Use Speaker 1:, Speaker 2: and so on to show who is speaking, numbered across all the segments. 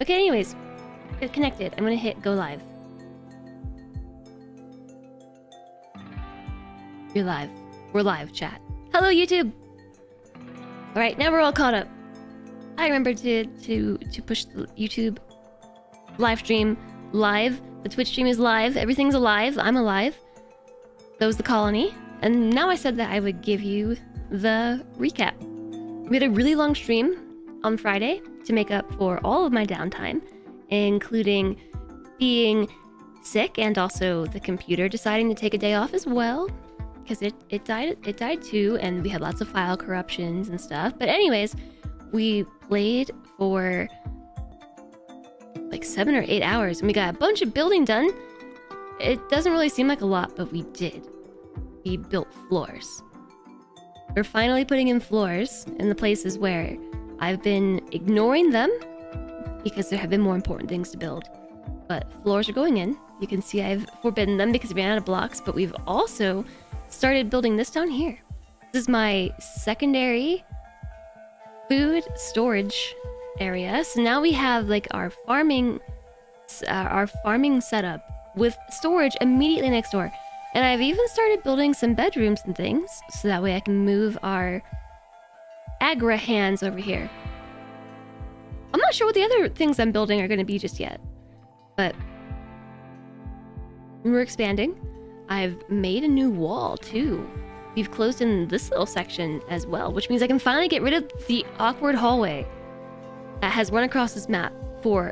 Speaker 1: Okay, anyways, get connected. I'm gonna hit go live. You're live. We're live, chat. Hello, YouTube. All right, now we're all caught up. I remember to push the YouTube live stream live. The Twitch stream is live. Everything's alive. I'm alive. That was the colony. And now I said that I would give you the recap. We had a really long stream on Friday to make up for all of my downtime, including being sick and also the computer deciding to take a day off as well, because it died too, and we had lots of file corruptions and stuff. But anyways, we played for like 7 or 8 hours and we got a bunch of building done. It doesn't really seem like a lot, but we did. We built floors. We're finally putting in floors in the places where I've been ignoring them because there have been more important things to build. But floors are going in. You can see I've forbidden them because we ran out of blocks, but we've also started building this down here. This is my secondary food storage area. So now we have like our farming setup with storage immediately next door. And I've even started building some bedrooms and things so that way I can move our Agra hands over here. I'm not sure what the other things I'm building are going to be just yet, but we're expanding. I've made a new wall too. We've closed in this little section as well, which means I can finally get rid of the awkward hallway that has run across this map for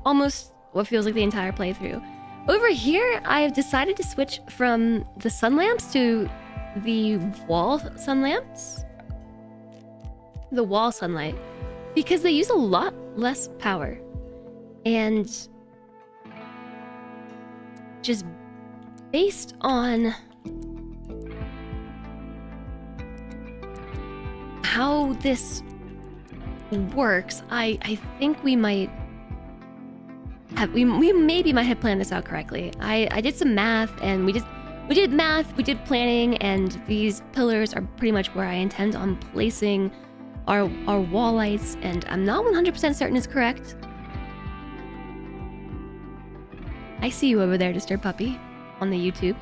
Speaker 1: almost what feels like the entire playthrough. Over here, I have decided to switch from the sun lamps to the wall sun lamps. The wall sunlight, because they use a lot less power. And just based on how this works, I think we might have we maybe might have planned this out correctly. I did some math and we did math, we did planning, and these pillars are pretty much where I intend on placing our wall lights, and I'm not 100% certain it's correct. I see you over there, Disturbed Puppy, on the YouTube.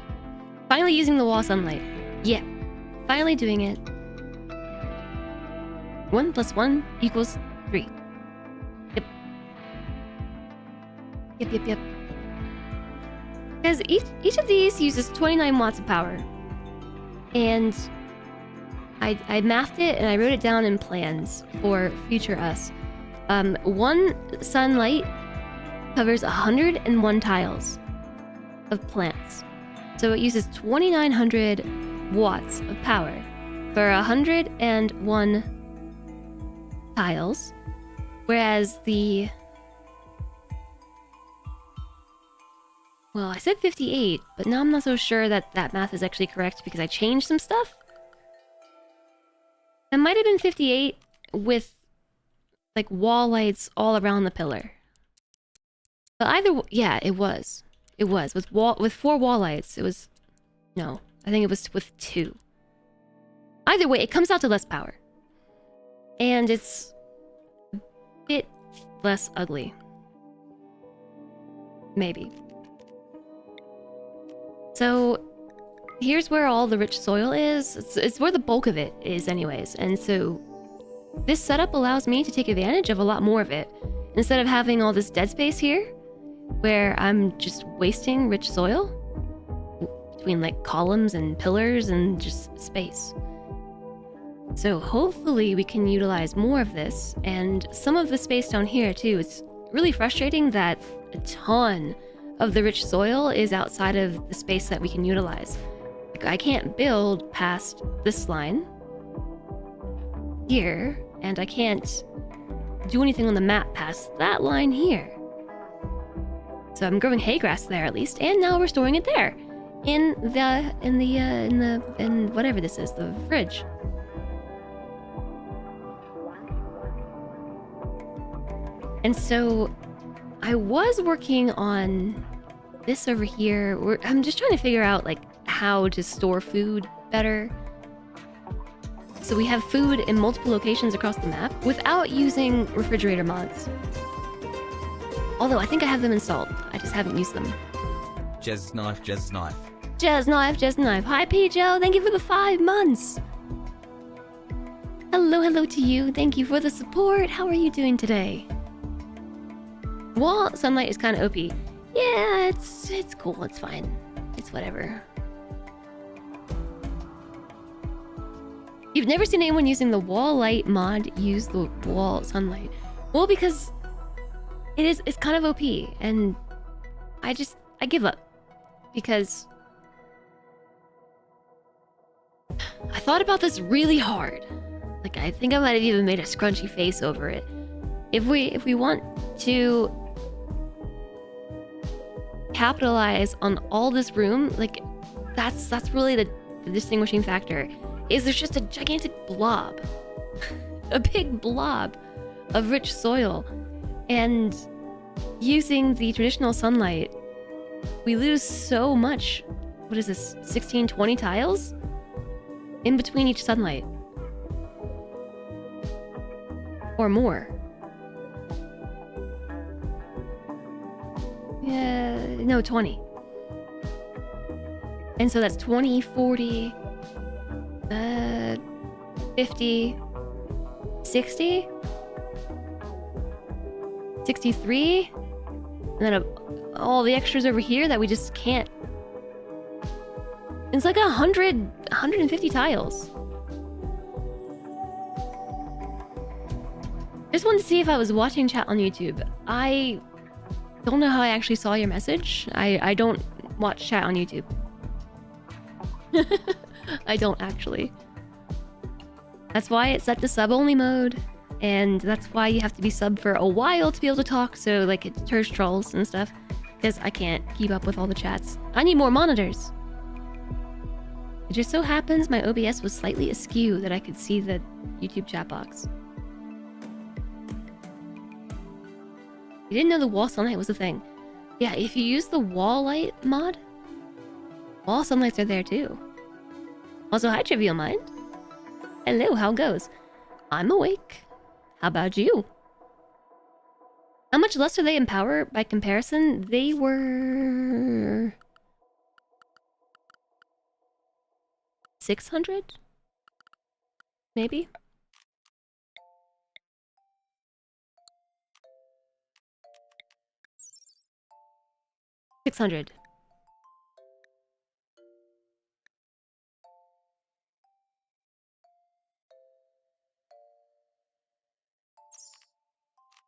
Speaker 1: Finally using the wall sunlight. Yeah, finally doing it. 1 + 1 = 3. Yep. Because each of these uses 29 watts of power. And I mathed it and I wrote it down in plans for future us. One sunlight covers 101 tiles of plants. So it uses 2,900 watts of power for 101 tiles. Whereas the... Well, I said 58, but now I'm not so sure that that math is actually correct because I changed some stuff. It might have been 58 with like wall lights all around the pillar. But either, yeah, it was with 4 wall lights. It was, no, I think it was with 2. Either way, it comes out to less power, and it's a bit less ugly, maybe. So here's where all the rich soil is. It's where the bulk of it is anyways. And so this setup allows me to take advantage of a lot more of it. Instead of having all this dead space here, where I'm just wasting rich soil between like columns and pillars and just space. So hopefully we can utilize more of this and some of the space down here too. It's really frustrating that a ton of the rich soil is outside of the space that we can utilize. Like, I can't build past this line here, and I can't do anything on the map past that line here. So I'm growing hay grass there at least, and now we're storing it there in whatever this is, the fridge. And so I was working on this over here. I'm just trying to figure out like how to store food better. So we have food in multiple locations across the map without using refrigerator mods. Although I think I have them installed. I just haven't used them.
Speaker 2: Jazz knife, jazz knife.
Speaker 1: Jazz knife, jazz knife. Hi, Pijo. Thank you for the 5 months. Hello to you. Thank you for the support. How are you doing today? Wall sunlight is kind of OP. Yeah, it's cool. It's fine. It's whatever. You've never seen anyone using the wall light mod use the wall sunlight. Well, because it's kind of OP, and I give up. Because I thought about this really hard. Like, I think I might have even made a scrunchy face over it. If we want to capitalize on all this room, like, that's really the distinguishing factor. Is there's just a gigantic blob. A big blob of rich soil. And using the traditional sunlight, we lose so much. What is this? 16, 20 tiles? In between each sunlight. Or more. Yeah, no, 20. And so that's 20, 40, 50, 60, 63, and then all the extras over here that we just can't. It's like 150 tiles. Just wanted to see if I was watching chat on YouTube. I don't know how I actually saw your message. I don't watch chat on YouTube. I don't actually. That's why it's set to sub-only mode. And that's why you have to be sub for a while to be able to talk, so like it deters trolls and stuff. Because I can't keep up with all the chats. I need more monitors. It just so happens my OBS was slightly askew that I could see the YouTube chat box. You didn't know the wall sunlight was a thing. Yeah, if you use the wall light mod, wall sunlights are there too. Also, hi Trivial Mind. Hello, how goes? I'm awake. How about you? How much less are they in power by comparison? They were 600? Maybe? $600.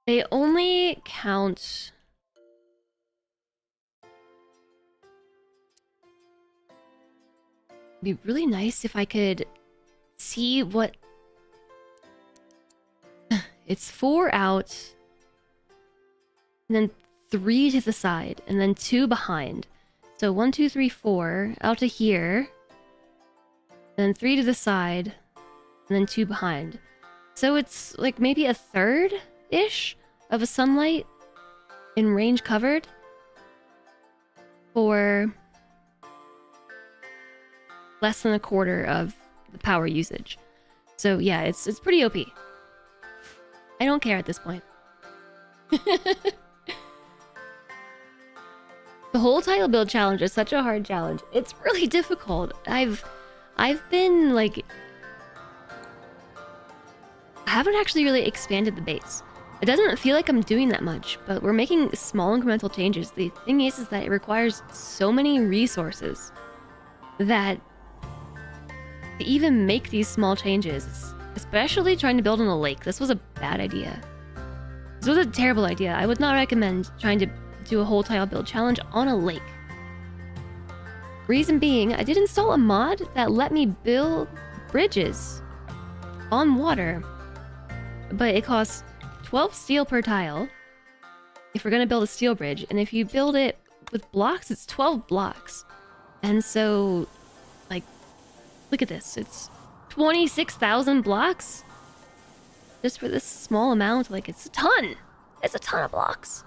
Speaker 1: They only count... It'd be really nice if I could see what... It's 4 out, and then 3 to the side, and then 2 behind. So 1, 2, 3, 4 out to here, and then 3 to the side, and then 2 behind. So it's like maybe a third-ish of a sunlight in range covered for less than a quarter of the power usage. So yeah, it's pretty OP. I don't care at this point. The whole tile build challenge is such a hard challenge. It's really difficult. I've been like... I haven't actually really expanded the base. It doesn't feel like I'm doing that much, but we're making small incremental changes. The thing is that it requires so many resources that to even make these small changes, especially trying to build on a lake, this was a bad idea. This was a terrible idea. I would not recommend trying to do a whole tile build challenge on a lake. Reason being, I did install a mod that let me build bridges on water, but it costs 12 steel per tile if we're gonna build a steel bridge, and if you build it with blocks, it's 12 blocks. And so, like, look at this, it's 26,000 blocks just for this small amount. Like, it's a ton of blocks.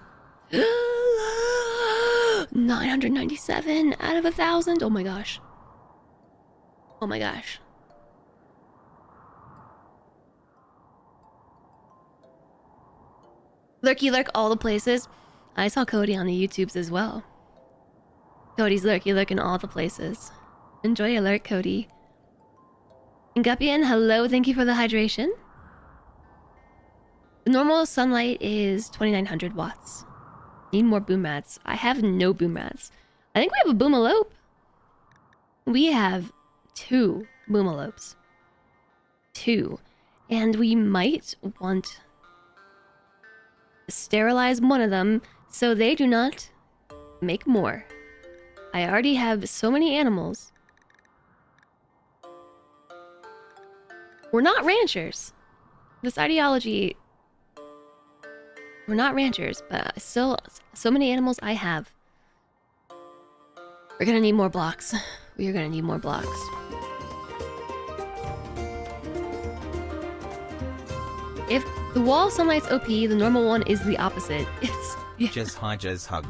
Speaker 1: 997 out of 1,000. Oh my gosh. Oh my gosh. Lurky lurk all the places. I saw Cody on the YouTubes as well. Cody's lurk. You lurk in all the places. Enjoy your lurk, Cody. And Guppian, hello. Thank you for the hydration. The normal sunlight is 2900 watts. Need more boom mats. I have no boom mats. I think we have a boomalope. We have 2 boomalopes. 2. And we might want to sterilize one of them so they do not make more. I already have so many animals. We're not ranchers. This ideology... We're not ranchers, but still, so many animals I have. We're gonna need more blocks. We are gonna need more blocks. If the wall sunlight's OP, the normal one is the opposite. It's...
Speaker 2: Jazz hi, Jazz hug.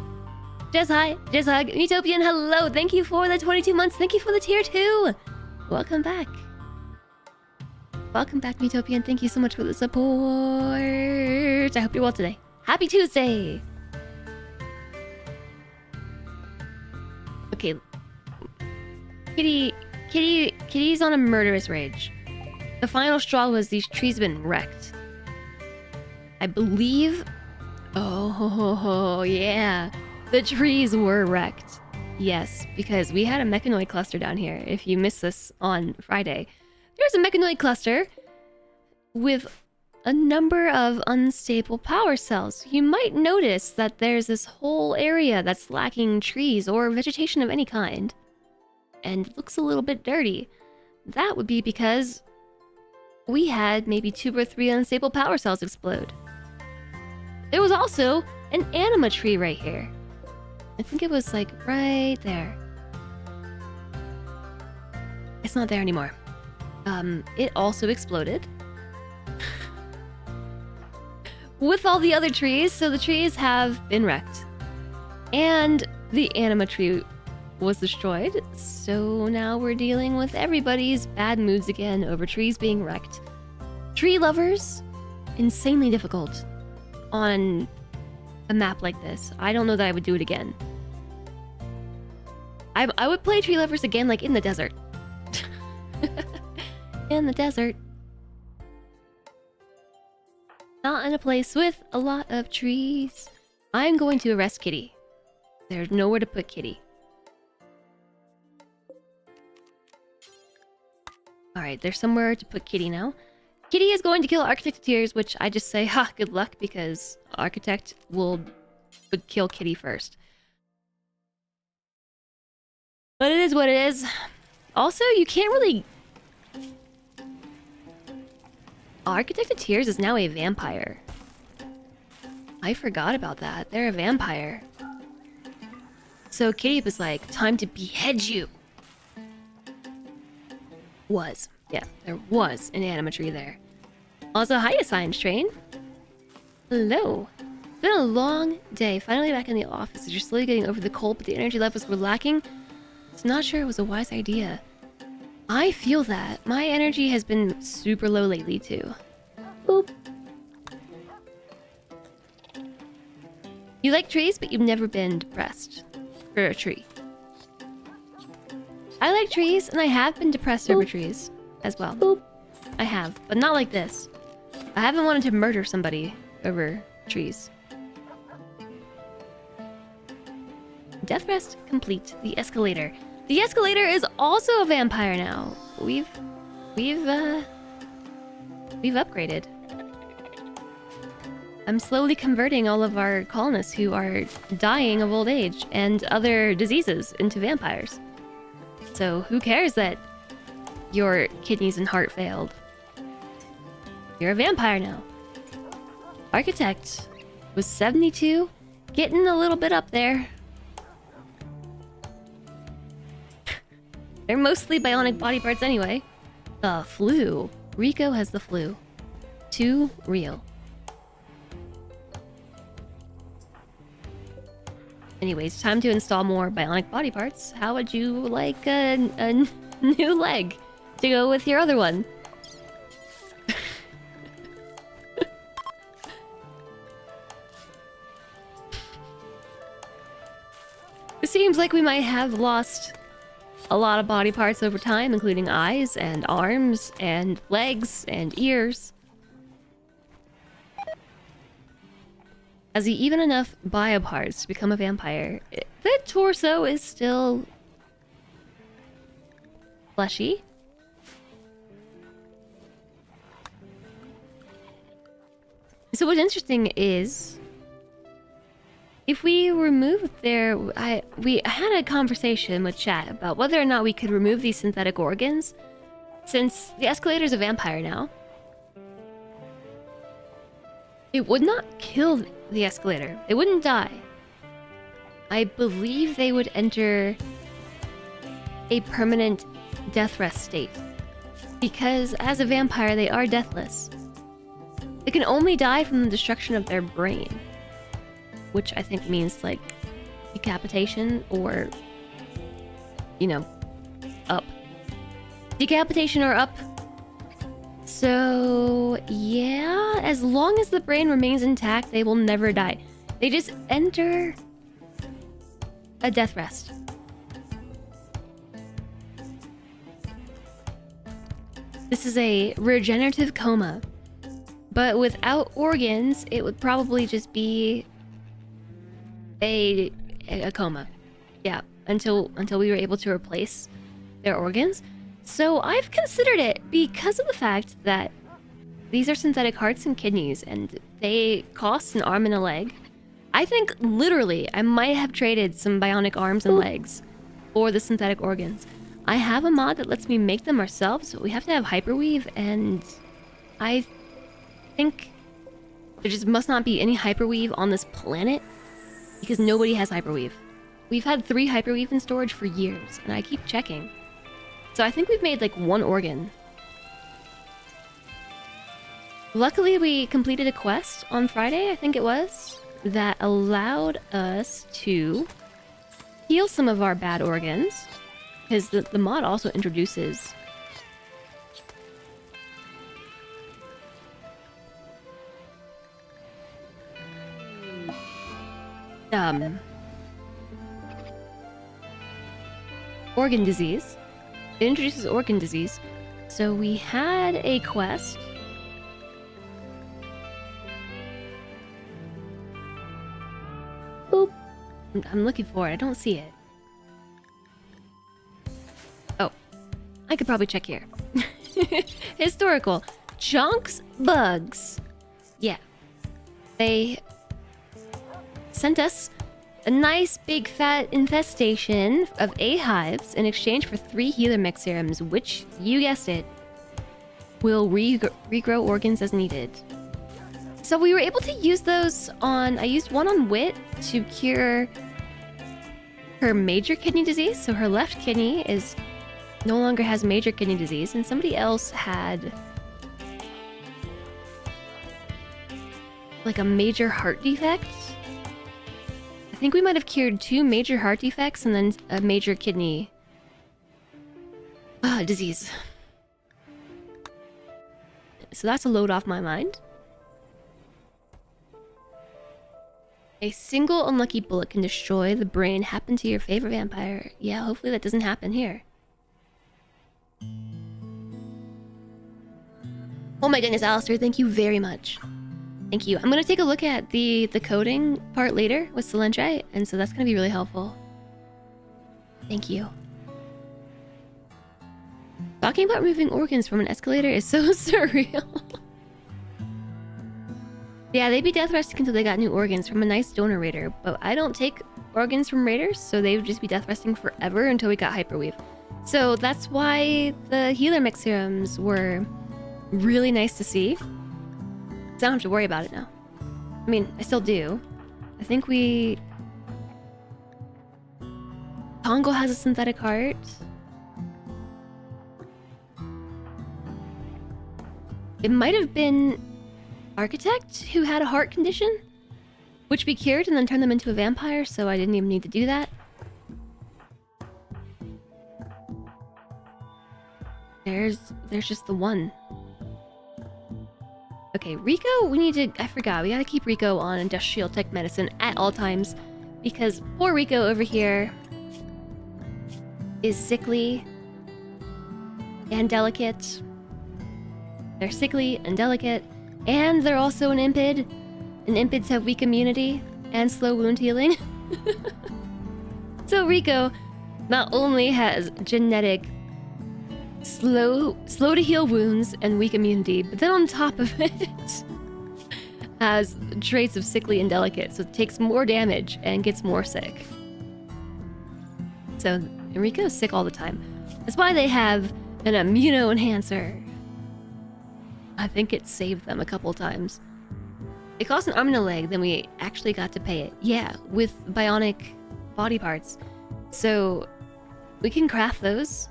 Speaker 1: Jazz hi, Jazz hug, Utopian, hello! Thank you for the 22 months, thank you for the tier 2! Welcome back. Welcome back, Utopian, thank you so much for the support! I hope you're well today. Happy Tuesday! Okay. Kitty's on a murderous rage. The final straw was these trees have been wrecked. I believe... Oh, yeah. The trees were wrecked. Yes, because we had a mechanoid cluster down here. If you missed this on Friday. There's a mechanoid cluster with a number of unstable power cells. You might notice that there's this whole area that's lacking trees or vegetation of any kind. And it looks a little bit dirty. That would be because we had maybe 2 or 3 unstable power cells explode. There was also an anima tree right here. I think it was like right there. It's not there anymore. It also exploded. With all the other trees, so the trees have been wrecked. And the anima tree was destroyed, so now we're dealing with everybody's bad moods again over trees being wrecked. Tree lovers, insanely difficult on a map like this. I don't know that I would do it again. I would play tree lovers again, like in the desert. In the desert. Not in a place with a lot of trees. I'm going to arrest Kitty. There's nowhere to put Kitty. Alright, there's somewhere to put Kitty now. Kitty is going to kill Architect of Tears, which I just say, ha, good luck, because Architect would kill Kitty first. But it is what it is. Also, you can't really... Architect of Tears is now a vampire. I forgot about that. They're a vampire. So Kitty was like, time to behead you. Was. Yeah, there was an anima tree there. Also, hiya, Science Train. Hello. It's been a long day. Finally back in the office. You're slowly getting over the cold, but the energy levels were lacking. It's not sure it was a wise idea. I feel that. My energy has been super low lately, too. Boop. You like trees, but you've never been depressed for a tree. I like trees, and I have been depressed over trees as well. Boop. I have, but not like this. I haven't wanted to murder somebody over trees. Death rest complete. The escalator. The escalator is also a vampire now. We've upgraded. I'm slowly converting all of our colonists who are dying of old age and other diseases into vampires. So who cares that your kidneys and heart failed? You're a vampire now. Architect was 72, getting a little bit up there. They're mostly bionic body parts anyway. The flu. Rico has the flu. Too real. Anyways, time to install more bionic body parts. How would you like a new leg to go with your other one? It seems like we might have lost a lot of body parts over time, including eyes and arms and legs and ears. Has he even enough bioparts to become a vampire? The torso is still fleshy. So what's interesting is, if we remove we had a conversation with chat about whether or not we could remove these synthetic organs, since the escalator's a vampire now. It would not kill the escalator. They wouldn't die. I believe they would enter a permanent death rest state, because as a vampire, they are deathless. They can only die from the destruction of their brain, which I think means like decapitation or, you know, up. Decapitation or up. So yeah, as long as the brain remains intact, they will never die. They just enter a death rest. This is a regenerative coma. But without organs, it would probably just be a coma. Yeah, until we were able to replace their organs. So I've considered it because of the fact that these are synthetic hearts and kidneys, and they cost an arm and a leg. I think literally I might have traded some bionic arms and legs for the synthetic organs. I have a mod that lets me make them ourselves, but we have to have hyperweave, and I think there just must not be any hyperweave on this planet because nobody has hyperweave. We've had 3 hyperweave in storage for years, and I keep checking. So I think we've made like 1 organ. Luckily, we completed a quest on Friday, I think it was, that allowed us to heal some of our bad organs, because the mod also introduces organ disease. It introduces organ disease. So we had a quest. Boop. I'm looking for it. I don't see it. Oh. I could probably check here. Historical. Chunks bugs. Yeah. They sent us a nice big fat infestation of A hives in exchange for 3 healer mech serums, which, you guessed it, will regrow organs as needed. So we were able to use those on... I used one on Wit to cure her major kidney disease. So her left kidney is no longer has major kidney disease, and somebody else had like a major heart defect. I think we might have cured 2 major heart defects and then a major kidney disease. So that's a load off my mind. A single unlucky bullet can destroy the brain. Happen to your favorite vampire. Yeah, hopefully that doesn't happen here. Oh my goodness, Alistair, thank you very much. Thank you. I'm going to take a look at the coding part later with Silente, and so that's going to be really helpful. Thank you. Talking about removing organs from an escalator is so surreal. Yeah, they'd be death resting until they got new organs from a nice donor raider, but I don't take organs from raiders, so they would just be death resting forever until we got hyperweave. So that's why the healer mech serums were really nice to see. I don't have to worry about it now. I mean, I still do. I think Congo has a synthetic heart. It might have been Architect who had a heart condition, which we cured and then turned them into a vampire, so I didn't even need to do that. There's just the one. Okay, Rico, we need to... I forgot. We gotta keep Rico on industrial tech medicine at all times because poor Rico over here is sickly and delicate. They're sickly and delicate, and they're also an impid. And impids have weak immunity and slow wound healing. So Rico not only has genetic slow to heal wounds and weak immunity, but then on top of it has traits of sickly and delicate, so it takes more damage and gets more sick. So Rico's sick all the time. That's why they have an immuno enhancer. I think it saved them a couple times. It cost an arm and a leg, then we actually got to pay it. Yeah, with bionic body parts. So we can craft those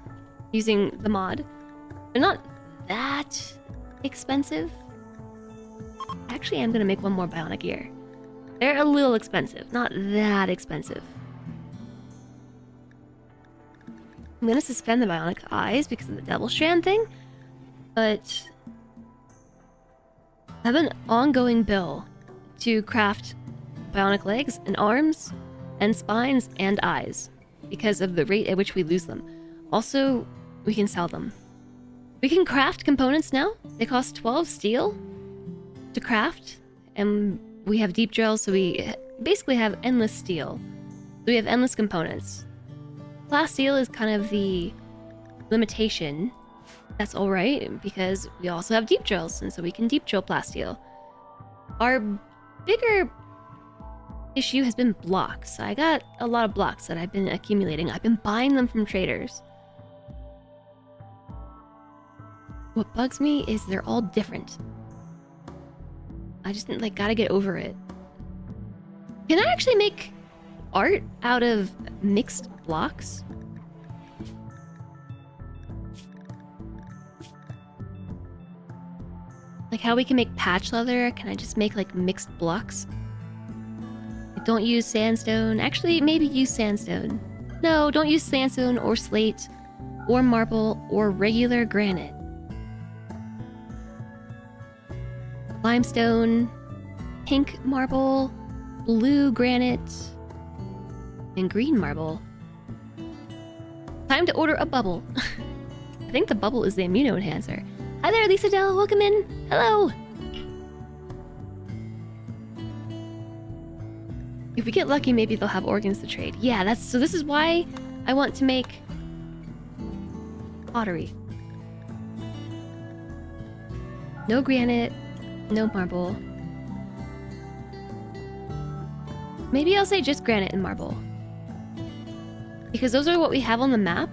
Speaker 1: using the mod. They're not that expensive. Actually, I'm gonna make one more bionic ear. They're a little expensive, not that expensive. I'm gonna suspend the bionic eyes because of the double strand thing, but I have an ongoing bill to craft bionic legs and arms and spines and eyes because of the rate at which we lose them. Also, we can sell them. We can craft components now. They cost 12 steel to craft, and we have deep drills, so we basically have endless steel. So we have endless components. Glass steel is kind of the limitation. That's alright, because we also have deep drills, and so we can deep drill plasteel. Our bigger issue has been blocks. I got a lot of blocks that I've been accumulating. I've been buying them from traders. What bugs me is they're all different. I just gotta get over it. Can I actually make art out of mixed blocks? Like how we can make patch leather, can I just make like mixed blocks? Don't use sandstone. Actually, maybe use sandstone. No, don't use sandstone or slate or marble or regular granite. Limestone, pink marble, blue granite, and green marble. Time to order a bubble. I think the bubble is the immuno enhancer. Hi there, Lisa Dell. Welcome in. Hello. If we get lucky, maybe they'll have organs to trade. Yeah, so this is why I want to make pottery. No granite, no marble. Maybe I'll say just granite and marble. Because those are what we have on the map.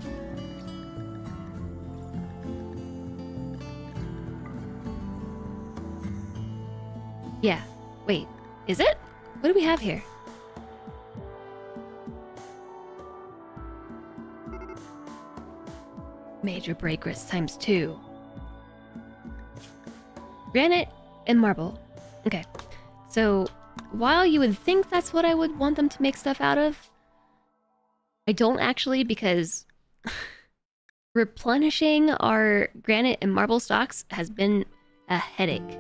Speaker 1: Yeah. Wait, is it? What do we have here? Major break risk ×2. Granite and marble. Okay. So, while you would think that's what I would want them to make stuff out of, I don't actually, because replenishing our granite and marble stocks has been a headache.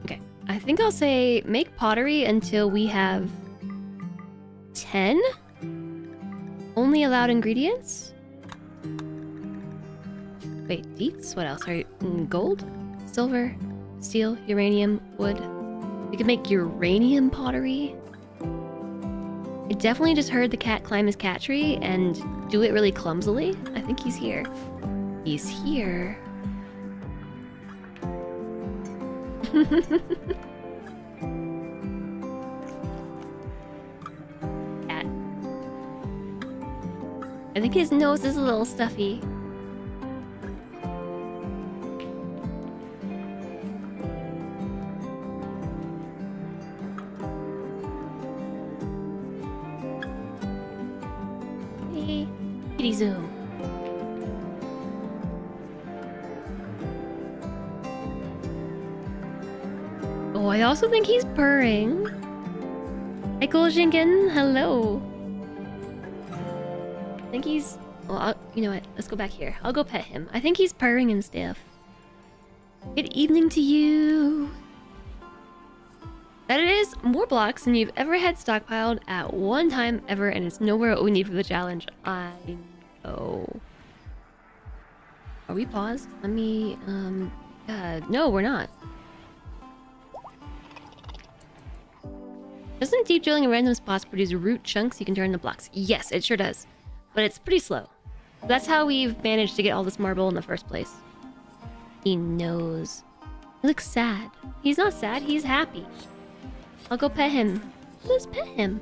Speaker 1: Okay, I think I'll say make pottery until we have 10 only allowed ingredients. Wait, deets? What else? Gold? Silver? Steel? Uranium? Wood? We could make uranium pottery. I definitely just heard the cat climb his cat tree and do it really clumsily. I think he's here. He's here. Cat. I think his nose is a little stuffy. Hey, kitty zoom. Oh, I also think he's purring. Michael Jinkin, hello. I think he's... Well, You know what? Let's go back here. I'll go pet him. I think he's purring and stuff. Good evening to you. That it is more blocks than you've ever had stockpiled at one time ever, and it's nowhere what we need for the challenge. I know. Are we paused? Let me, no, we're not. Doesn't deep drilling in random spots produce root chunks you can turn into blocks? Yes, it sure does. But it's pretty slow. That's how we've managed to get all this marble in the first place. He knows. He looks sad. He's not sad, he's happy. I'll go pet him. Let's pet him.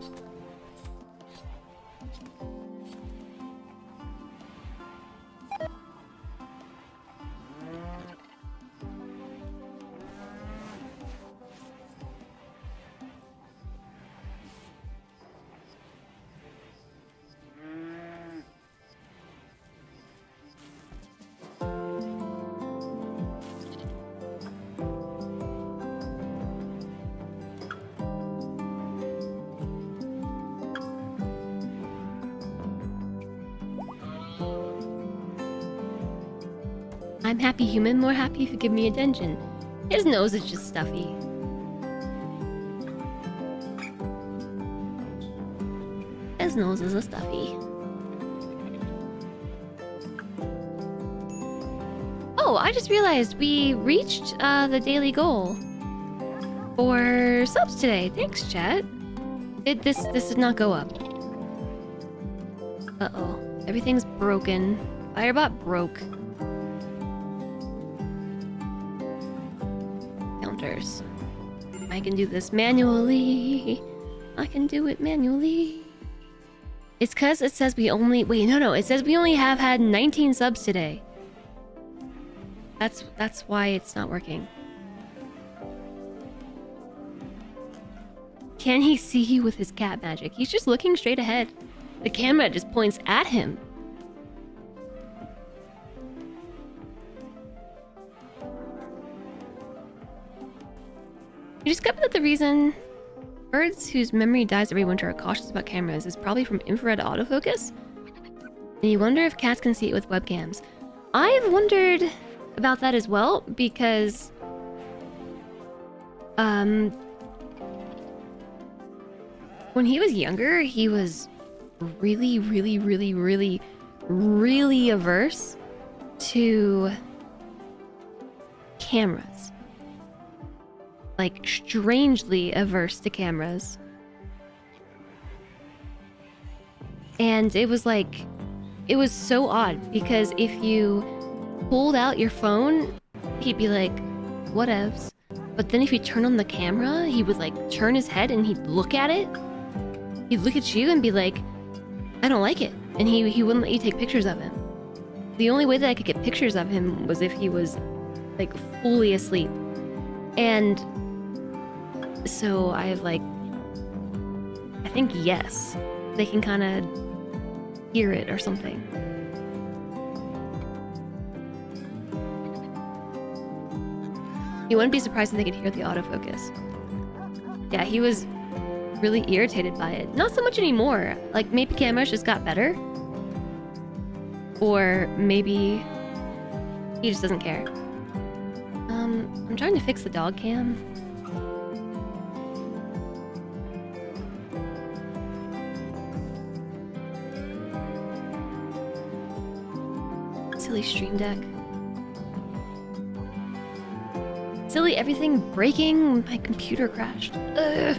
Speaker 1: I'm happy human, more happy if you give me attention. His nose is just stuffy. His nose is a stuffy. Oh, I just realized we reached the daily goal for subs today. Thanks, chat. This did not go up. Uh-oh. Everything's broken. Firebot broke. Counters. I can do this manually. I can do it manually. It's cause it says we only... Wait, no. It says we only have had 19 subs today. That's why it's not working. Can he see you with his cat magic? He's just looking straight ahead. The camera just points at him. You discovered that the reason birds whose memory dies every winter are cautious about cameras is probably from infrared autofocus? And you wonder if cats can see it with webcams. I've wondered about that as well, because when he was younger, he was really averse to cameras. Like, strangely averse to cameras. And it was like, it was so odd, because if you pulled out your phone, he'd be like, whatevs. But then if you turn on the camera, he would like turn his head and he'd look at it. He'd look at you and be like, I don't like it. And he wouldn't let you take pictures of him. The only way that I could get pictures of him was if he was like fully asleep. And so I have like, I think yes, they can kind of hear it or something. You wouldn't be surprised if they could hear the autofocus. Yeah, he was really irritated by it. Not so much anymore. Like, maybe cameras just got better. Or maybe he just doesn't care. I'm trying to fix the dog cam. Silly stream deck. Silly everything breaking. My computer crashed. Ugh.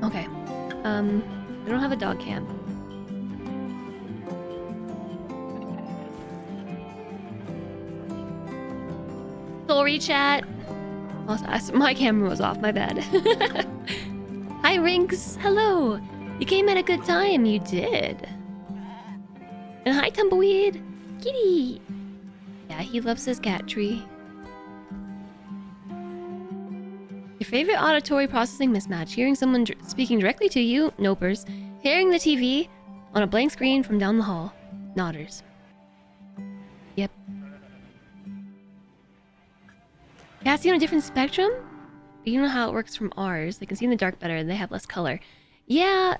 Speaker 1: Okay. I don't have a dog cam. Sorry, chat. My camera was off, my bad. Hi, Rinks. Hello. You came at a good time. You did. And hi, Tumbleweed. Kitty. Yeah, he loves his cat tree. Your favorite auditory processing mismatch. Hearing someone speaking directly to you. Nopers. Hearing the TV. On a blank screen from down the hall. Nodders. Yep. Cats see on a different spectrum? But you know how it works from ours. They can see in the dark better and they have less color. Yeah,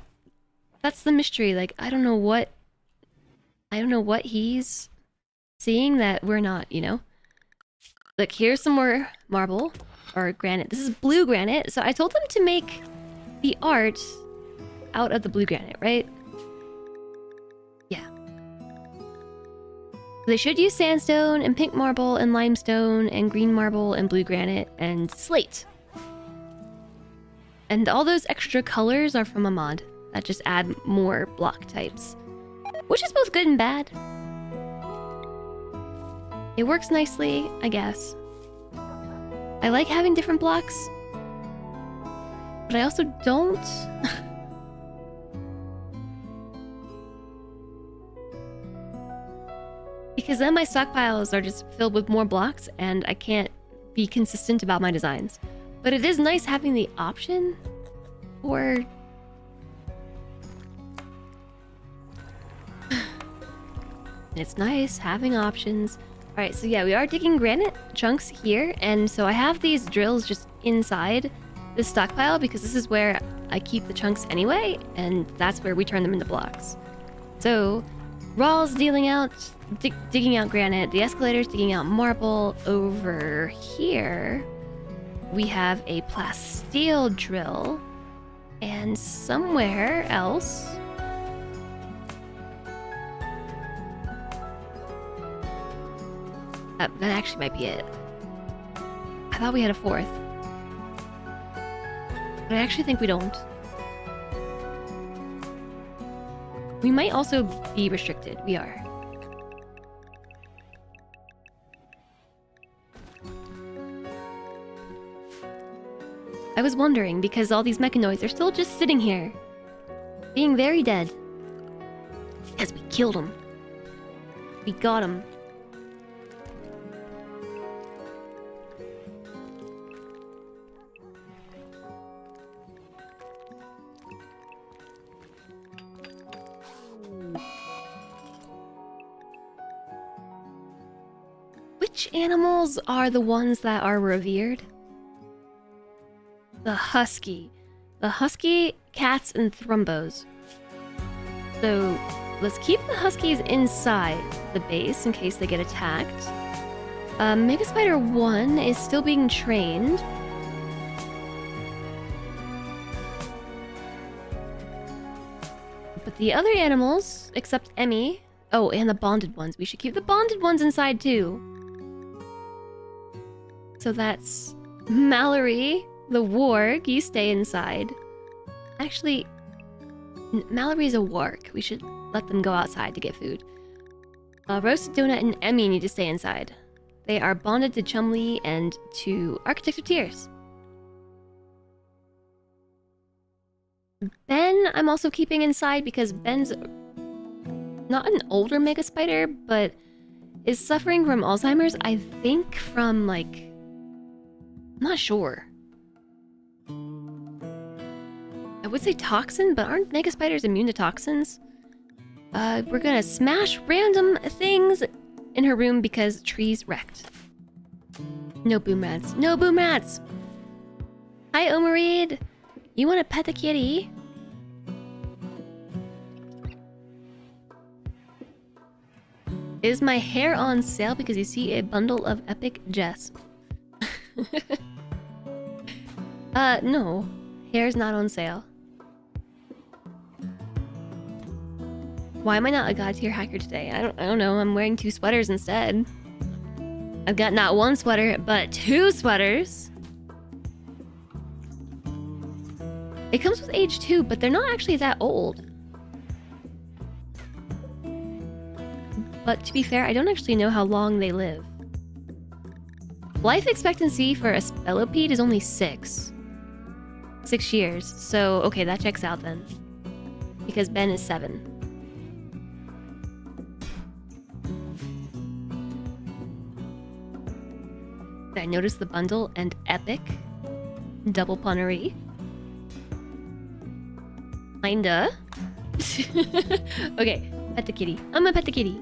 Speaker 1: that's the mystery. Like, I don't know what he's seeing that we're not, you know? Look, here's some more marble. Or granite. This is blue granite. So I told them to make the art out of the blue granite, right? Yeah. They should use sandstone and pink marble and limestone and green marble and blue granite and slate. And all those extra colors are from a mod that just add more block types. Which is both good and bad. It works nicely, I guess. I like having different blocks. But I also don't. Because then my stockpiles are just filled with more blocks and I can't be consistent about my designs. But it is nice having the option for... It's nice having options. Alright, so yeah, we are digging granite chunks here. And so I have these drills just inside this stockpile because this is where I keep the chunks anyway. And that's where we turn them into blocks. So, Rawls digging out granite. The escalator's digging out marble. Over here, we have a plasteel drill. And somewhere else... that actually might be it. I thought we had a fourth. But I actually think we don't. We might also be restricted. We are. I was wondering because all these mechanoids are still just sitting here. Being very dead. Because we killed them. We got them. Which animals are the ones that are revered? The husky. The husky, cats, and thrumbos. So, let's keep the huskies inside the base in case they get attacked. Mega Spider 1 is still being trained. But the other animals, except Emmy... Oh, and the bonded ones. We should keep the bonded ones inside too. So that's Mallory, the warg. You stay inside. Actually, Mallory's a warg. We should let them go outside to get food. Roasted Donut and Emmy need to stay inside. They are bonded to Chumley and to Architect of Tears. Ben, I'm also keeping inside because Ben's not an older Mega Spider, but is suffering from Alzheimer's. I think from like... I'm not sure. I would say toxin, but aren't Mega Spiders immune to toxins? We're gonna smash random things in her room because trees wrecked. No boom rats. No boom rats! Hi, Omarid! You wanna pet the kitty? Is my hair on sale because you see a bundle of epic Jess? No. Hair's not on sale. Why am I not a god tier hacker today? I don't know. I'm wearing 2 sweaters instead. I've got not 1 sweater, but 2 sweaters. It comes with age too, but they're not actually that old. But to be fair, I don't actually know how long they live. Life expectancy for a Spelopede is only 6 years. So, okay, that checks out then. Because Ben is 7. Did I notice the bundle and epic? Double punnery. Kinda. Okay, pet the kitty. I'm gonna pet the kitty.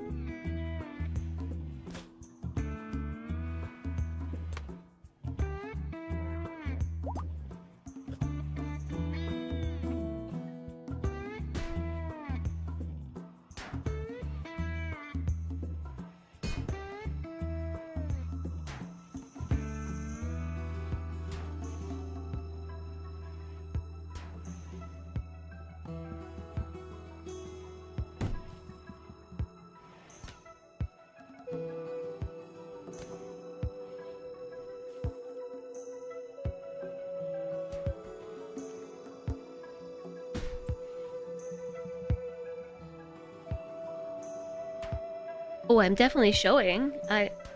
Speaker 1: Oh, I'm definitely showing.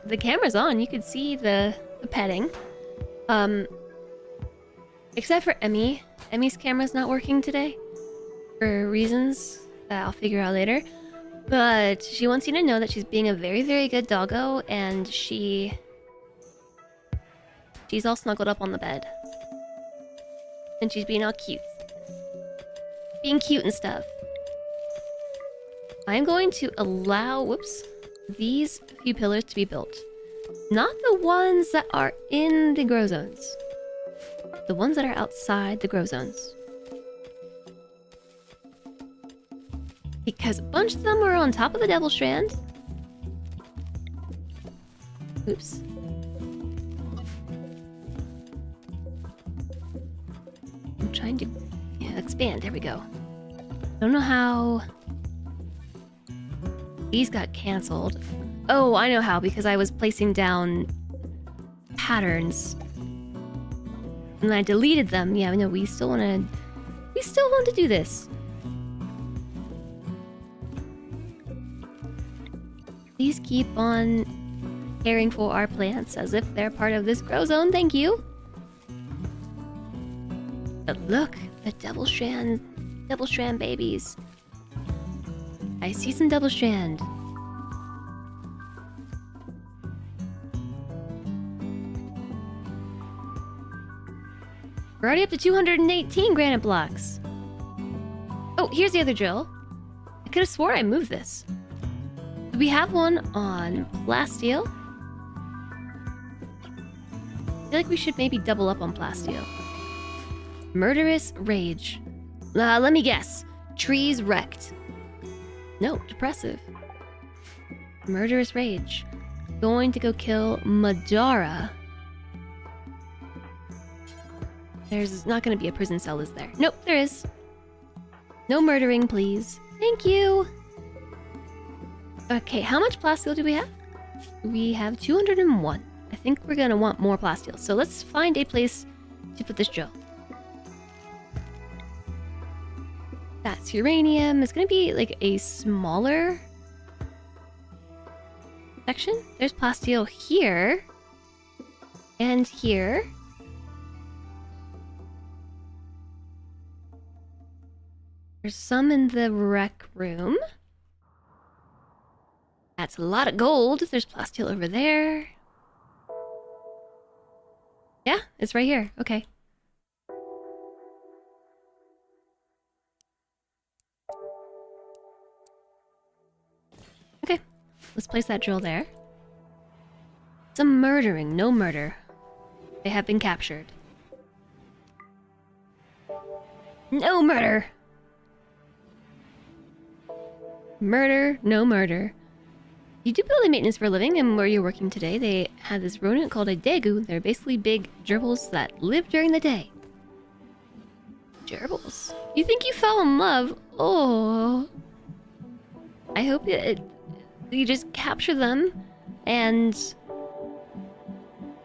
Speaker 1: The camera's on. You could see the petting. Except for Emmy. Emmy's camera's not working today for reasons that I'll figure out later. But she wants you to know that she's being a very, very good doggo, and she's all snuggled up on the bed. And she's being all cute. Being cute and stuff. I'm going to allow, whoops, these few pillars to be built. Not the ones that are in the grow zones. The ones that are outside the grow zones. Because a bunch of them are on top of the devil strand. Oops. I'm trying to expand. There we go. Don't know how these got canceled. Oh, I know how, because I was placing down patterns. And I deleted them. Yeah, no, we still want to do this. Please keep on caring for our plants as if they're part of this grow zone. Thank you. But look, the double strand babies. I see some double strand. We're already up to 218 granite blocks. Oh, here's the other drill. I could have swore I moved this. Do we have one on plasteel? I feel like we should maybe double up on plasteel. Murderous rage. Let me guess. Trees wrecked. No, depressive. Murderous rage. Going to go kill Madara. There's not going to be a prison cell, is there? Nope, there is. No murdering, please. Thank you. Okay, how much plasteel do we have? We have 201. I think we're going to want more plasteel. So let's find a place to put this drill. That's uranium. It's going to be like a smaller section. There's plasteel here. And here. There's some in the rec room. That's a lot of gold. There's plasteel over there. Yeah, it's right here. Okay. Okay, let's place that drill there. Some murdering, no murder. They have been captured. No murder! Murder, no murder. You do building maintenance for a living, and where you're working today, they had this rodent called a degu. They're basically big gerbils that live during the day. Gerbils? You think you fell in love? Oh. I hope you just capture them and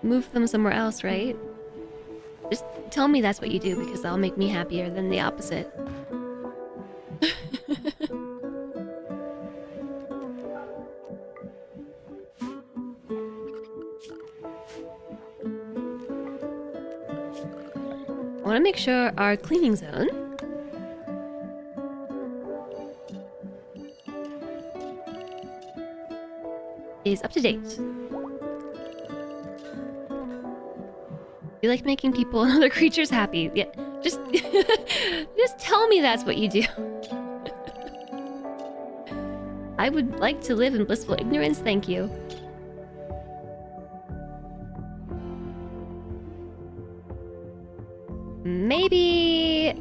Speaker 1: move them somewhere else, right? Just tell me that's what you do, because that'll make me happier than the opposite. I want to make sure our cleaning zone is up to date. You like making people and other creatures happy. Yeah, just just tell me that's what you do. I would like to live in blissful ignorance, thank you. Maybe...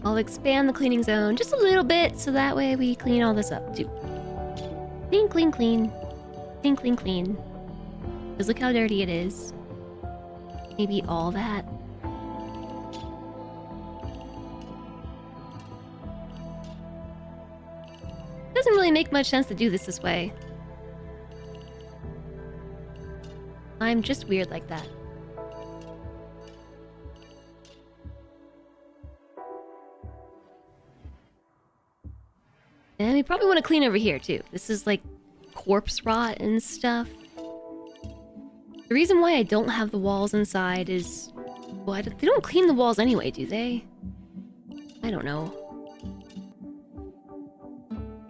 Speaker 1: I'll expand the cleaning zone just a little bit, so that way we clean all this up too. Clean, clean, clean. Clean, clean, clean. Because look how dirty it is. Maybe all that. Doesn't really make much sense to do this way. I'm just weird like that. And we probably want to clean over here too. This is like corpse rot and stuff. The reason why I don't have the walls inside is... well, they don't clean the walls anyway, do they? I don't know.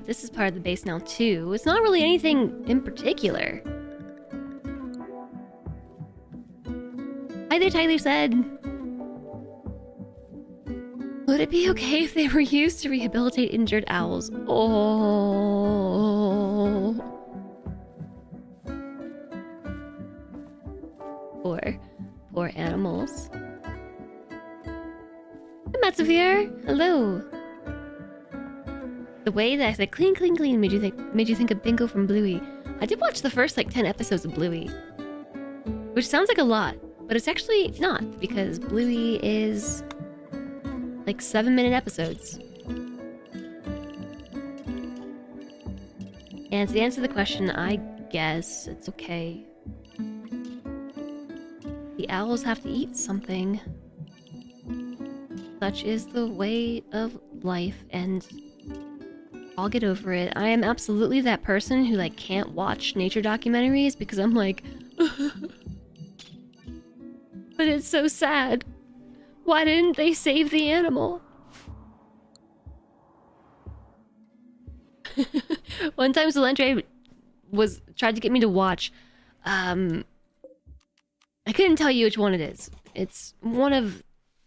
Speaker 1: This is part of the base now too. It's not really anything in particular. Hi there, Tyler said. Would it be okay if they were used to rehabilitate injured owls? Oh. Poor animals. Hi, Matsavir. Hello. The way that I said clean, clean, clean made you think of Bingo from Bluey. I did watch the first like 10 episodes of Bluey, which sounds like a lot, but it's actually not, because Bluey is like 7-minute episodes. And to answer the question, I guess it's okay. The owls have to eat something. Such is the way of life, and I'll get over it. I am absolutely that person who like can't watch nature documentaries because I'm like, but it's so sad. Why didn't they save the animal? One time Solentre tried to get me to watch, I couldn't tell you which one it is. It's one of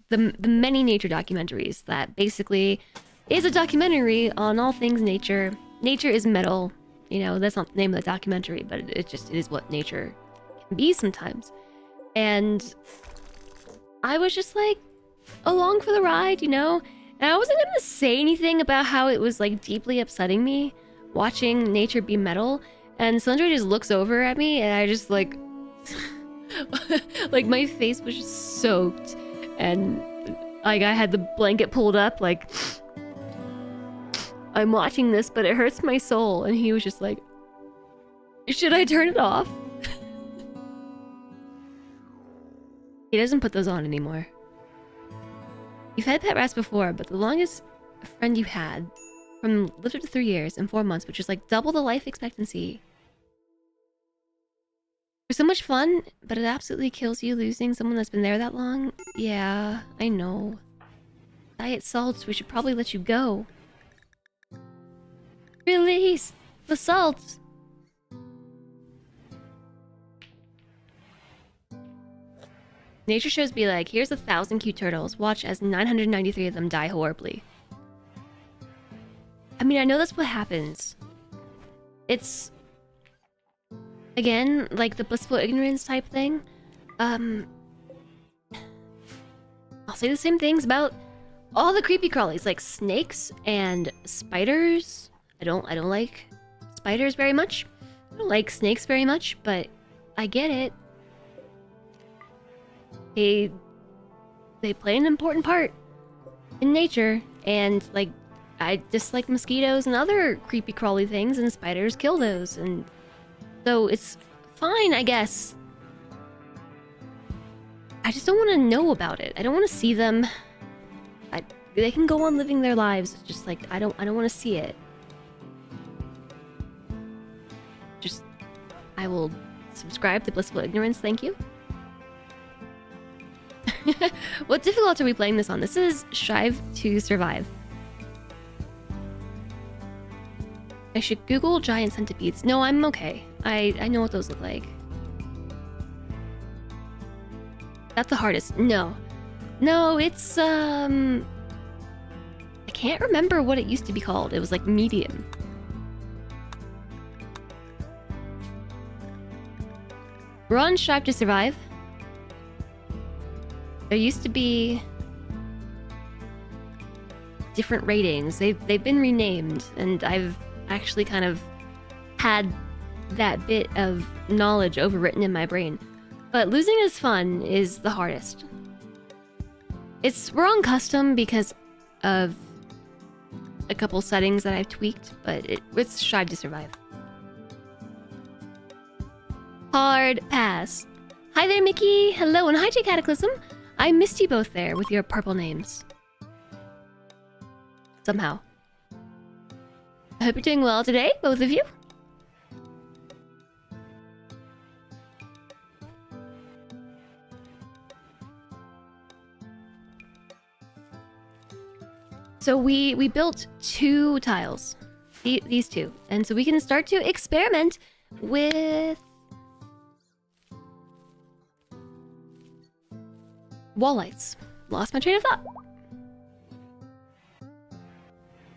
Speaker 1: the many nature documentaries that basically is a documentary on all things nature. Nature is metal. You know, that's not the name of the documentary, but it is what nature can be sometimes. And I was just like along for the ride, you know? And I wasn't gonna say anything about how it was like deeply upsetting me watching nature be metal. And Solentre just looks over at me and I just like like my face was just soaked and like I had the blanket pulled up like I'm watching this but it hurts my soul. And he was just like, should I turn it off? He doesn't put those on anymore. You've had pet rats before, but the longest friend you had lived up to 3 years and 4 months, which is like double the life expectancy. They're so much fun, but it absolutely kills you losing someone that's been there that long. Yeah, I know. Diet salts, we should probably let you go. Release the salt! Nature shows be like, here's 1,000 cute turtles. Watch as 993 of them die horribly. I mean, I know that's what happens. It's... again, like the blissful ignorance type thing. I'll say the same things about all the creepy crawlies, like snakes and spiders. I don't like spiders very much. I don't like snakes very much, but I get it. They play an important part in nature, and like I dislike mosquitoes and other creepy crawly things, and spiders kill those, and so it's fine, I guess. I just don't want to know about it. I don't want to see them. They can go on living their lives. It's just like I don't want to see it. Just I will subscribe to blissful ignorance. Thank you. What difficulty are we playing this on? This is Strive to Survive. I should Google giant centipedes. No, I'm okay. I know what those look like. That's the hardest. No. No, it's, I can't remember what it used to be called. It was like medium. We're on Strive to Survive. There used to be different ratings. They've been renamed, and I've actually kind of had that bit of knowledge overwritten in my brain. But losing is fun is the hardest. We're on custom because of a couple settings that I've tweaked, but it's Strive to Survive. Hard pass. Hi there, Mickey. Hello, and hi, J Cataclysm. I missed you both there with your purple names. Somehow. I hope you're doing well today, both of you. So we built 2 tiles, these 2, and so we can start to experiment with wall lights. Lost my train of thought.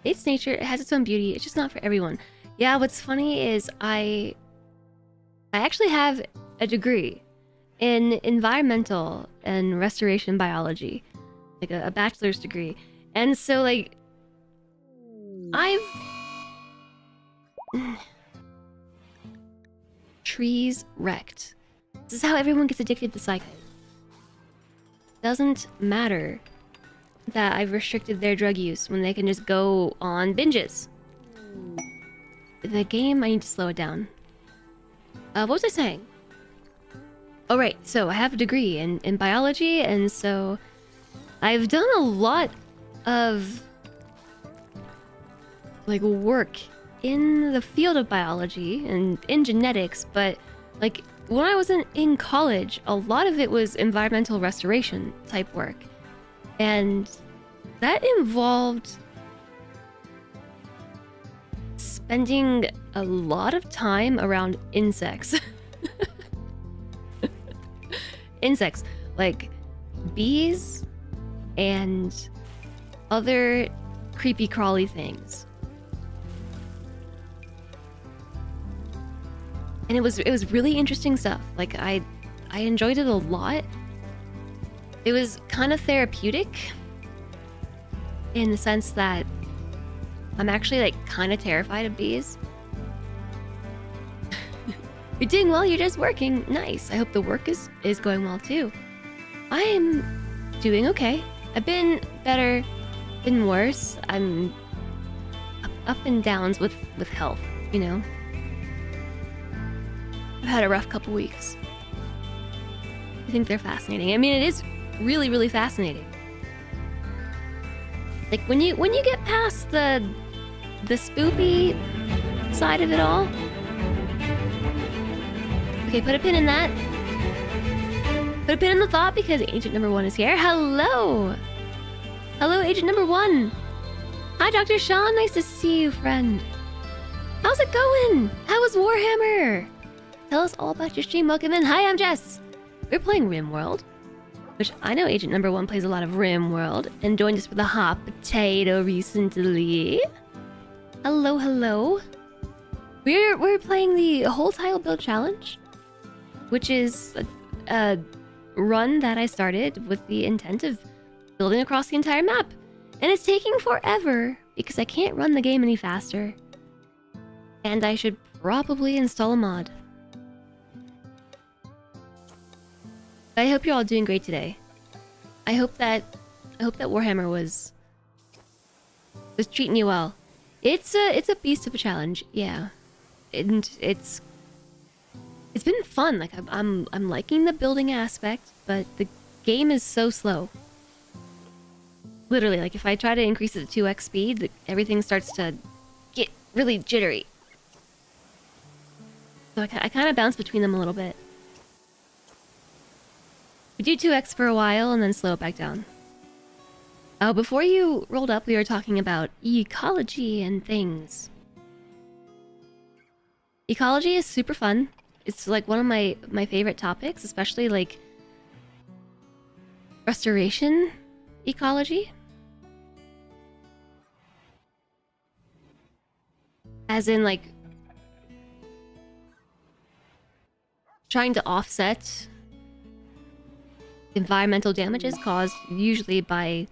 Speaker 1: It's nature, it has its own beauty, it's just not for everyone. Yeah, what's funny is I actually have a degree in environmental and restoration biology, like a bachelor's degree. And so, like, trees wrecked. This is how everyone gets addicted to Psycho. Doesn't matter that I've restricted their drug use when they can just go on binges. The game, I need to slow it down. What was I saying? Oh, right. So I have a degree in biology, and so I've done a lot of like work in the field of biology and in genetics, but like when I was in college, a lot of it was environmental restoration type work, and that involved spending a lot of time around insects. Insects like bees and other creepy crawly things. And it was really interesting stuff. Like I enjoyed it a lot. It was kind of therapeutic in the sense that I'm actually like kind of terrified of bees. You're doing well, you're just working. Nice. I hope the work is going well too. I'm doing okay. I've been better, been worse. I'm up and downs with health, you know. I've had a rough couple weeks. I think they're fascinating. I mean, it is really, really fascinating. Like when you get past the spoopy side of it all. Okay, put a pin in that. Put a pin in the thought because Agent Number 1 is here. Hello! Hello, Agent Number 1! Hi, Dr. Sean. Nice to see you, friend. How's it going? How was Warhammer? Tell us all about your stream. Welcome in. Hi, I'm Jess. We're playing RimWorld, which I know Agent Number 1 plays a lot of RimWorld and joined us with a hot potato recently. Hello, hello. We're playing the whole tile build challenge, which is a run that I started with the intent of building across the entire map. And it's taking forever because I can't run the game any faster. And I should probably install a mod. I hope you're all doing great today. I hope that Warhammer was treating you well. It's a beast of a challenge, yeah. And it's been fun. Like I'm liking the building aspect, but the game is so slow. Literally, like if I try to increase it to 2x speed, everything starts to get really jittery. So I kind of bounce between them a little bit. We do 2x for a while and then slow it back down. Oh, before you rolled up, we were talking about ecology and things. Ecology is super fun. It's like one of my favorite topics, especially like restoration ecology. As in, like, trying to offset environmental damages caused usually by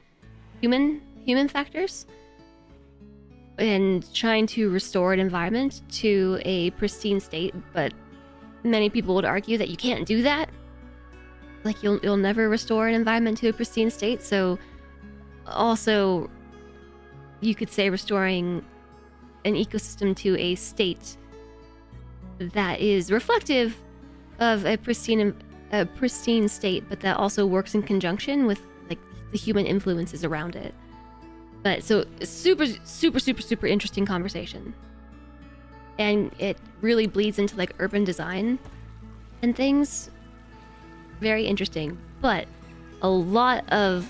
Speaker 1: human factors, and trying to restore an environment to a pristine state. But many people would argue that you can't do that. Like, you'll never restore an environment to a pristine state. So also, you could say restoring an ecosystem to a state that is reflective of a pristine state, but that also works in conjunction with, like, the human influences around it. But so super interesting conversation, and it really bleeds into, like, urban design and things. Very interesting. But a lot of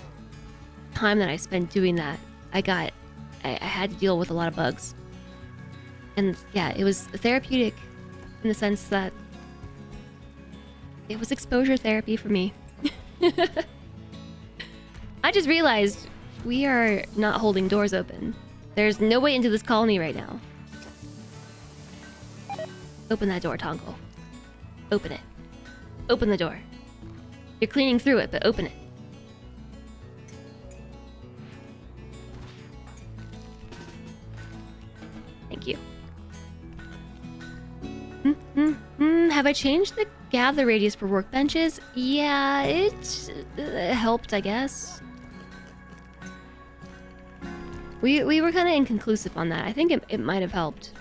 Speaker 1: time that I spent doing that, I had to deal with a lot of bugs. And yeah, it was therapeutic in the sense that it was exposure therapy for me. I just realized we are not holding doors open. There's no way into this colony right now. Open that door, Tongle. Open it. Open the door. You're cleaning through it, but open it. Thank you. Have I changed the gather radius for workbenches? Yeah, it helped, I guess. We were kind of inconclusive on that. I think it might have helped.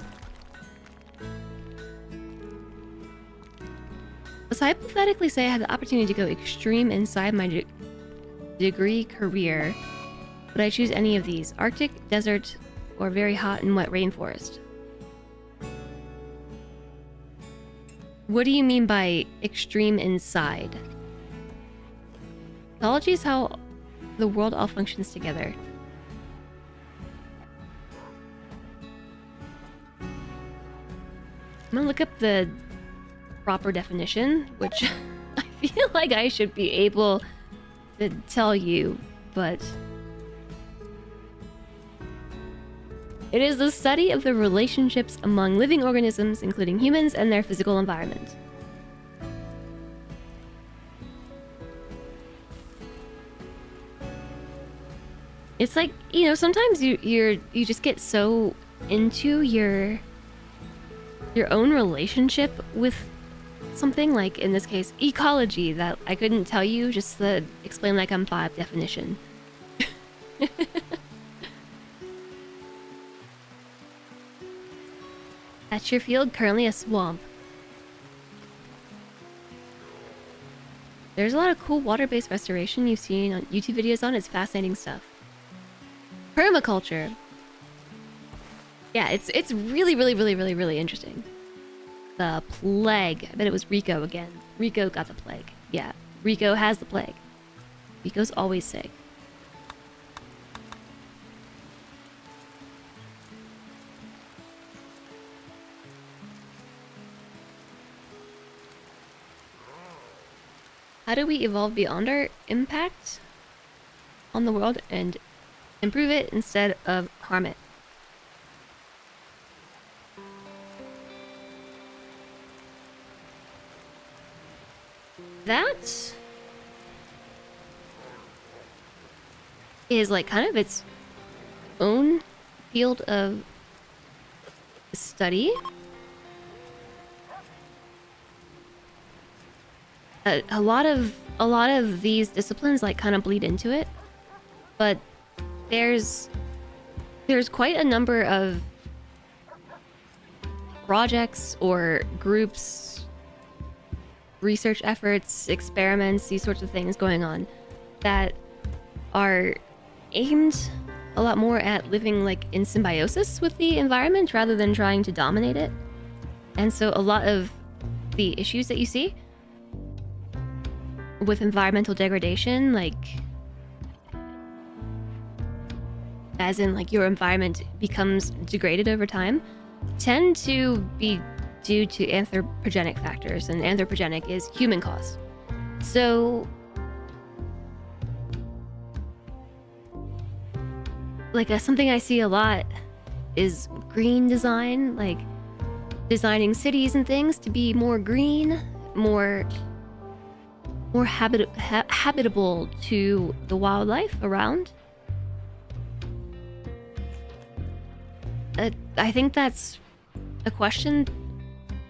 Speaker 1: Let's hypothetically say I had the opportunity to go extreme inside my degree career. Would I choose any of these? Arctic, desert, or very hot and wet rainforest? What do you mean by extreme inside? Ecology is how the world all functions together. I'm gonna look up the proper definition, which I feel like I should be able to tell you, but it is the study of the relationships among living organisms, including humans, and their physical environment. It's like, you know, sometimes you just get so into your own relationship with something, like in this case ecology, that I couldn't tell you just the explain like I'm 5 definition. That's your field, currently a swamp. There's a lot of cool water-based restoration you've seen on YouTube videos on. It's fascinating stuff. Permaculture. Yeah, it's really interesting. The plague. I bet it was Rico again. Rico got the plague. Yeah, Rico has the plague. Rico's always sick. How do we evolve beyond our impact on the world and improve it instead of harm it? That is like kind of its own field of study. A lot of these disciplines like kind of bleed into it, but there's quite a number of projects or groups, research efforts, experiments, these sorts of things going on that are aimed a lot more at living like in symbiosis with the environment rather than trying to dominate it. And so a lot of the issues that you see with environmental degradation, like as in like your environment becomes degraded over time, tend to be due to anthropogenic factors, and anthropogenic is human caused. So like something I see a lot is green design, like designing cities and things to be more green, more habitable to the wildlife around. I think that's a question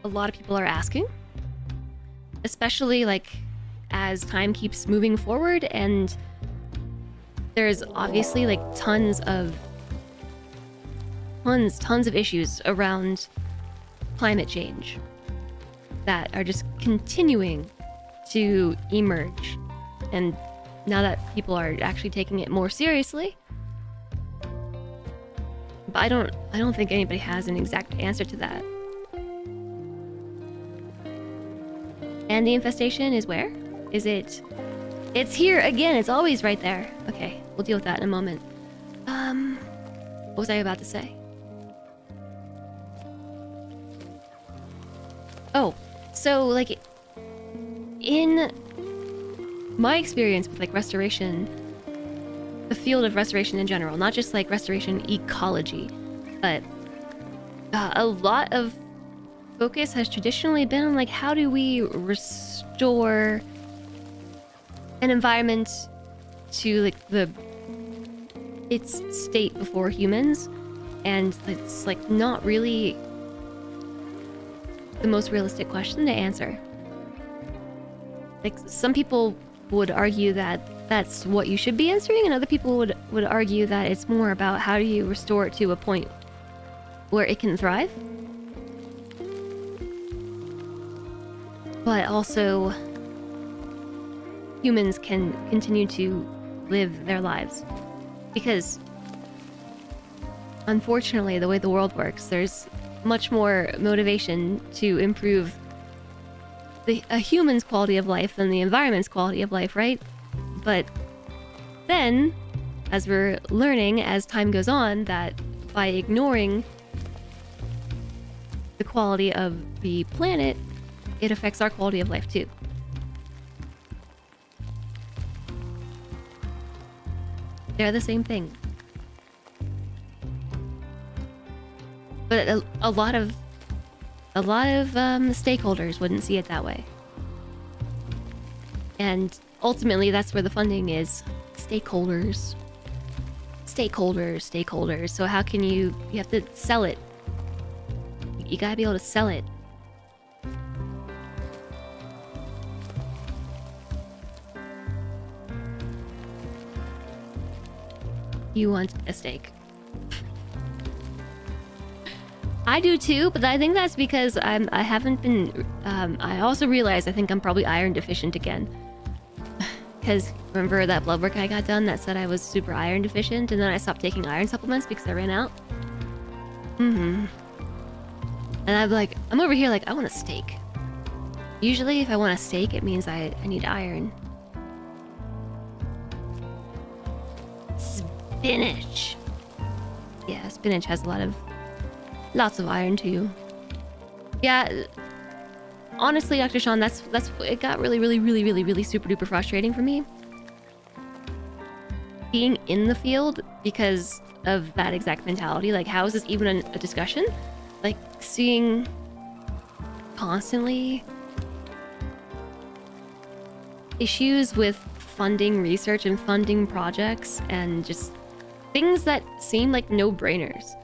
Speaker 1: a lot of people are asking, especially like as time keeps moving forward, and there's obviously like tons of issues around climate change that are just continuing to emerge. And now that people are actually taking it more seriously, but I don't think anybody has an exact answer to that. And the infestation is where? Is it? It's here again. It's always right there. Okay, we'll deal with that in a moment. What was I about to say? Oh, so like in my experience with like restoration, the field of restoration in general, not just like restoration ecology, but a lot of focus has traditionally been on like how do we restore an environment to like its state before humans, and it's like not really the most realistic question to answer. Like some people would argue that that's what you should be answering, and other people would argue that it's more about how do you restore it to a point where it can thrive, but also humans can continue to live their lives. Because unfortunately, the way the world works, there's much more motivation to improve a human's quality of life than the environment's quality of life, right? But then, as we're learning as time goes on, that by ignoring the quality of the planet, it affects our quality of life too. They're the same thing. But a lot of stakeholders wouldn't see it that way. And ultimately, that's where the funding is. Stakeholders. So how can you have to sell it. You gotta be able to sell it. You want a steak. I do too, but I think that's because I haven't been. I also realized I think I'm probably iron deficient again. Because remember that blood work I got done that said I was super iron deficient, and then I stopped taking iron supplements because I ran out. And I'm like, I'm over here like I want a steak. Usually, if I want a steak, it means I need iron. Spinach. Yeah, spinach has lots of iron too. Yeah, honestly, Dr. Sean, that's it got really super duper frustrating for me being in the field because of that exact mentality. Like, how is this even a discussion? Like, seeing constantly issues with funding research and funding projects and just things that seem like no-brainers.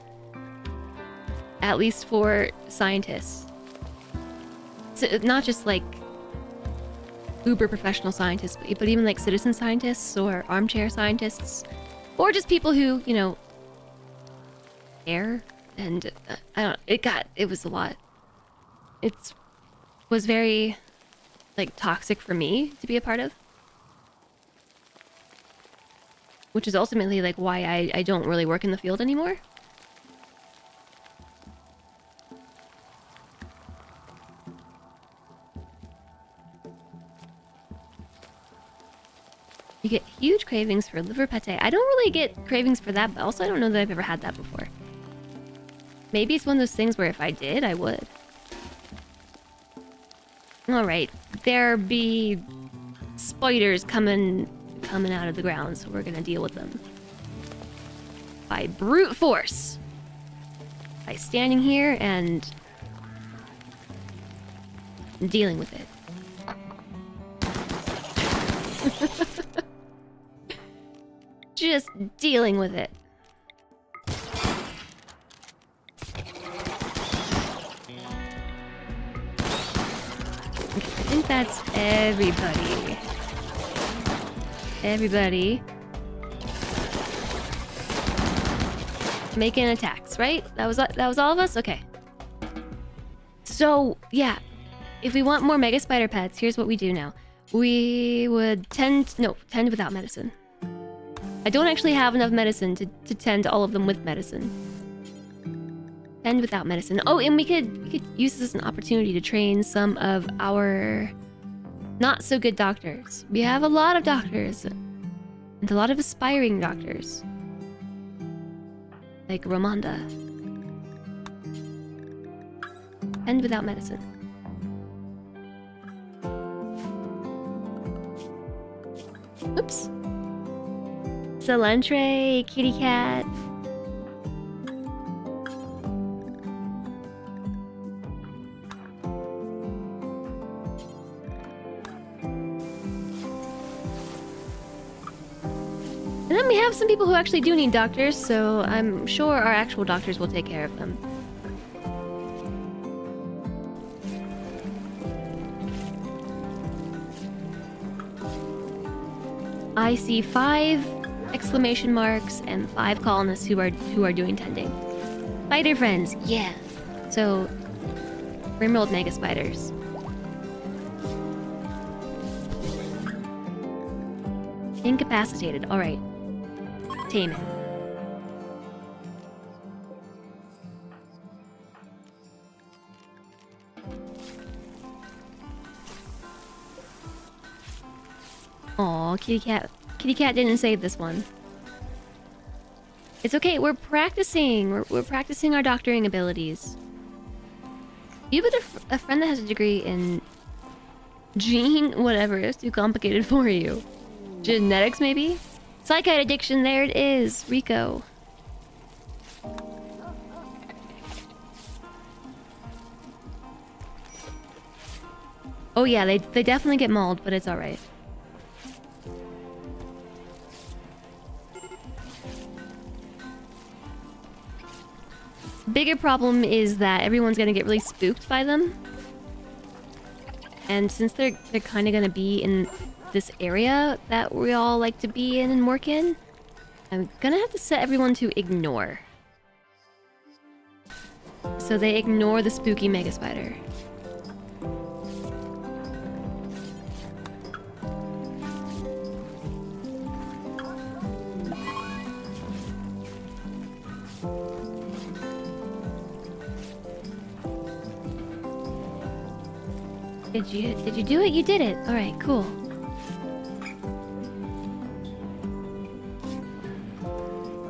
Speaker 1: At least for scientists. So not just like uber professional scientists, but even like citizen scientists or armchair scientists, or just people who, you know, care. And I don't. It was a lot. It was very like toxic for me to be a part of, which is ultimately like why I don't really work in the field anymore. You get huge cravings for liver pate. I don't really get cravings for that, but also I don't know that I've ever had that before. Maybe it's one of those things where if I did, I would. Alright, there be spiders coming out of the ground, so we're gonna deal with them. by brute force. By standing here and dealing with it. Just dealing with it. Okay, I think that's everybody. Everybody. Making attacks, right? That was all of us? Okay. So, yeah. If we want more Mega Spider pets, here's what we do now. We would tend without medicine. I don't actually have enough medicine to tend all of them with medicine. Tend without medicine. Oh, and we could use this as an opportunity to train some of our not so good doctors. We have a lot of doctors. And a lot of aspiring doctors. Like Ramonda. Tend without medicine. Oops. Celentre, kitty cat. And then we have some people who actually do need doctors, so I'm sure our actual doctors will take care of them. I see 5 exclamation marks and 5 colonists who are doing tending. Spider friends, yeah. So, RimWorld Mega Spiders. Incapacitated. All right. Tame it. Aw, kitty cat. Kitty cat didn't save this one. It's okay, we're practicing. We're practicing our doctoring abilities. You have a friend that has a degree in gene, whatever. It's too complicated for you. Genetics, maybe? Psychite addiction, there it is. Rico. Oh yeah, they definitely get mauled, but it's alright. Bigger problem is that everyone's gonna get really spooked by them. And since they're kind of gonna be in this area that we all like to be in and work in, I'm gonna have to set everyone to ignore. So they ignore the spooky Mega Spider. Did you do it? You did it. All right, cool.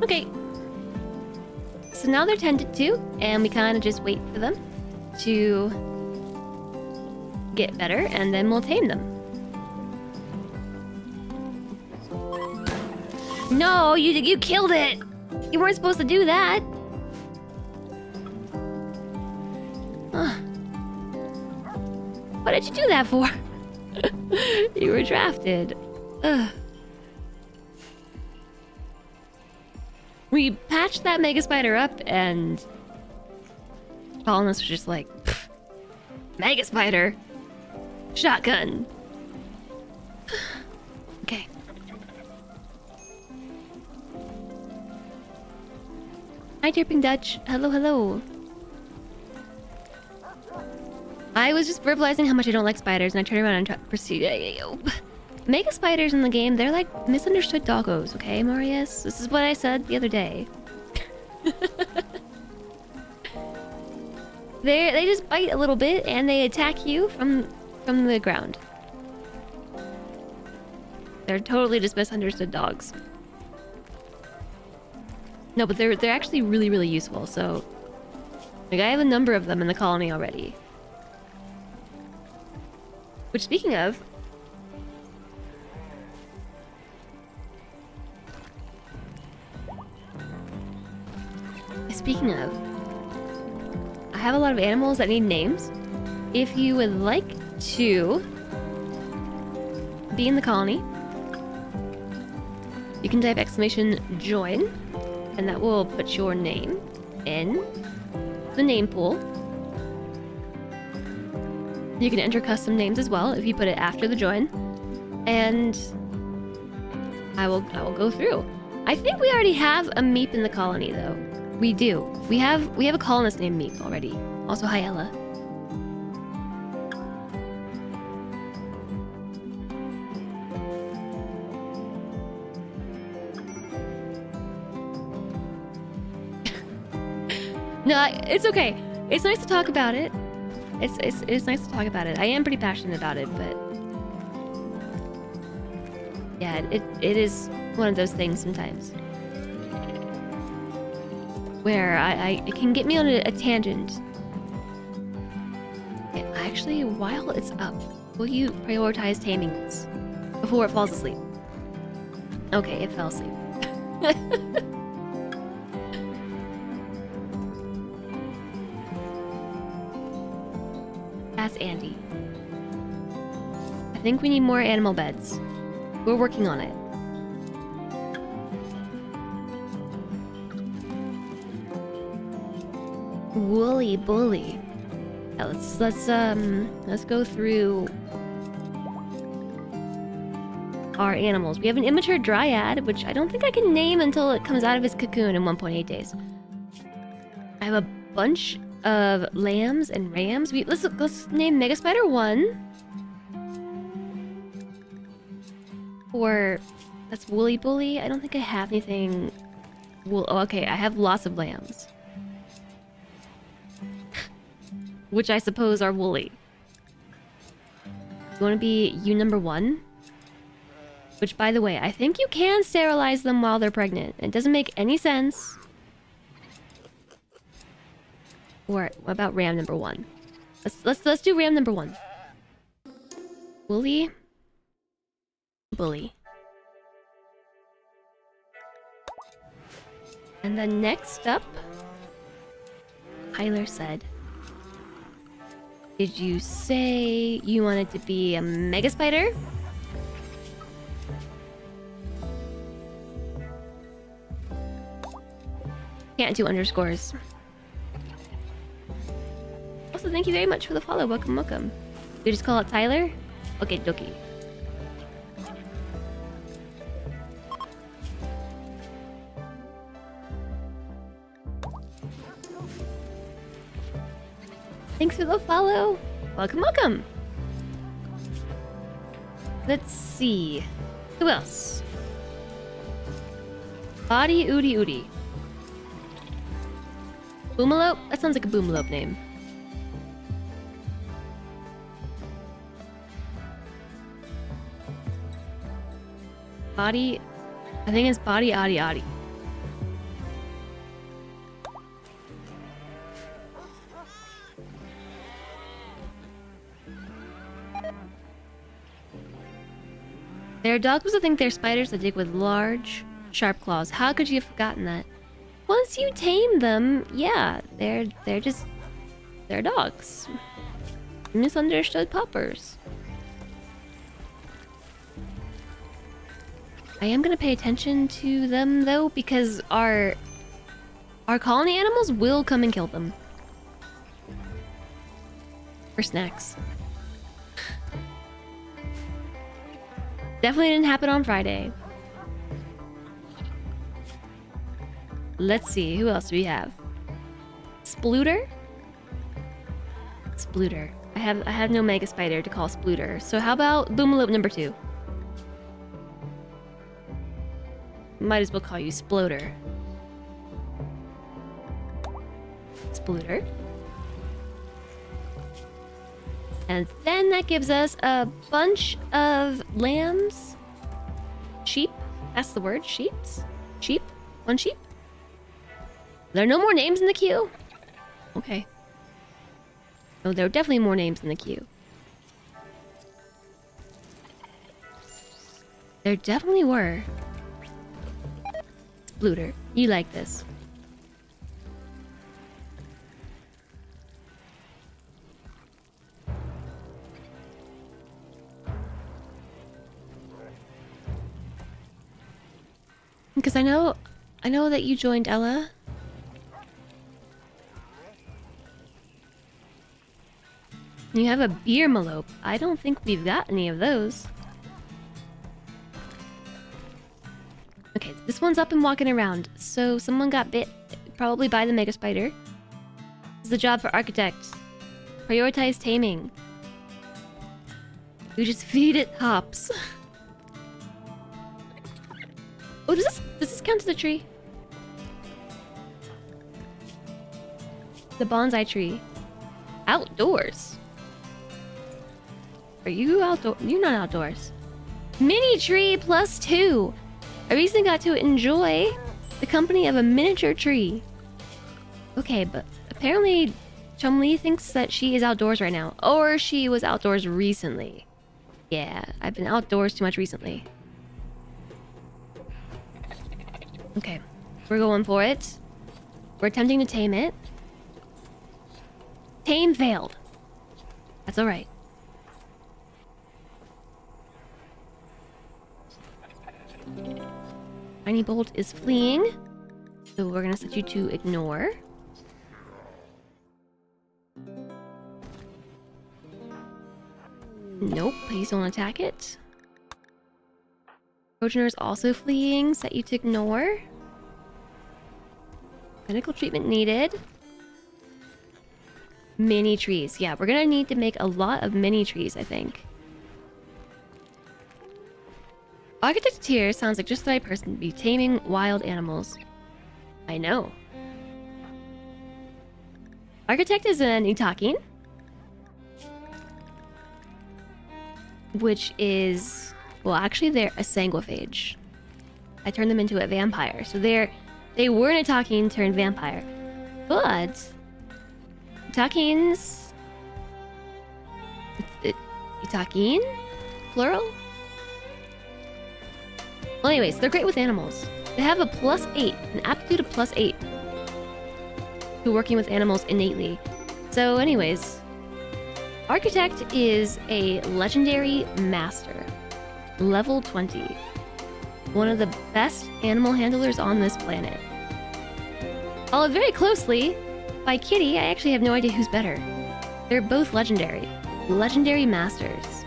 Speaker 1: Okay. So now they're tended to, and we kind of just wait for them to get better, and then we'll tame them. No, you killed it. You weren't supposed to do that. Ugh. What did you do that for? You were drafted. Ugh. We patched that Mega Spider up, and Colonist was just like, Mega Spider, shotgun. Okay. Hi, Chirping Dutch. Hello, hello. I was just verbalizing how much I don't like spiders, and I turned around and tried to pursue. Mega spiders in the game, they're like misunderstood doggos, okay, Marius? This is what I said the other day. They just bite a little bit, and they attack you from the ground. They're totally just misunderstood dogs. No, but they're actually really, really useful, so... Like, I have a number of them in the colony already. Which, speaking of... speaking of, I have a lot of animals that need names. If you would like to be in the colony, you can type !join, and that will put your name in the name pool. You can enter custom names as well if you put it after the join, and I will go through. I think we already have a Meep in the colony though. We do. We have a colonist named Meep already. Also, hi Ella. No, it's okay. It's nice to talk about it. It's nice to talk about it. I am pretty passionate about it, but yeah, it is one of those things sometimes where it can get me on a tangent. Actually, while it's up, will you prioritize taming this before it falls asleep? Okay, it fell asleep. That's Andy. I think we need more animal beds. We're working on it. Woolly bully. Yeah, let's go through our animals. We have an immature dryad, which I don't think I can name until it comes out of its cocoon in 1.8 days. I have a bunch of lambs and rams. Let's name Mega Spider 1. Or that's Woolly Bully. I don't think I have anything. Oh, okay, I have lots of lambs, which I suppose are woolly. You want to be you number 1? Which, by the way, I think you can sterilize them while they're pregnant. It doesn't make any sense. Or what about ram number 1? Let's do ram number 1. Woolly. Bully. And then next up, Tyler said, did you say you wanted to be a Mega Spider? Can't do underscores. Also, thank you very much for the follow. Welcome, welcome. We just call it Tyler? Okay, dokie. Thanks for the follow. Welcome, welcome. Let's see. Who else? Body Oody Oody. Boomalope? That sounds like a Boomalope name. Body... I think it's Body Oddy Oddy. They're dogs, but I think they're spiders that dig with large, sharp claws. How could you have forgotten that? Once you tame them, yeah, they're dogs. Misunderstood puppers. I am gonna pay attention to them though, because our colony animals will come and kill them for snacks. Definitely didn't happen on Friday. Let's see, who else do we have? Splooter? Splooter. I have no Mega Spider to call Splooter. So how about Boomalope number 2? Might as well call you Sploder. Splooter. And then that gives us a bunch of lambs. Sheep? That's the word, sheeps? Sheep? 1 sheep? There are no more names in the queue? Okay. Oh, there are definitely more names in the queue. There definitely were. Splooter, you like this. Because I know that you joined Ella. You have a beer malope. I don't think we've got any of those. Okay, this one's up and walking around. So someone got bit, probably by the mega spider. This is the job for architect. Prioritize taming. You just feed it hops. Oh, does this count as a tree? The bonsai tree. Outdoors. Are you outdoor? You're not outdoors. Mini tree +2. I recently got to enjoy the company of a miniature tree. Okay, but apparently Chumlee thinks that she is outdoors right now. Or she was outdoors recently. Yeah, I've been outdoors too much recently. Okay, we're going for it. We're attempting to tame it. Tame failed. That's alright. Tiny Bolt is fleeing. So we're gonna set you to ignore. Nope, please don't attack it. Trojaner is also fleeing. Set you to ignore. Medical treatment needed. Mini trees. Yeah, we're gonna need to make a lot of mini trees, I think. Architect here sounds like just the right person to be taming wild animals. I know. Architect is an Itakin, which is, well, actually they're a sanguiphage. I turned them into a vampire, so they were an Itakin turned vampire, but Itakins, Itakin, plural. Well, anyways, they're great with animals. They have a +8, an aptitude of +8 to working with animals innately. So anyways, Architect is a legendary master, level 20. One of the best animal handlers on this planet. Followed very closely by Kitty. I actually have no idea who's better. They're both legendary. Legendary masters.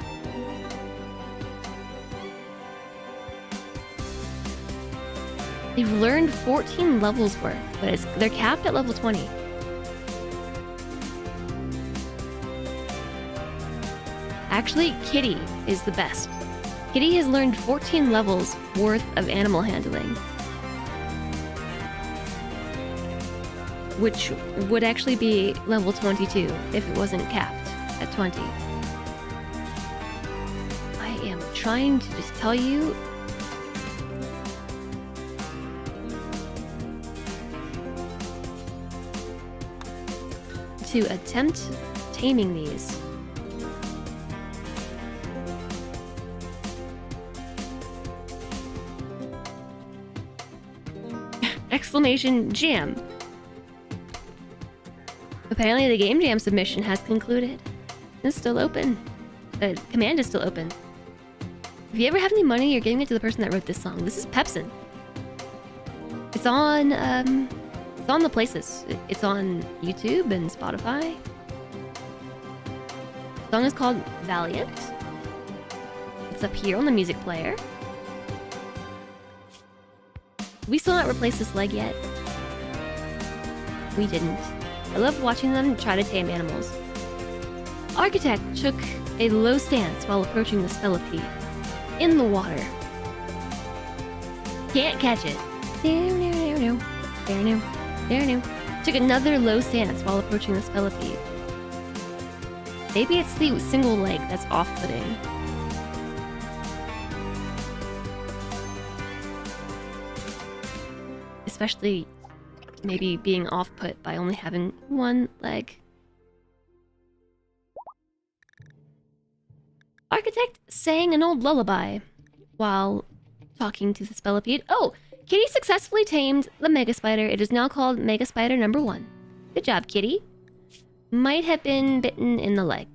Speaker 1: They've learned 14 levels worth, but they're capped at level 20. Actually, Kitty is the best. Kitty has learned 14 levels worth of animal handling, which would actually be level 22 if it wasn't capped at 20. I am trying to just tell you, to attempt taming these. Exclamation jam. Apparently the game jam submission has concluded. It's still open. The command is still open. If you ever have any money, you're giving it to the person that wrote this song. This is Pepsin. It's on the places. It's on YouTube and Spotify. The song is called Valiant. It's up here on the music player. We still not replaced this leg yet. We didn't. I love watching them try to tame animals. Architect took a low stance while approaching the Spellipede. In the water. Can't catch it. Took another low stance while approaching the Spellipede. Maybe it's the single leg that's off-putting. Especially maybe being off-put by only having one leg. Architect sang an old lullaby while talking to the Spellipede. Oh! Kitty successfully tamed the Mega Spider. It is now called Mega Spider number 1. Good job, Kitty. Might have been bitten in the leg.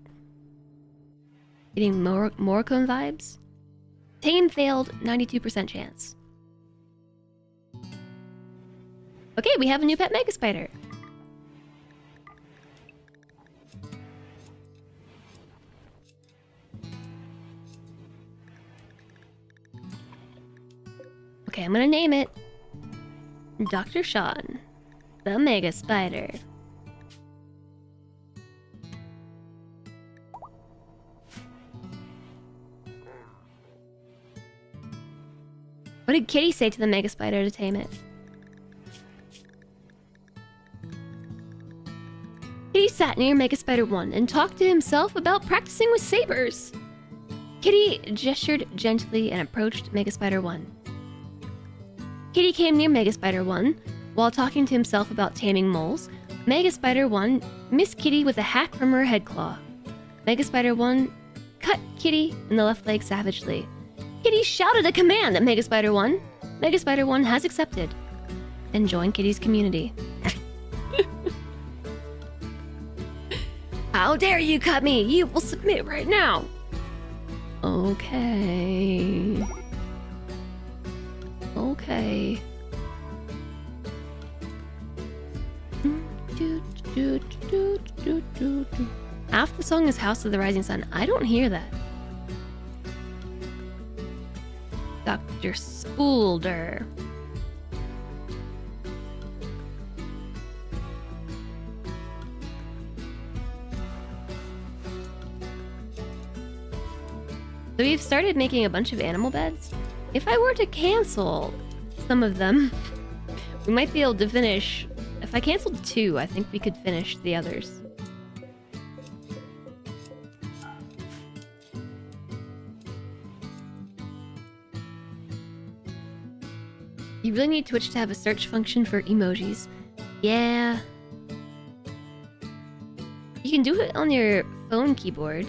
Speaker 1: Getting Morcone vibes. Tame failed, 92% chance. Okay, we have a new pet mega spider. Okay, I'm gonna name it Dr. Sean, the mega spider. What did Kitty say to the mega spider to tame it? Kitty sat near Mega Spider 1 and talked to himself about practicing with sabers. Kitty gestured gently and approached Mega Spider 1. Kitty came near Mega Spider 1 while talking to himself about taming moles. Mega Spider 1 missed Kitty with a hack from her head claw. Mega Spider 1 cut Kitty in the left leg savagely. Kitty shouted a command at Mega Spider 1. Mega Spider 1 has accepted and joined Kitty's community. How dare you cut me? You will submit right now. Okay. Okay. Half the song is House of the Rising Sun. I don't hear that. Dr. Spoolder. So we've started making a bunch of animal beds. If I were to cancel some of them, we might be able to finish. If I canceled 2, I think we could finish the others. You really need Twitch to have a search function for emojis. Yeah. You can do it on your phone keyboard,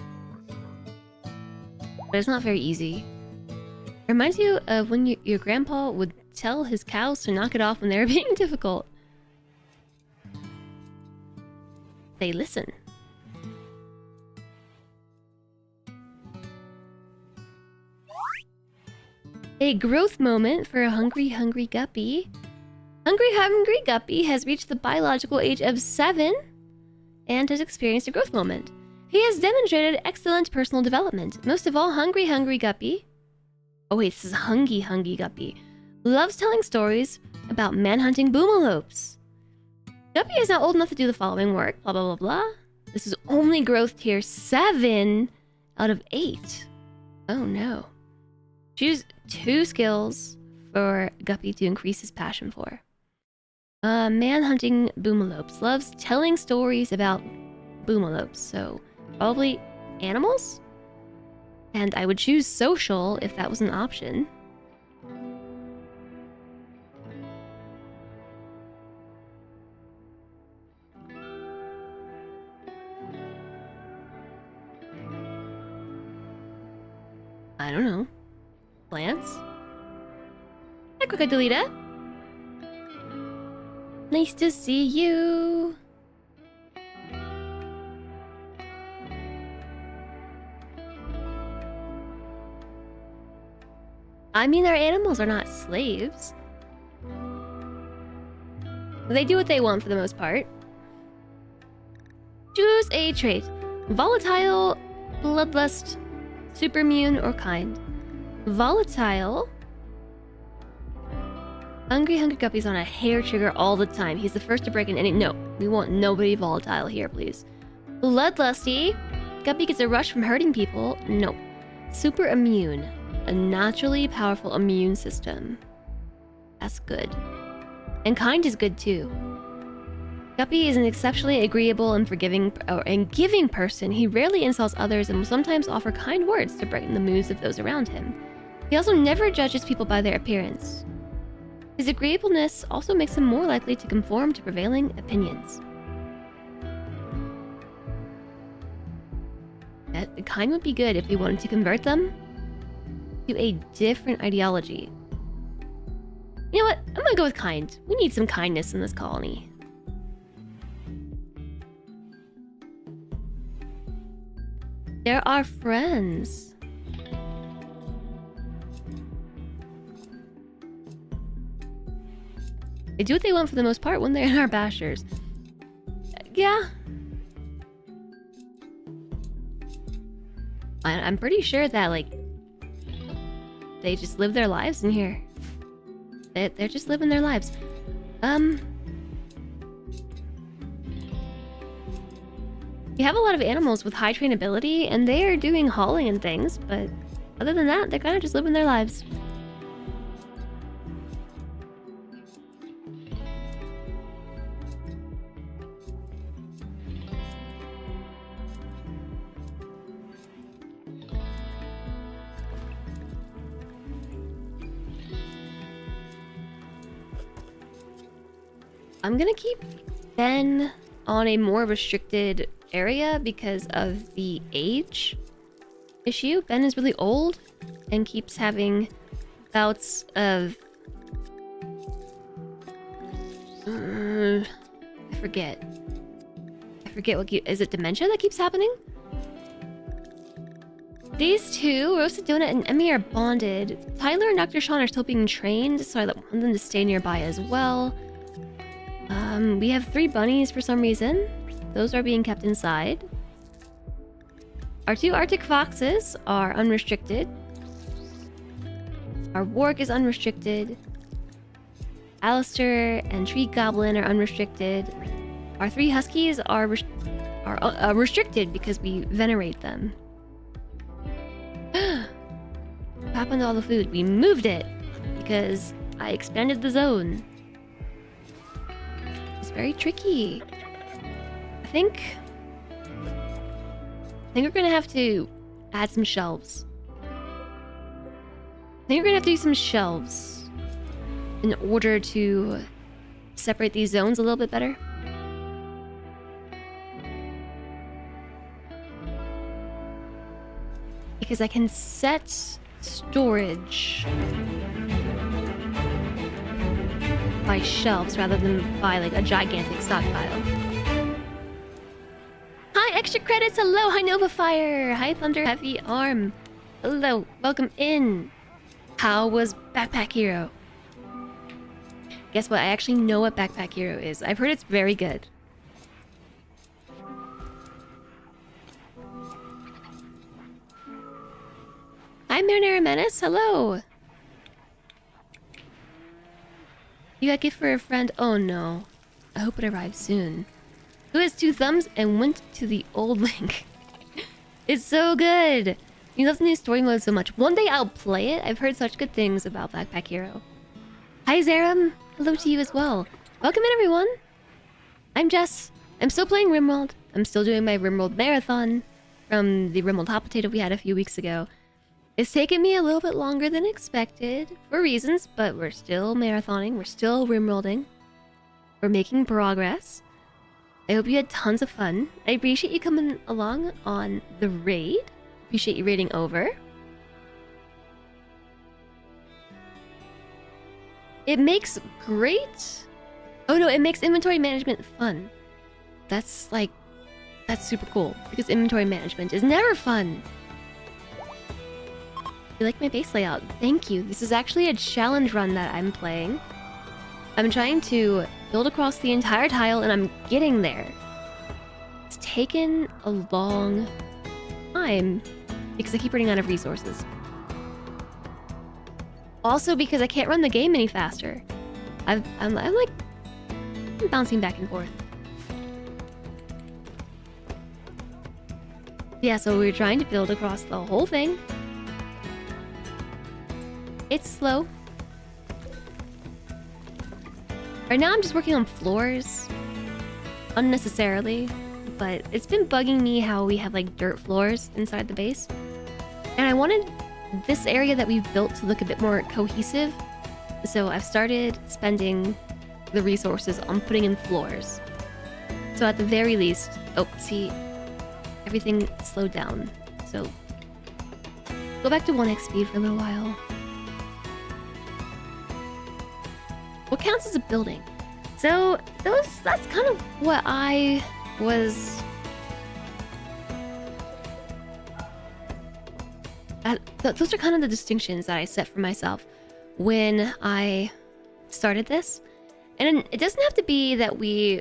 Speaker 1: but it's not very easy. It reminds you of when your grandpa would tell his cows to knock it off when they were being difficult. They listen. A growth moment for a hungry guppy. Hungry guppy has reached the biological age of 7 and has experienced a growth moment. He has demonstrated excellent personal development. Most of all, hungry guppy. Oh wait, this is hungry guppy. Loves telling stories about manhunting boomalopes. Guppy is now old enough to do the following work. Blah blah blah blah. This is only growth tier 7 out of 8. Oh no. Choose 2 skills for Guppy to increase his passion for. Manhunting boomalopes. Loves telling stories about boomalopes. So probably animals? And I would choose social if that was an option. I don't know. Plants? Hi, Crocodilita. Nice to see you. I mean, our animals are not slaves. They do what they want for the most part. Choose a trait. Volatile, bloodlust, superimmune, or kind. Volatile. Hungry Guppy's on a hair trigger all the time. He's the first to break in any... No, we want nobody volatile here, please. Bloodlusty. Guppy gets a rush from hurting people. No. Super immune. A naturally powerful immune system. That's good. And kind is good too. Guppy is an exceptionally agreeable and forgiving and giving person. He rarely insults others and will sometimes offer kind words to brighten the moods of those around him. He also never judges people by their appearance. His agreeableness also makes him more likely to conform to prevailing opinions. That kind would be good if we wanted to convert them to a different ideology. You know what? I'm gonna go with kind. We need some kindness in this colony. They're our friends. They do what they want for the most part when they're in our pastures. Yeah. I'm pretty sure that, like, they just live their lives in here. They're just living their lives. You have a lot of animals with high trainability, and they are doing hauling and things, but other than that, they're kind of just living their lives. I'm gonna keep Ben on a more restricted area because of the age issue. Ben is really old and keeps having bouts of... I forget what... Is it dementia that keeps happening? These two, Roasted Donut and Emmy, are bonded. Tyler and Dr. Sean are still being trained, so I want them to stay nearby as well. We have 3 bunnies for some reason. Those are being kept inside. Our 2 Arctic foxes are unrestricted. Our warg is unrestricted. Alistair and Tree Goblin are unrestricted. Our 3 huskies are restricted because we venerate them. What happened to all the food? We moved it because I expanded the zone. It's very tricky. I think we're gonna have to add some shelves. I think we're gonna have to do some shelves in order to separate these zones a little bit better. Because I can set storage by shelves rather than by like a gigantic stockpile. Hi, extra credits. Hello, hi Nova Fire. Hi Thunder Heavy Arm. Hello, welcome in. How was Backpack Hero? Guess what? I actually know what Backpack Hero is. I've heard it's very good. Hi Marinara Menace. Hello. You got a gift for a friend? Oh no. I hope it arrives soon. Who has 2 thumbs and went to the old link? It's so good! You love the new story mode so much. One day I'll play it. I've heard such good things about Backpack Hero. Hi Zeram! Hello to you as well. Welcome in everyone! I'm Jess. I'm still playing RimWorld. I'm still doing my RimWorld marathon from the RimWorld Hot Potato we had a few weeks ago. It's taken me a little bit longer than expected for reasons, but we're still marathoning. We're still RimWorlding. We're making progress. I hope you had tons of fun. I appreciate you coming along on the raid. Appreciate you raiding over. It makes great... Oh no, it makes inventory management fun. That's super cool. Because inventory management is never fun. You like my base layout? Thank you. This is actually a challenge run that I'm playing. I'm trying to build across the entire tile and I'm getting there. It's taken a long time because I keep running out of resources. Also because I can't run the game any faster. I'm bouncing back and forth. Yeah, so we're trying to build across the whole thing. It's slow. Right now I'm just working on floors. Unnecessarily. But it's been bugging me how we have like dirt floors inside the base. And I wanted this area that we've built to look a bit more cohesive. So I've started spending the resources on putting in floors. So at the very least... Oh, see... Everything slowed down. So... Go back to 1x speed for a little while. What counts as a building? So that's kind of what I was... those are kind of the distinctions that I set for myself when I started this. And it doesn't have to be that we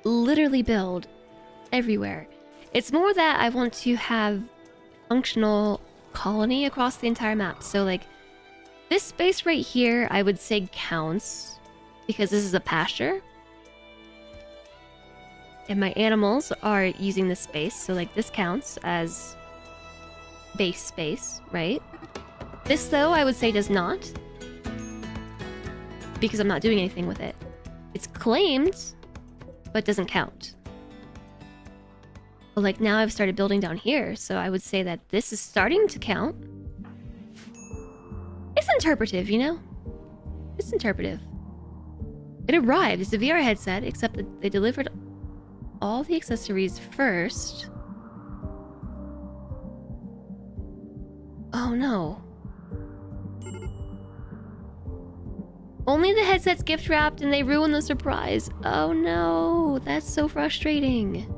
Speaker 1: literally build everywhere. It's more that I want to have functional colony across the entire map. So like this space right here, I would say counts because this is a pasture. And my animals are using this space. So like this counts as base space, right? This though, I would say does not. Because I'm not doing anything with it. It's claimed, but doesn't count. But like now I've started building down here, so I would say that this is starting to count. It's interpretive, you know? It's interpretive. It arrived as a VR headset, except that they delivered all the accessories first. Oh no. Only the headset's gift wrapped and they ruined the surprise. Oh no, that's so frustrating.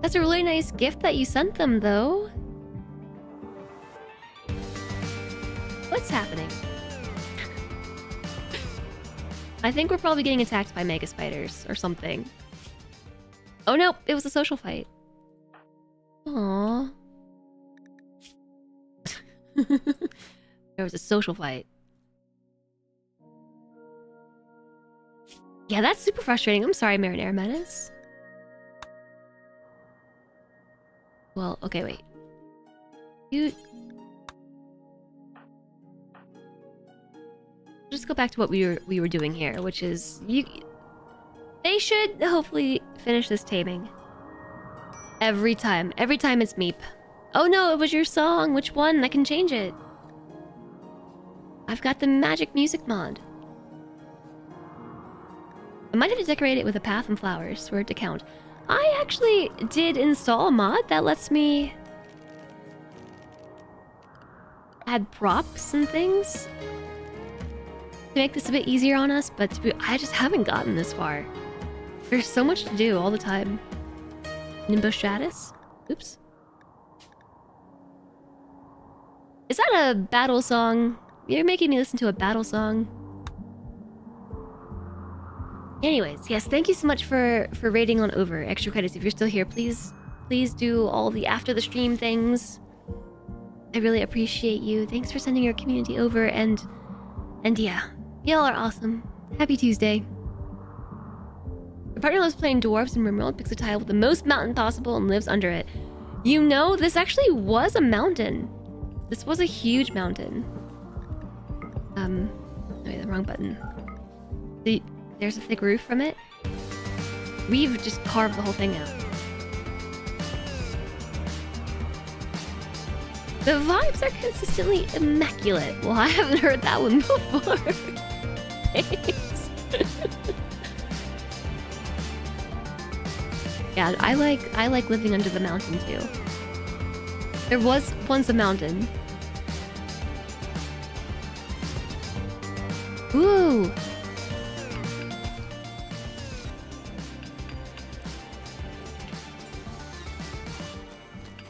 Speaker 1: That's a really nice gift that you sent them though. What's happening? I think we're probably getting attacked by mega spiders or something. Oh no, it was a social fight. Aww. There was a social fight. Yeah, that's super frustrating. I'm sorry, Marinara Menace. Well, okay, wait. You... Just go back to what we were doing here, which is they should hopefully finish this taming. Every time it's Meep. Oh no, it was your song. Which one? I can change it. I've got the magic music mod. I might have to decorate it with a path and flowers for it to count. I actually did install a mod that lets me add props and things to make this a bit easier on us, but I just haven't gotten this far. There's so much to do all the time. Nimbus Stratus? Oops. Is that a battle song? You're making me listen to a battle song. Anyways, yes, thank you so much for raiding on over. Extra credits, if you're still here, please do all the after the stream things. I really appreciate you. Thanks for sending your community over, and yeah, y'all are awesome. Happy Tuesday. Your partner loves playing dwarves in RimWorld, picks a tile with the most mountain possible and lives under it. You know, this actually was a mountain. This was a huge mountain. Wait, the wrong button. There's a thick roof from it. We've just carved the whole thing out. The vibes are consistently immaculate. Well, I haven't heard that one before. Thanks. Yeah, I like living under the mountain too. There was once a mountain. Ooh.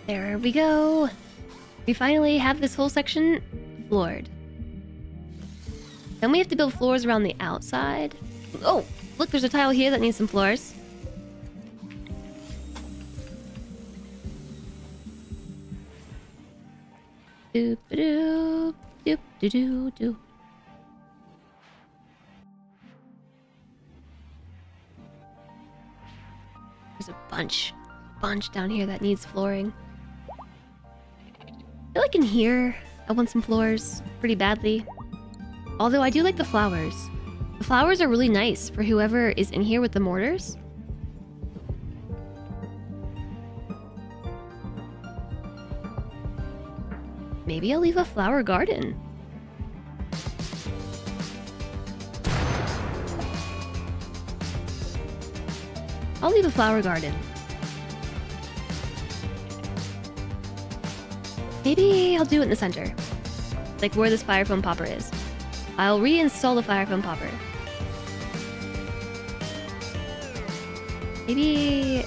Speaker 1: There we go. We finally have this whole section floored. Then we have to build floors around the outside. Oh, look, there's a tile here that needs some floors. Doop doop doop doop doop. There's a bunch down here that needs flooring. I feel like in here, I want some floors pretty badly. Although I do like the flowers. The flowers are really nice for whoever is in here with the mortars. Maybe I'll leave a flower garden. I'll leave a flower garden. Maybe I'll do it in the center. Like where this fire foam popper is. I'll reinstall the fire foam popper. Maybe...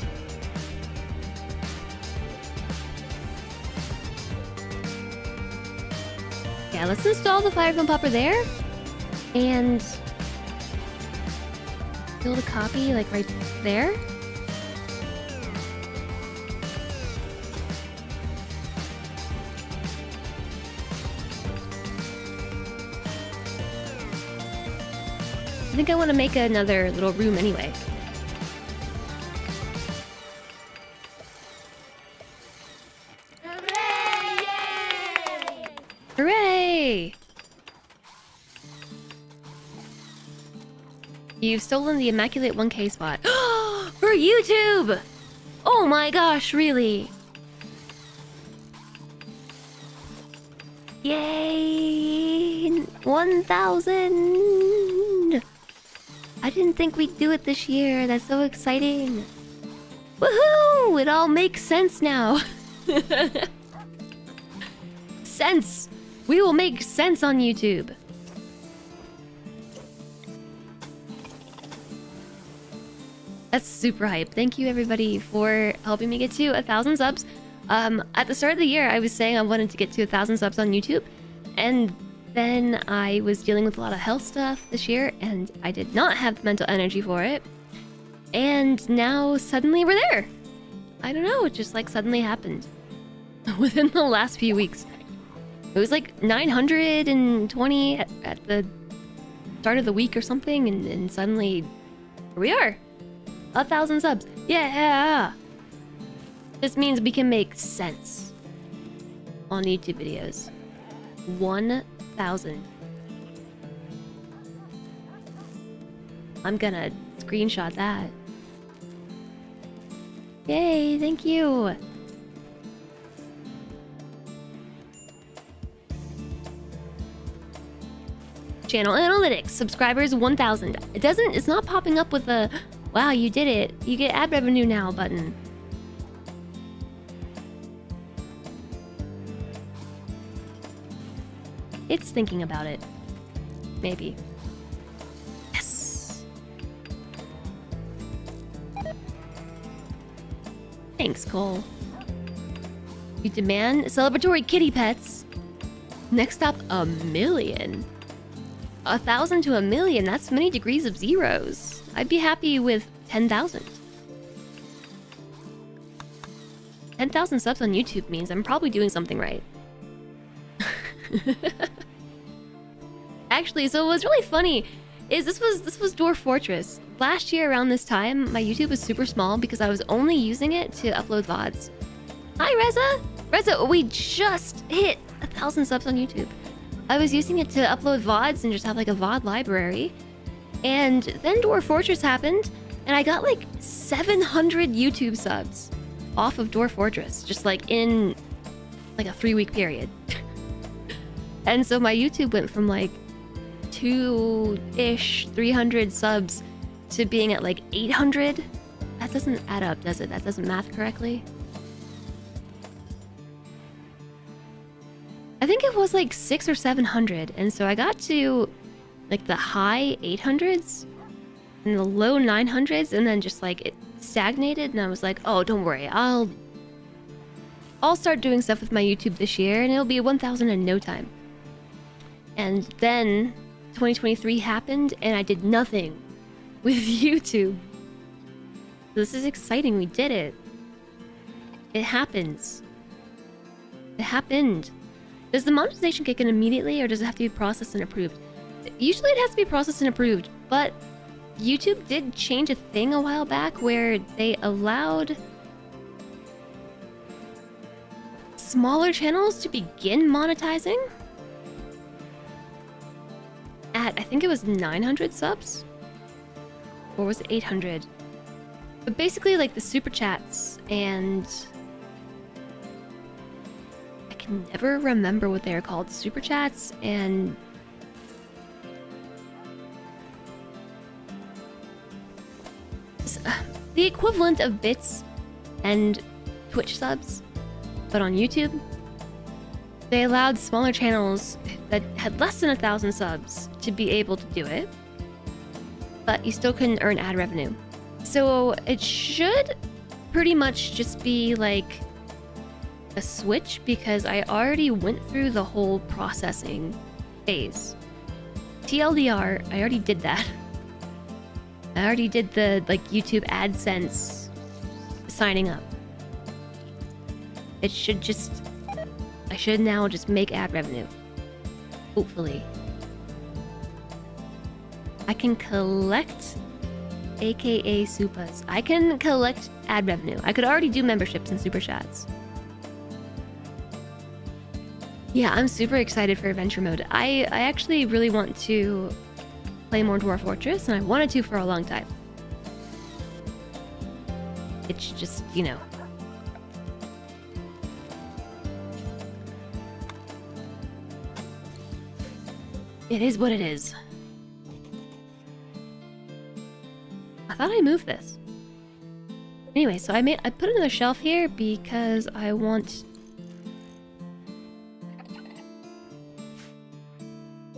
Speaker 1: Yeah, let's install the Fire Foam Popper there. And build a copy, like, right there. I think I want to make another little room anyway. Hooray! You've stolen the immaculate 1K spot. For YouTube! Oh my gosh, really? Yay! 1,000! I didn't think we'd do it this year. That's so exciting. Woohoo! It all makes sense now. Sense! We will make sense on YouTube. That's super hype. Thank you everybody for helping me get to 1,000 subs. At the start of the year, I was saying I wanted to get to 1,000 subs on YouTube. And then I was dealing with a lot of health stuff this year, and I did not have the mental energy for it. And now suddenly we're there. I don't know, it just like suddenly happened. Within the last few weeks. It was like 920 at the start of the week or something, and suddenly here we are. 1,000 subs. Yeah! This means we can make sense on YouTube videos. 1,000. I'm gonna screenshot that. Yay, thank you! Channel analytics, subscribers 1,000. It's not popping up with a, wow, you did it, you get ad revenue now button. It's thinking about it. Maybe. Yes! Thanks, Cole. You demand celebratory kitty pets. Next up, 1,000,000. 1,000 to 1,000,000, that's many degrees of zeros. I'd be happy with 10,000. 10,000 subs on YouTube means I'm probably doing something right. Actually, so what's really funny is this was Dwarf Fortress. Last year around this time, my YouTube was super small because I was only using it to upload VODs. Hi, Reza! Reza, we just hit 1,000 subs on YouTube. I was using it to upload VODs and just have like a VOD library. And then Dwarf Fortress happened, and I got like 700 YouTube subs off of Dwarf Fortress, just like in like a 3-week period. And so my YouTube went from like 2-ish, 300 subs to being at like 800. That doesn't add up, does it? That doesn't math correctly. I think it was like 600 or 700, and so I got to like the high 800s and the low 900s, and then just like it stagnated, and I was like, oh, don't worry, I'll start doing stuff with my YouTube this year, and it'll be 1,000 in no time. And then 2023 happened, and I did nothing with YouTube. This is exciting, we did it. It happens. It happened. Does the monetization kick in immediately, or does it have to be processed and approved? Usually it has to be processed and approved, but YouTube did change a thing a while back where they allowed smaller channels to begin monetizing at, I think it was 900 subs? Or was it 800? But basically like the super chats, and I can never remember what they are called. Super chats and the equivalent of bits and Twitch subs, but on YouTube. They allowed smaller channels that had less than 1,000 subs to be able to do it, but you still couldn't earn ad revenue. So it should pretty much just be like a switch because I already went through the whole processing phase. TLDR, I already did that. I already did the like YouTube AdSense signing up. It should just... I should now just make ad revenue. Hopefully. I can collect AKA Supas. I can collect ad revenue. I could already do memberships and super chats. Yeah, I'm super excited for adventure mode. I actually really want to play more Dwarf Fortress, and I wanted to for a long time. It's just, you know. It is what it is. I thought I moved this. Anyway, so I put another shelf here because I want...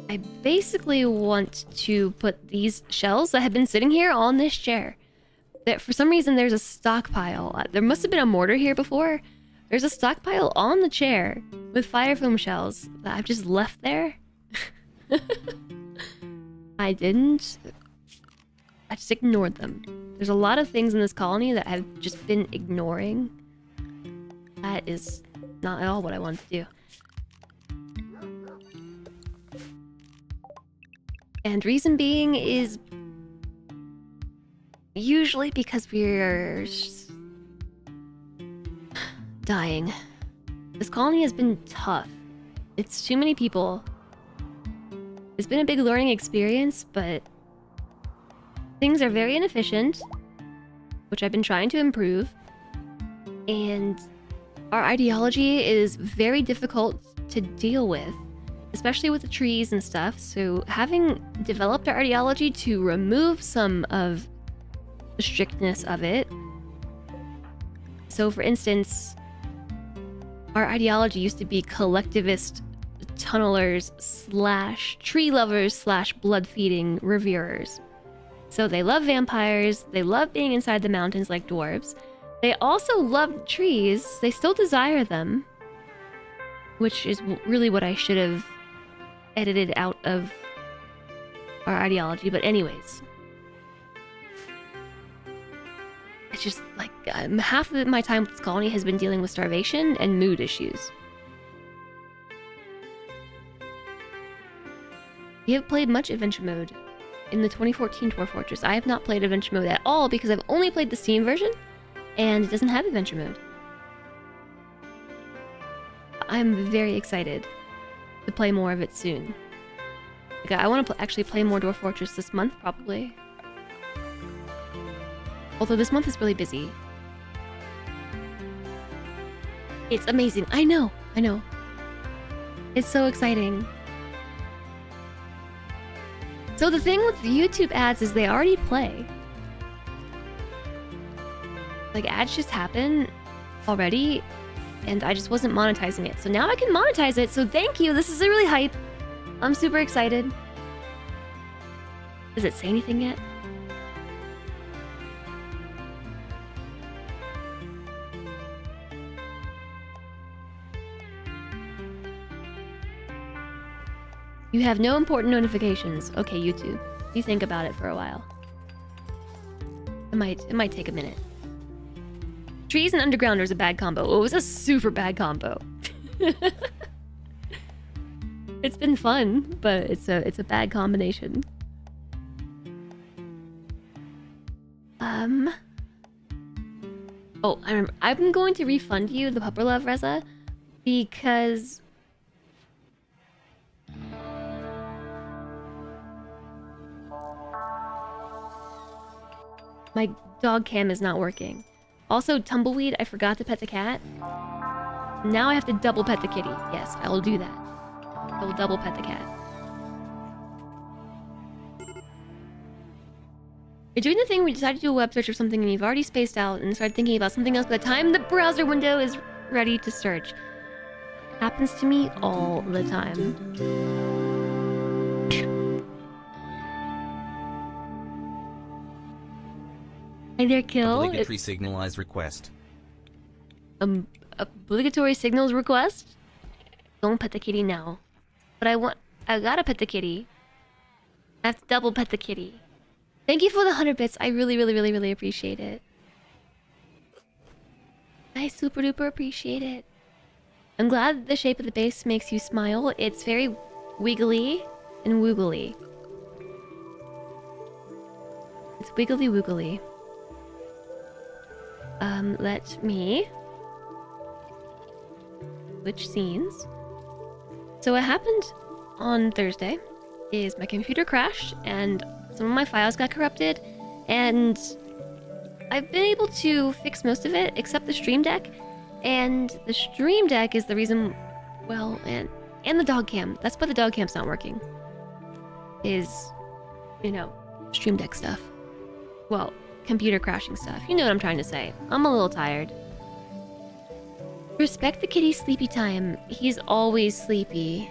Speaker 1: I basically want to put these shells that have been sitting here on this chair. That for some reason there's a stockpile. There must have been a mortar here before. There's a stockpile on the chair with fire foam shells that I've just left there. I didn't. I just ignored them. There's a lot of things in this colony that I've just been ignoring. That is not at all what I wanted to do. And reason being is usually because we're dying. This colony has been tough. It's too many people. It's been a big learning experience, but things are very inefficient, which I've been trying to improve. And our ideology is very difficult to deal with, especially with the trees and stuff. So having developed our ideology to remove some of the strictness of it. So for instance, our ideology used to be collectivist tunnelers / tree lovers / blood feeding reverers. So they love vampires, they love being inside the mountains like dwarves. They also love trees, they still desire them. Which is really what I should have edited out of our ideology, but anyways. It's just like half of my time with this colony has been dealing with starvation and mood issues. You have played much adventure mode in the 2014 Dwarf Fortress. I have not played adventure mode at all because I've only played the Steam version and it doesn't have adventure mode. I'm very excited to play more of it soon. Like, I want to actually play more Dwarf Fortress this month, probably. Although this month is really busy. It's amazing. I know. It's so exciting. So the thing with YouTube ads is they already play. Like, ads just happen already, and I just wasn't monetizing it. So now I can monetize it, so thank you! This is really hype! I'm super excited. Does it say anything yet? You have no important notifications. Okay, YouTube. You think about it for a while. It might take a minute. Trees and underground is a bad combo. Oh, it was a super bad combo. It's been fun, but it's a bad combination. Oh, I remember. I'm going to refund you the Pupper Love, Reza, because my dog cam is not working. Also, Tumbleweed, I forgot to pet the cat. Now I have to double pet the kitty. Yes, I will do that. I will double pet the cat. You're doing the thing where you decide to do a web search or something and you've already spaced out and started thinking about something else by the time the browser window is ready to search. Happens to me all the time. Hi there, Kill.
Speaker 2: Obligatory signalize request.
Speaker 1: obligatory signals request. Don't pet the kitty now. But I gotta pet the kitty. I have to double pet the kitty. Thank you for the 100 bits. I really appreciate it. I super duper appreciate it. I'm glad the shape of the base makes you smile. It's very wiggly and woogly. It's wiggly woogly. Let me switch scenes. So what happened on Thursday is my computer crashed and some of my files got corrupted, and I've been able to fix most of it except the Stream Deck. And the Stream Deck is the reason, well, and the dog cam. That's why the dog cam's not working. Is, you know, Stream Deck stuff. Well, computer crashing stuff. You know what I'm trying to say. I'm a little tired. Respect the kitty's sleepy time. He's always sleepy.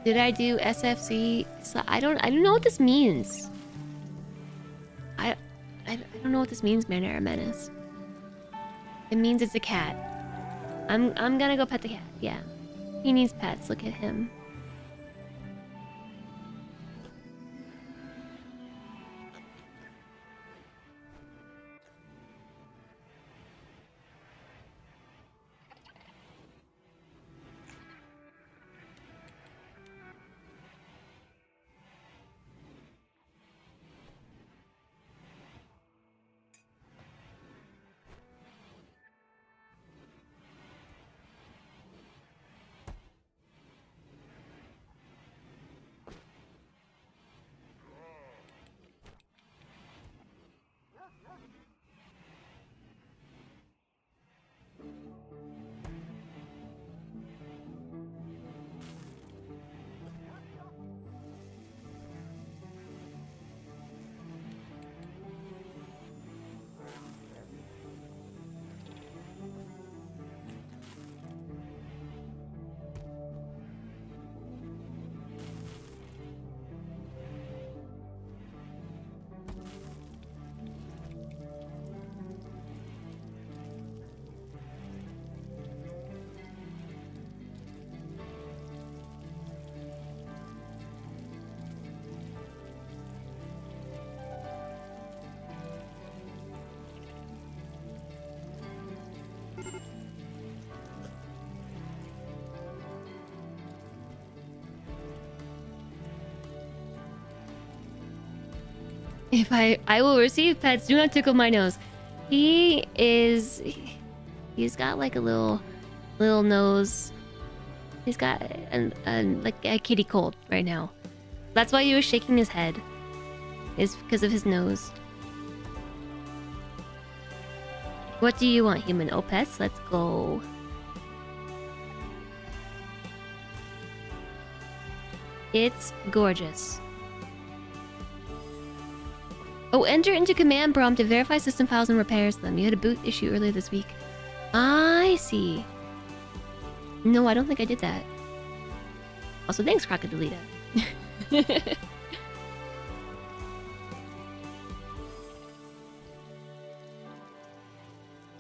Speaker 1: Did I do SFC? I don't know what this means. I don't know what this means, Marinara Menace. It means it's a cat. I'm gonna go pet the cat. Yeah. He needs pets. Look at him. If I will receive pets, do not tickle my nose. He's got like a little nose. He's got like a kitty cold right now. That's why he was shaking his head. Is because of his nose. What do you want, human? Oh, pets? Let's go. It's gorgeous. Oh, enter into command prompt to verify system files and repairs them. You had a boot issue earlier this week. I see. No, I don't think I did that. Also, thanks, Crocodilita.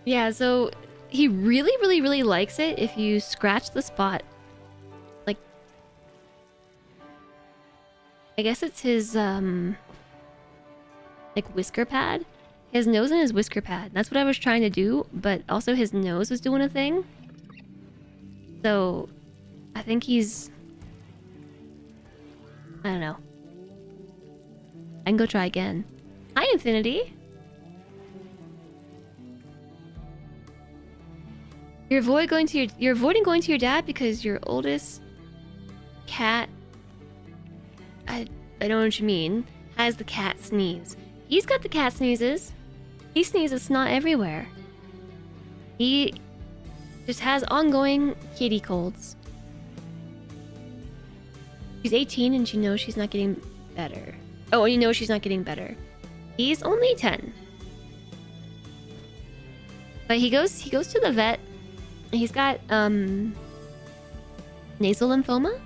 Speaker 1: Yeah, so he really likes it if you scratch the spot. Like, I guess it's his, like whisker pad. His nose and his whisker pad. That's what I was trying to do, but also his nose was doing a thing. So I think he's, I don't know. I can go try again. Hi, Infinity. You're avoiding going to your dad because your oldest cat, I don't know what you mean, has the cat sneeze. He's got the cat sneezes. He sneezes snot everywhere. He just has ongoing kitty colds. She's 18 and she knows she's not getting better. Oh, you know she's not getting better. He's only 10. But he goes to the vet. He's got nasal lymphoma.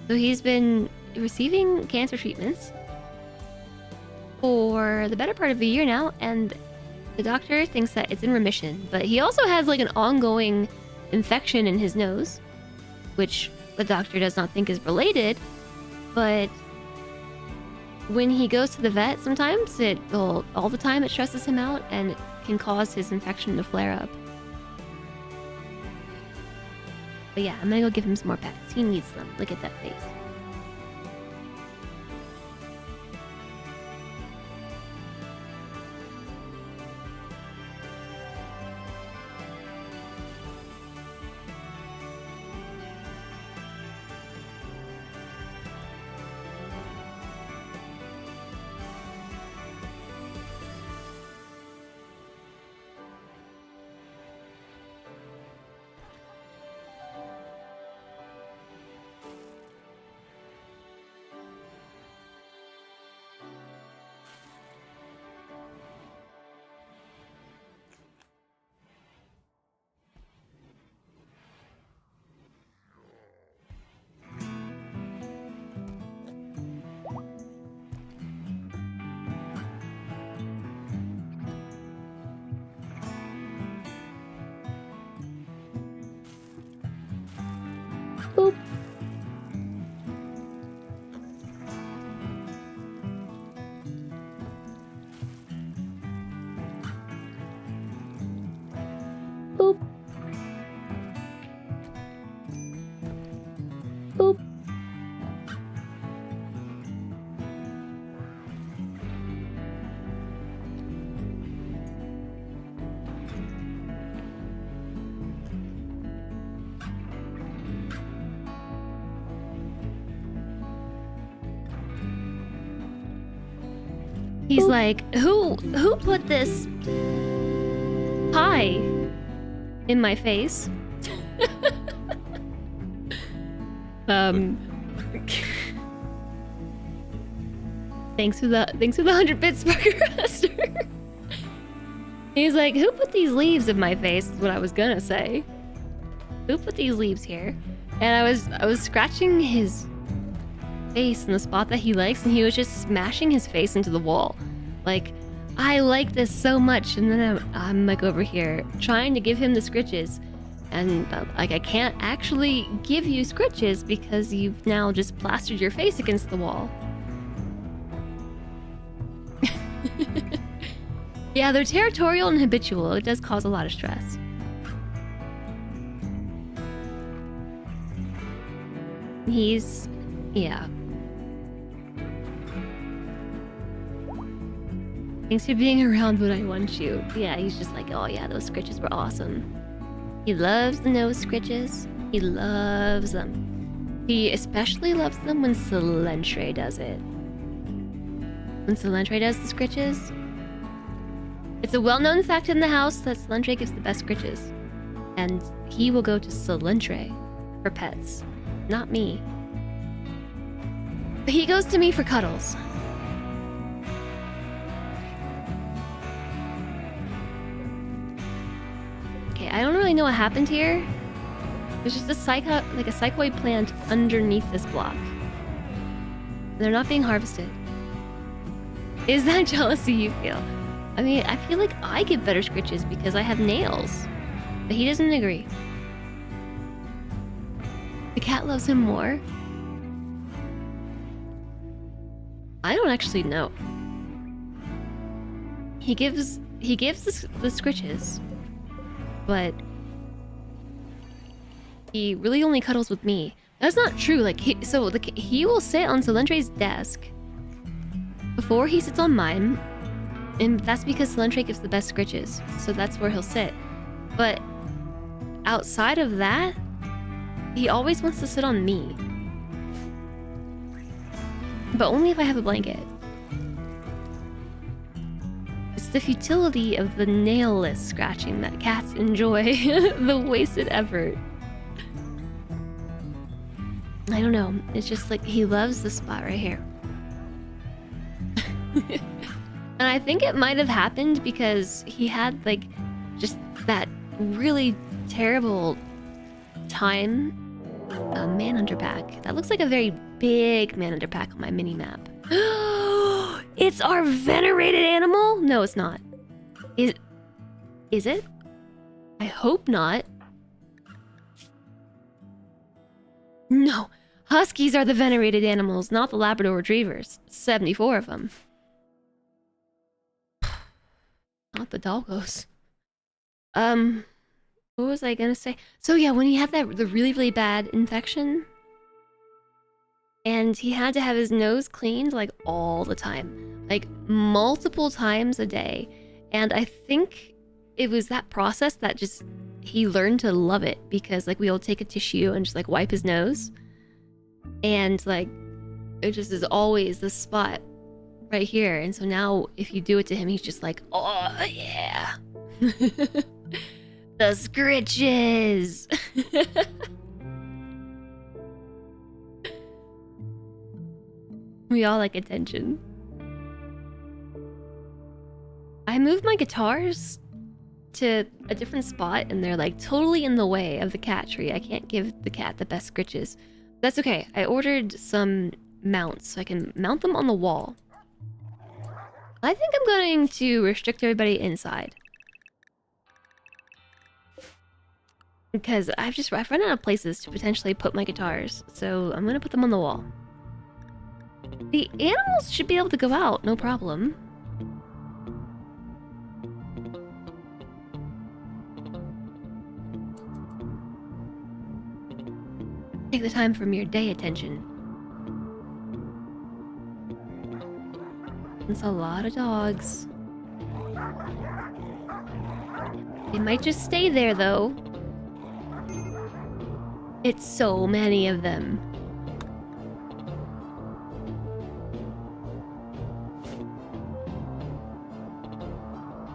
Speaker 1: So he's been receiving cancer treatments for the better part of a year now, and The doctor thinks that it's in remission, but he also has like an ongoing infection in his nose, which the doctor does not think is related, but when he goes to the vet, sometimes all the time it stresses him out and it can cause his infection to flare up. But yeah, I'm gonna go give him some more pets. He needs them. Look at that face. Boop. Boop. Boop. He's like, who put this pie in my face? Thanks for the 100 bits, Sparker. He's like, who put these leaves in my face? Is what I was gonna say. Who put these leaves here? And I was scratching his face in the spot that he likes, and he was just smashing his face into the wall. Like, I like this so much, and then I'm like over here trying to give him the scritches, and like I can't actually give you scritches because you've now just plastered your face against the wall. Yeah, they're territorial and habitual. It does cause a lot of stress. Yeah. Thanks for being around when I want you. Yeah, he's just like, oh yeah, those scritches were awesome. He loves the nose scritches. He loves them. He especially loves them when Solentre does it. When Solentre does the scritches. It's a well-known fact in the house that Solentre gives the best scritches. And he will go to Solentre for pets, not me. But he goes to me for cuddles. Okay, I don't really know what happened here. There's just a psychoid plant underneath this block. They're not being harvested. Is that jealousy you feel? I mean, I feel like I get better scritches because I have nails. But he doesn't agree. The cat loves him more. I don't actually know. He gives the scritches, but he really only cuddles with me. That's not true. Like he will sit on Solentre's desk before he sits on mine, and that's because Solentre gives the best scritches, so that's where he'll sit. But outside of that, he always wants to sit on me. But only if I have a blanket. It's the futility of the nail-less scratching that cats enjoy. The wasted effort. I don't know. It's just like he loves the spot right here. And I think it might have happened because he had like just that really terrible time manhunter pack. That looks like a very big manhunter pack on my mini map. It's our venerated animal? No, it's not. Is it? I hope not. No, huskies are the venerated animals, not the Labrador Retrievers. 74 of them. Not the doggos. What was I gonna say? So yeah, when he had the really, really bad infection, and he had to have his nose cleaned like all the time, like multiple times a day. And I think it was that process that just, he learned to love it, because like we'll take a tissue and just like wipe his nose, and like it just is always the spot right here. And so now if you do it to him, he's just like, oh yeah. The scritches. We all like attention. I moved my guitars to a different spot, and they're like totally in the way of the cat tree. I can't give the cat the best scritches. That's okay. I ordered some mounts so I can mount them on the wall. I think I'm going to restrict everybody inside, because I've run out of places to potentially put my guitars, so I'm gonna put them on the wall. The animals should be able to go out, no problem. Take the time from your day attention. It's a lot of dogs. They might just stay there though. It's so many of them.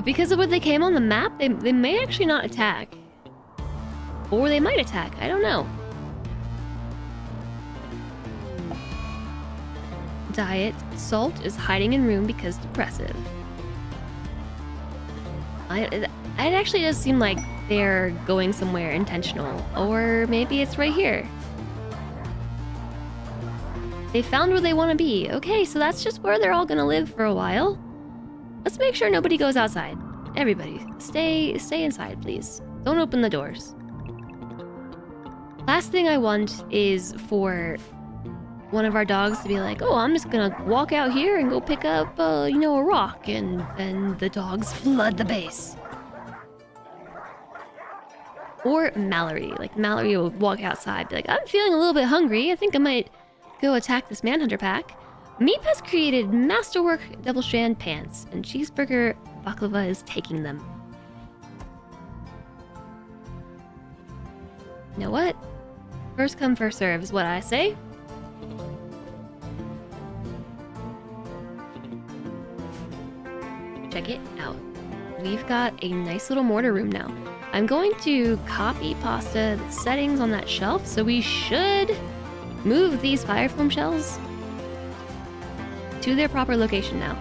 Speaker 1: Because of what they came on the map, they may actually not attack. Or they might attack, I don't know. Diet. Salt is hiding in room because depressive. It actually does seem like they're going somewhere intentional. Or maybe it's right here. They found where they want to be. Okay, so that's just where they're all gonna live for a while. Let's make sure nobody goes outside. Everybody, stay inside, please. Don't open the doors. Last thing I want is for one of our dogs to be like, oh, I'm just gonna walk out here and go pick up, you know, a rock, and then the dogs flood the base. Or Mallory. Like, Mallory will walk outside, be like, I'm feeling a little bit hungry. I think I might go attack this Manhunter pack. Meep has created masterwork double strand pants, and Cheeseburger Baklava is taking them. You know what? First come, first serve is what I say. Check it out. We've got a nice little mortar room now. I'm going to copy pasta the settings on that shelf, so we should move these fire foam shells to their proper location now.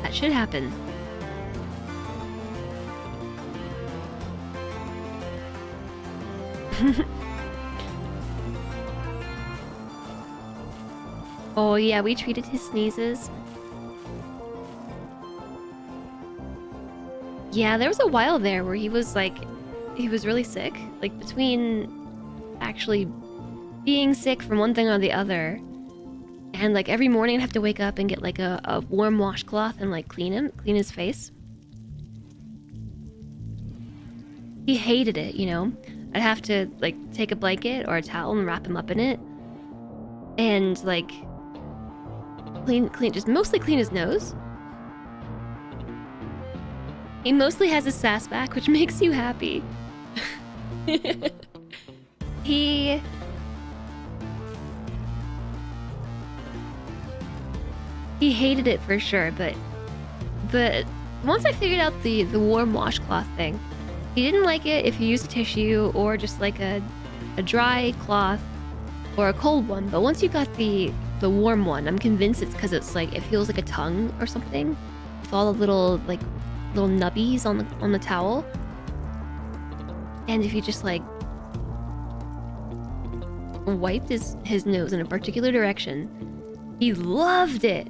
Speaker 1: That should happen. Oh yeah, we treated his sneezes. Yeah, there was a while there where he was really sick. Like, between actually being sick from one thing or the other, and like every morning I'd have to wake up and get like a warm washcloth and like clean his face. He hated it, you know? I'd have to like take a blanket or a towel and wrap him up in it, and like just mostly clean his nose. He mostly has his sass back, which makes you happy. He hated it for sure, but once I figured out the warm washcloth thing, he didn't like it if you used a tissue or just like a dry cloth or a cold one. But once you got the warm one, I'm convinced it's because it's like, it feels like a tongue or something with all the little nubbies on the towel. And if you just like wiped his nose in a particular direction, he loved it.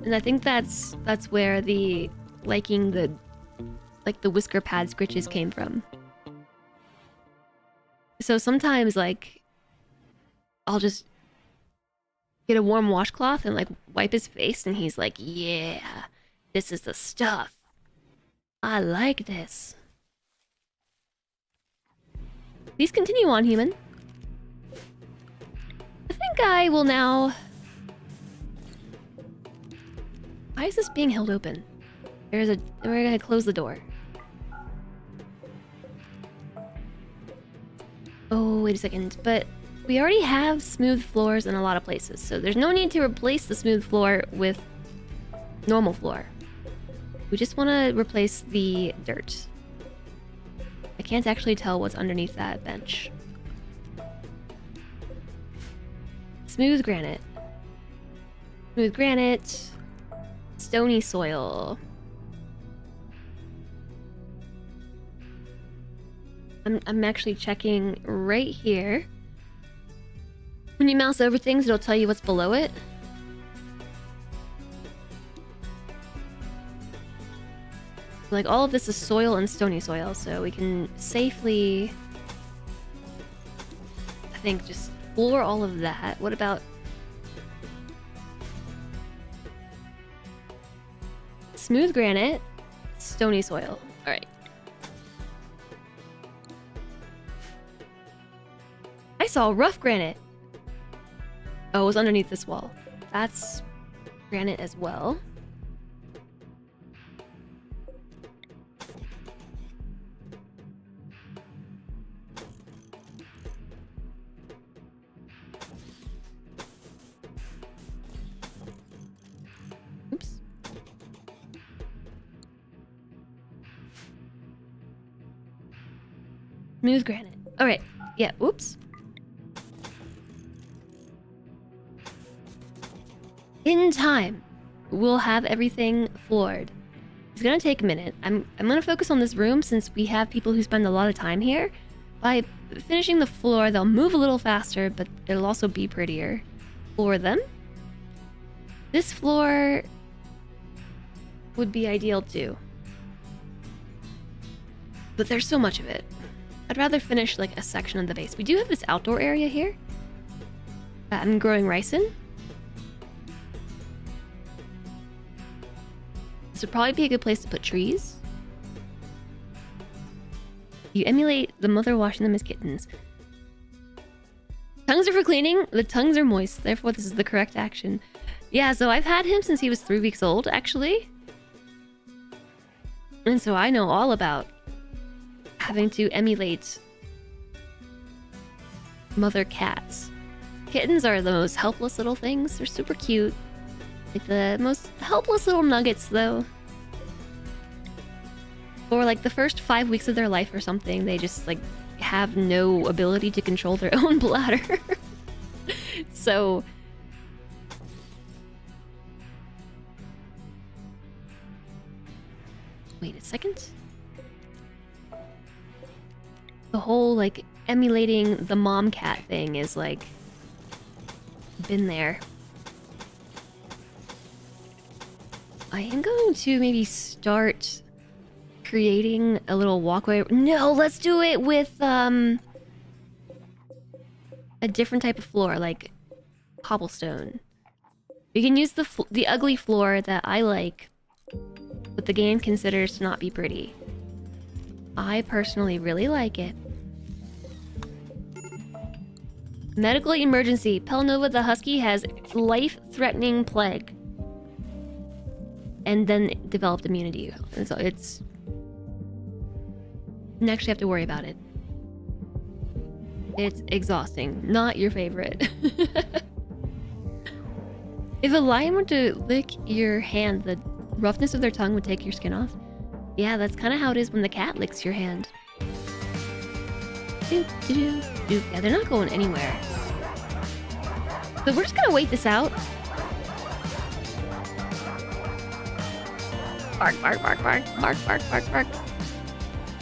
Speaker 1: And I think that's where the liking the whisker pad scritches came from. So sometimes like I'll just get a warm washcloth and like wipe his face, and he's like, yeah, this is the stuff. I like this. Please continue on, human. I think I will now... Why is this being held open? We're gonna close the door. Oh, wait a second. But we already have smooth floors in a lot of places, so there's no need to replace the smooth floor with normal floor. We just want to replace the dirt. I can't actually tell what's underneath that bench. Smooth granite. Smooth granite. Stony soil. I'm actually checking right here. When you mouse over things, it'll tell you what's below it. Like, all of this is soil and stony soil, so we can safely, I think, just floor all of that. What about... smooth granite, stony soil. Alright. I saw rough granite. Oh, it was underneath this wall. That's granite as well. Oops. Smooth granite. Alright. Yeah, oops. In time, we'll have everything floored. It's gonna take a minute. I'm gonna focus on this room since we have people who spend a lot of time here. By finishing the floor, they'll move a little faster, but it'll also be prettier for them. This floor would be ideal too. But there's so much of it. I'd rather finish like a section of the base. We do have this outdoor area here that I'm growing rice in. This would probably be a good place to put trees. You emulate the mother washing them as kittens. Tongues are for cleaning. The tongues are moist. Therefore, this is the correct action. Yeah, so I've had him since he was 3 weeks old, actually. And so I know all about having to emulate mother cats. Kittens are the most helpless little things. They're super cute. Like the most helpless little nuggets, though. For like the first 5 weeks of their life or something, they just like have no ability to control their own bladder. So... wait a second. The whole like emulating the mom cat thing is like... been there. I am going to maybe start creating a little walkway. No, let's do it with a different type of floor, like cobblestone. We can use the ugly floor that I like, but the game considers to not be pretty. I personally really like it. Medical emergency. Pelnova the Husky has life-threatening plague. And then developed immunity. And so it's... you actually have to worry about it. It's exhausting. Not your favorite. If a lion were to lick your hand, the roughness of their tongue would take your skin off. Yeah, that's kind of how it is when the cat licks your hand. Yeah, they're not going anywhere. So we're just gonna wait this out. Bark, bark, bark, bark, bark, bark, bark, bark.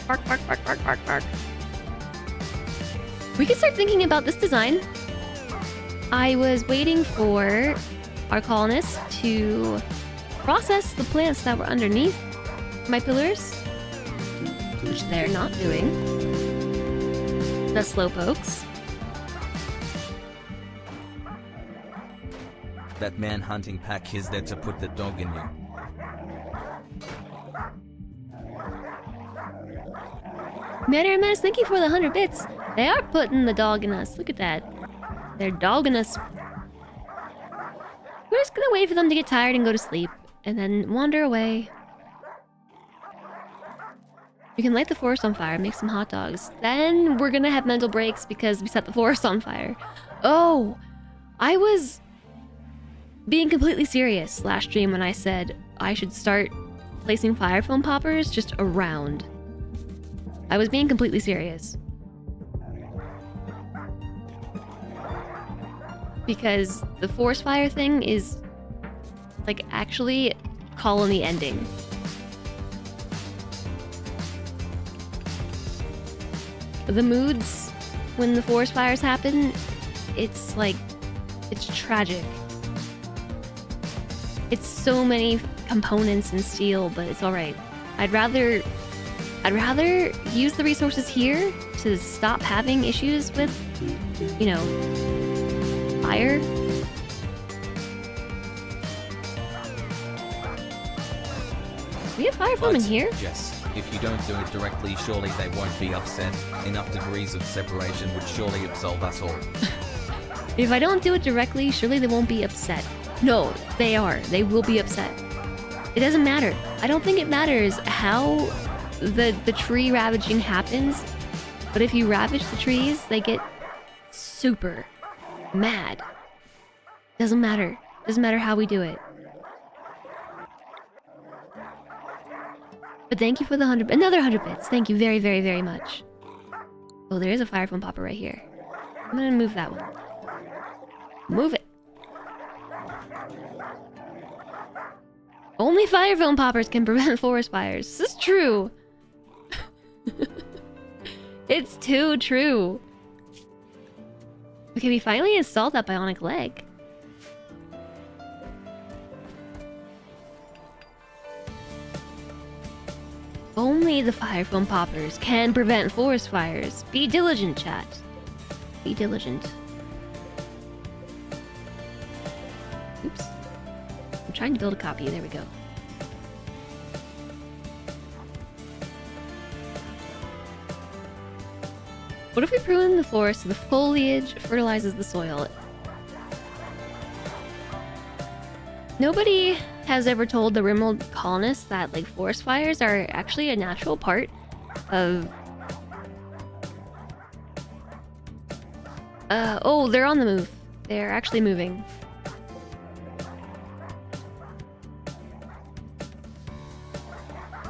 Speaker 1: Bark, bark, bark, bark, bark, bark. We can start thinking about this design. I was waiting for our colonists to process the plants that were underneath my pillars, which they're not doing. The slowpokes.
Speaker 2: That man hunting pack is there to put the dog in you.
Speaker 1: Matter Mess, thank you for the 100 bits. They are putting the dog in us. Look at that. They're dogging us. We're just gonna wait for them to get tired and go to sleep, and then wander away. We can light the forest on fire, make some hot dogs. Then we're gonna have mental breaks because we set the forest on fire. Oh, I was being completely serious last stream when I said I should start placing fire foam poppers just around. I was being completely serious. Because the forest fire thing is like actually colony ending. The moods when the forest fires happen, it's like, it's tragic. It's so many components and steel, but it's alright. I'd rather use the resources here to stop having issues with, you know, fire. We have fire foam in here?
Speaker 2: Yes. If you don't do it directly, surely they won't be upset. Enough degrees of separation would surely absolve us all.
Speaker 1: If I don't do it directly, surely they won't be upset. No, they are. They will be upset. It doesn't matter. I don't think it matters how the tree ravaging happens, but if you ravage the trees, they get super mad. Doesn't matter. Doesn't matter how we do it. But thank you for the another 100 bits. Thank you very, very, very much. Oh, there is a fire foam popper right here. I'm gonna move that one. Move it. Only fire foam poppers can prevent forest fires. This is true. It's too true. Okay, we finally installed that bionic leg. Only the fire foam poppers can prevent forest fires. Be diligent, chat. Be diligent. Oops. I'm trying to build a copy. There we go. What if we prune the forest so the foliage fertilizes the soil? Nobody has ever told the RimWorld colonists that like forest fires are actually a natural part of... oh, they're on the move. They're actually moving.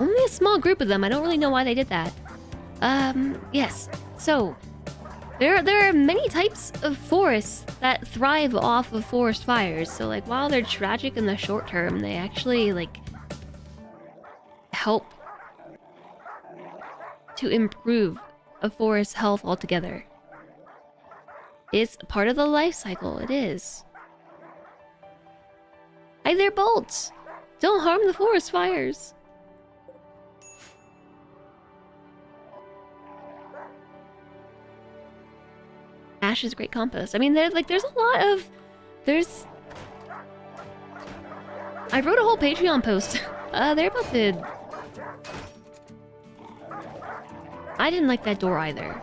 Speaker 1: Only a small group of them. I don't really know why they did that. Yes. So, there are many types of forests that thrive off of forest fires. So, like, while they're tragic in the short term, they actually, like, help to improve a forest's health altogether. It's part of the life cycle. It is. Hi there, Bolts! Don't harm the forest fires! Ash is great compost. I mean, there's a lot of... I wrote a whole Patreon post. They're about to... I didn't like that door either.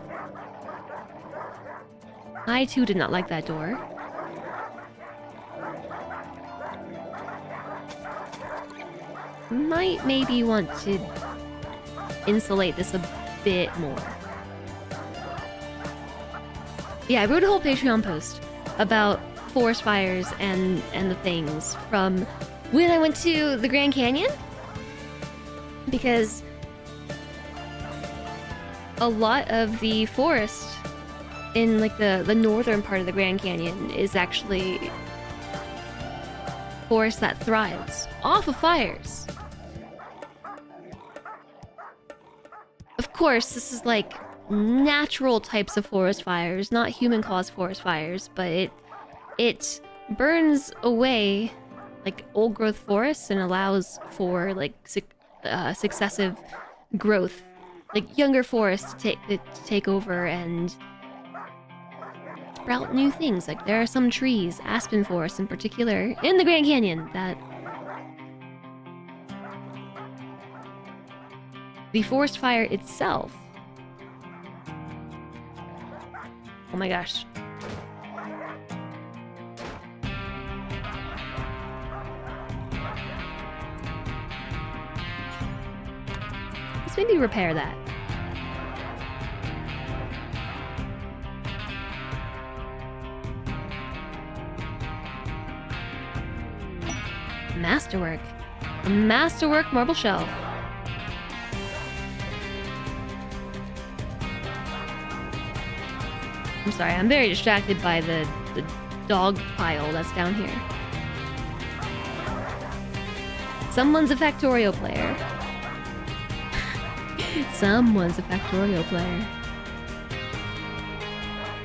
Speaker 1: I too did not like that door. Might maybe want to insulate this a bit more. Yeah, I wrote a whole Patreon post about forest fires and the things from when I went to the Grand Canyon. Because a lot of the forest in like the northern part of the Grand Canyon is actually forest that thrives off of fires. Of course, this is like natural types of forest fires, not human-caused forest fires, but it burns away like old-growth forests and allows for like successive growth, like younger forests to take over and sprout new things. Like there are some trees, aspen forest in particular, in the Grand Canyon that the forest fire itself. Oh my gosh. Let's maybe repair that. Masterwork. A masterwork marble shelf. I'm sorry, I'm very distracted by the dog pile that's down here. Someone's a Factorio player. Someone's a Factorio player.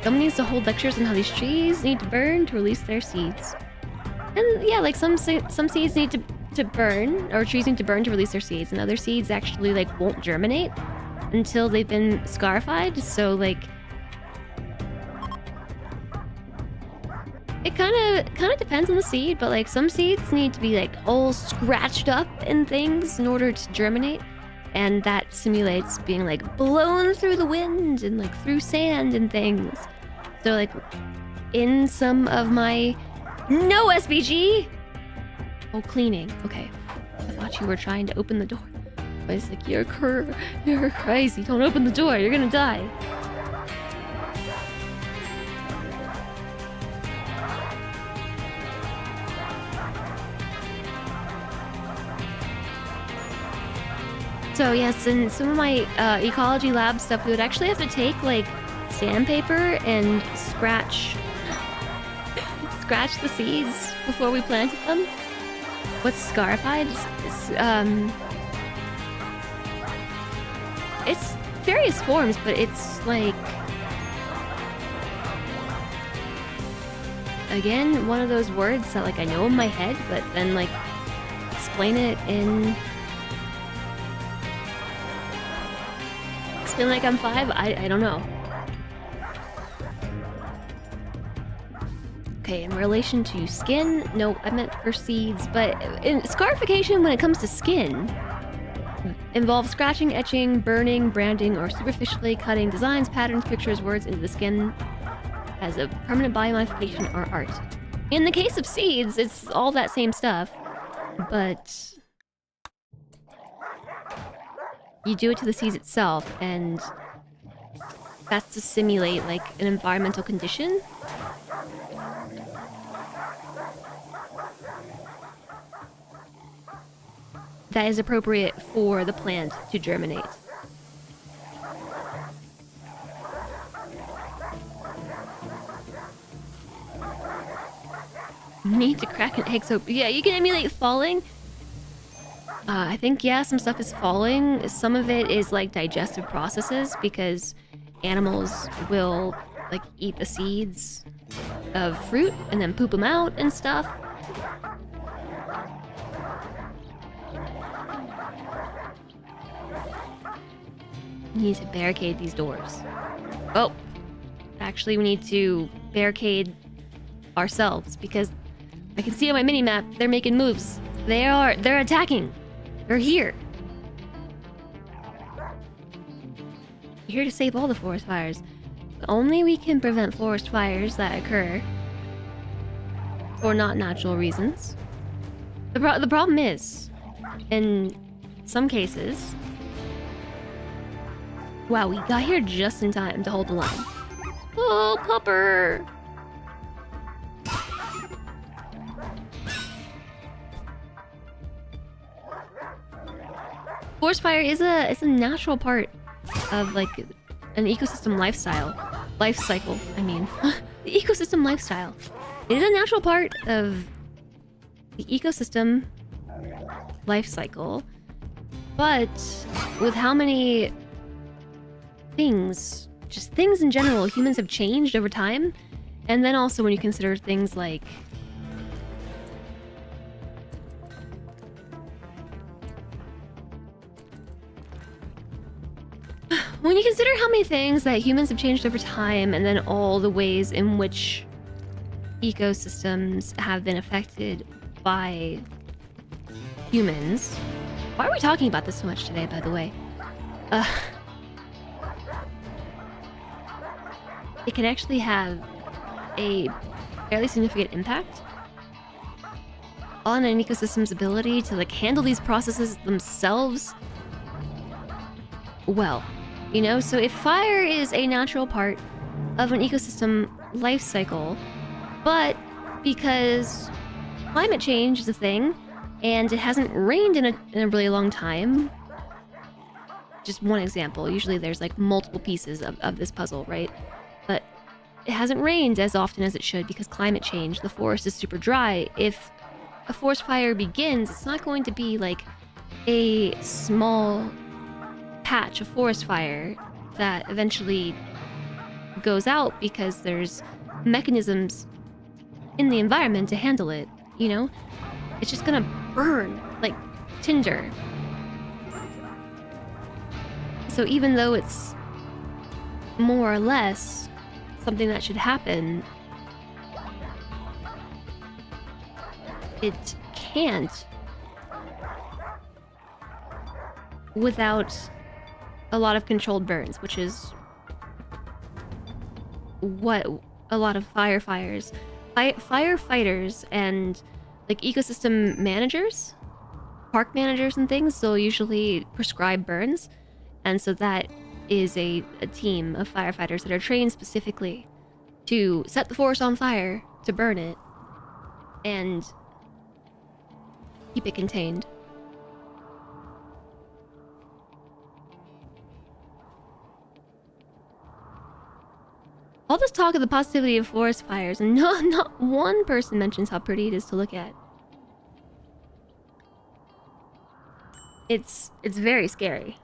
Speaker 1: Someone needs to hold lectures on how these trees need to burn to release their seeds. And yeah, like some seeds need to burn, or trees need to burn to release their seeds, and other seeds actually like won't germinate until they've been scarified. So like it kind of depends on the seed, but like some seeds need to be like all scratched up and things in order to germinate, and that simulates being like blown through the wind and like through sand and things. So like in some of my no SBG. Oh, cleaning. Okay, I thought you were trying to open the door. I was like, you're crazy. Don't open the door. You're gonna die. So yes, in some of my ecology lab stuff, we would actually have to take like sandpaper and scratch the seeds before we planted them. What's scarified? It's various forms, but it's like, again, one of those words that like I know in my head, but then like explain like I'm 5. I don't know. Okay, in relation to skin, no, I meant for seeds, but in scarification when it comes to skin involves scratching, etching, burning, branding, or superficially cutting designs, patterns, pictures, words into the skin as a permanent biomodification or art. In the case of seeds, it's all that same stuff, but you do it to the seeds itself, and that's to simulate like an environmental condition. That is appropriate for the plant to germinate. Need to crack an egg so... Yeah, you can emulate falling. I think, yeah, some stuff is falling. Some of it is like digestive processes, because animals will like eat the seeds of fruit and then poop them out and stuff. We need to barricade these doors. Oh, actually we need to barricade ourselves, because I can see on my mini-map they're making moves. They're attacking. They're here. Here to save all the forest fires. Only we can prevent forest fires that occur for not natural reasons. The problem is, in some cases... Wow, we got here just in time to hold the line. Oh, pupper! Forest fire is a natural part of like an ecosystem life cycle. I mean, the ecosystem lifestyle. It is a natural part of the ecosystem life cycle, but with how many things, just things in general, humans have changed over time, and then also when you consider things like When you consider how many things that humans have changed over time, and then all the ways in which ecosystems have been affected by humans. Why are we talking about this so much today, by the way? It can actually have a fairly significant impact on an ecosystem's ability to like handle these processes themselves well. You know, so if fire is a natural part of an ecosystem life cycle, but because climate change is a thing and it hasn't rained in a really long time, just one example, usually there's like multiple pieces of this puzzle, right? But it hasn't rained as often as it should because climate change, the forest is super dry. If a forest fire begins, it's not going to be like a small patch of forest fire that eventually goes out because there's mechanisms in the environment to handle it, you know? It's just gonna burn like tinder. So even though it's more or less something that should happen, it can't without a lot of controlled burns, which is what a lot of firefighters and like ecosystem managers, park managers and things, they'll usually prescribe burns. And so that is a team of firefighters that are trained specifically to set the forest on fire, to burn it, and keep it contained. All this talk of the positivity of forest fires, and not one person mentions how pretty it is to look at. It's very scary.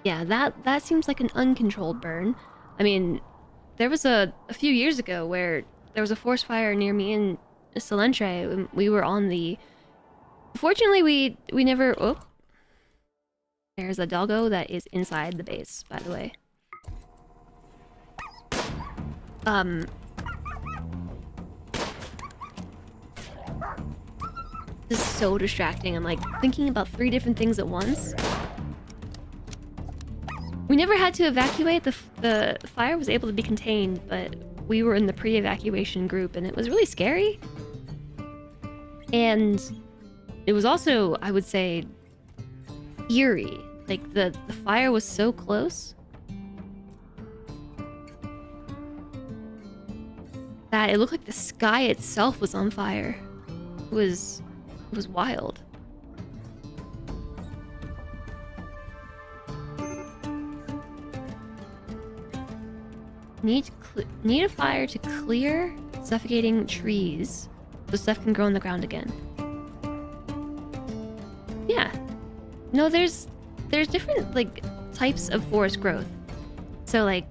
Speaker 1: Yeah, that seems like an uncontrolled burn. I mean, there was a few years ago where there was a forest fire near me in Salentre. We were on the... Fortunately, we never... Oh. There's a doggo that is inside the base, by the way. This is so distracting. I'm like thinking about 3 different things at once. We never had to evacuate. The fire was able to be contained, but we were in the pre-evacuation group and it was really scary. And it was also, I would say, eerie. Like the fire was so close that it looked like the sky itself was on fire. It was wild. Need a fire to clear suffocating trees so stuff can grow on the ground again. Yeah. No, there's different like types of forest growth. So like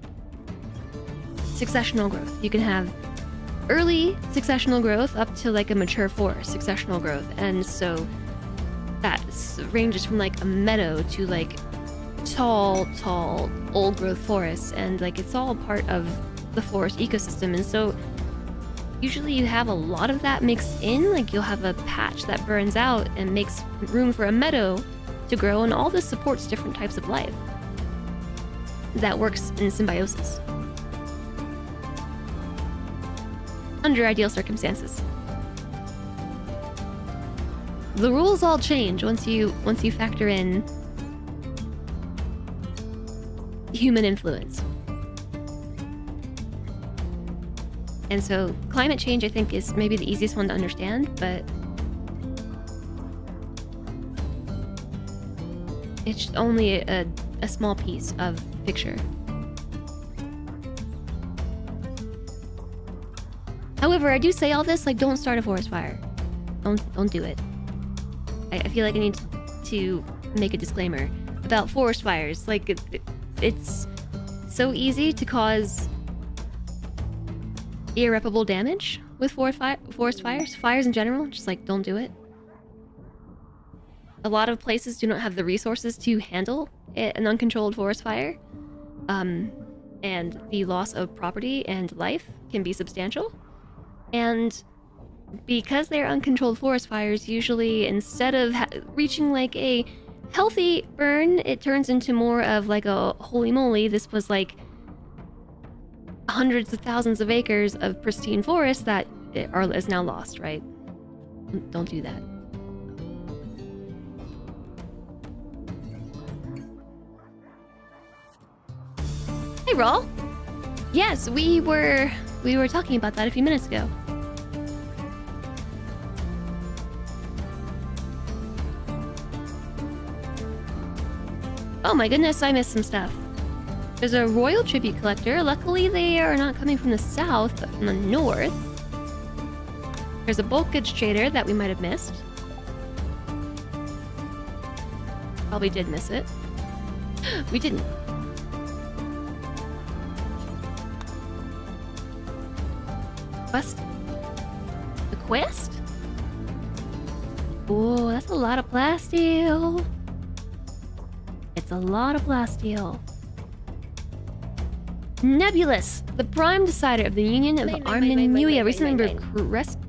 Speaker 1: successional growth. You can have early successional growth up to like a mature forest successional growth, and so that ranges from like a meadow to like tall old growth forests, and like it's all part of the forest ecosystem. And so usually you have a lot of that mixed in. Like you'll have a patch that burns out and makes room for a meadow to grow, and all this supports different types of life that works in symbiosis under ideal circumstances. The rules all change once you factor in human influence. And so climate change, I think, is maybe the easiest one to understand, but it's only a small piece of the picture. However, I do say all this, like, don't start a forest fire. Don't do it. I feel like I need to make a disclaimer about forest fires. Like, it's so easy to cause irreparable damage with forest fires. Fires in general, just like, don't do it. A lot of places do not have the resources to handle an uncontrolled forest fire, and the loss of property and life can be substantial. And because they're uncontrolled forest fires, usually instead of reaching like a healthy burn, it turns into more of like a holy moly, this was like hundreds of thousands of acres of pristine forest that is now lost, right? Don't do that. Hey, Rawl. Yes, we were talking about that a few minutes ago. Oh my goodness, I missed some stuff. There's a royal tribute collector. Luckily, they are not coming from the south, but from the north. There's a bulk goods trader that we might have missed. Probably did miss it. We didn't. Quest? The quest? Oh, that's a lot of plasteel. It's a lot of plasteel. Nebulous, the decider of the Union of Arminuia, recently rescued.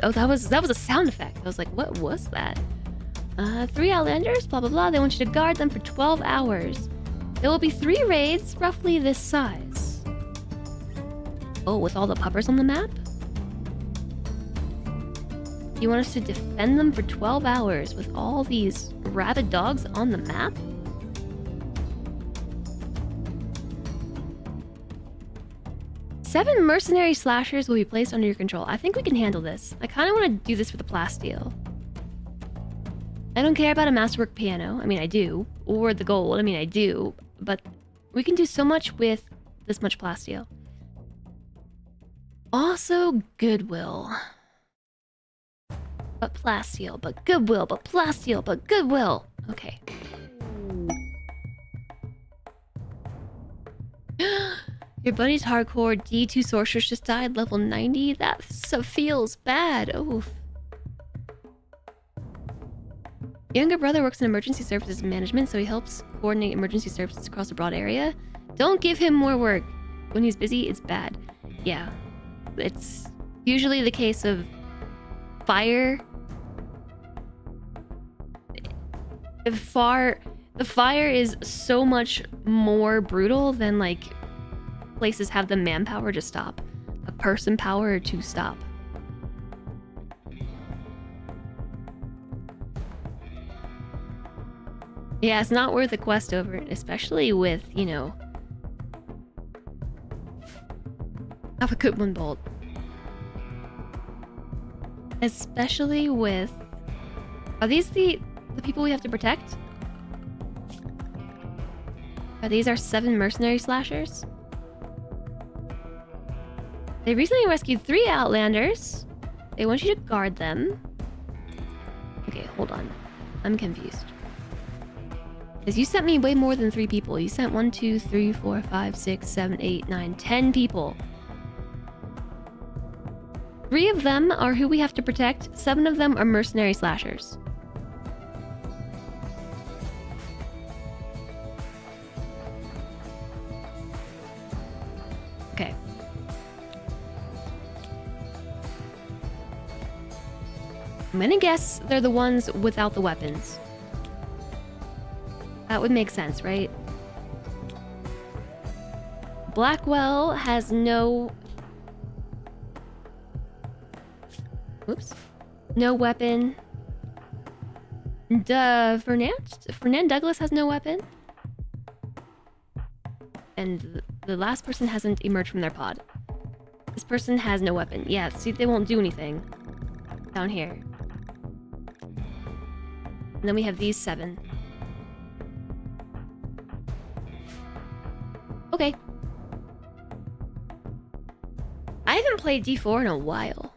Speaker 1: Oh, that was a sound effect. I was like, what was that? 3 Outlanders, blah blah blah. They want you to guard them for 12 hours. There will be 3 raids, roughly this size. Oh, with all the puppers on the map? You want us to defend them for 12 hours with all these rabid dogs on the map? Seven mercenary slashers will be placed under your control. I think we can handle this. I kind of want to do this for the plasteel. I don't care about a masterwork piano. I mean, I do. Or the gold. I mean, I do. But we can do so much with this much plasteel. Also, goodwill. But plasteel, but goodwill, but plasteel, but goodwill. Okay. Your buddy's hardcore D2 sorceress just died, level 90? That so feels bad. Oof. Younger brother works in emergency services management, so he helps coordinate emergency services across a broad area. Don't give him more work. When he's busy, it's bad. Yeah. It's usually the case of fire. The fire is so much more brutal than like places have the manpower to stop. A person power to stop. Yeah, it's not worth a quest over it, especially with, you know, have a good one, Bolt. Especially with... Are these the people we have to protect? Are these our 7 mercenary slashers? They recently rescued 3 Outlanders. They want you to guard them. Okay, hold on. I'm confused. Because you sent me way more than 3 people. You sent 1, 2, 3, 4, 5, 6, 7, 8, 9, 10 people. 3 of them are who we have to protect. 7 of them are mercenary slashers. Okay. I'm gonna guess they're the ones without the weapons. That would make sense, right? Blackwell has no... Oops. No weapon. Fernand Douglas has no weapon. And the last person hasn't emerged from their pod. This person has no weapon. Yeah, see, they won't do anything. Down here. And then we have these 7. Okay. I haven't played D4 in a while.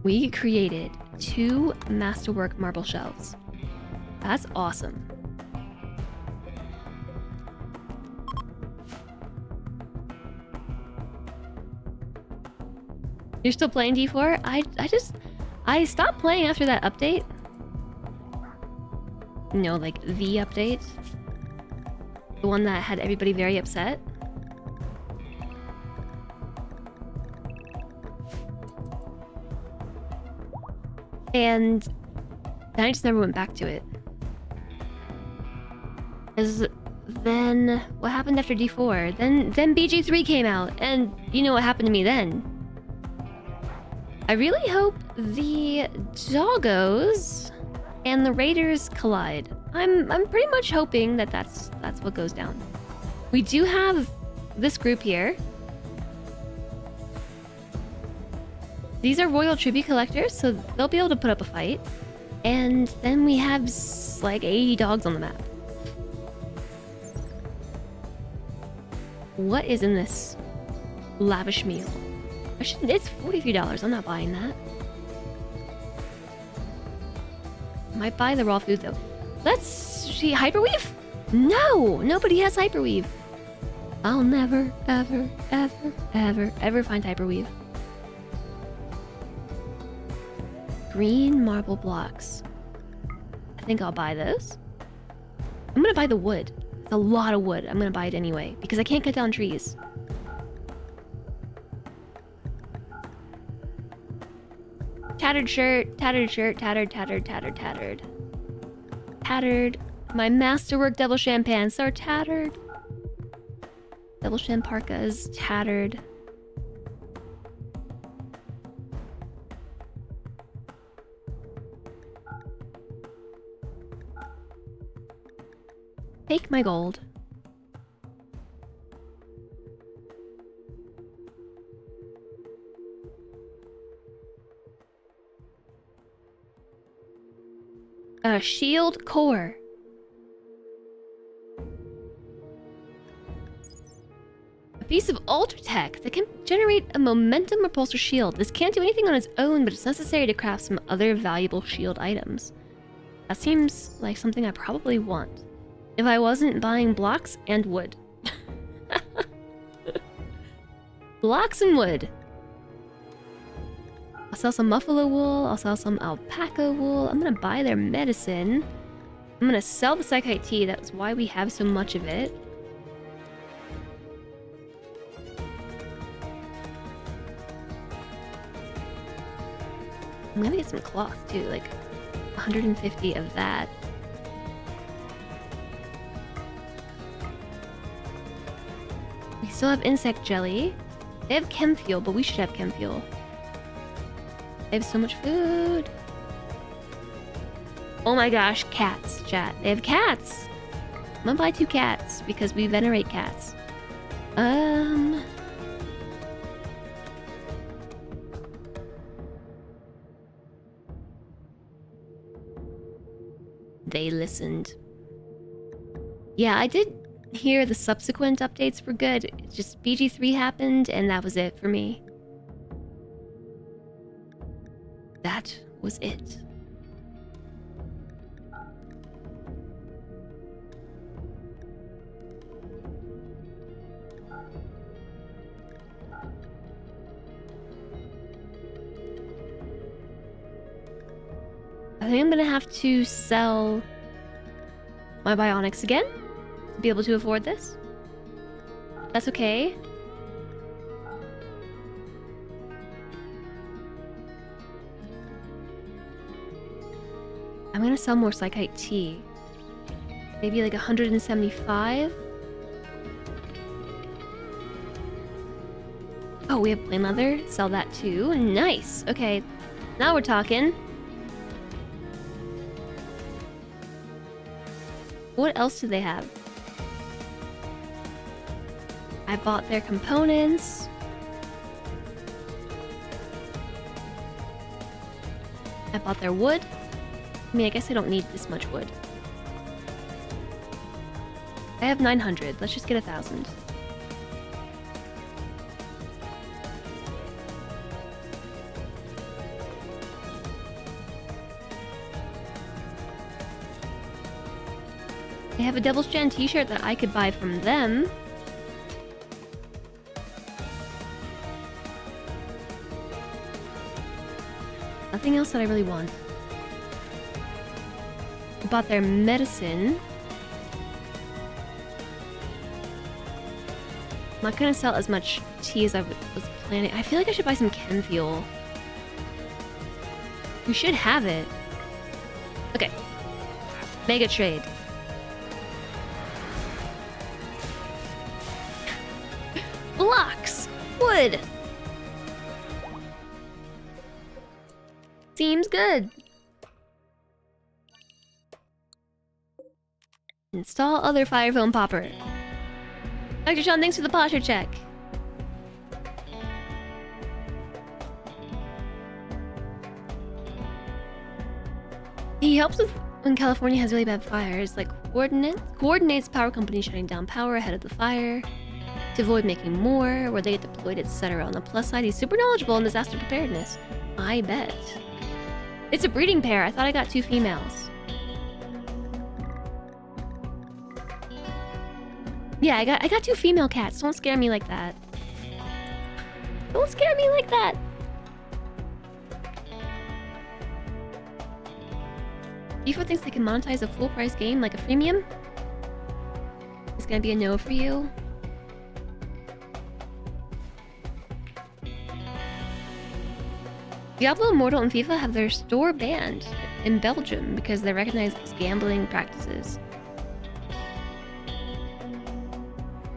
Speaker 1: We created 2 masterwork marble shelves. That's awesome. You're still playing D4? I just... I stopped playing after that update. You know, like the update. The one that had everybody very upset. And then I just never went back to it. Then what happened after D4? Then BG3 came out, and you know what happened to me then. I really hope the doggos and the raiders collide. I'm pretty much hoping that that's what goes down. We do have this group here. These are royal tribute collectors, so they'll be able to put up a fight. And then we have like 80 dogs on the map. What is in this lavish meal? It's $43. I'm not buying that. Might buy the raw food though. Let's see, hyperweave? No, nobody has hyperweave. I'll never, ever, ever, ever, ever find hyperweave. Green marble blocks. I think I'll buy those. I'm gonna buy the wood. It's a lot of wood. I'm gonna buy it anyway because I can't cut down trees. Tattered shirt, tattered shirt, tattered, tattered, tattered, tattered. Tattered. My masterwork double sham pants are tattered. Double sham parka is tattered. Take my gold. A shield core. A piece of alter tech that can generate a momentum repulsor shield. This can't do anything on its own, but it's necessary to craft some other valuable shield items. That seems like something I probably want. If I wasn't buying blocks and wood. Blocks and wood. I'll sell some buffalo wool. I'll sell some alpaca wool. I'm gonna buy their medicine. I'm gonna sell the psychite tea. That's why we have so much of it. I'm gonna get some cloth too, like 150 of that. We still have insect jelly. They have chem fuel, but we should have chem fuel. They have so much food. Oh my gosh, cats, chat. They have cats. I'm gonna buy 2 cats because we venerate cats. They listened. Yeah, I did hear the subsequent updates were good. It's just BG3 happened and that was it for me. That was it. I think I'm gonna have to sell my bionics again to be able to afford this. That's okay. I'm gonna sell more psychite tea. Maybe like 175. Oh, we have plain leather. Sell that too. Nice. Okay, now we're talking. What else do they have? I bought their components. I bought their wood. I mean, I guess I don't need this much wood. I have 900. Let's just get 1,000. They have a Devil's Gen t-shirt that I could buy from them. Nothing anything else that I really want. I bought their medicine. I'm not gonna sell as much tea as I was planning. I feel like I should buy some chem fuel. We should have it. Okay. Mega trade. Blocks! Wood! Seems good. Install other fire foam popper. Dr. Sean, thanks for the posture check. He helps with when California has really bad fires, like coordinates power companies shutting down power ahead of the fire to avoid making more, where they get deployed, etc. On the plus side, he's super knowledgeable in disaster preparedness. I bet. It's a breeding pair. I thought I got 2 females. Yeah, I got 2 female cats. Don't scare me like that. Don't scare me like that. FIFA thinks they can monetize a full price game like a freemium? It's gonna be a no for you. Diablo, Immortal, and FIFA have their store banned in Belgium because they recognize gambling practices.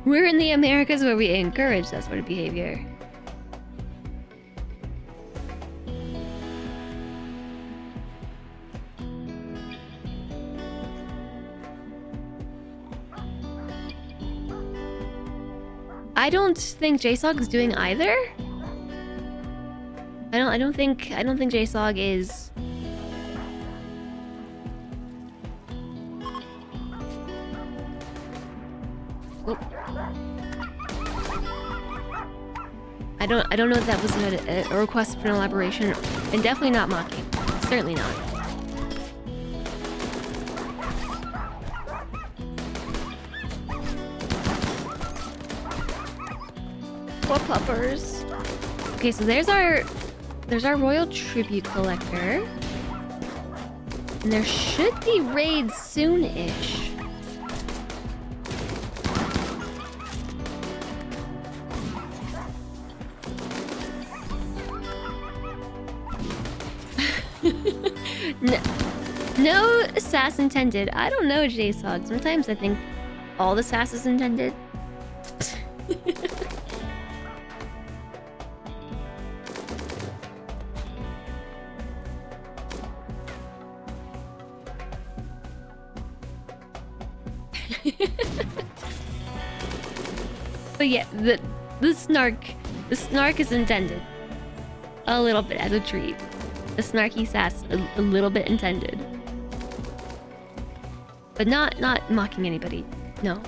Speaker 1: We're in the Americas where we encourage that sort of behavior. I don't think JSOG is doing either. I don't think JSOG is. Oh. I don't know if that was a request for an elaboration, and definitely not mocking. Certainly not. What puppers? Okay, so there's our royal tribute collector, and there should be raids soon-ish. No sass intended. I don't know, JSOG. Sometimes I think all the sass is intended. But yeah, the snark is intended. A little bit as a treat. The snarky sass, a little bit intended. But not mocking anybody. No.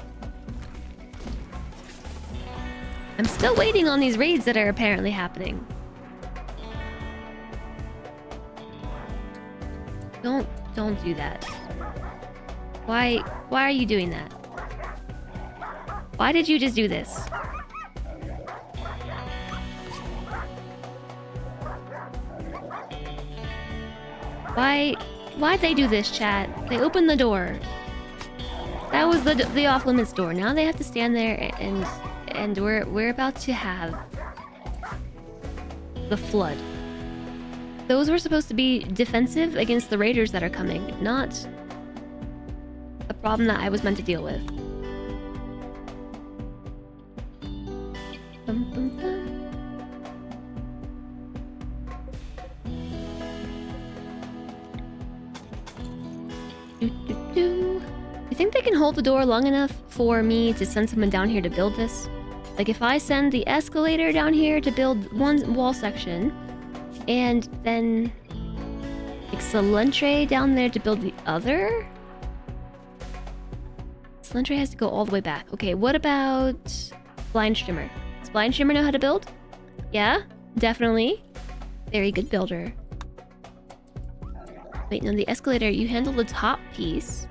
Speaker 1: I'm still waiting on these raids that are apparently happening. Don't do that. Why are you doing that? Why did you just do this? Why'd they do this, chat? They opened the door. That was the off limits door. Now they have to stand there and we're about to have the flood. Those were supposed to be defensive against the raiders that are coming, not a problem that I was meant to deal with. Bum, bum, bum. You think they can hold the door long enough for me to send someone down here to build this? Like if I send the escalator down here to build one wall section, and then like Salentre down there to build the other? Salentre has to go all the way back. Okay, what about Blind Shimmer? Does Blind Shimmer know how to build? Yeah, definitely. Very good builder. Wait, no, the escalator, you handle the top piece.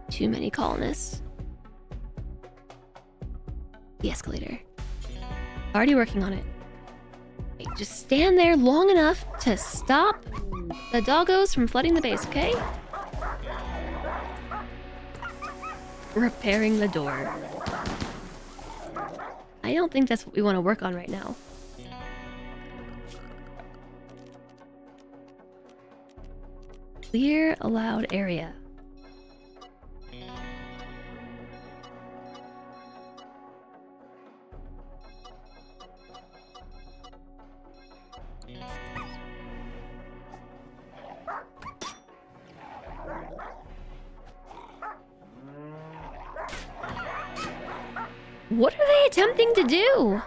Speaker 1: Too many colonists. The escalator. Already working on it. Okay, just stand there long enough to stop the doggos from flooding the base, okay? Repairing the door. I don't think that's what we want to work on right now. Clear allowed area. What are they attempting to do?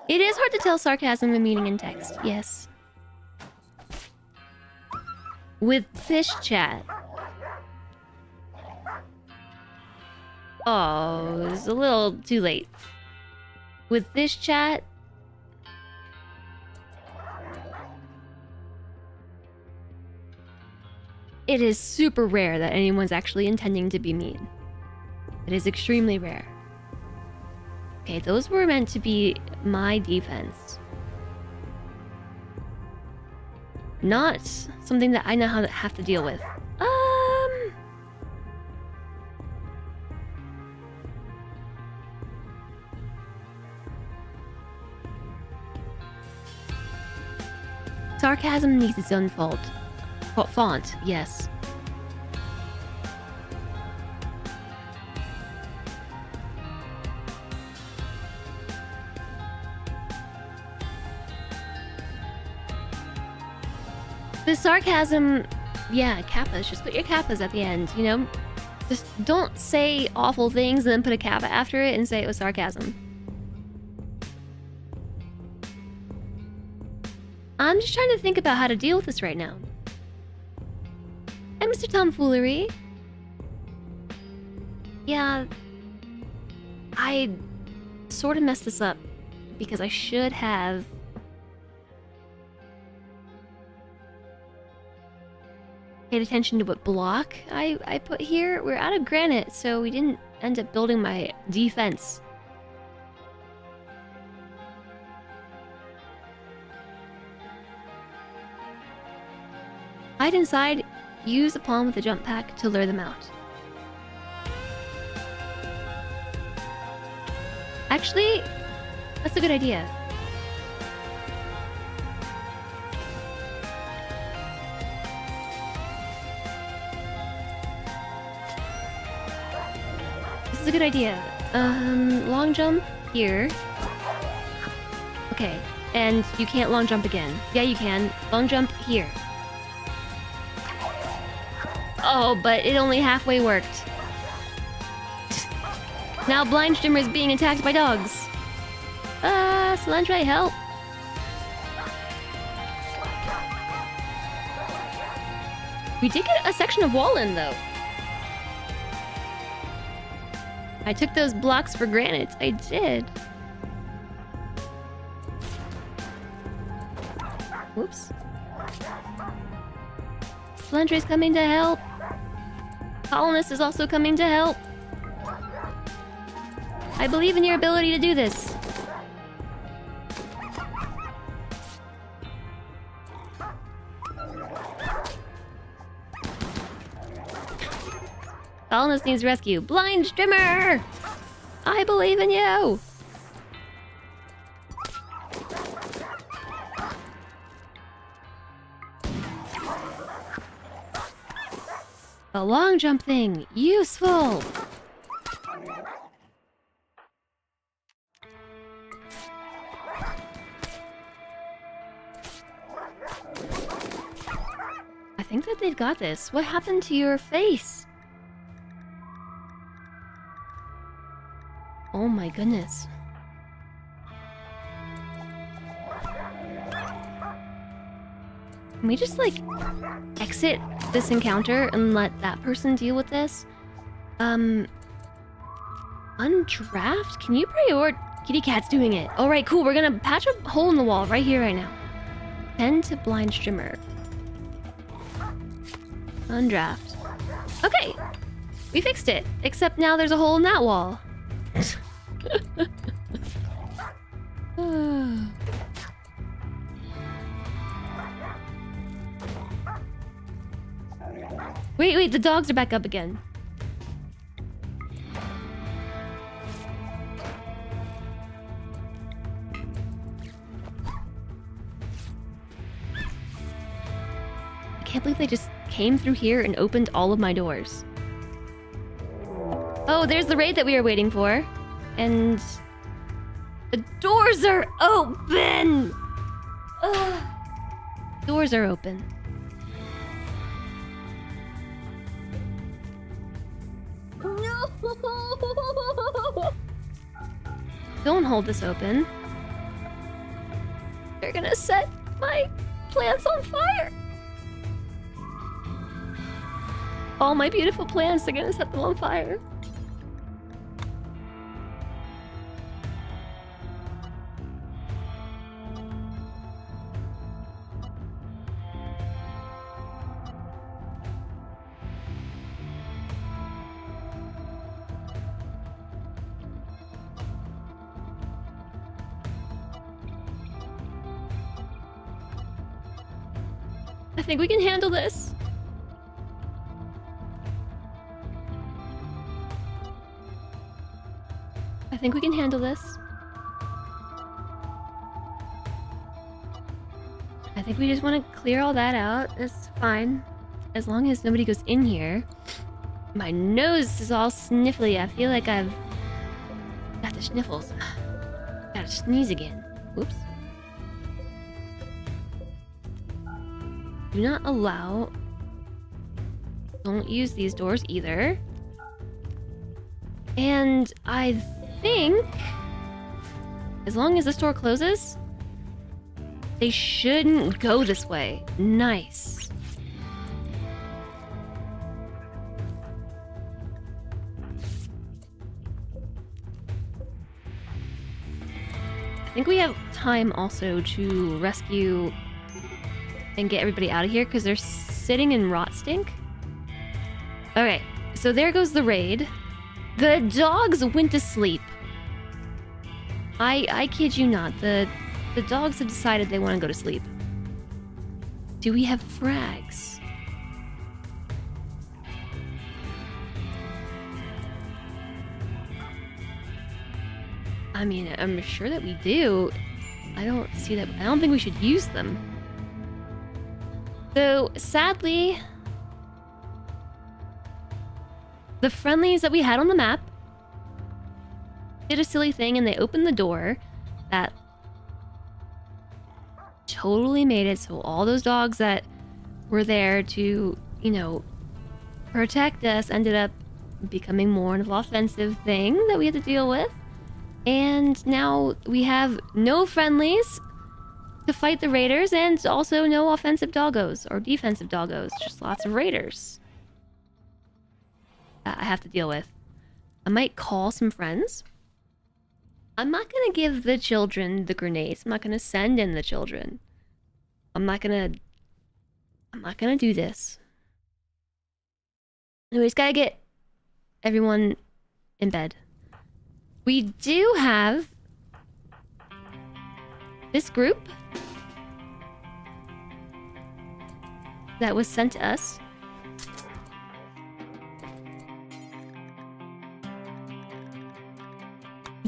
Speaker 1: It is hard to tell sarcasm and meaning in text, yes. With this chat. Oh, it's a little too late. With this chat... It is super rare that anyone's actually intending to be mean. It is extremely rare. Okay, those were meant to be my defense. Not something that I know how to have to deal with. Sarcasm needs its own font, yes. The sarcasm, yeah, kappas. Just put your kappas at the end, you know? Just don't say awful things and then put a kappa after it and say it was sarcasm. I'm just trying to think about how to deal with this right now. Hey, Mr. Tomfoolery. Yeah, I sort of messed this up because I should have paid attention to what block I put here. We're out of granite, so we didn't end up building my defense. Hide inside. Use a pawn with a jump pack to lure them out. Actually, that's a good idea. This is a good idea. Long jump here. Okay, and you can't long jump again. Yeah, you can. Long jump here. Oh, but it only halfway worked. Now Blind Streamer is being attacked by dogs. Cilantro, help. We did get a section of wall in, though. I took those blocks for granted. I did. Whoops. Cilantro is coming to help. Colonist is also coming to help. I believe in your ability to do this. Colonist needs rescue. Blind Streamer! I believe in you! The long jump thing, useful! I think that they've got this. What happened to your face? Oh my goodness. Can we just, like, exit this encounter and let that person deal with this? Undraft? Can you prioritize? Kitty Cat's doing it. Alright, cool. We're gonna patch a hole in the wall right here, right now. Tend to Blind Streamer. Undraft. Okay. We fixed it, except now there's a hole in that wall. Wait, the dogs are back up again. I can't believe they just came through here and opened all of my doors. Oh, there's the raid that we were waiting for. And the doors are open! Ugh. Doors are open. No! Don't hold this open. They're gonna set my plants on fire. All my beautiful plants, they're gonna set them on fire. I think we can handle this. I think we can handle this. I think we just want to clear all that out. It's fine. As long as nobody goes in here. My nose is all sniffly. I feel like I've got the sniffles. Gotta sneeze again. Whoops. Do not allow... Don't use these doors either. And I think... as long as this door closes, they shouldn't go this way. Nice. I think we have time also to rescue and get everybody out of here because they're sitting in rot stink. Okay, so there goes the raid. The dogs went to sleep. I kid you not. The dogs have decided they want to go to sleep. Do we have frags? I mean, I'm sure that we do. I don't see that. I don't think we should use them. So, sadly, the friendlies that we had on the map did a silly thing and they opened the door that totally made it so all those dogs that were there to, you know, protect us ended up becoming more of an offensive thing that we had to deal with. And now we have no friendlies to fight the raiders, and also no offensive doggos or defensive doggos, just lots of raiders I have to deal with. I might call some friends. I'm not gonna give the children the grenades. I'm not gonna send in the children. I'm not gonna do this. Anyways, gotta get everyone in bed. We do have this group that was sent to us.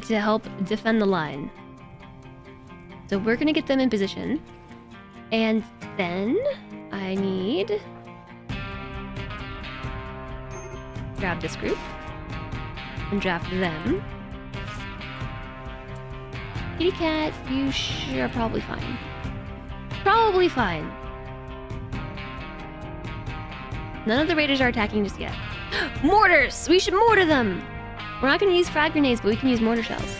Speaker 1: To help defend the line. So we're gonna get them in position. And then I need... grab this group. And draft them. Kitty cat, you sure are probably fine. Probably fine. None of the raiders are attacking just yet. Mortars! We should mortar them! We're not going to use frag grenades, but we can use mortar shells.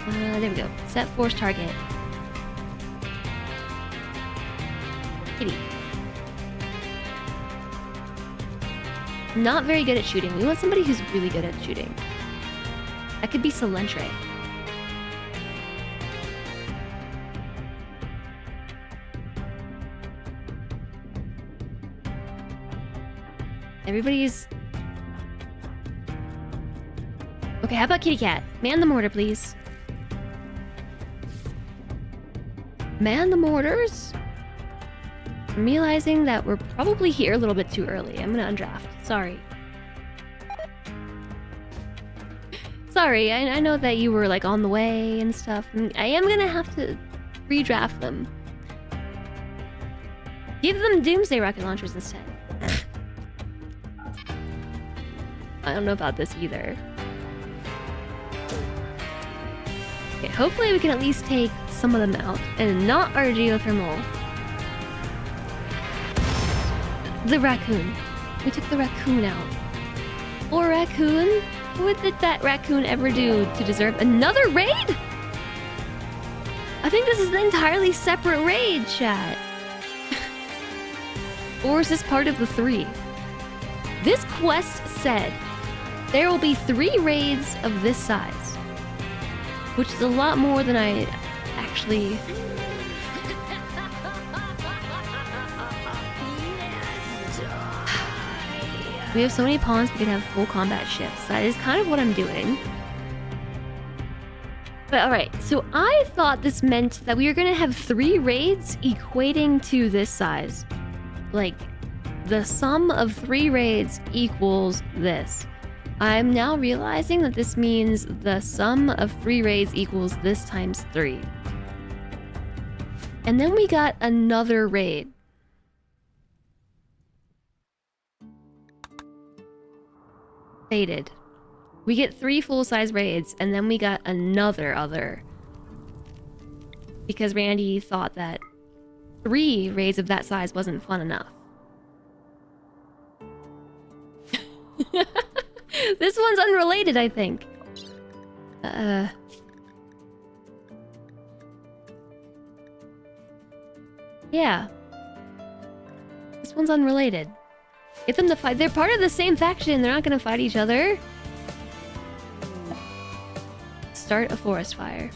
Speaker 1: There we go. Set force target. Kitty. Not very good at shooting. We want somebody who's really good at shooting. That could be Salentre. Everybody's... Okay, how about kitty cat? Man the mortar, please. Man the mortars? I'm realizing that we're probably here a little bit too early. I'm gonna undraft. Sorry. Sorry, I know that you were like on the way and stuff. And I am gonna have to redraft them. Give them Doomsday rocket launchers instead. I don't know about this either. Okay, hopefully we can at least take some of them out and not our geothermal. The raccoon. We took the raccoon out. Poor raccoon. What did that raccoon ever do to deserve another raid? I think this is an entirely separate raid, chat. Or is this part of the 3? This quest said there will be 3 raids of this size, which is a lot more than I actually... We have so many pawns we could have full combat ships. That is kind of what I'm doing. But alright, so I thought this meant that we were gonna have 3 raids equating to this size. Like, the sum of 3 raids equals this. I'm now realizing that this means the sum of 3 raids equals this times 3. And then we got another raid. Faded. We get 3 full-size raids, and then we got another other. Because Randy thought that 3 raids of that size wasn't fun enough. This one's unrelated, I think. Yeah. This one's unrelated. Get them to fight. They're part of the same faction. They're not gonna fight each other. Start a forest fire.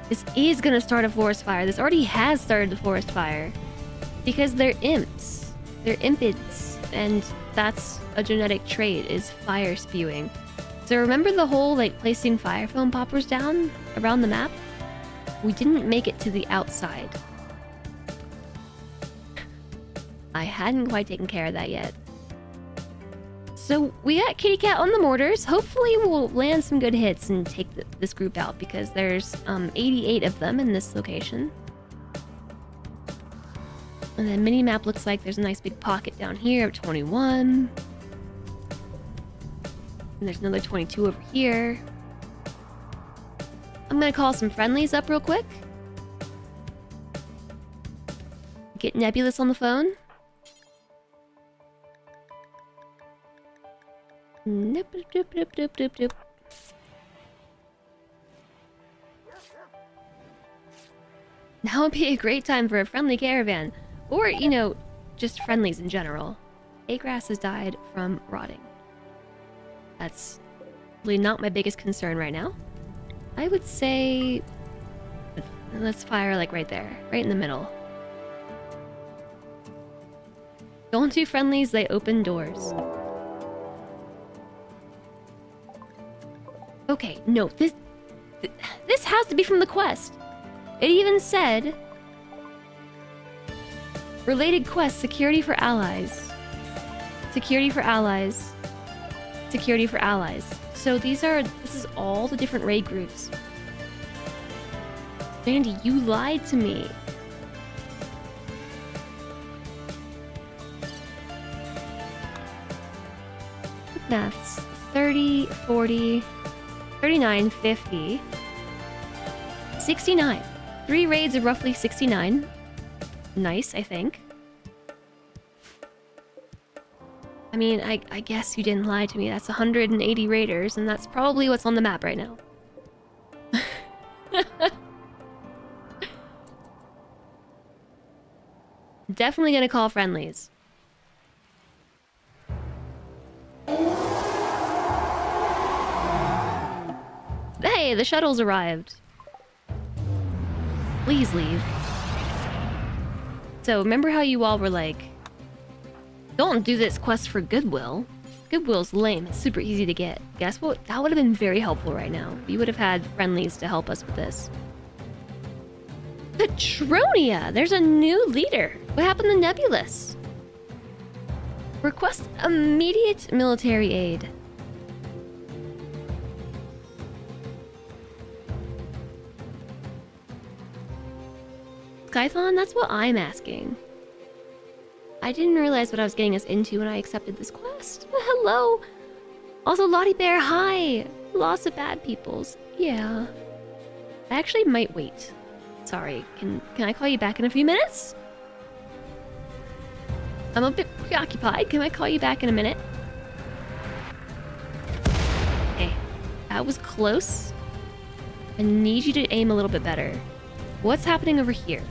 Speaker 1: This is gonna start a forest fire. This already has started the forest fire. Because they're imps. They're impids. And that's a genetic trait, is fire spewing. So remember the whole, like, placing fire foam poppers down around the map? We didn't make it to the outside. I hadn't quite taken care of that yet. So we got Kitty Cat on the mortars. Hopefully we'll land some good hits and take this group out, because there's 88 of them in this location. And then mini-map looks like there's a nice big pocket down here of 21. And there's another 22 over here. I'm gonna call some friendlies up real quick. Get Nebulous on the phone. Nope, doop, doop, doop, doop, doop. Now would be a great time for a friendly caravan. Or, you know, just friendlies in general. A-grass has died from rotting. That's really not my biggest concern right now. I would say... let's fire, like, right there. Right in the middle. Don't do friendlies, they open doors. Okay, no, this has to be from the quest. It even said... related quest, security for allies. Security for allies. Security for allies. So this is all the different raid groups. Randy, you lied to me. Quick maths. 30, 40, 39, 50, 69. 3 raids of roughly 69. Nice, I think. I mean, I guess you didn't lie to me. That's 180 raiders, and that's probably what's on the map right now. Definitely gonna call friendlies. Hey, the shuttle's arrived. Please leave. So remember how you all were like, don't do this quest for Goodwill. Goodwill's lame. It's super easy to get. Guess what? That would have been very helpful right now. We would have had friendlies to help us with this. Petronia! There's a new leader. What happened to Nebulous? Request immediate military aid. Skython? That's what I'm asking. I didn't realize what I was getting us into when I accepted this quest. Hello! Also, Lottie Bear, hi! Lots of bad peoples. Yeah. I actually might wait. Sorry, can I call you back in a few minutes? I'm a bit preoccupied. Can I call you back in a minute? Okay. That was close. I need you to aim a little bit better. What's happening over here?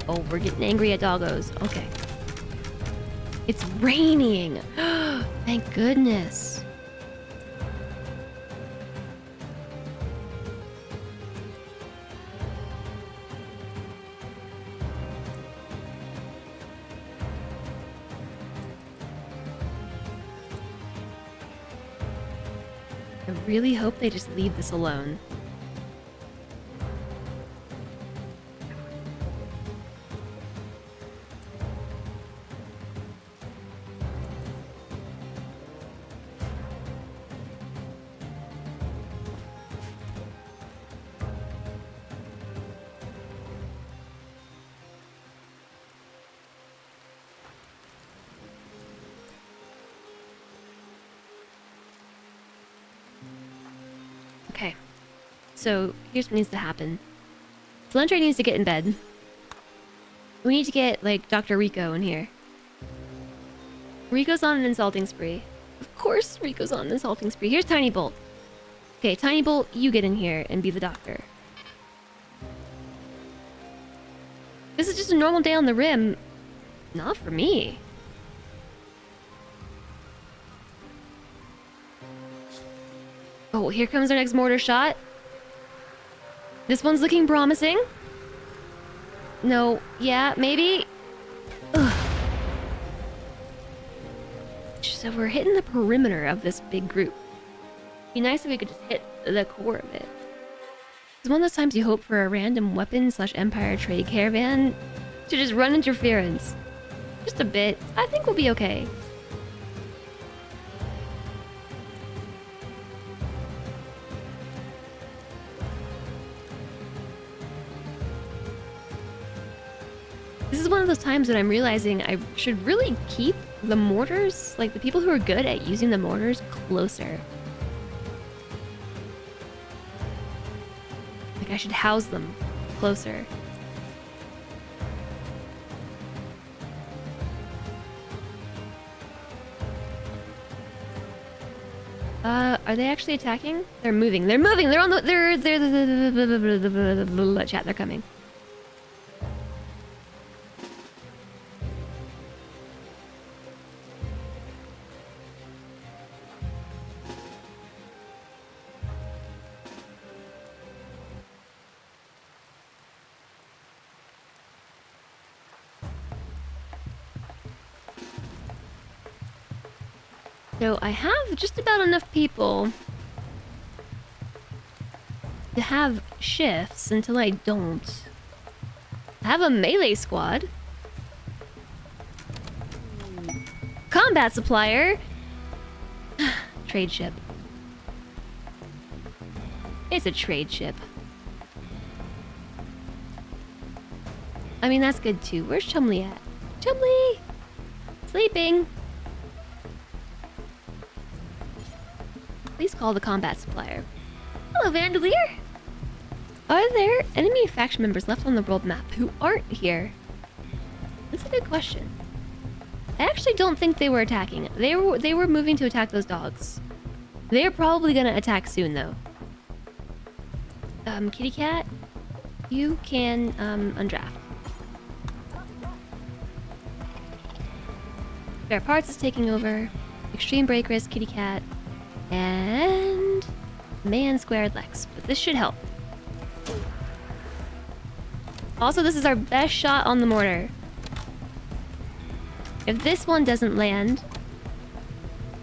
Speaker 1: Oh, we're getting angry at doggos. Okay. It's raining. Thank goodness. I really hope they just leave this alone. Okay, so here's what needs to happen. Salentre needs to get in bed. We need to get, like, Dr. Rico in here. Rico's on an insulting spree. Of course Rico's on an insulting spree. Here's Tiny Bolt. Okay, Tiny Bolt, you get in here and be the doctor. This is just a normal day on the rim. Not for me. Oh, here comes our next mortar shot. This one's looking promising. No, yeah, maybe. Ugh. So we're hitting the perimeter of this big group. Be nice if we could just hit the core of it. It's one of those times you hope for a random weapon/empire trade caravan to just run interference. Just a bit. I think we'll be okay. This is one of those times when I'm realizing I should really keep the mortars, like the people who are good at using the mortars, closer. Like I should house them closer. Are they actually attacking? They're moving. They're moving. They're on the. They're chat. They're coming. So I have just about enough people to have shifts until I don't. I have a melee squad. Combat supplier. Trade ship. It's a trade ship. I mean, that's good too. Where's Chumley at? Chumley! Sleeping. Please call the combat supplier. Hello, Vandalier! Are there enemy faction members left on the world map who aren't here? That's a good question. I actually don't think they were attacking. They were moving to attack those dogs. They're probably gonna attack soon, though. Kitty Cat, you can undraft. Spare Parts is taking over. Extreme Break Risk, Kitty Cat. And Man Squared Lex, but this should help. Also, this is our best shot on the mortar. If this one doesn't land...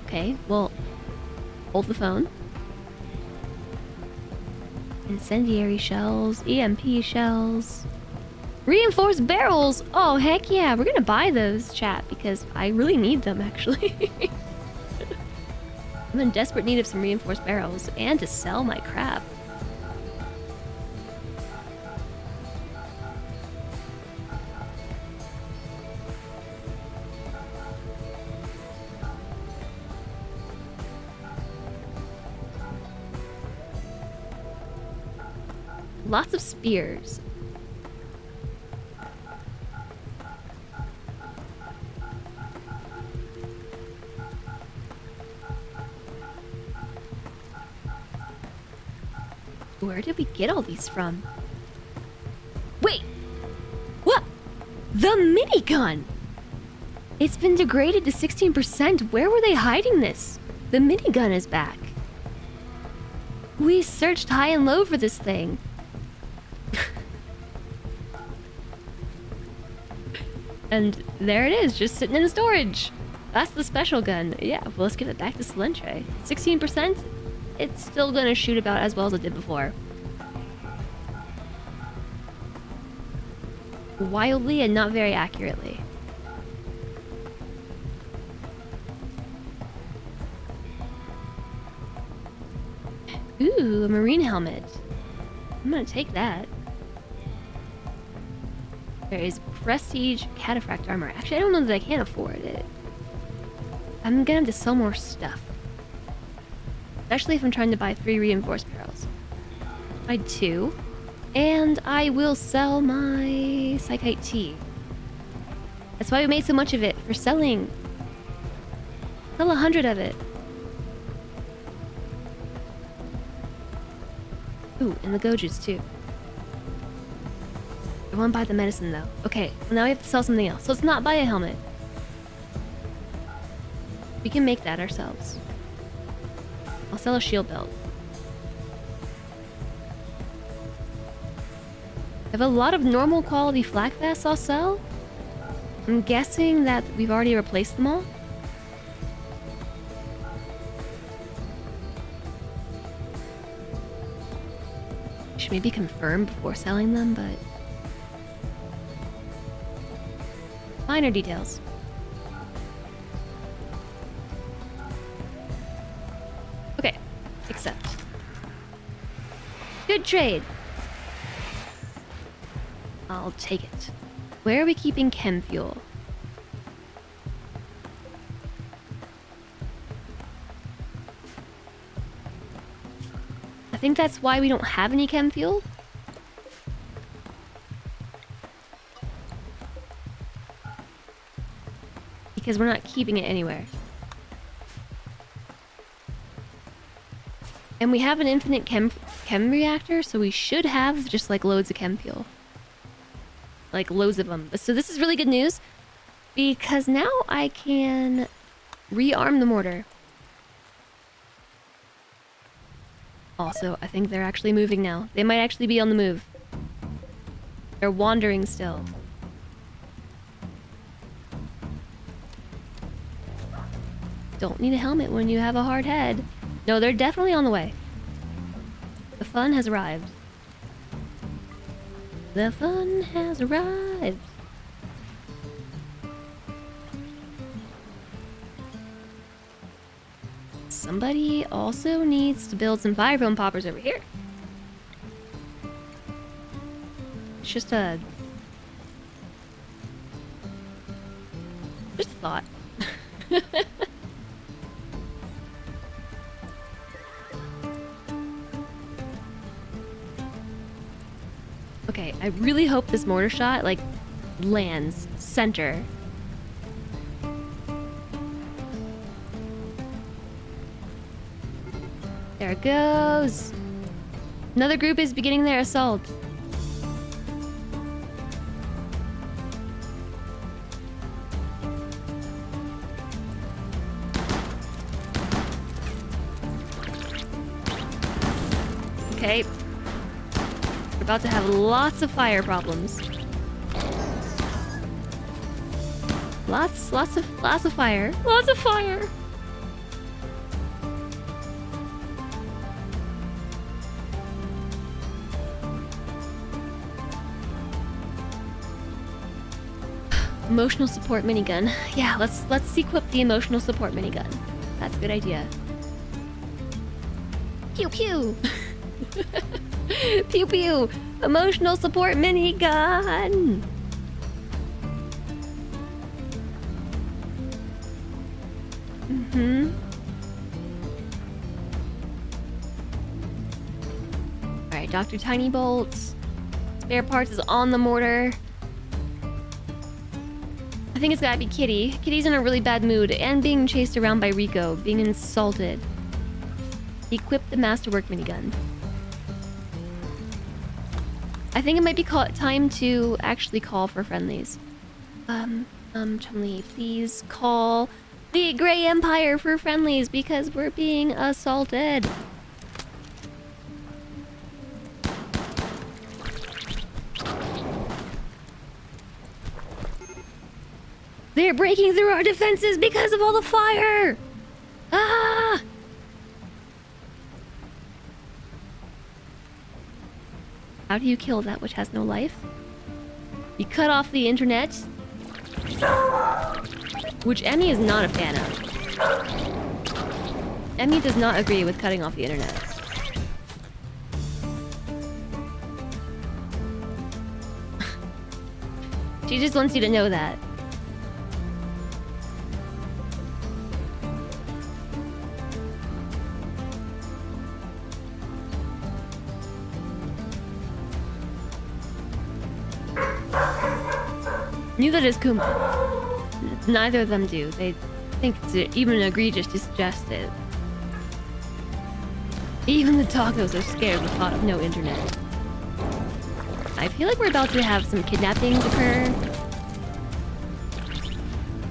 Speaker 1: Okay, well... Hold the phone. Incendiary shells, EMP shells... Reinforced barrels! Oh, heck yeah! We're gonna buy those, chat, because I really need them, actually. I'm in desperate need of some reinforced barrels, and to sell my crap. Lots of spears. Where did we get all these from? Wait! What? The minigun! It's been degraded to 16%. Where were they hiding this? The minigun is back. We searched high and low for this thing. And there it is, just sitting in storage. That's the special gun. Yeah, well, let's give it back to Silentre. 16%? It's still gonna shoot about as well as it did before. Wildly and not very accurately. Ooh, a marine helmet. I'm gonna take that. There is prestige cataphract armor. Actually, I don't know that I can afford it. I'm gonna have to sell more stuff. Especially if I'm trying to buy 3 reinforced barrels. Buy 2. And I will sell my Psychite tea. That's why we made so much of it, for selling. Sell 100 of it. Ooh, and the Gojus too. I want to buy the medicine though. Okay, well now we have to sell something else. So let's not buy a helmet. We can make that ourselves. I'll sell a shield belt. I have a lot of normal quality flak vests I'll sell. I'm guessing that we've already replaced them all. Should maybe confirm before selling them, but... minor details. Okay, accept. Good trade. I'll take it. Where are we keeping chem fuel? I think that's why we don't have any chem fuel. Because we're not keeping it anywhere. And we have an infinite chem reactor, so we should have just like loads of chem fuel. Like loads of them. So this is really good news because now I can rearm the mortar. Also, I think they're actually moving now. They might actually be on the move. They're wandering still. Don't need a helmet when you have a hard head. No, they're definitely on the way. The fun has arrived. The fun has arrived. Somebody also needs to build some fire foam poppers over here. It's just a thought. Okay, I really hope this mortar shot, like, lands center. There it goes. Another group is beginning their assault. Okay. We're about to have lots of fire problems. Lots of fire. Lots of fire. Emotional support minigun. Yeah, let's equip the emotional support minigun. That's a good idea. Pew pew. Pew pew. Emotional support minigun. Alright, Dr. Tiny Bolt. Spare parts is on the mortar. I think it's gotta be Kitty. Kitty's in a really bad mood and being chased around by Rico, being insulted. Equip the masterwork minigun. I think it might be time to actually call for friendlies. Chun-Li, please call the Grey Empire for friendlies because we're being assaulted. They're breaking through our defenses because of all the fire! Ah! How do you kill that which has no life? You cut off the internet. Which Emmy is not a fan of. Emmy does not agree with cutting off the internet. She just wants you to know that. Neither does Kuma. Neither of them do. They think it's even egregious to suggest it. Even the tacos are scared of the thought of no internet. I feel like we're about to have some kidnappings occur.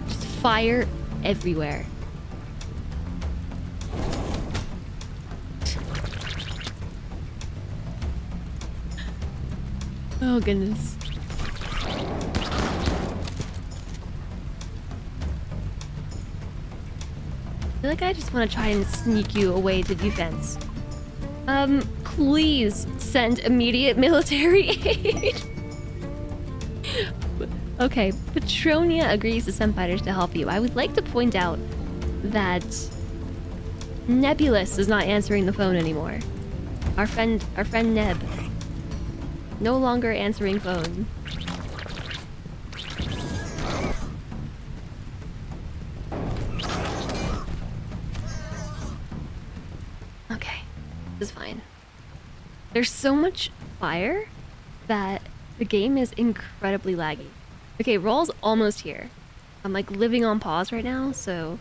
Speaker 1: Just fire everywhere. Oh goodness. I feel like I just want to try and sneak you away to defense. Please send immediate military aid. Okay, Petronia agrees to send fighters to help you. I would like to point out that Nebulous is not answering the phone anymore. Our friend Neb. No longer answering phone. Okay, this is fine. There's so much fire that the game is incredibly laggy. Okay, Roll's almost here. I'm like living on pause right now, so...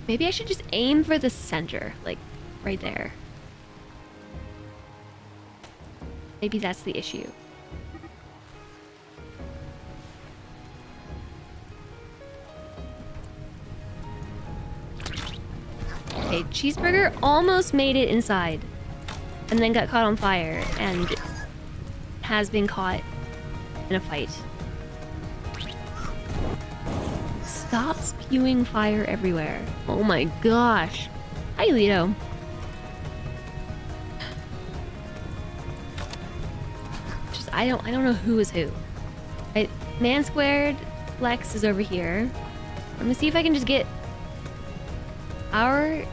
Speaker 1: Maybe I should just aim for the center, like right there. Maybe that's the issue. Okay, Cheeseburger almost made it inside and then got caught on fire and has been caught in a fight. Stop spewing fire everywhere. Oh my gosh. Hi, Lito. Just I don't know who is who. Right? Man Squared Lex is over here. I'm gonna see if I can just get our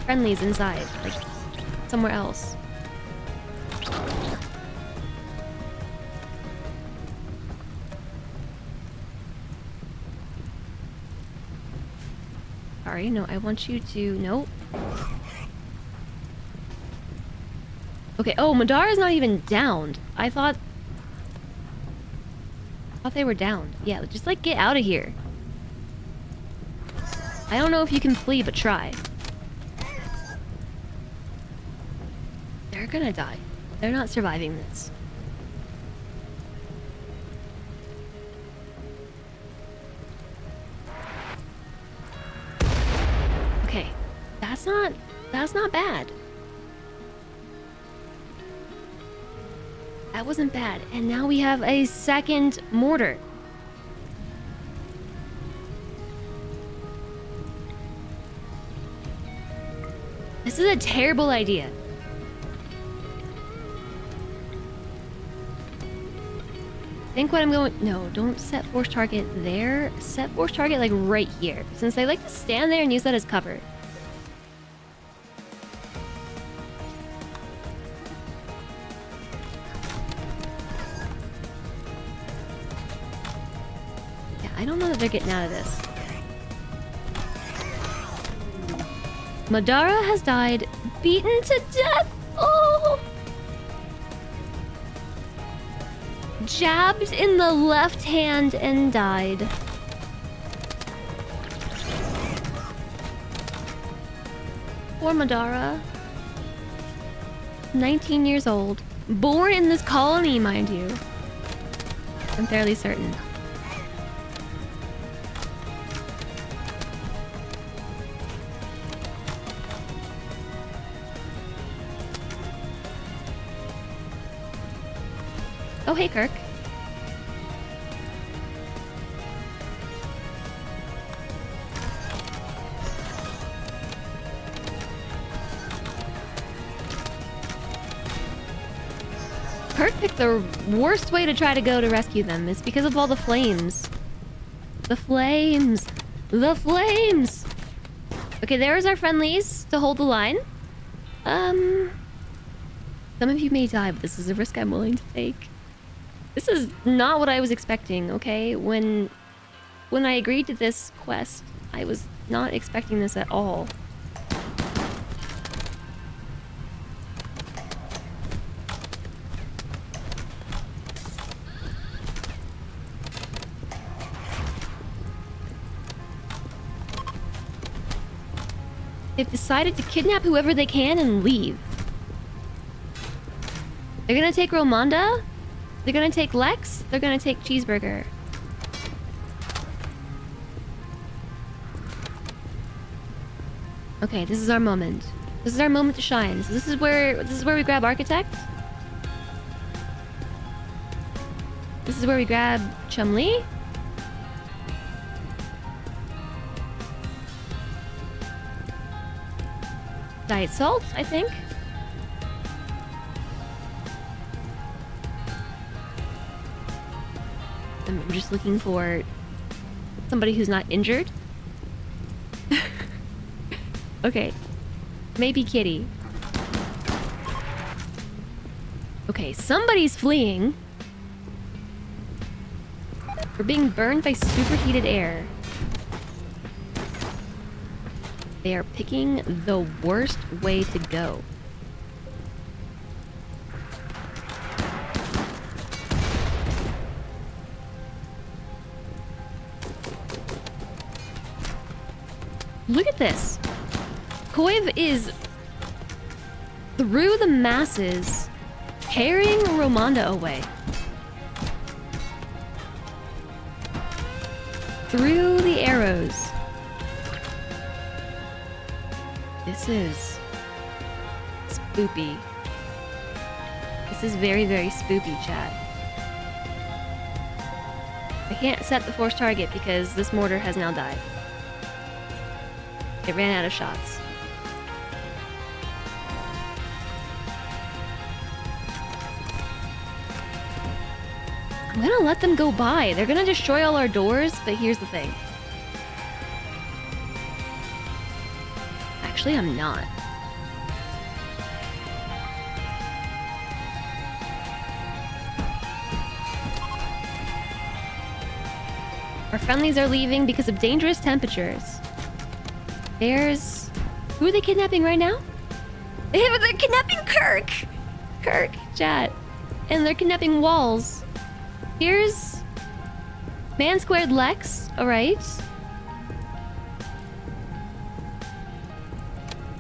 Speaker 1: friendlies inside, like somewhere else. Sorry, no, I want you to... Nope. Okay, oh, Madara's not even downed. I thought they were downed. Yeah, just like get out of here. I don't know if you can flee, but try. They're gonna die. They're not surviving this. That's not bad. That wasn't bad. And now we have a second mortar. This is a terrible idea. I think what I'm going... No, don't set force target there. Set force target like right here. Since they like to stand there and use that as cover. Yeah, I don't know that they're getting out of this. Madara has died, beaten to death. Oh! Jabbed in the left hand and died. Poor Madara. 19 years old. Born in this colony, mind you. I'm fairly certain. Oh, hey, Kirk. Kirk picked the worst way to try to go to rescue them. It's because of all the flames. The flames! The flames! Okay, there's our friendlies to hold the line. Some of you may die, but this is a risk I'm willing to take. This is not what I was expecting, okay? When I agreed to this quest, I was not expecting this at all. They've decided to kidnap whoever they can and leave. They're gonna take Romanda. They're gonna take Lex. They're gonna take Cheeseburger. Okay, this is our moment. This is our moment to shine. So this is where we grab Architect. This is where we grab Chumlee. Diet Salt, I think. I'm just looking for somebody who's not injured. Okay. Maybe Kitty. Okay, somebody's fleeing. We're being burned by superheated air. They are picking the worst way to go. Look at this. Koiv is through the masses, carrying Romanda away. Through the arrows. This is spoopy. This is very, very spoopy, chat. I can't set the force target because this mortar has now died. It ran out of shots. I'm gonna let them go by. They're gonna destroy all our doors, but here's the thing. Actually, I'm not. Our friendlies are leaving because of dangerous temperatures. There's... Who are they kidnapping right now? They're kidnapping Kirk! Kirk, chat. And they're kidnapping Walls. Here's... Man Squared Lex, alright.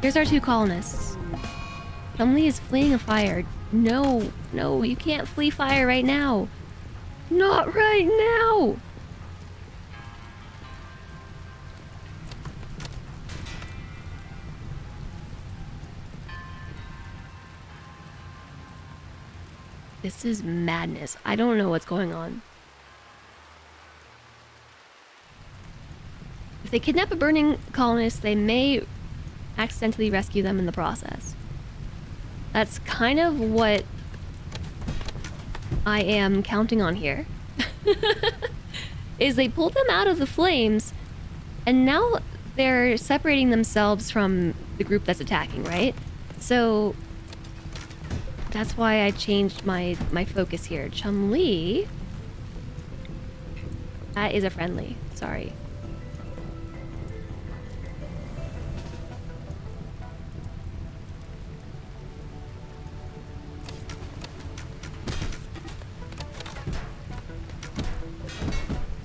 Speaker 1: Here's our two colonists. Chumlee is fleeing a fire. No, no, you can't flee fire right now. Not right now! This is madness. I don't know what's going on. If they kidnap a burning colonist, they may accidentally rescue them in the process. That's kind of what I am counting on here. Is they pulled them out of the flames, and now they're separating themselves from the group that's attacking, right? So that's why I changed my focus here. Chun-Li. That is a friendly. Sorry.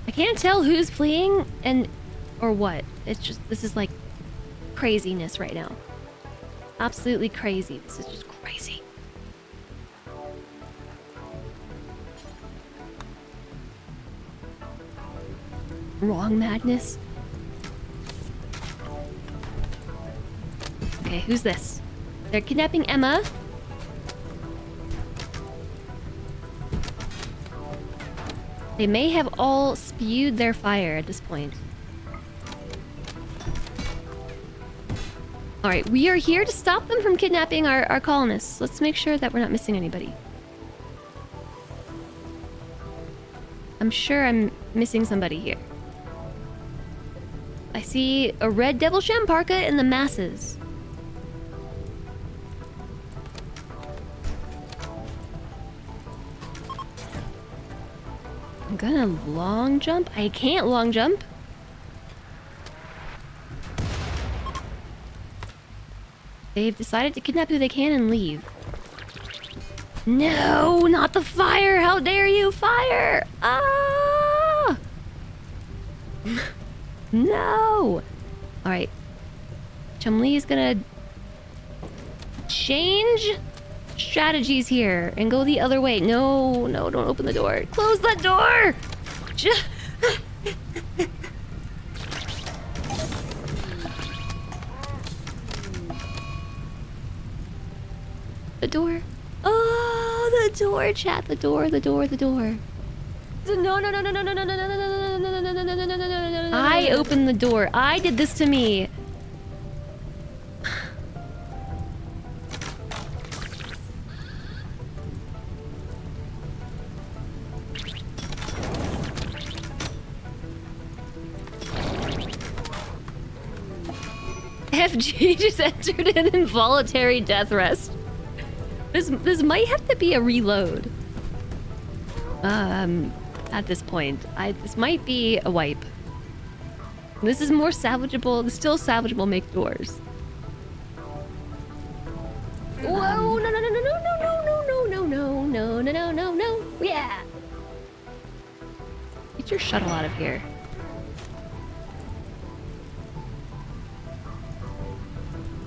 Speaker 1: I can't tell who's fleeing and or what. It's just, this is like craziness right now. Absolutely crazy. This is just crazy. Wrong madness. Okay, who's this? They're kidnapping Emma. They may have all spewed their fire at this point. Alright, we are here to stop them from kidnapping our colonists. Let's make sure that we're not missing anybody. I'm sure I'm missing somebody here. I see a red Devil Shem parka in the masses. I'm gonna long jump. I can't long jump. They've decided to kidnap who they can and leave. No, not the fire! How dare you, fire! Ah! No! Alright. Chun-Li is gonna change strategies here and go the other way. No, no, don't open the door. Close the door! The door. Oh, the door, chat. The door, the door, the door. No, no, no, no, no, no, no, no, no, no, no, no, no, no, no, no, no, no. I opened the door. I did this to me. FG just entered an involuntary death rest. This might have to be a reload. At this point, this might be a wipe. This is more salvageable. Still salvageable. Make doors. Whoa! No! No! No! No! No! No! No! No! No! No! No! No! No! No! Yeah. Get your shuttle out of here.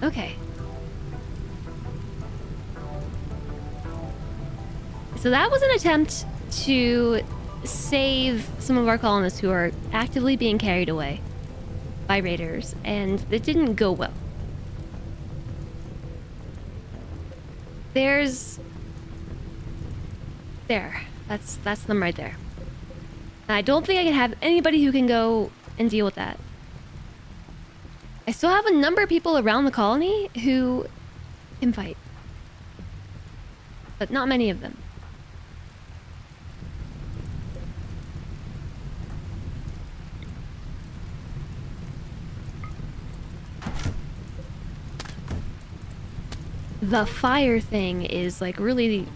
Speaker 1: Okay. So that was an attempt to save some of our colonists who are actively being carried away by raiders, and it didn't go well. There's... There. That's them right there. I don't think I can have anybody who can go and deal with that. I still have a number of people around the colony who can fight. But not many of them. The fire thing is like really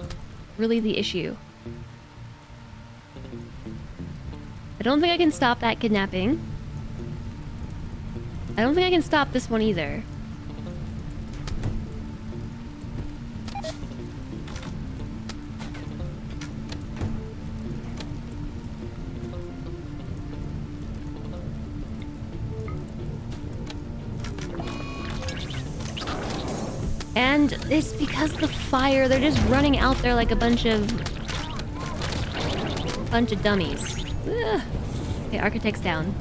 Speaker 1: the issue. I don't think I can stop that kidnapping. I don't think I can stop this one either. And it's because the fire, they're just running out there like a bunch of dummies. Ugh. Okay, Architect's down.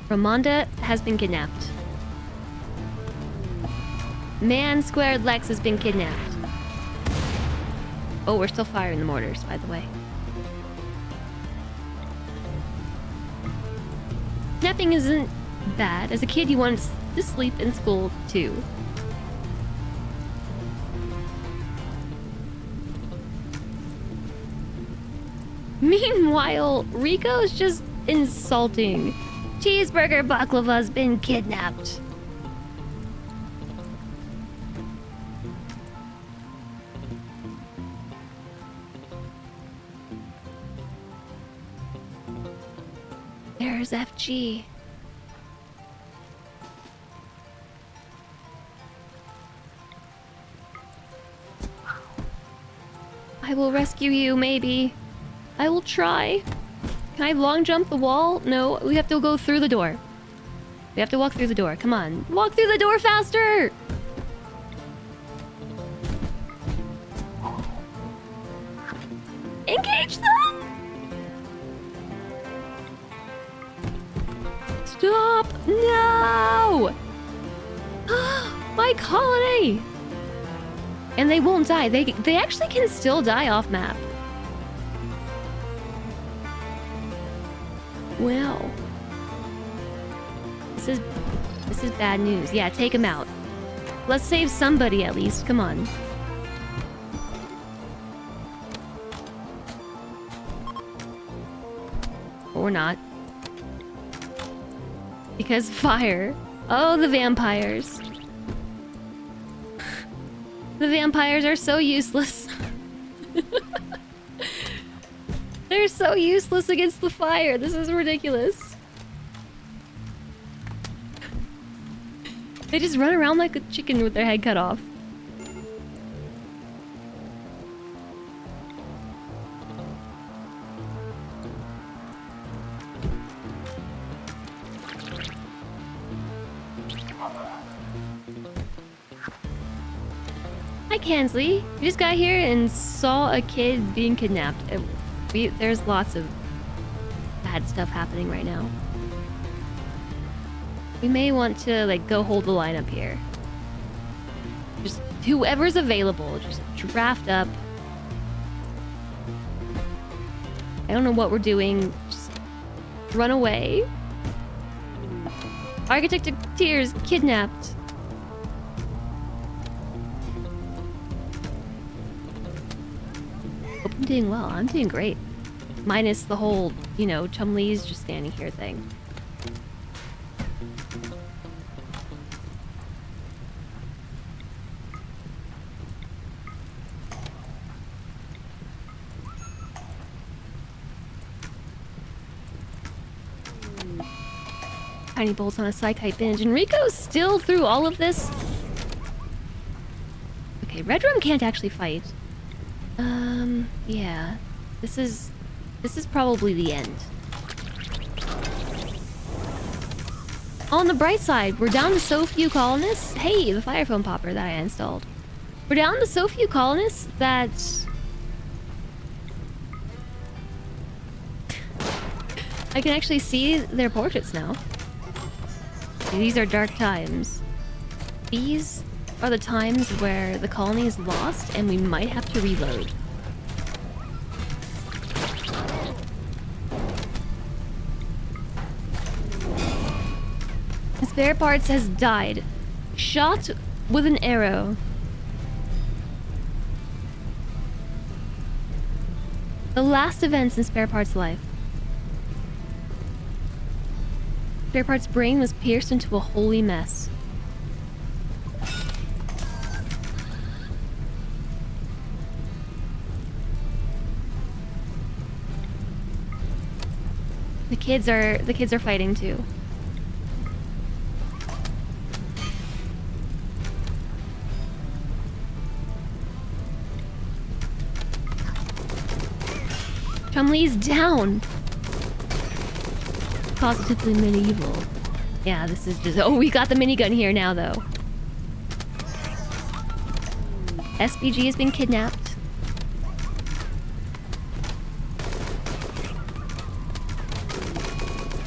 Speaker 1: Ramonda has been kidnapped. Man squared Lex has been kidnapped. Oh, we're still firing the mortars, by the way. Kidnapping isn't bad. As a kid, you wanted to sleep in school, too. Meanwhile, Rico's just insulting. Cheeseburger Baklava's been kidnapped. There's FG. I will rescue you, maybe. I will try. Can I long jump the wall? No, we have to go through the door. We have to walk through the door. Come on. Walk through the door faster! Engage them! Stop! No! My colony! And they won't die. They actually can still die off map. Well, this is bad news. Yeah, take him out. Let's save somebody at least. Come on. Or not. Because fire. Oh, the vampires. The vampires are so useless. They're so useless against the fire. This is ridiculous. They just run around like a chicken with their head cut off. Hi, Kansley. We just got here and saw a kid being kidnapped. There's lots of bad stuff happening right now. We may want to, like, go hold the line up here. Just whoever's available, just draft up. I don't know what we're doing. Just run away. Architect of Tears kidnapped. Hope I'm doing well. I'm doing great. Minus the whole, you know, Chumlee's just standing here thing. Tiny bolts on a psychite binge. And Rico's still through all of this. Okay, Red Room can't actually fight. Yeah. This is probably the end. On the bright side, we're down to so few colonists. Hey, the fire foam popper that I installed. We're down to so few colonists that I can actually see their portraits now. These are dark times. These are the times where the colony is lost and we might have to reload. Spare Parts has died. Shot with an arrow. The last events in Spare Parts' life. Spare Parts' brain was pierced into a holy mess. The kids are fighting too. Chumlee's down. Positively medieval. Yeah, this is just... Oh, we got the minigun here now, though. SBG has been kidnapped.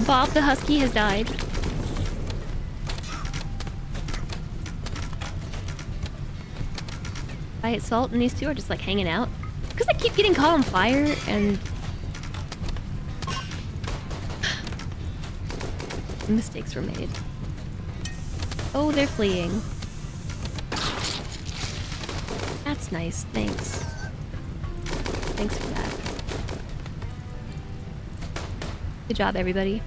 Speaker 1: Bob the Husky has died. Fight Salt and these two are just like hanging out. Because I keep getting caught on fire and... mistakes were made. Oh, they're fleeing. That's nice, thanks. Thanks for that. Good job, everybody.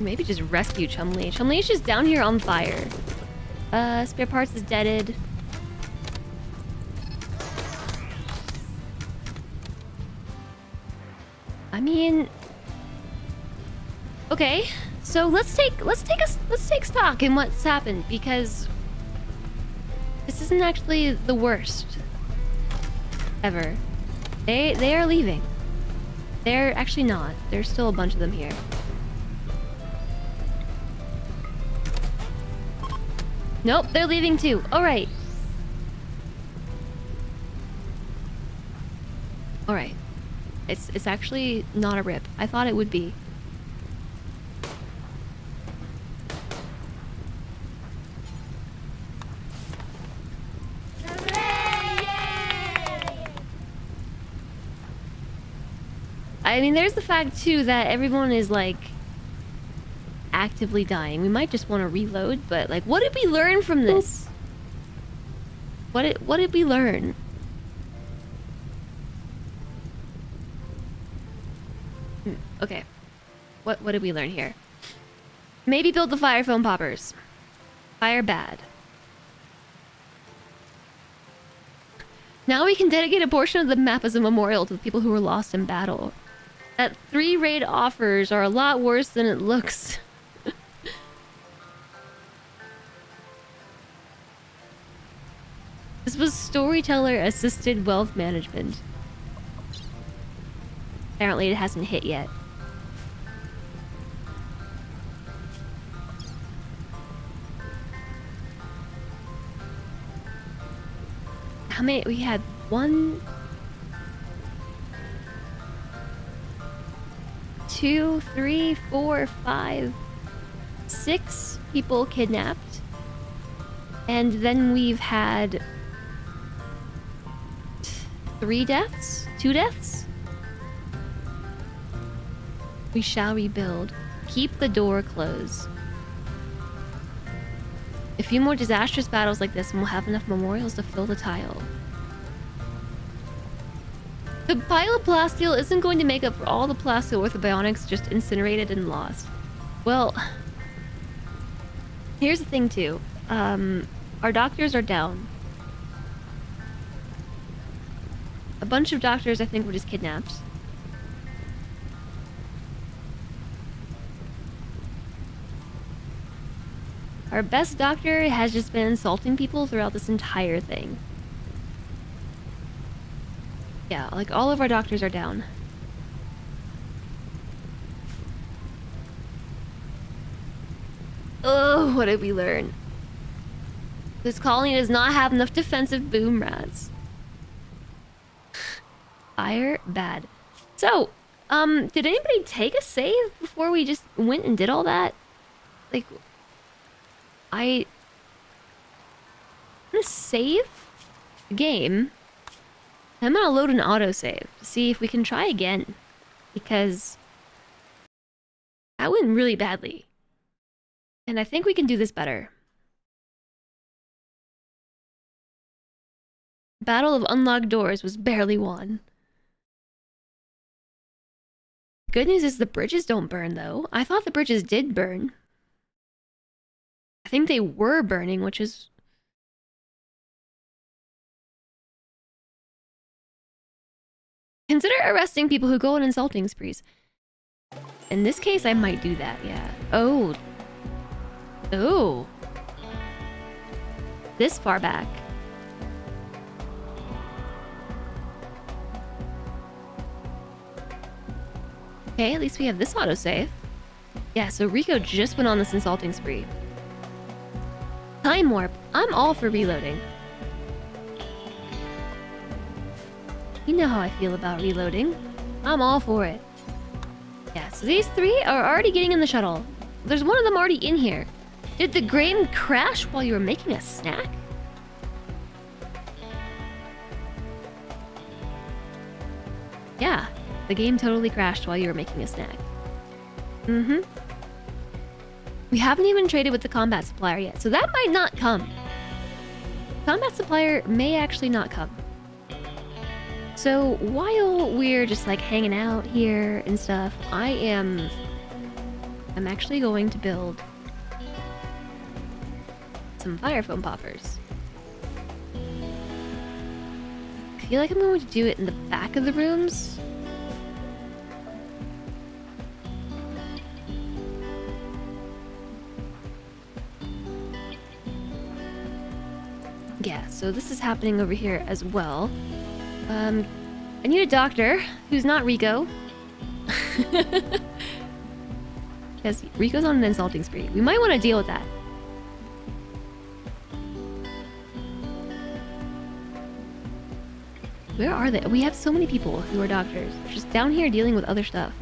Speaker 1: Maybe just rescue Chumlee. Chumlee's just down here on fire. Spare parts is deaded. I mean, okay. So let's take stock in what's happened, because this isn't actually the worst ever. They are leaving. They're actually not. There's still a bunch of them here. Nope, they're leaving too. All right. All right. It's actually not a rip. I thought it would be. I mean, there's the fact too that everyone is like actively dying. We might just want to reload, but like, what did we learn from this? What did we learn? Okay. What did we learn here? Maybe build the fire foam poppers. Fire bad. Now we can dedicate a portion of the map as a memorial to the people who were lost in battle. That 3 raid offers are a lot worse than it looks. This was storyteller assisted wealth management. Apparently it hasn't hit yet. How many? We had 1, 2, 3, 4, 5, 6 people kidnapped. And then we've had 3 deaths? 2 deaths? We shall rebuild. Keep the door closed. A few more disastrous battles like this and we'll have enough memorials to fill the tile. The pile of plasteel isn't going to make up for all the plasteel orthobionics just incinerated and lost. Well, here's the thing too. Our doctors are down. A bunch of doctors, I think, were just kidnapped. Our best doctor has just been insulting people throughout this entire thing. Yeah, like all of our doctors are down. Oh, what did we learn? This colony does not have enough defensive boom rats. Fire bad. So, did anybody take a save before we just went and did all that? Like, I'm gonna save the game. I'm gonna load an autosave to see if we can try again. Because that went really badly. And I think we can do this better. Battle of Unlocked Doors was barely won. Good news is the bridges don't burn, though. I thought the bridges did burn. I think they were burning, which is... Consider arresting people who go on insulting sprees. In this case, I might do that, yeah. Oh. Oh. This far back. Okay, at least we have this autosave. Yeah, so Rico just went on this insulting spree. Time warp. I'm all for reloading. You know how I feel about reloading. I'm all for it. Yeah, so these three are already getting in the shuttle. There's one of them already in here. Did the game crash while you were making a snack? Yeah, the game totally crashed while you were making a snack. Mm-hmm. We haven't even traded with the combat supplier yet, so that might not come. Combat supplier may actually not come. So while we're just like hanging out here and stuff, I'm actually going to build some fire foam poppers. I feel like I'm going to do it in the back of the rooms. Yeah, so this is happening over here as well. I need a doctor who's not Rico. Because Rico's on an insulting spree. We might want to deal with that. Where are they? We have so many people who are doctors. They're just down here dealing with other stuff.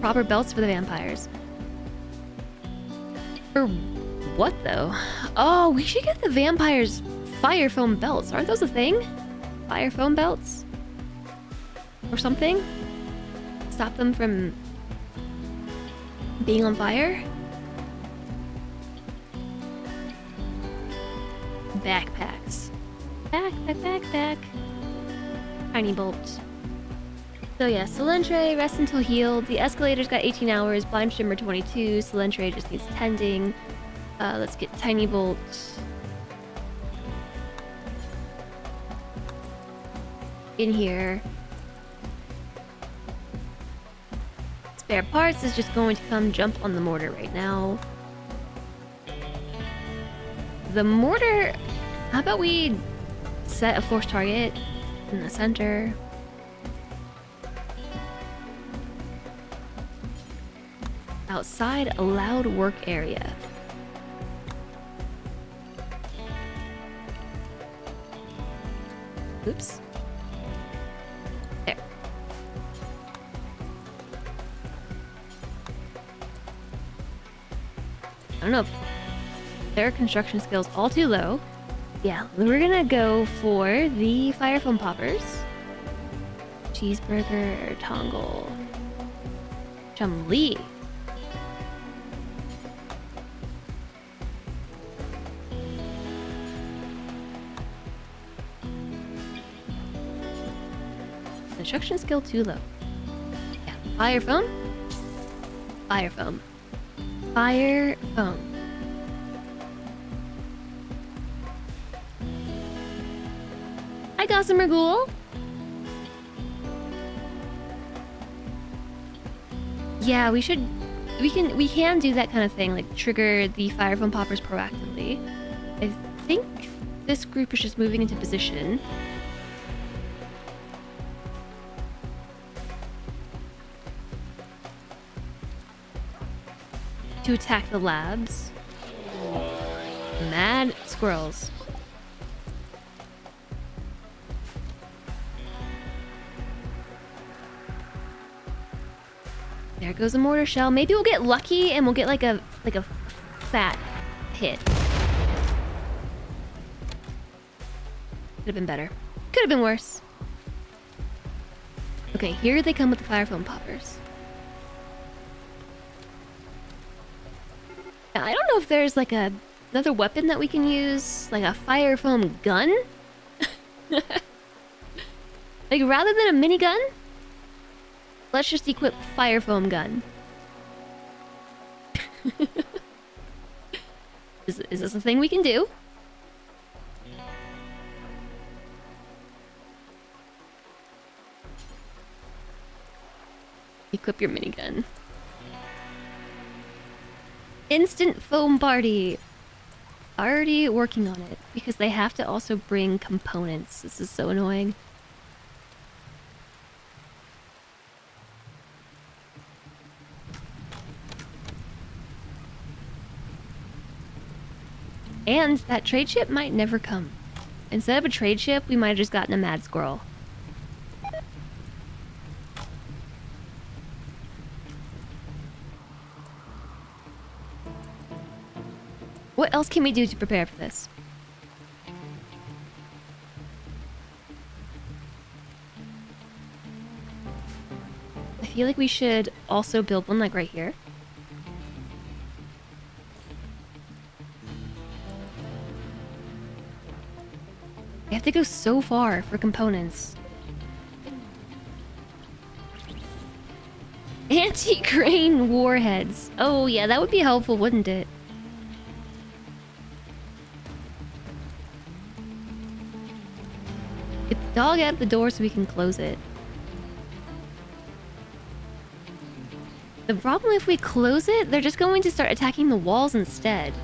Speaker 1: Proper belts for the vampires. For what, though? Oh, we should get the vampires fire foam belts. Aren't those a thing? Fire foam belts? Or something? Stop them from being on fire? Backpacks. Backpack. Tiny bolt. So yeah, Silentre, rest until healed. The escalator's got 18 hours. Blind Shimmer 22. Silentre just needs tending. Let's get Tiny Bolt. In here. Spare parts is just going to come jump on the mortar right now. The mortar... How about we set a force target in the center? Outside allowed work area. Oops. There. I don't know if their construction skills all too low. Yeah, we're gonna go for the fire foam poppers. Cheeseburger, Tongle. Chum-Li. Construction skill too low. Yeah, fire foam. Fire foam. Fire foam. Hi, Gossamer Ghoul. Yeah, we can do that kind of thing, like trigger the fire foam poppers proactively. I think this group is just moving into position. To attack the labs. Mad squirrels. There goes a mortar shell. Maybe we'll get lucky and we'll get like a fat hit. Could have been better. Could have been worse. Okay, here they come with the fire foam poppers. Now, I don't know if there's like another weapon that we can use, like a fire foam gun. Like rather than a minigun, let's just equip fire foam gun. Is this a thing we can do? Equip your minigun. Instant foam party. Already working on it because they have to also bring components. This is so annoying. And that trade ship might never come. Instead of a trade ship, we might have just gotten a mad squirrel. What else can we do to prepare for this? I feel like we should also build one like right here. We have to go so far for components. Anti-crane warheads. Oh yeah, that would be helpful, wouldn't it? Get the dog out the door so we can close it. The problem if we close it, they're just going to start attacking the walls instead.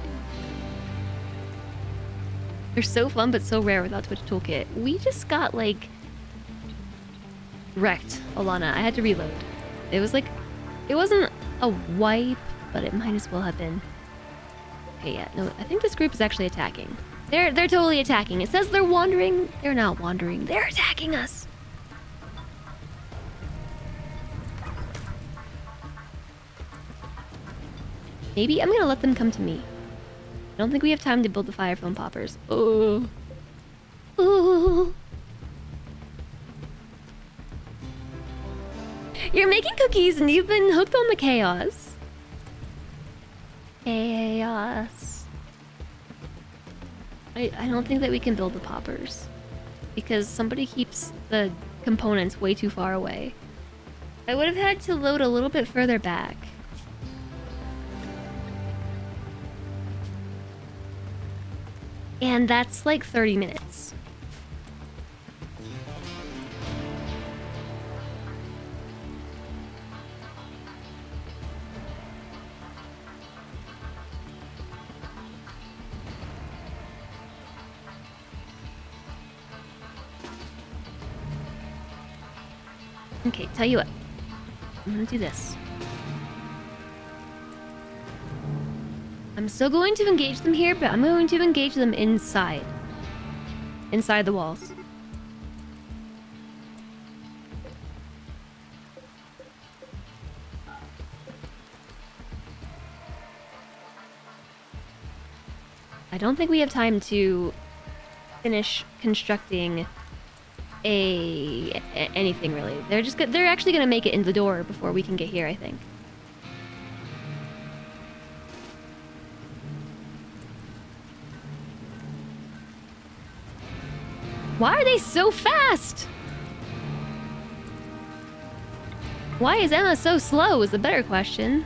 Speaker 1: They're so fun but so rare without Twitch Toolkit. We just got like wrecked, Alana. I had to reload. It was like, it wasn't a wipe, but it might as well have been. Okay, yeah, no, I think this group is actually attacking. They're totally attacking. It says they're wandering. They're not wandering. They're attacking us. Maybe I'm gonna let them come to me. I don't think we have time to build the fire foam poppers. Oh. Ooh. You're making cookies and you've been hooked on the chaos. Chaos. I don't think that we can build the poppers because somebody keeps the components way too far away. I would have had to load a little bit further back. And that's like 30 minutes. Okay, tell you what. I'm gonna do this. I'm still going to engage them here, but I'm going to engage them inside. Inside the walls. I don't think we have time to finish constructing anything really. They're actually gonna make it in the door before we can get here, I think. Why are they so fast? Why is Emma so slow is the better question.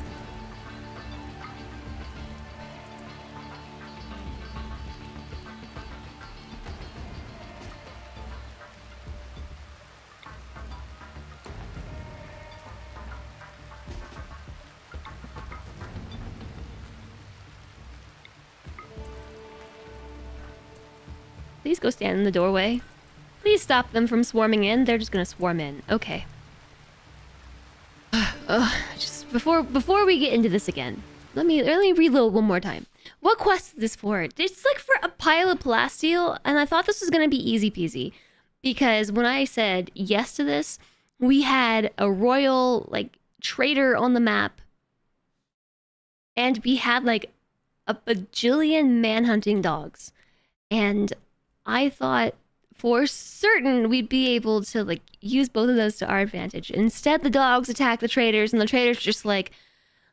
Speaker 1: Please go stand in the doorway. Please stop them from swarming in. They're just gonna swarm in. Okay. Just before we get into this again, let me reload one more time. What quest is this for? It's like for a pile of plasteel, and I thought this was gonna be easy peasy, because when I said yes to this, we had a royal like trader on the map, and we had like a bajillion manhunting dogs, and I thought for certain we'd be able to like use both of those to our advantage. Instead, the dogs attack the traders, and the traders just like,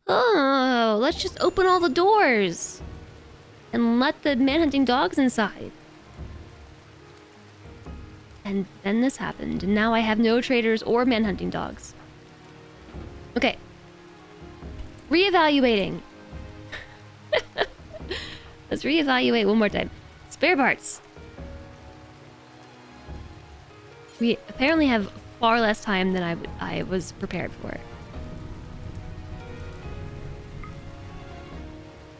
Speaker 1: oh, let's just open all the doors and let the manhunting dogs inside. And then this happened, and now I have no traders or manhunting dogs. Okay. Reevaluating. Let's reevaluate one more time. Spare parts. We apparently have far less time than I was prepared for.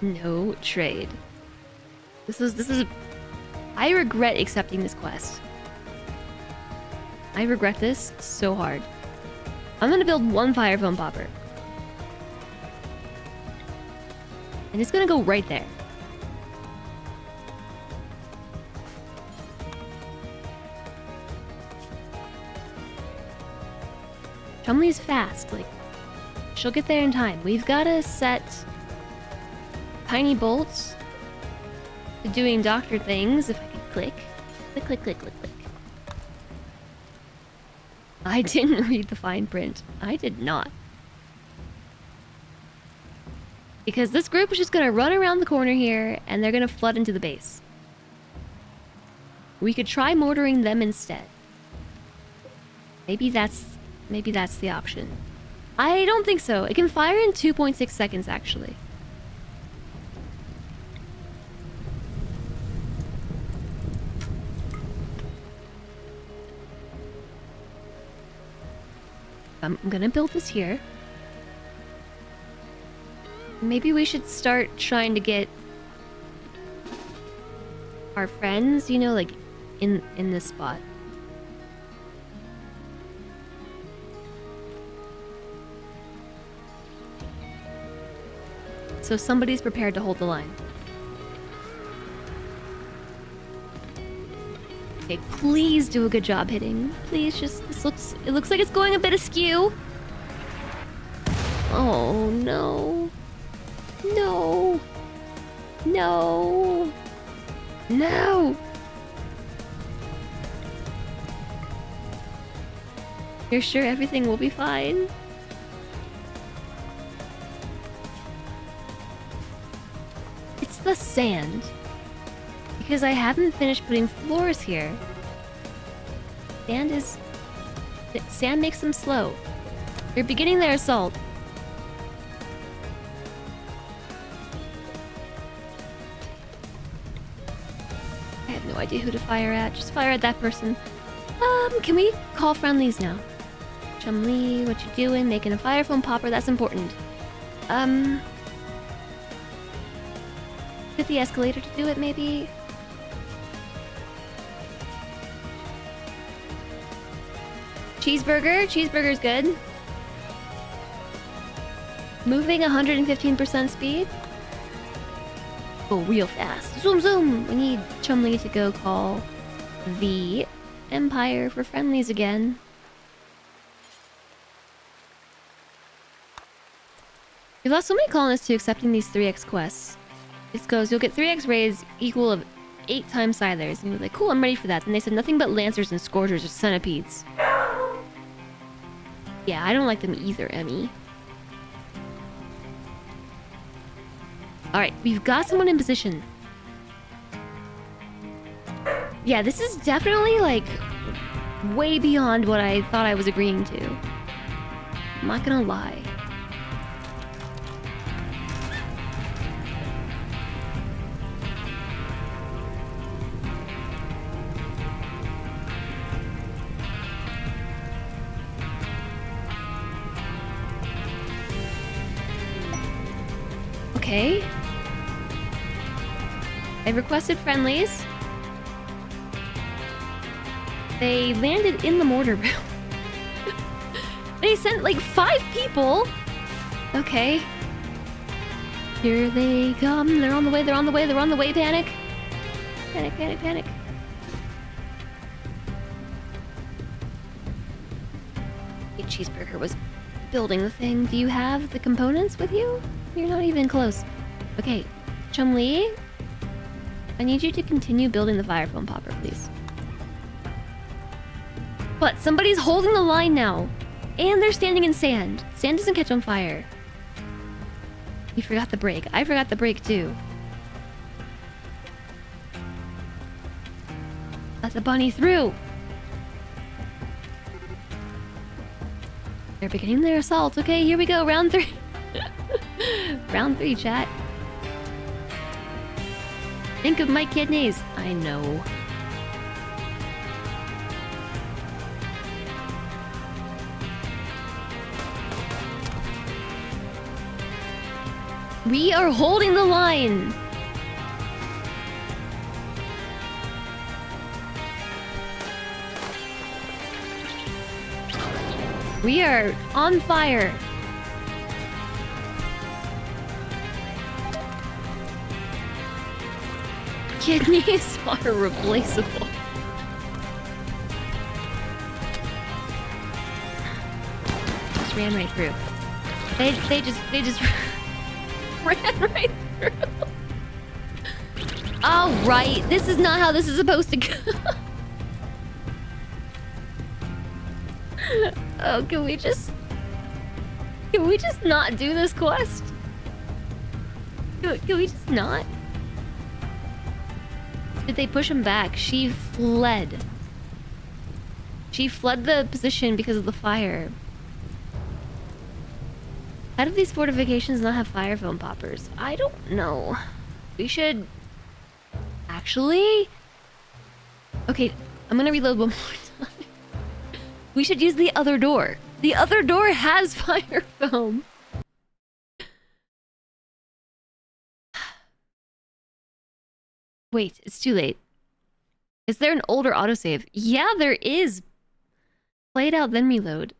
Speaker 1: No trade. This is. I regret accepting this quest. I regret this so hard. I'm gonna build one fire foam popper. And it's gonna go right there. Chumley's fast, like, she'll get there in time. We've gotta set tiny bolts to doing doctor things. If I could click. Click, click, click, click, click. I didn't read the fine print. I did not. Because this group is just gonna run around the corner here, and they're gonna flood into the base. We could try mortaring them instead. Maybe that's the option. I don't think so. It can fire in 2.6 seconds, actually. I'm gonna build this here. Maybe we should start trying to get our friends, you know, like in this spot. So somebody's prepared to hold the line. Okay, please do a good job hitting. Please just, it looks like it's going a bit askew. Oh no. No. No. No. You're sure everything will be fine? It's the sand. Because I haven't finished putting floors here. Sand makes them slow. They're beginning their assault. I have no idea who to fire at. Just fire at that person. Can we call friendlies now? Chumlee, what you doing? Making a fire foam popper, that's important. Get the escalator to do it, maybe? Cheeseburger? Cheeseburger's good. Moving 115% speed? Oh, real fast. Zoom, zoom! We need Chumlee to go call the Empire for friendlies again. We lost so many colonists to accepting these 3x quests. This goes, you'll get 3x raids equal of 8 times Silers. And you're like, cool, I'm ready for that. And they said nothing but Lancers and Scourgers or Centipedes. Yeah, I don't like them either, Emmy. Alright, we've got someone in position. Yeah, this is definitely, like, way beyond what I thought I was agreeing to. I'm not gonna lie. Okay. I requested friendlies. They landed in the mortar room. They sent like 5 people. Okay. Here they come. They're on the way, they're on the way, they're on the way. Panic. Panic, panic, panic. A cheeseburger was building the thing. Do you have the components with you? You're not even close. Okay, Chumlee, I need you to continue building the fire foam popper, please. But somebody's holding the line now. And they're standing in sand. Sand doesn't catch on fire. You forgot the brake. I forgot the brake too. Let the bunny through. They're beginning their assault. Okay, here we go. Round 3. Round 3, chat. Think of my kidneys. I know. We are holding the line. We are on fire. Kidneys are replaceable. Just ran right through. They just ran right through. All right, this is not how this is supposed to go. Oh, can we just not do this quest? Can we just not? Did they push him back? She fled. She fled the position because of the fire. How do these fortifications not have fire foam poppers? I don't know. We should... Actually... Okay, I'm gonna reload one more time. We should use the other door. The other door has fire foam. Wait, it's too late. Is there an older autosave? Yeah, there is. Play it out, then reload.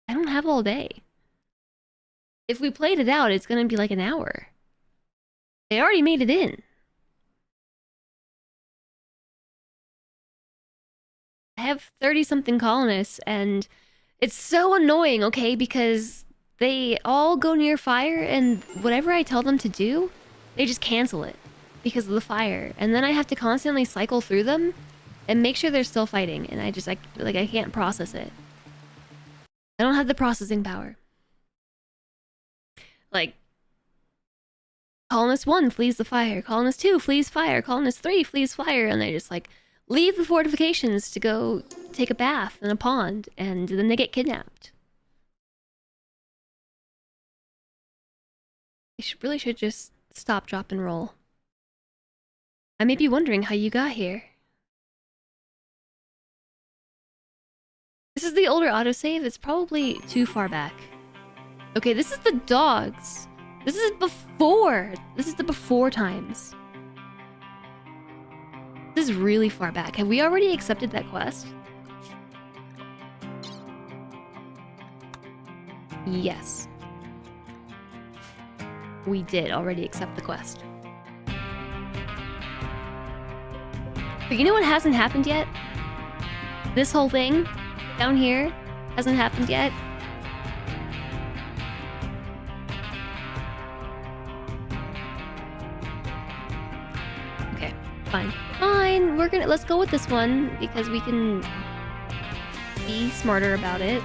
Speaker 1: I don't have all day. If we played it out, it's gonna be like an hour. They already made it in. I have 30-something colonists, and it's so annoying, okay? Because they all go near fire, and whatever I tell them to do, they just cancel it because of the fire. And then I have to constantly cycle through them and make sure they're still fighting, and I can't process it. I don't have the processing power. Like, Colonist 1 flees the fire, Colonist 2 flees fire, Colonist 3 flees fire, and they just like leave the fortifications to go take a bath in a pond, and then they get kidnapped. I really should just stop, drop, and roll. I may be wondering how you got here. This is the older autosave. It's probably too far back. Okay, this is the dogs. This is before. This is the before times. This is really far back. Have we already accepted that quest? Yes. We did already accept the quest. But you know what hasn't happened yet? This whole thing down here hasn't happened yet. Okay, fine. Fine, let's go with this one because we can be smarter about it.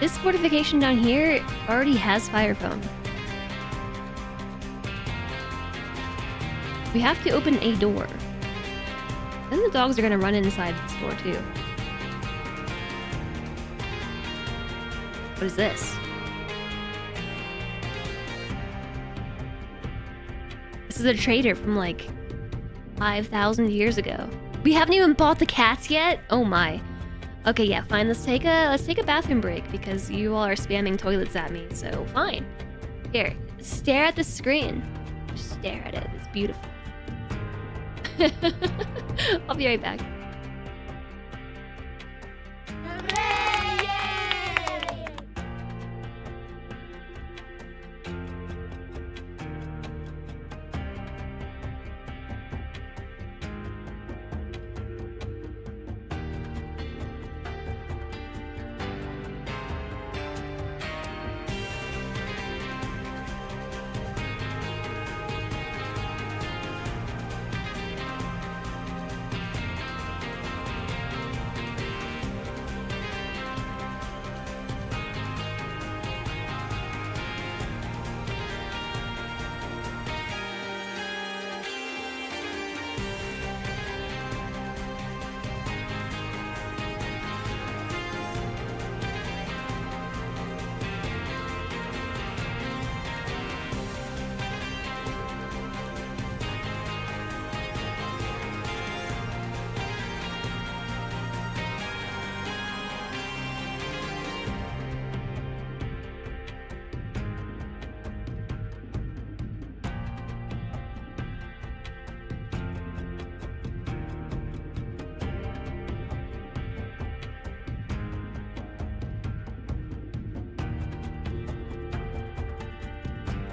Speaker 1: This fortification down here already has fire foam. We have to open a door. Then the dogs are gonna run inside this door too. What is this? This is a trader from like 5,000 years ago. We haven't even bought the cats yet? Oh my. Okay, yeah, fine. Let's take a bathroom break because you all are spamming toilets at me. So fine. Here, stare at the screen. Just stare at it. It's beautiful. I'll be right back.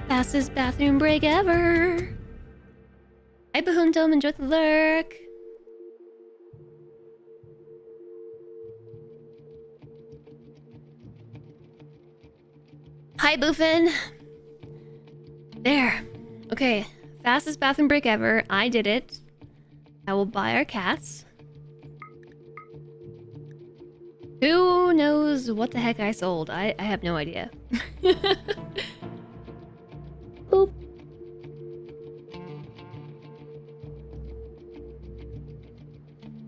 Speaker 1: Fastest bathroom break ever. Hi, Bahuntom, enjoy the lurk. Hi, Boofin. There. Okay, Fastest bathroom break ever. I did it. I will buy our cats. Who knows what the heck I sold? I have no idea. Boop.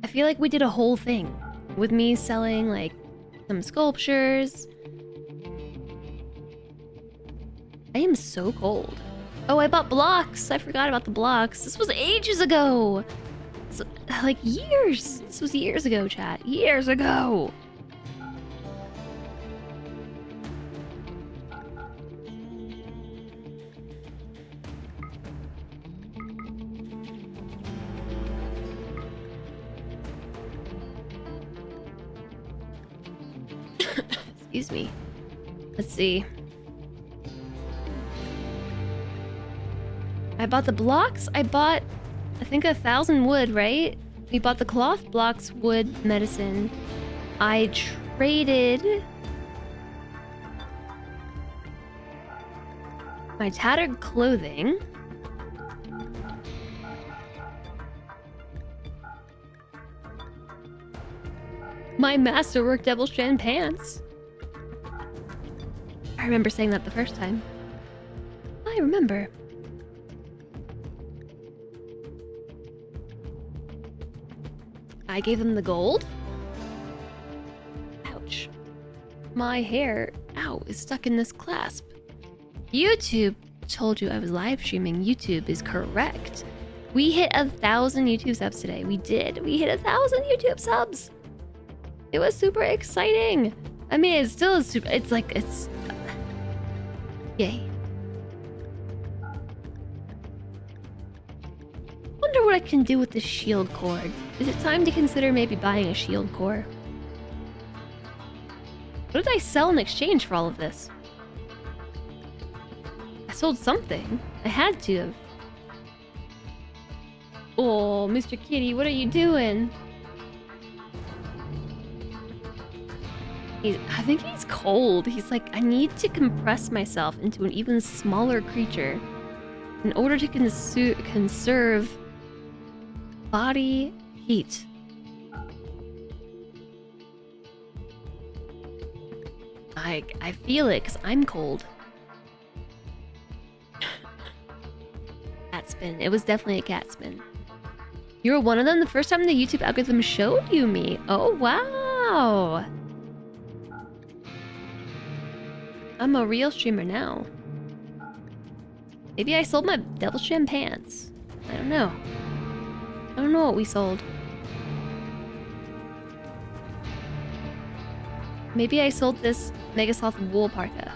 Speaker 1: I feel like we did a whole thing with me selling like some sculptures. I am so cold. Oh, I bought blocks. I forgot about the blocks. This was ages ago. So, like years. This was years ago, chat. Years ago. Excuse me. Let's see. I bought the blocks. I bought, I think, 1,000 wood, right? We bought the cloth blocks, wood, medicine. I traded my tattered clothing. My masterwork double strand pants. I remember saying that the first time. I remember. I gave him the gold. Ouch. My hair, ow, is stuck in this clasp. YouTube told you I was live streaming. YouTube is correct. We hit 1,000 YouTube subs today. We did. We hit 1,000 YouTube subs. It was super exciting. I mean, it's still super. It's like, it's. Yay. Wonder what I can do with this shield cord. Is it time to consider maybe buying a shield core? What did I sell in exchange for all of this? I sold something. I had to have. Oh, Mr. Kitty, what are you doing? I think he's cold. He's like, I need to compress myself into an even smaller creature in order to conserve body heat. I feel it because I'm cold. Cat spin. It was definitely a cat spin. You were one of them the first time the YouTube algorithm showed you me. Oh, wow. I'm a real streamer now. Maybe I sold my double strand pants. I don't know. I don't know what we sold. Maybe I sold this Mega Sloth wool parka.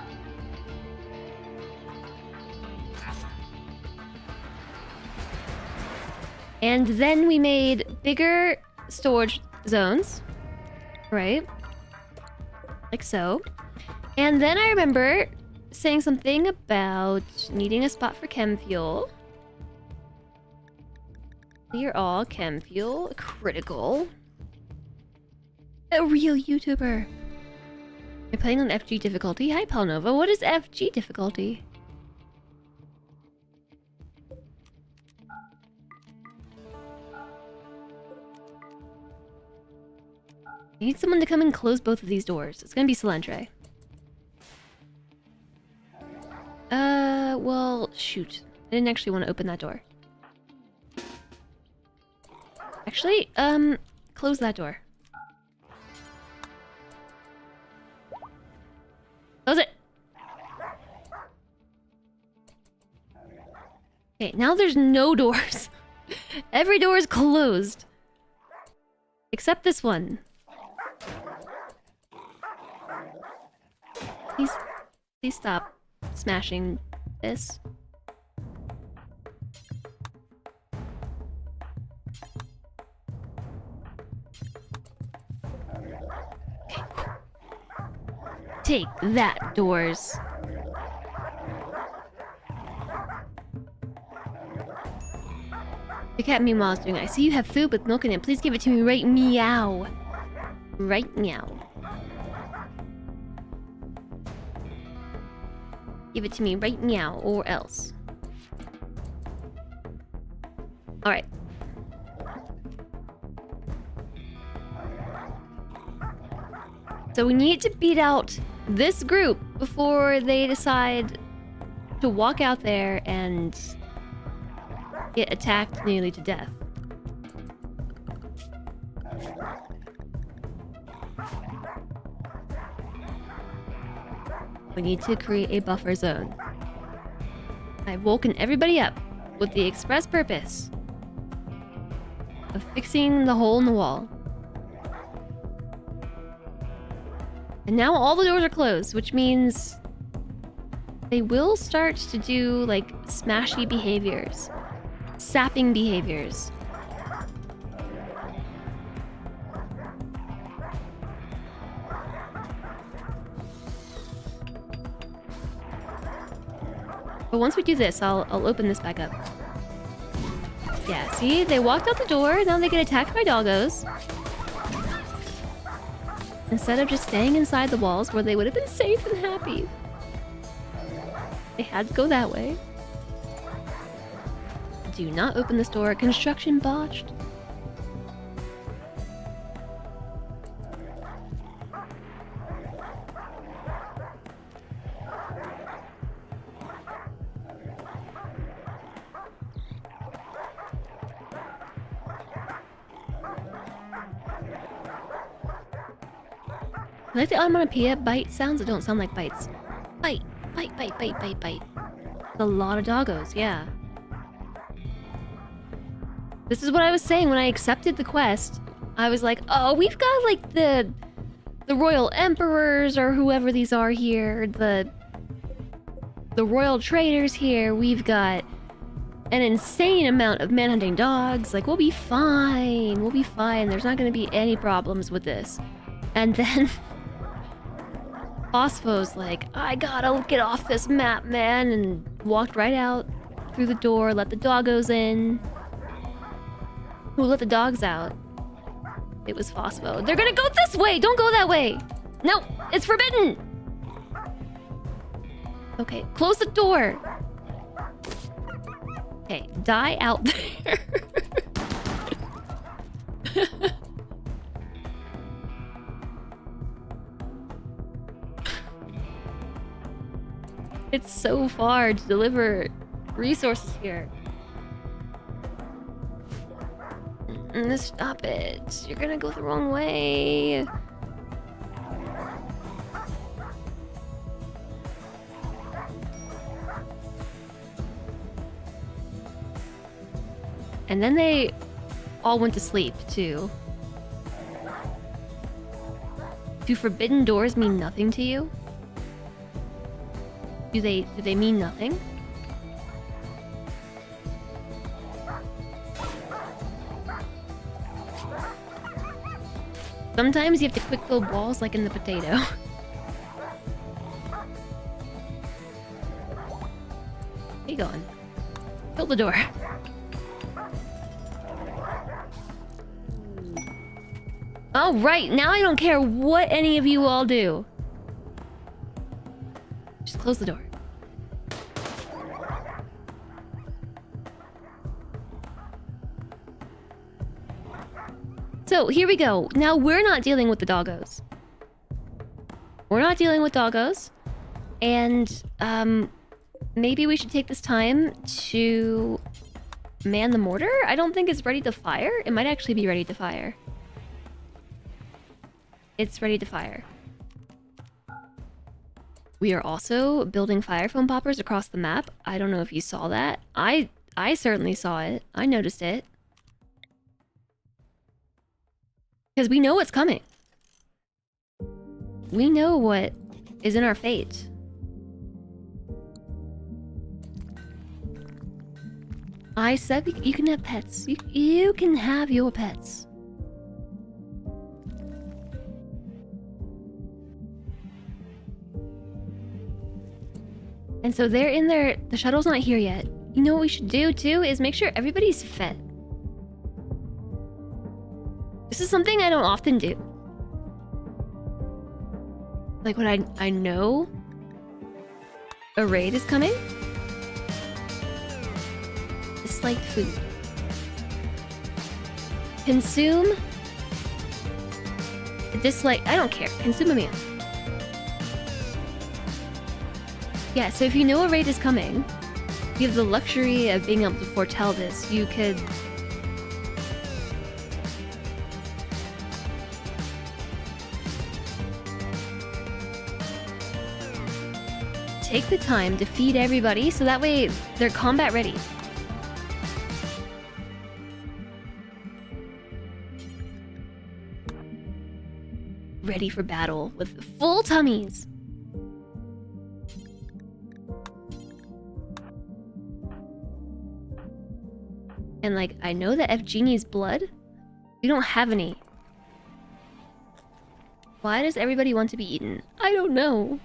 Speaker 1: And then we made bigger storage zones. Right? Like so. And then I remember saying something about needing a spot for chem fuel. You're all chem fuel. Critical. A real YouTuber. You're playing on FG difficulty. Hi, Palnova. What is FG difficulty? I need someone to come and close both of these doors. It's gonna be Solantre. Well, shoot. I didn't actually want to open that door. Actually, close that door. Close it! Okay, now there's no doors. Every door is closed. Except this one. Please stop smashing this. Take that, doors. The cat meanwhile is doing, I see you have food with milk in it. Please give it to me right meow. Right meow. Give it to me right meow or else. So we need to beat out this group before they decide to walk out there and get attacked nearly to death. We need to create a buffer zone. I've woken everybody up with the express purpose of fixing the hole in the wall. And now all the doors are closed, which means they will start to do like smashy behaviors, sapping behaviors. But once we do this, I'll open this back up. Yeah, see? They walked out the door, now they get attacked by doggos. Instead of just staying inside the walls where they would have been safe and happy. They had to go that way. Do not open this door. Construction botched. I like the onomatopoeia bite sounds that don't sound like bites. Bite, bite, bite, bite, bite, bite. A lot of doggos, yeah. This is what I was saying when I accepted the quest. I was like, oh, we've got like the royal emperors or whoever these are here, the royal traders here. We've got an insane amount of manhunting dogs. Like, we'll be fine. We'll be fine. There's not going to be any problems with this. And then Phospho's like, I gotta get off this map, man, and walked right out through the door, let the doggos in. Who let the dogs out? It was Phospho. They're gonna go this way! Don't go that way! No, it's forbidden! Okay, close the door! Okay, die out there. It's so far to deliver resources here. Stop it. You're gonna go the wrong way. And then they all went to sleep, too. Do forbidden doors mean nothing to you? Do they mean nothing? Sometimes you have to quick build walls like in the potato. Where you going? Build the door. Oh, right, now I don't care what any of you all do. Just close the door. So, here we go. Now, we're not dealing with the doggos. We're not dealing with doggos. And, maybe we should take this time to man the mortar? I don't think it's ready to fire. It might actually be ready to fire. It's ready to fire. We are also building fire foam poppers across the map. I don't know if you saw that. I certainly saw it. I noticed it. Because we know what's coming. We know what is in our fate. I said you can have pets. You can have your pets. And so they're in there. The shuttle's not here yet. You know what we should do too is make sure everybody's fed. This is something I don't often do. Like when I know a raid is coming. It's like food. Dislike, I don't care. Consume me. Yeah, so if you know a raid is coming, you have the luxury of being able to foretell this. You could... take the time to feed everybody, so that way they're combat ready. Ready for battle with full tummies. And like, I know that F needs blood. We don't have any. Why does everybody want to be eaten? I don't know.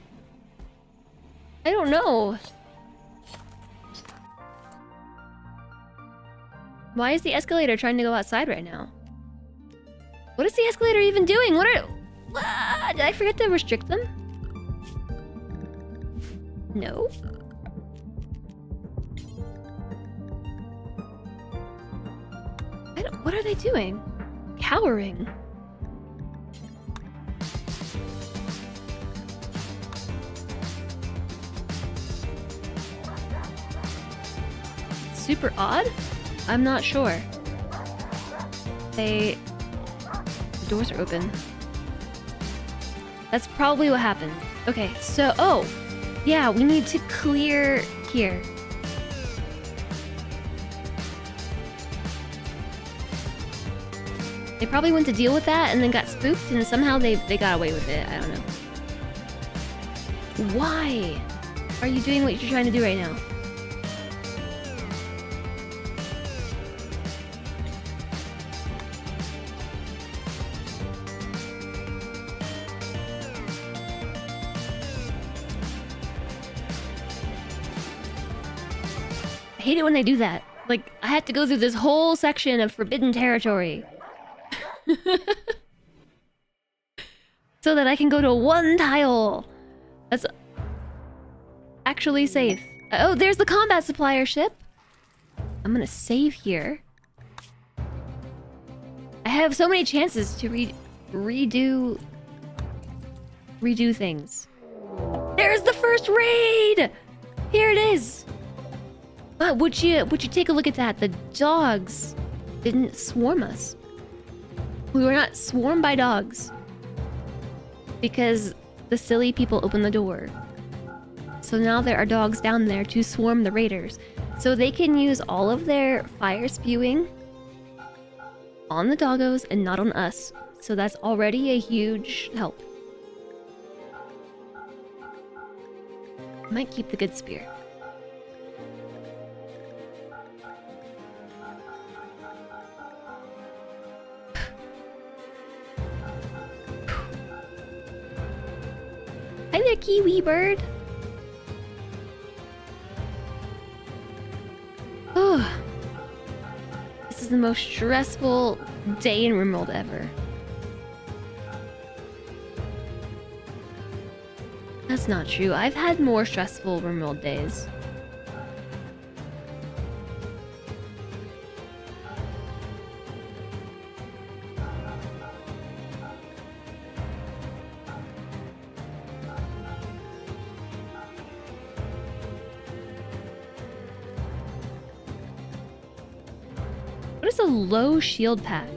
Speaker 1: I don't know. Why is the escalator trying to go outside right now? What is the escalator even doing? What are... Did I forget to restrict them? No. What are they doing? Cowering. Super odd? I'm not sure. The doors are open. That's probably what happened. Okay, so... Oh! Yeah, we need to clear here. They probably went to deal with that and then got spooked, and somehow they got away with it. I don't know. Why are you doing what you're trying to do right now? I hate it when they do that. Like, I had to go through this whole section of forbidden territory. So that I can go to one tile. That's actually safe. Oh, there's the combat supplier ship. I'm gonna save here. I have so many chances to redo things. There's the first raid. Here it is. But would you take a look at that? The dogs didn't swarm us. We were not swarmed by dogs because the silly people opened the door. So now there are dogs down there to swarm the raiders. So they can use all of their fire spewing on the doggos and not on us. So that's already a huge help. I might keep the good spear. Hi there, Kiwi bird. Oh, this is the most stressful day in RimWorld ever. That's not true. I've had more stressful RimWorld days. What is a low shield pack?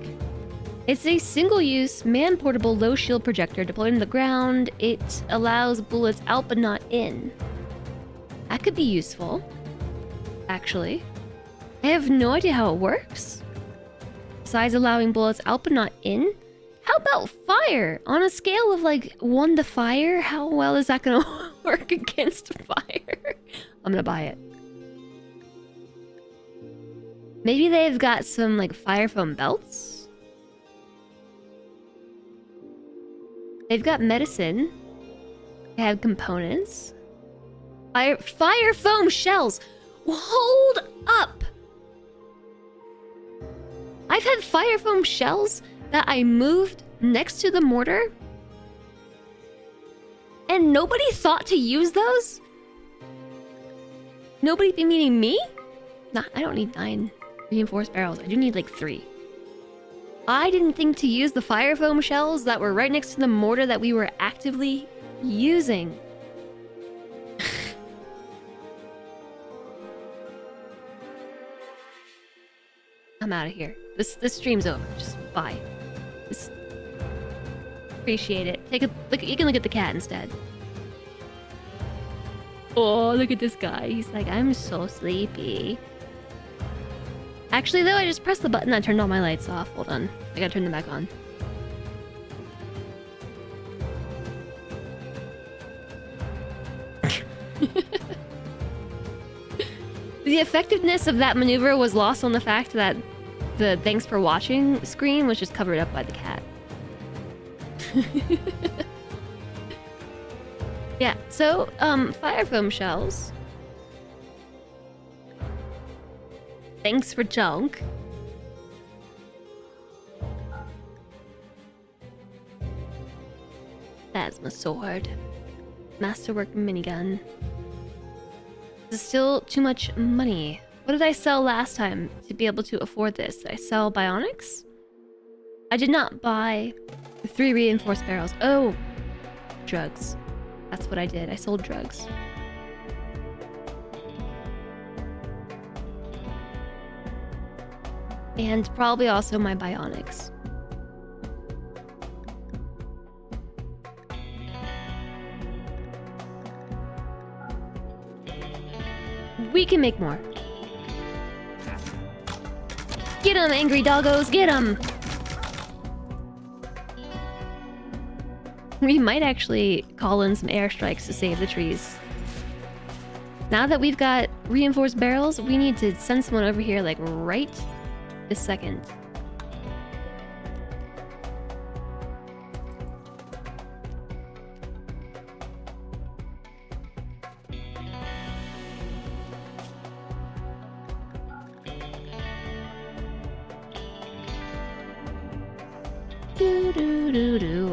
Speaker 1: It's a single-use, man-portable low shield projector deployed on the ground. It allows bullets out but not in. That could be useful, actually. I have no idea how it works. Besides allowing bullets out but not in, how about fire? On a scale of like 1 to fire, how well is that gonna work against fire? I'm gonna buy it. Maybe they've got some like fire foam belts. They've got medicine. They have components. Fire foam shells. Hold up. I've had fire foam shells that I moved next to the mortar, and nobody thought to use those? Nobody, meaning me? Nah, I don't need 9 reinforced barrels. I do need like 3. I didn't think to use the fire foam shells that were right next to the mortar that we were actively using. I'm out of here. This stream's over. Just bye. Just appreciate it. Take a look. You can look at the cat instead. Oh, look at this guy. He's like, I'm so sleepy. Actually, though, I just pressed the button that turned all my lights off. Hold on. I gotta turn them back on. The effectiveness of that maneuver was lost on the fact that the thanks for watching screen was just covered up by the cat. Yeah, so, fire foam shells. Thanks for junk. That's my sword. Masterwork minigun. This is still too much money. What did I sell last time to be able to afford this? Did I sell bionics? I did not buy the 3 reinforced barrels. Oh, drugs. That's what I did. I sold drugs. And probably also my bionics. We can make more. Get 'em, angry doggos, get 'em! We might actually call in some airstrikes to save the trees. Now that we've got reinforced barrels, we need to send someone over here, like, right this second.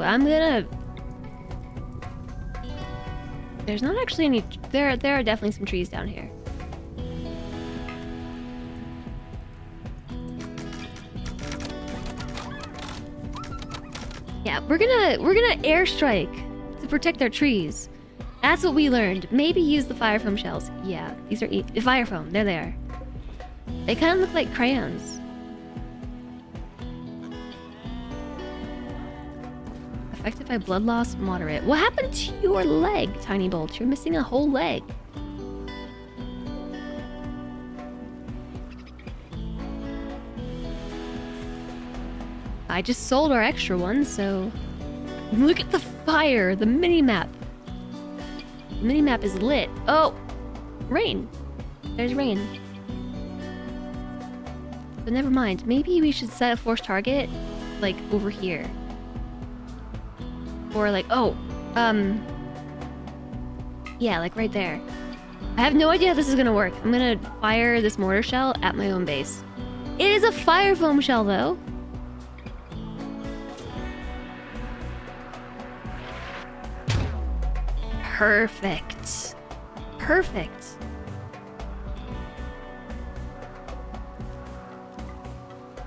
Speaker 1: I'm gonna... There's not actually any... There are definitely some trees down here. Yeah, we're gonna airstrike to protect our trees. That's what we learned. Maybe use the fire foam shells. Yeah, these are fire foam. They're there. They kind of look like crayons. Affected by blood loss, moderate. What happened to your leg, Tiny Bolt? You're missing a whole leg. I just sold our extra one, so... Look at the fire! The mini-map! The mini-map is lit. Oh! Rain! There's rain. But never mind. Maybe we should set a force target, like, over here. Or like, yeah, like right there. I have no idea how this is gonna work. I'm gonna fire this mortar shell at my own base. It is a fire foam shell, though. Perfect. Perfect.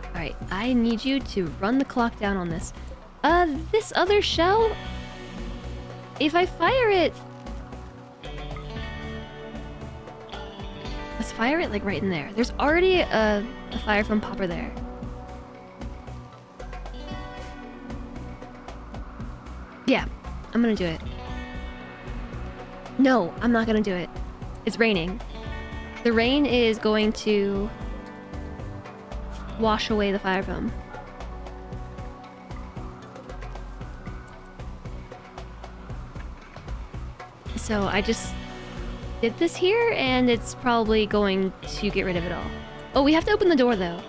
Speaker 1: Alright, I need you to run the clock down on this. This other shell? If I fire it... Let's fire it, like, right in there. There's already a fire foam popper there. Yeah, I'm gonna do it. No, I'm not gonna do it. It's raining. The rain is going to wash away the fire foam. So I just did this here, and it's probably going to get rid of it all. Oh, we have to open the door, though.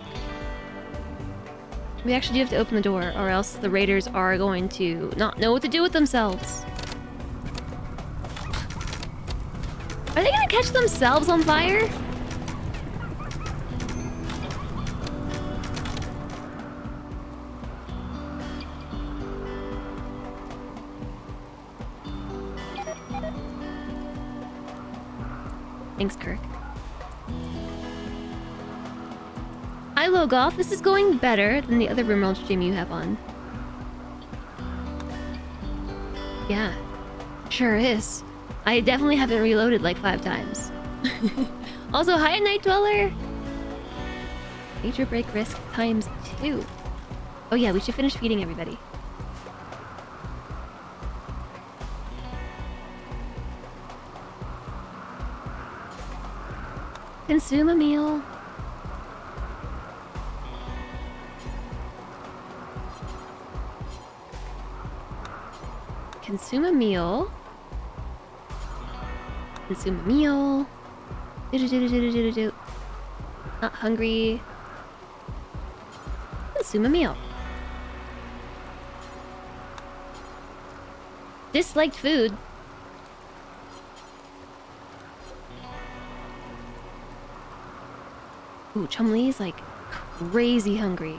Speaker 1: We actually do have to open the door, or else the raiders are going to not know what to do with themselves. Are they gonna catch themselves on fire? Thanks, Kirk. Hi, Logoth. This is going better than the other RimWorld stream you have on. Yeah, sure is. I definitely haven't reloaded like 5 times. Also, hi, Night Dweller. Major break risk times 2. Oh yeah, we should finish feeding everybody. Consume a meal. Consume a meal. Consume a meal. Do-do-do-do-do-do-do-do. Not hungry. Consume a meal. Disliked food. Ooh, Chumlee's like crazy hungry.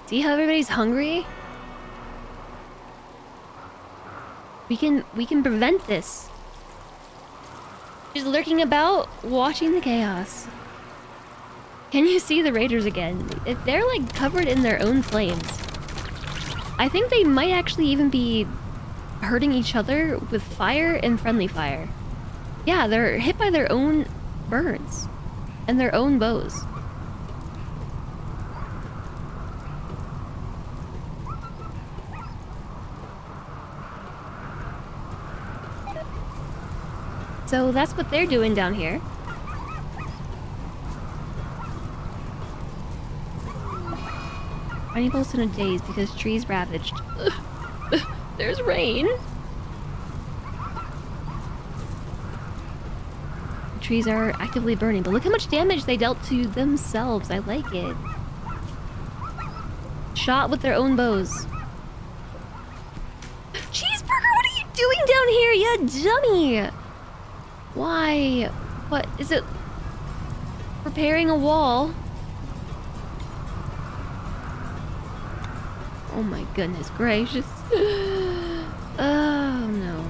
Speaker 1: See how everybody's hungry? We can prevent this. Just lurking about, watching the chaos. Can you see the raiders again? If they're like covered in their own flames. I think they might actually even be hurting each other with fire and friendly fire. Yeah, they're hit by their own burns and their own bows. So that's what they're doing down here. Tiny bolts in a daze because trees ravaged. There's rain. The trees are actively burning, but look how much damage they dealt to themselves. I like it. Shot with their own bows. Cheeseburger, what are you doing down here, you dummy? Why? What is it? Repairing a wall? Oh my goodness gracious. Oh no.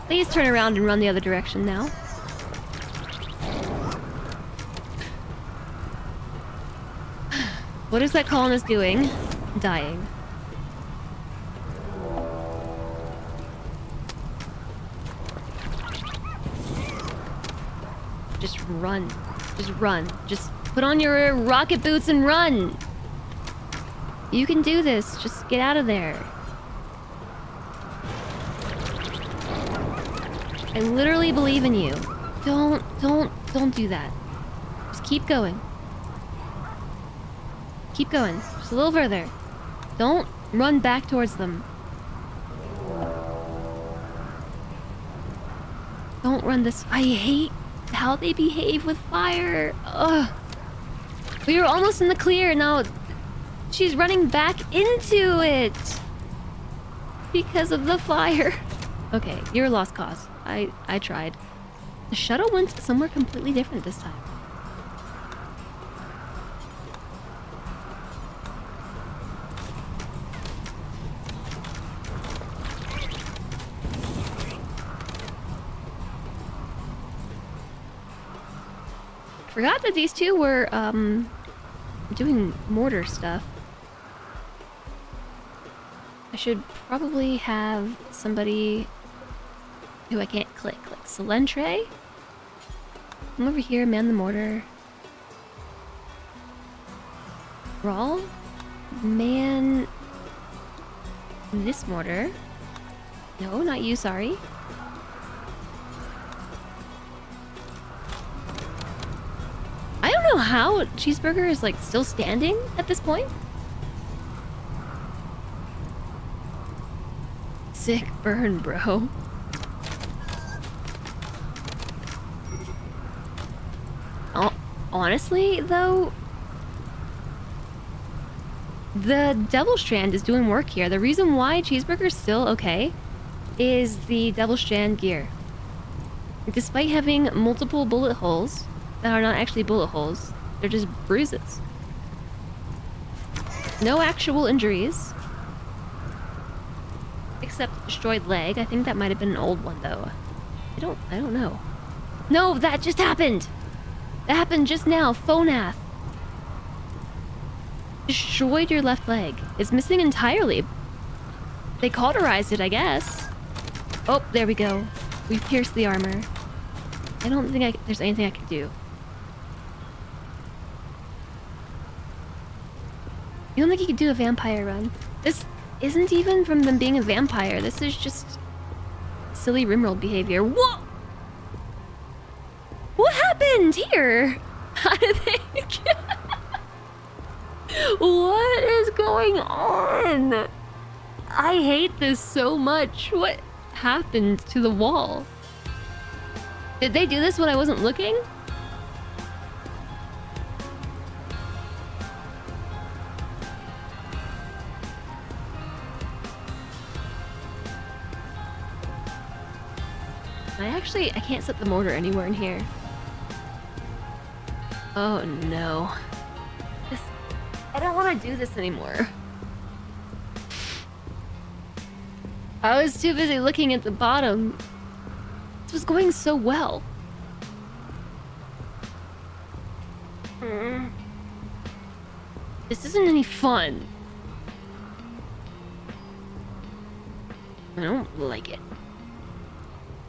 Speaker 1: Please turn around and run the other direction now. What is that colonist doing? Dying. Just run. Just run. Just put on your rocket boots and run! You can do this. Just get out of there. I literally believe in you. Don't do that. Just keep going. Keep going. Just a little further. Don't run back towards them. Don't run this. I hate how they behave with fire. Ugh. We were almost in the clear. Now she's running back into it because of the fire. Okay, you're a lost cause. I tried. The shuttle went somewhere completely different this time. Forgot that these two were doing mortar stuff. I should probably have somebody who I can't click. Like Solentre? Come over here, man the mortar. Brawl? Man this mortar. No, not you, sorry. I don't know how Cheeseburger is like still standing at this point. Sick burn, bro. Honestly, though, the Devil Strand is doing work here. The reason why Cheeseburger's still okay is the Devil Strand gear. Despite having multiple bullet holes, that are not actually bullet holes. They're just bruises. No actual injuries. Except destroyed leg. I think that might have been an old one though. I don't know. No, that just happened! That happened just now. Phonath. Destroyed your left leg. It's missing entirely. They cauterized it, I guess. Oh, there we go. We've pierced the armor. I don't think there's anything I can do. You don't think you could do a vampire run? This isn't even from them being a vampire. This is just silly RimWorld behavior. Whoa! What happened here? How did they get... What is going on? I hate this so much. What happened to the wall? Did they do this when I wasn't looking? I can't set the mortar anywhere in here. Oh no. I don't want to do this anymore. I was too busy looking at the bottom. This was going so well. This isn't any fun. I don't like it.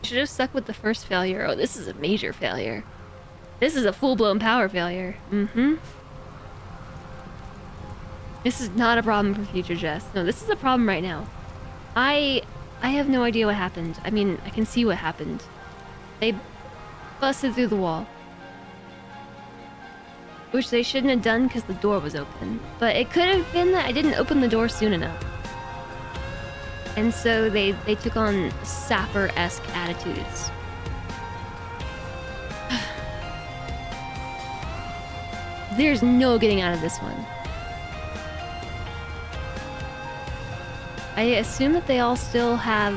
Speaker 1: Should have stuck with the first failure. Oh, this is a major failure. This is a full-blown power failure. This is not a problem for future Jess. No, this is a problem right now. I have no idea what happened. I mean, I can see what happened. They busted through the wall. Which they shouldn't have done because the door was open. But it could have been that I didn't open the door soon enough. And so they took on sapper-esque attitudes. There's no getting out of this one. I assume that they all still have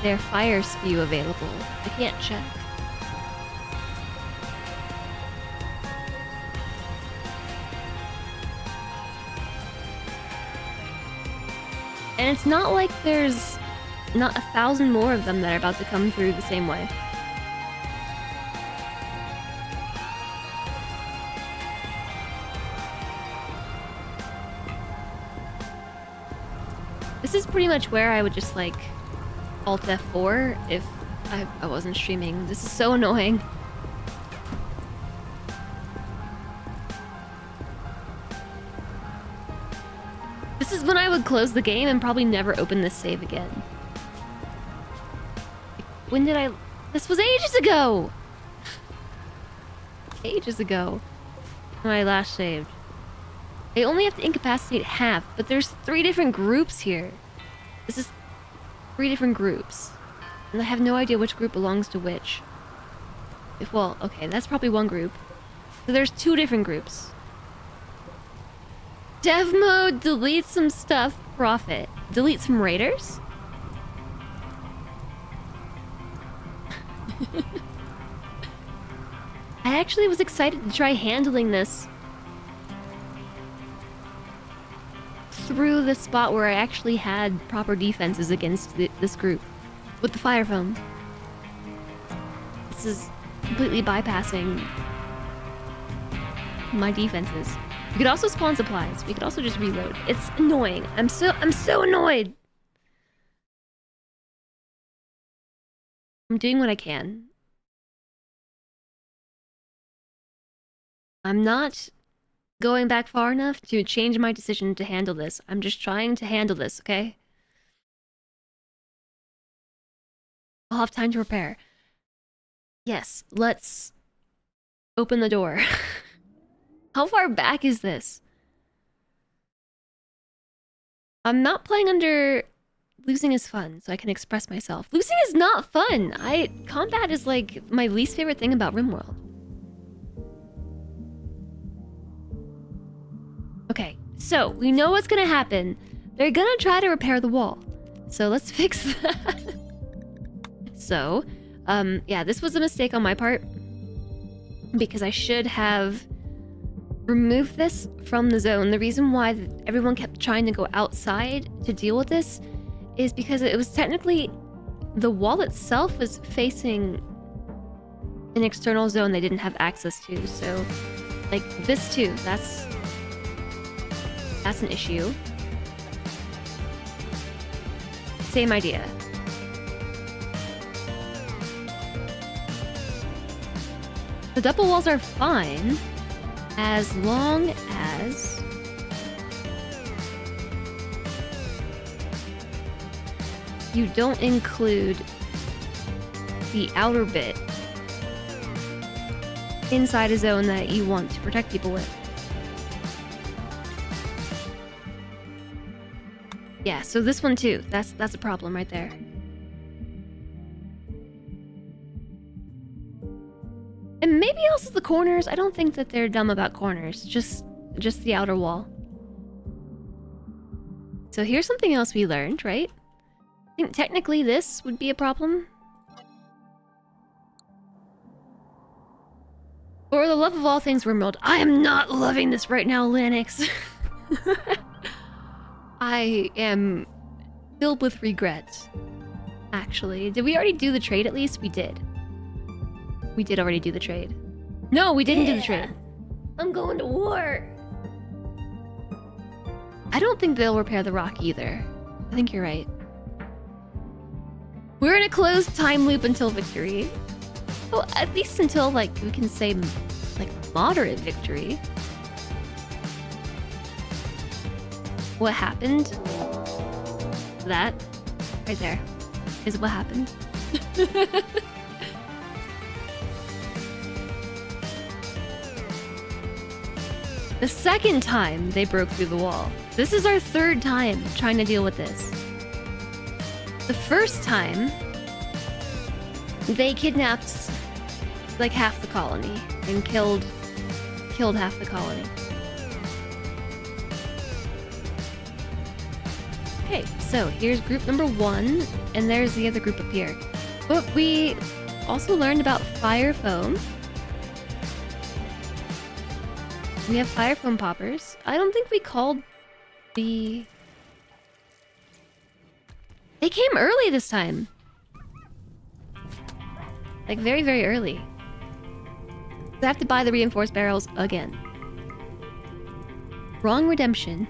Speaker 1: their fire spew available. I can't check. And it's not like there's not 1,000 more of them that are about to come through the same way. This is pretty much where I would just like Alt F4 if I wasn't streaming. This is so annoying. This is when I would close the game and probably never open this save again. When did I... This was ages ago! Ages ago. When I last saved. I only have to incapacitate half, but there's 3 different groups here. This is 3 different groups. And I have no idea which group belongs to which. Well, okay, that's probably one group. So there's 2 different groups. Dev mode, delete some stuff, profit. Delete some raiders? I actually was excited to try handling this through the spot where I actually had proper defenses against this group with the fire foam. This is completely bypassing my defenses. We could also spawn supplies. We could also just reload. It's annoying. I'm so annoyed. I'm doing what I can. I'm not going back far enough to change my decision to handle this. I'm just trying to handle this, okay? I'll have time to prepare. Yes, let's open the door. How far back is this? I'm not playing under losing is fun, so I can express myself. Losing is not fun. Combat is like my least favorite thing about RimWorld. Okay, so we know what's gonna happen. They're gonna try to repair the wall. So let's fix that. So, yeah, this was a mistake on my part. because I should have removed this from the zone. The reason why everyone kept trying to go outside to deal with this is because it was technically, the wall itself was facing an external zone they didn't have access to. So like this too, that's an issue. Same idea. The double walls are fine as long as you don't include the outer bit inside a zone that you want to protect people with. Yeah, so this one too. That's a problem right there. And maybe also the corners. I don't think that they're dumb about corners. Just the outer wall. So here's something else we learned, right? I think technically this would be a problem. For the love of all things RimWorld, I am not loving this right now, Linux. I am filled with regret. Actually, did we already do the trade at least? We did. We did already do the trade. No, we didn't do the trade. I'm going to war. I don't think they'll repair the rock either. I think you're right. We're in a closed time loop until victory. Well, at least until, like, we can say, like, moderate victory. What happened? That right there is what happened. The second time they broke through the wall. This is our third time trying to deal with this. The first time, they kidnapped like half the colony and killed half the colony. Okay, so here's group number 1, and there's the other group up here. But we also learned about fire foam. We have fire foam poppers. I don't think we called the... They came early this time. Like very, very early. I have to buy the reinforced barrels again. Wrong redemption.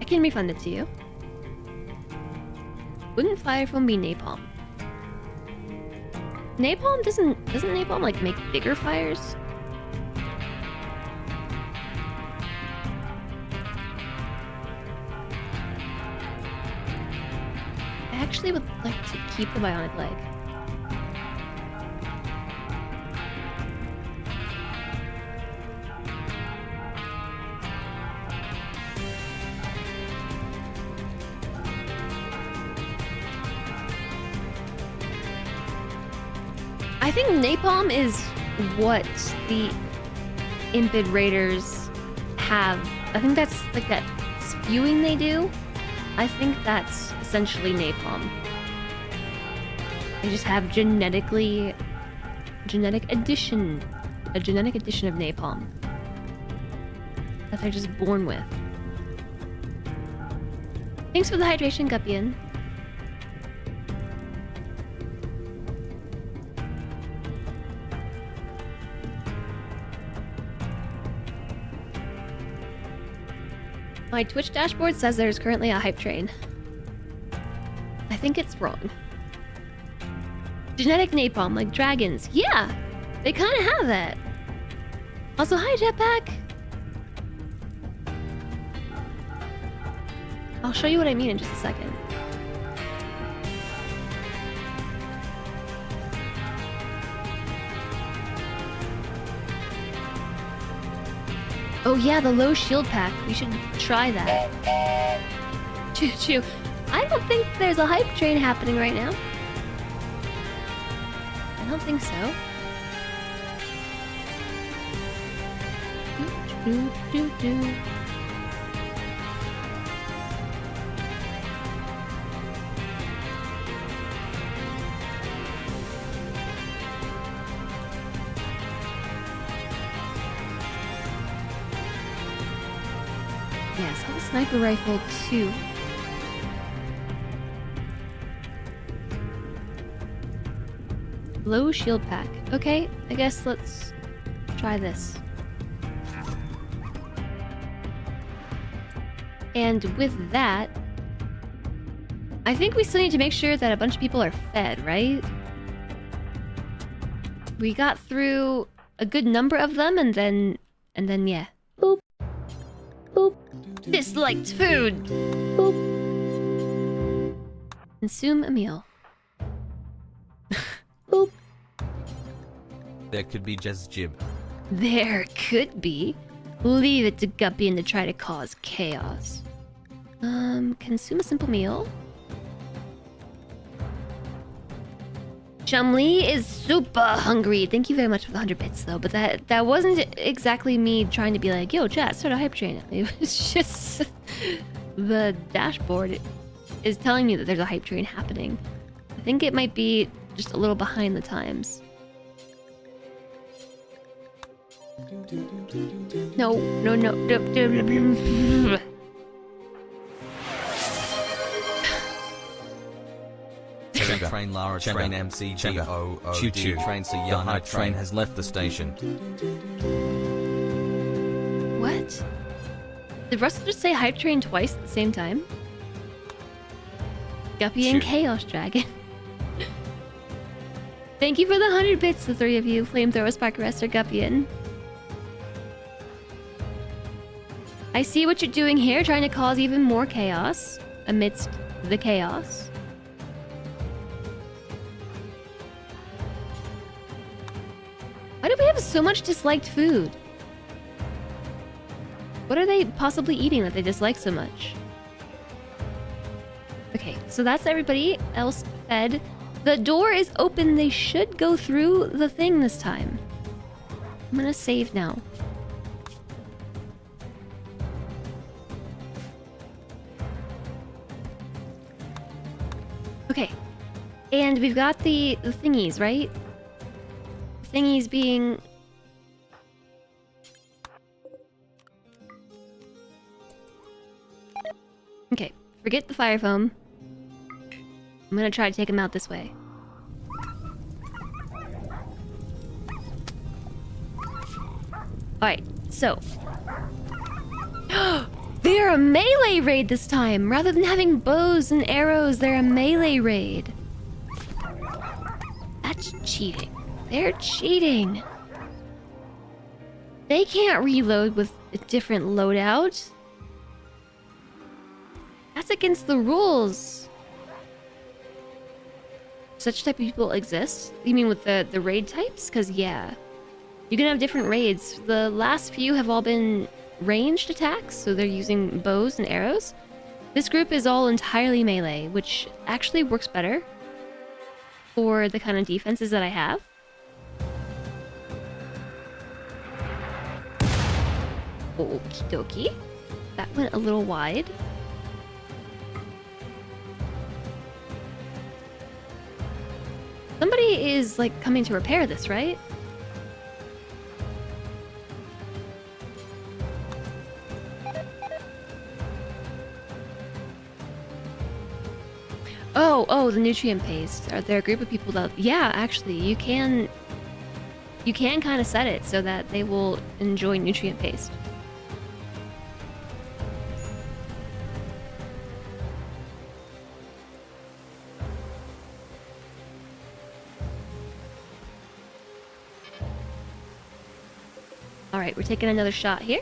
Speaker 1: I can refund it to you. Wouldn't fire foam be napalm? Napalm doesn't napalm like make bigger fires? I actually would like to keep the bionic leg. I think napalm is what the Impid Raiders have. I think that's like that spewing they do. I think that's essentially napalm. They just have a genetic addition of napalm that they're just born with. Thanks for the hydration, Guppian. My Twitch dashboard says there's currently a hype train. I think it's wrong. Genetic napalm, like dragons. Yeah! They kind of have that. Also, hi, Jetpack! I'll show you what I mean in just a second. Oh yeah, the low shield pack. We should try that. Choo choo. I don't think there's a hype train happening right now. I don't think so. Do, do, do. Yeah, sell the sniper rifle too. Low shield pack. Okay, I guess let's try this. And with that, I think we still need to make sure that a bunch of people are fed, right? We got through a good number of them, and then yeah. Boop. Boop. Disliked food. Boop. Consume a meal. Boop.
Speaker 2: There could be just jib.
Speaker 1: There could be. Leave it to Guppian to try to cause chaos. Consume a simple meal. Chumlee is super hungry. Thank you very much for the 100 bits, though. But that wasn't exactly me trying to be like, yo, chat, start a hype train. It was just the dashboard is telling me that there's a hype train happening. I think it might be just a little behind the times. No.
Speaker 2: Train Lara, train MCG, choo choo, train Sayana, hype train has left the station.
Speaker 1: What? Did Russell just say hype train twice at the same time? Guppy and Chaos Dragon. Thank you for the 100 bits, the three of you. Flamethrower, Spark Arrestor, Guppian. I see what you're doing here, trying to cause even more chaos amidst the chaos. Why do we have so much disliked food? What are they possibly eating that they dislike so much? Okay, so that's everybody else fed. The door is open. They should go through the thing this time. I'm gonna save now. Okay. And we've got the thingies, right? Thingies being... Okay, forget the fire foam. I'm gonna try to take him out this way. Alright, so... They're a melee raid this time! Rather than having bows and arrows, they're a melee raid. That's cheating. They're cheating. They can't reload with a different loadout. That's against the rules. Such type of people exist? You mean with the raid types? Because yeah. You can have different raids. The last few have all been ranged attacks, so they're using bows and arrows. This group is all entirely melee, which actually works better for the kind of defenses that I have. Okie dokie. That went a little wide. Somebody is, like, coming to repair this, right? Oh, the nutrient paste. Are there a group of people that... Yeah, actually, you can kind of set it so that they will enjoy nutrient paste. Alright, we're taking another shot here.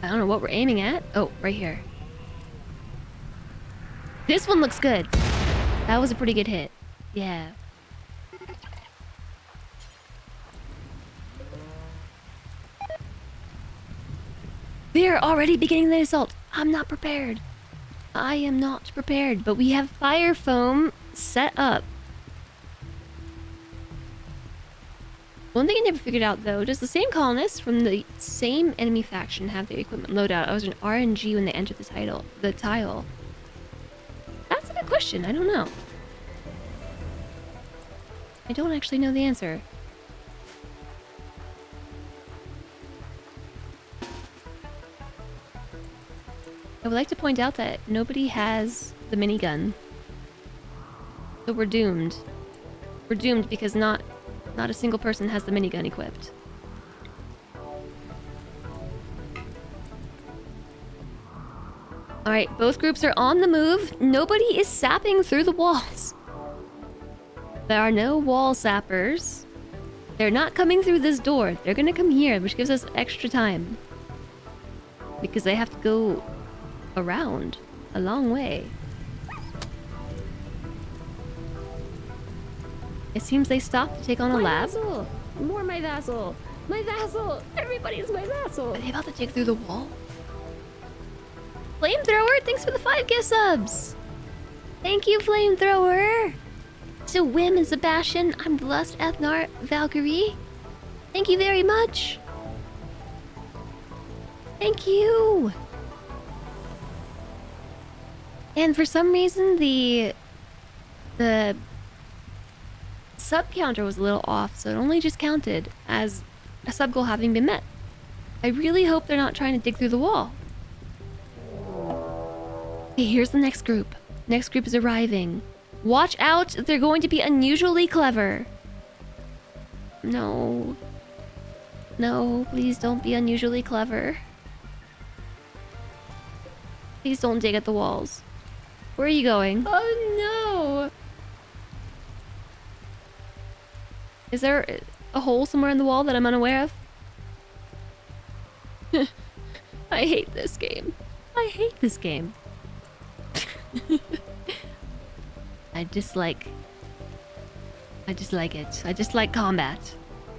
Speaker 1: I don't know what we're aiming at. Oh, right here. This one looks good. That was a pretty good hit. Yeah. They're already beginning the assault. I'm not prepared. I am not prepared, but we have fire foam set up. One thing I never figured out, though, does the same colonists from the same enemy faction have their equipment loadout? I was an RNG when they entered the tile. That's a good question. I don't know. I don't actually know the answer. I would like to point out that nobody has the minigun. So we're doomed. We're doomed because not a single person has the minigun equipped. Alright, both groups are on the move. Nobody is sapping through the walls. There are no wall sappers. They're not coming through this door. They're gonna come here, which gives us extra time. Because they have to go around a long way. It seems they stopped to take on a lab.
Speaker 3: Vassal! More my vassal! My vassal! Everybody's my vassal!
Speaker 1: Are they about to dig through the wall? Flamethrower, thanks for the 5 gift subs! Thank you, Flamethrower! So Wim and Sebastian, I'm Blessed Ethnar Valkyrie. Thank you very much! Thank you! And for some reason, the sub counter was a little off, so it only just counted as a sub goal having been met. I really hope they're not trying to dig through the wall. Okay, here's the next group. Next group is arriving. Watch out, they're going to be unusually clever. No. No, please don't be unusually clever. Please don't dig at the walls. Where are you going?
Speaker 3: Oh no!
Speaker 1: Is there a hole somewhere in the wall that I'm unaware of? I hate this game. I hate this game. I dislike it. I dislike combat.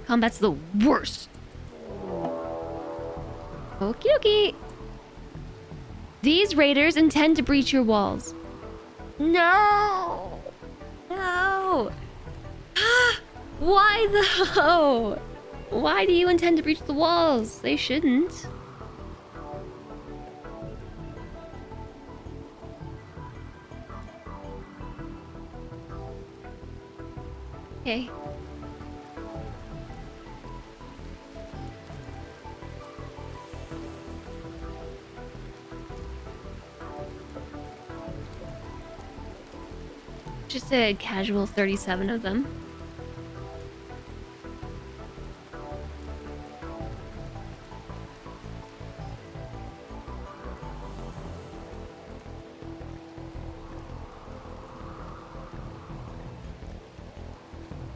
Speaker 1: Combat's the worst. Okie dokie. These raiders intend to breach your walls. No! No! Why though? Why do you intend to breach the walls? They shouldn't. Okay. Just a casual 37 of them.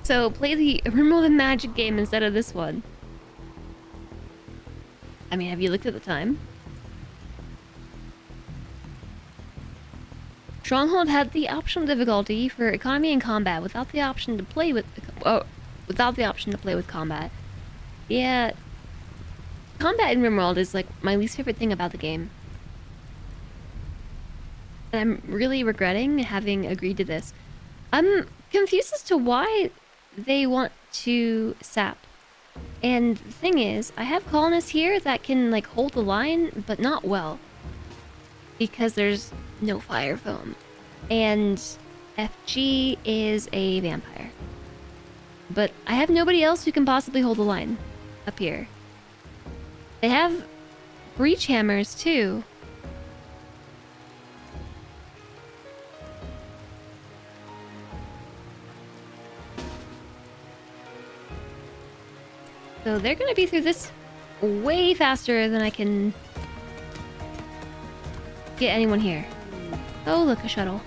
Speaker 1: So play the RimWorld and Magic game instead of this one. I mean, have you looked at the time? Stronghold had the optional difficulty for economy and combat without the option to play with combat. Yeah, combat in RimWorld is like my least favorite thing about the game. And I'm really regretting having agreed to this. I'm confused as to why they want to sap. And the thing is, I have colonists here that can like hold the line, but not well. Because there's no fire foam. And FG is a vampire. But I have nobody else who can possibly hold the line up here. They have breach hammers too. So they're gonna be through this way faster than I can get anyone here. Oh, look, a shuttle.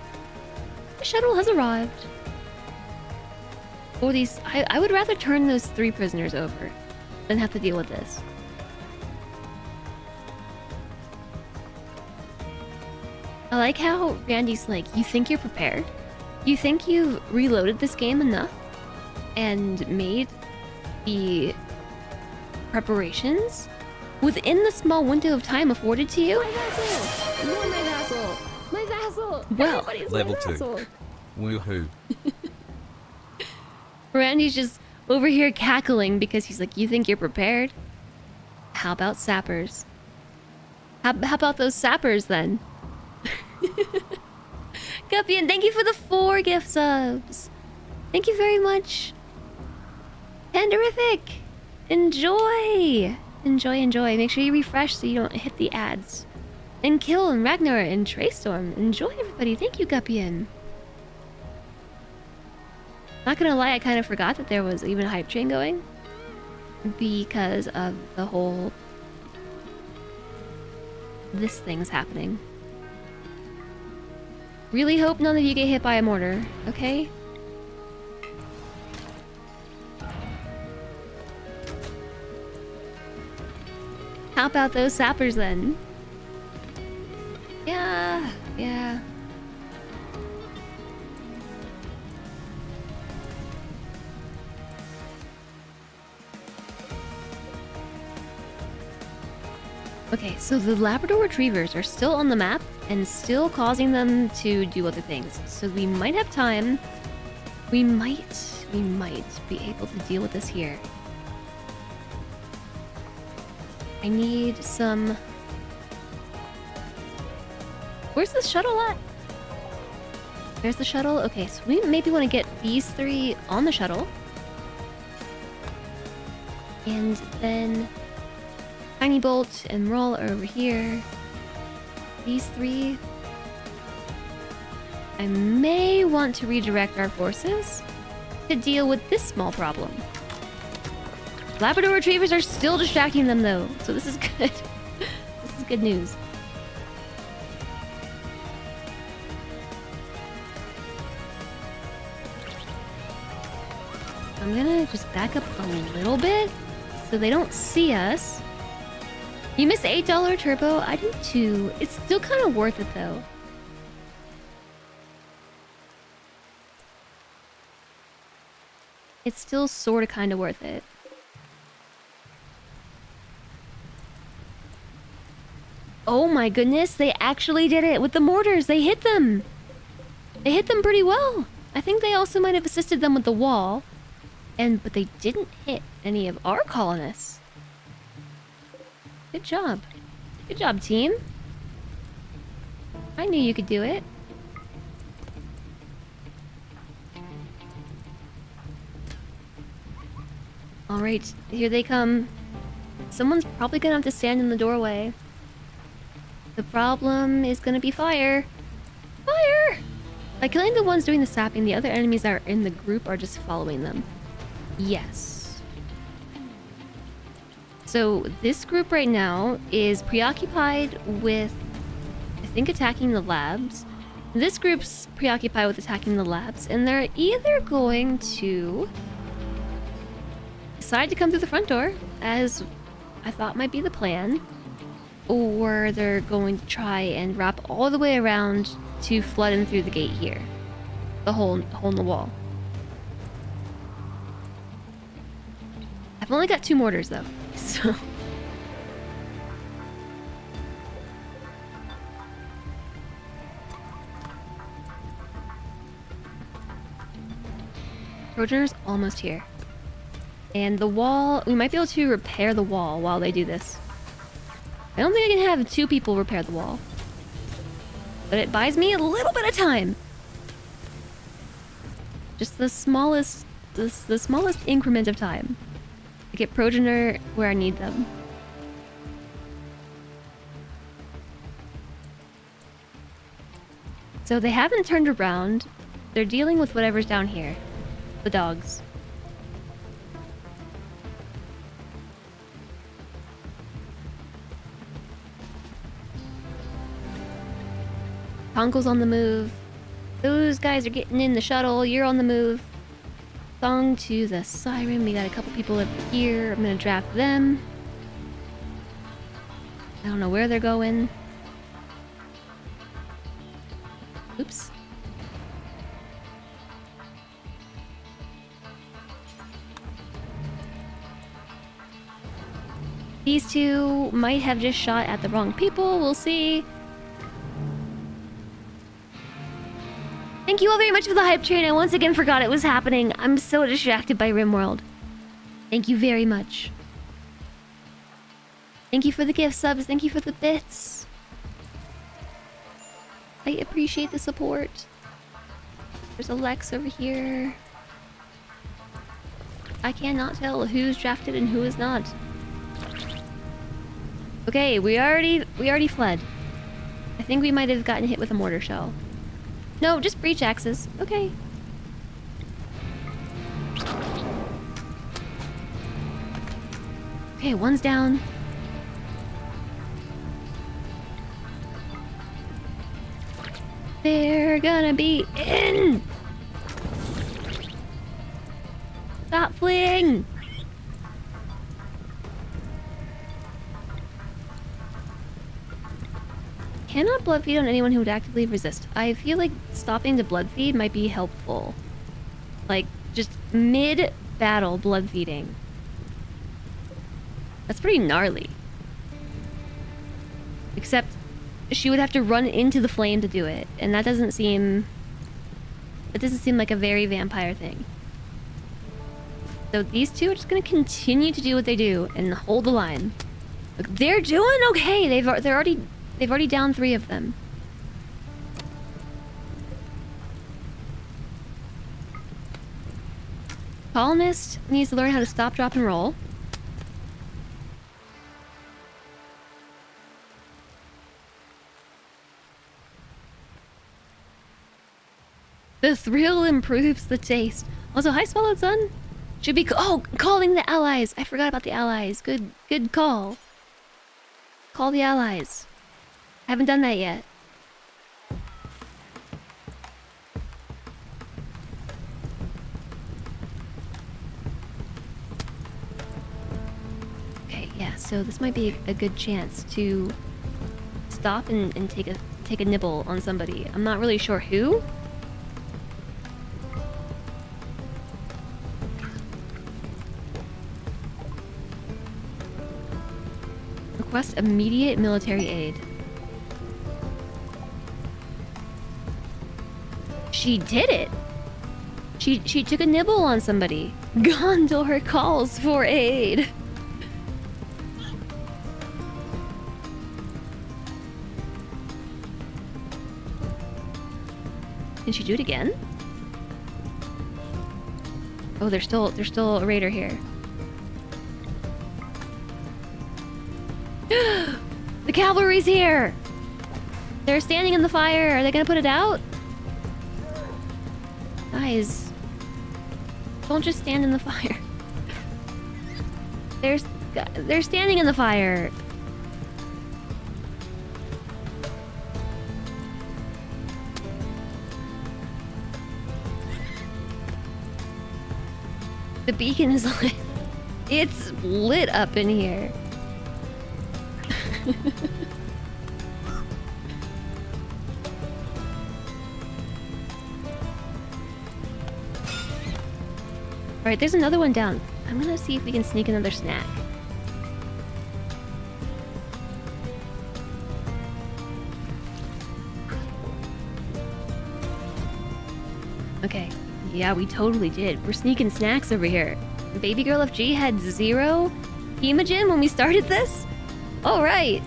Speaker 1: The shuttle has arrived. Or these... I would rather turn those 3 prisoners over than have to deal with this. I like how Randy's like, you think you're prepared? You think you've reloaded this game enough? And made the preparations within the small window of time afforded to you?
Speaker 3: My vassal! More my vassal! My vassal!
Speaker 1: Well,
Speaker 3: Everybody's
Speaker 2: level
Speaker 3: my
Speaker 2: 2.
Speaker 3: vassal!
Speaker 2: Woohoo.
Speaker 1: Randy's just over here cackling because he's like, you think you're prepared? How about sappers? How about those sappers then? Guppy, and thank you for the 4 gift subs. Thank you very much. Panderific. Enjoy. Enjoy. Make sure you refresh so you don't hit the ads. And Kill and Ragnar and Traystorm. Enjoy, everybody. Thank you, Guppian. Not gonna lie, I kind of forgot that there was even a hype train going. Because of the whole... this thing's happening. Really hope none of you get hit by a mortar, okay? How about those sappers then? Yeah. Okay, so the Labrador Retrievers are still on the map and still causing them to do other things. So we might have time. We might be able to deal with this here. I need some... Where's the shuttle at? There's the shuttle. Okay, so we maybe want to get these three on the shuttle. And then Tiny Bolt and Roll are over here. These three. I may want to redirect our forces to deal with this small problem. Labrador Retrievers are still distracting them though, so this is good. This is good news. I'm gonna just back up a little bit so they don't see us. You miss $8 turbo? I do too. It's still kind of worth it though. It's still sort of kind of worth it. Oh my goodness, they actually did it with the mortars. They hit them. They hit them pretty well. I think they also might have assisted them with the wall. But they didn't hit any of our colonists. Good job. Good job, team. I knew you could do it. Alright, here they come. Someone's probably gonna have to stand in the doorway. The problem is gonna be fire. Fire! By killing the ones doing the sapping, the other enemies that are in the group are just following them. Yes. So this group right now is preoccupied with, I think, attacking the labs. This group's preoccupied with attacking the labs, and they're either going to decide to come through the front door, as I thought might be the plan, or they're going to try and wrap all the way around to flood in through the gate here. The hole in the wall. I've only got 2 mortars though, so... Trojaner's almost here. And the wall, we might be able to repair the wall while they do this. I don't think I can have 2 people repair the wall. But it buys me a little bit of time. Just the smallest increment of time. To get Progener where I need them. So they haven't turned around. They're dealing with whatever's down here. The dogs. Tonko's on the move. Those guys are getting in the shuttle. You're on the move. Song to the siren. We got a couple people over here. I'm gonna draft them. I don't know where they're going. Oops. These 2 might have just shot at the wrong people. We'll see. Thank you all very much for the hype train. I once again forgot it was happening. I'm so distracted by RimWorld. Thank you very much. Thank you for the gift subs. Thank you for the bits. I appreciate the support. There's a Lex over here. I cannot tell who's drafted and who is not. Okay, we already fled. I think we might have gotten hit with a mortar shell. No, just breach axes. Okay. Okay, one's down. They're gonna be in! Stop fleeing! Cannot blood feed on anyone who would actively resist. I feel like stopping to blood feed might be helpful. Like, just mid-battle blood feeding. That's pretty gnarly. Except, she would have to run into the flame to do it, and that doesn't seem... It doesn't seem like a very vampire thing. So these two are just gonna continue to do what they do and hold the line. Look, they're doing okay. They've already downed 3 of them. Colonist needs to learn how to stop, drop, and roll. The thrill improves the taste. Also, hi, Swallowed Sun. Should be calling the allies. I forgot about the allies. Good call. Call the allies. I haven't done that yet. Okay, yeah. So this might be a good chance to stop and take a nibble on somebody. I'm not really sure who. Request immediate military aid. She did it! She took a nibble on somebody. Gondor calls for aid. Can she do it again? Oh, there's still a raider here. The cavalry's here! They're standing in the fire. Are they gonna put it out? Guys, don't just stand in the fire. They're standing in the fire. The beacon is lit. It's lit up in here. Alright, there's another one down. I'm gonna see if we can sneak another snack. Okay. Yeah, we totally did. We're sneaking snacks over here. Baby Girl FG had 0 hemogen when we started this? Alright.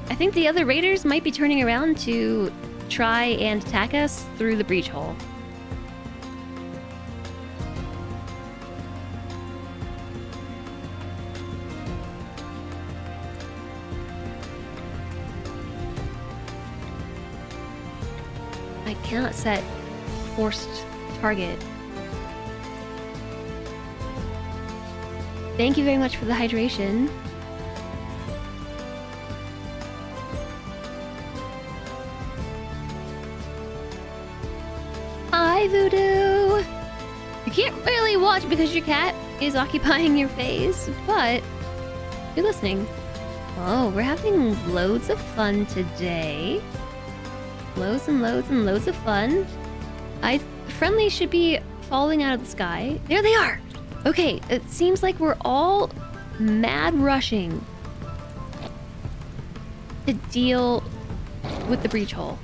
Speaker 1: I think the other raiders might be turning around to try and attack us through the breach hole. I cannot set forced target. Thank you very much for the hydration. Hi, Voodoo! You can't really watch because your cat is occupying your face, but you're listening. Oh, we're having loads of fun today. Loads and loads and loads of fun. Friendly should be falling out of the sky. There they are! Okay, it seems like we're all mad rushing to deal with the breach hole.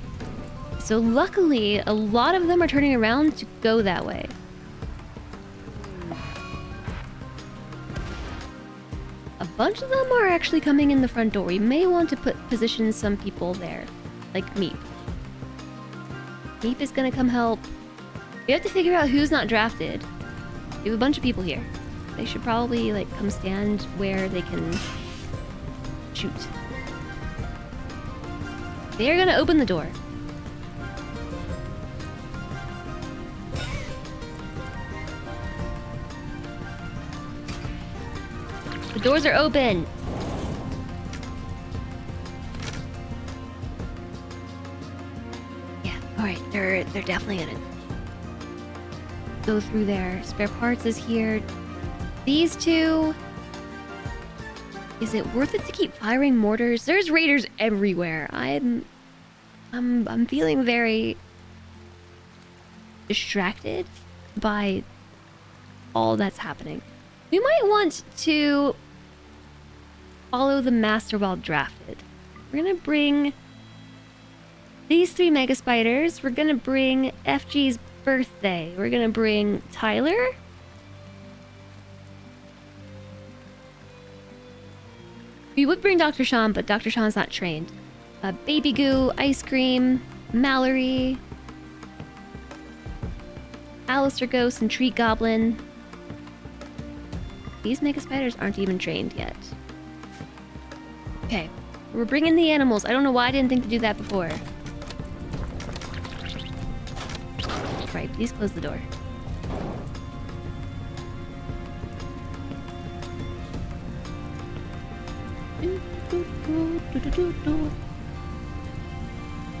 Speaker 1: So luckily, a lot of them are turning around to go that way. A bunch of them are actually coming in the front door. We may want to position some people there, like Meep. Meep is gonna come help. We have to figure out who's not drafted. We have a bunch of people here. They should probably like come stand where they can shoot. They're gonna open the door. The doors are open. Yeah, alright, they're definitely gonna go through there. Spare parts is here. These two. Is it worth it to keep firing mortars? There's raiders everywhere. I'm feeling very distracted by all that's happening. We might want to follow the master while drafted. We're gonna bring these 3 mega spiders. We're gonna bring FG's birthday. We're gonna bring Tyler. We would bring Dr. Sean, but Dr. Sean's not trained. Baby Goo, Ice Cream, Mallory, Alistair Ghost, and Tree Goblin. These mega spiders aren't even trained yet. Okay, we're bringing the animals. I don't know why I didn't think to do that before. Right, please close the door.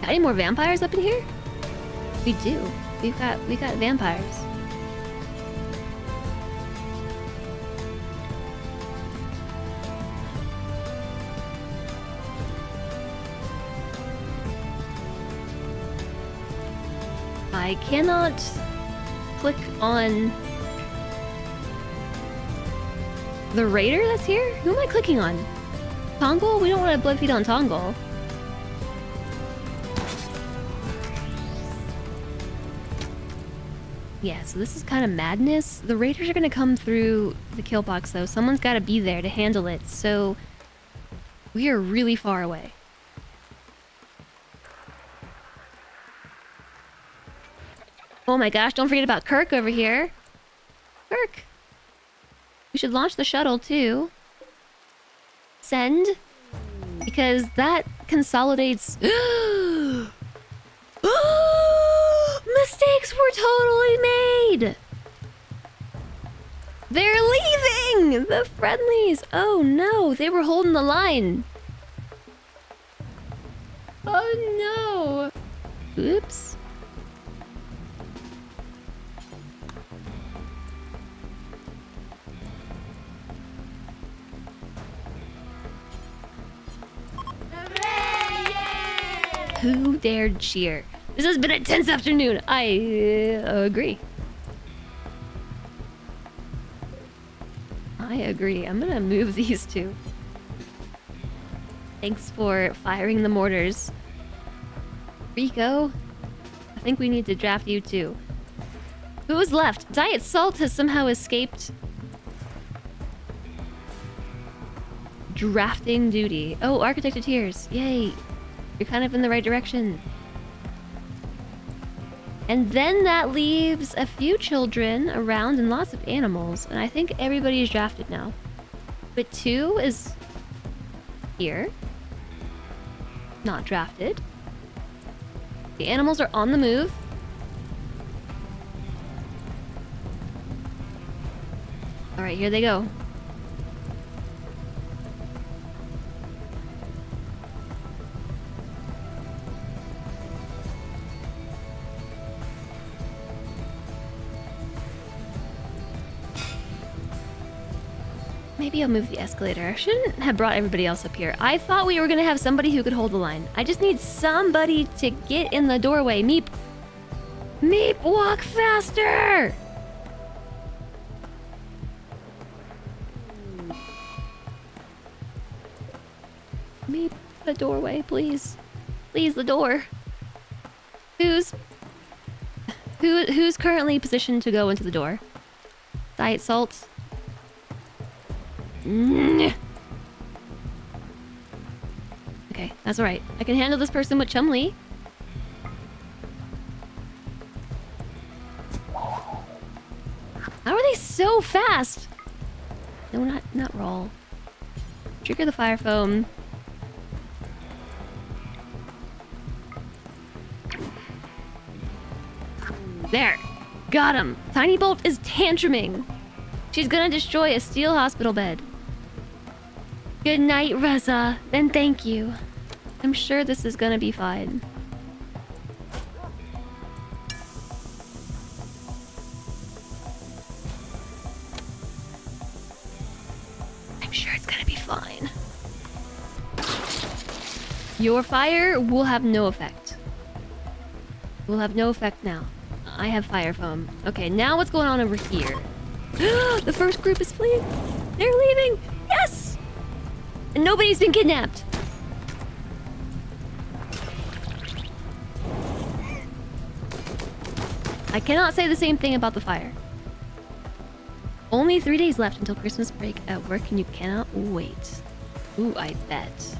Speaker 1: Got any more vampires up in here? We do. We got vampires. I cannot click on the raider that's here? Who am I clicking on? Tongol? We don't want to blood feed on Tongol. Yeah, so this is kind of madness. The raiders are going to come through the kill box, though. Someone's got to be there to handle it, so we are really far away. Oh my gosh, don't forget about Kirk over here. Kirk! We should launch the shuttle, too. Send. Because that consolidates... Mistakes were totally made! They're leaving! The friendlies! Oh no, they were holding the line. Oh no! Oops. Who dared cheer? This has been a tense afternoon. I agree. I agree. I'm gonna move these two. Thanks for firing the mortars. Rico, I think we need to draft you too. Who's left? Diet Salt has somehow escaped drafting duty. Oh, Architect of Tears. Yay. You're kind of in the right direction. And then that leaves a few children around and lots of animals. And I think everybody is drafted now. But 2 is here. Not drafted. The animals are on the move. Alright, here they go. Maybe I'll move the escalator. I shouldn't have brought everybody else up here. I thought we were gonna have somebody who could hold the line. I just need somebody to get in the doorway. Meep! Meep, walk faster! Meep, the doorway, please. Please, the door. Who's currently positioned to go into the door? Diet Salt. Okay, that's alright. I can handle this person with Chumley. How are they so fast? No, not roll. Trigger the fire foam. There. Got him. Tiny Bolt is tantruming. She's gonna destroy a steel hospital bed. Good night, Reza. And thank you. I'm sure this is gonna be fine. I'm sure it's gonna be fine. Your fire will have no effect. Will have no effect now. I have fire foam. Okay, now what's going on over here? The first group is fleeing. They're leaving. Yes! And nobody's been kidnapped. I cannot say the same thing about the fire. Only 3 days left until Christmas break at work and you cannot wait. Ooh, I bet.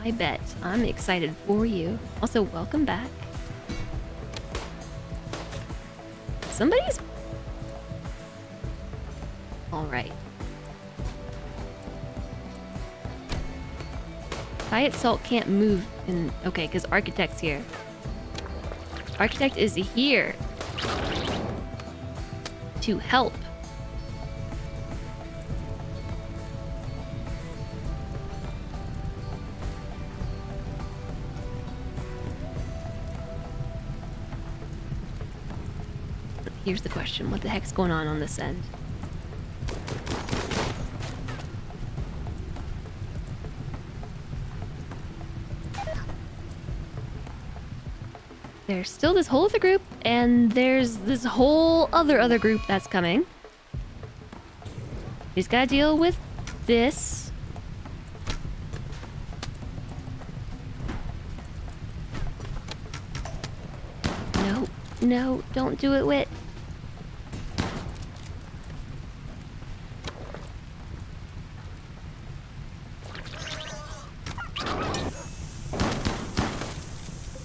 Speaker 1: I bet. I'm excited for you. Also, welcome back. Somebody's... Alright. Diet Salt can't move in... Okay, because Architect's here. Architect is here to help. Here's the question. What the heck's going on this end? There's still this whole other group, and there's this whole other group that's coming. We just gotta deal with this. No, no, don't do it, Wit.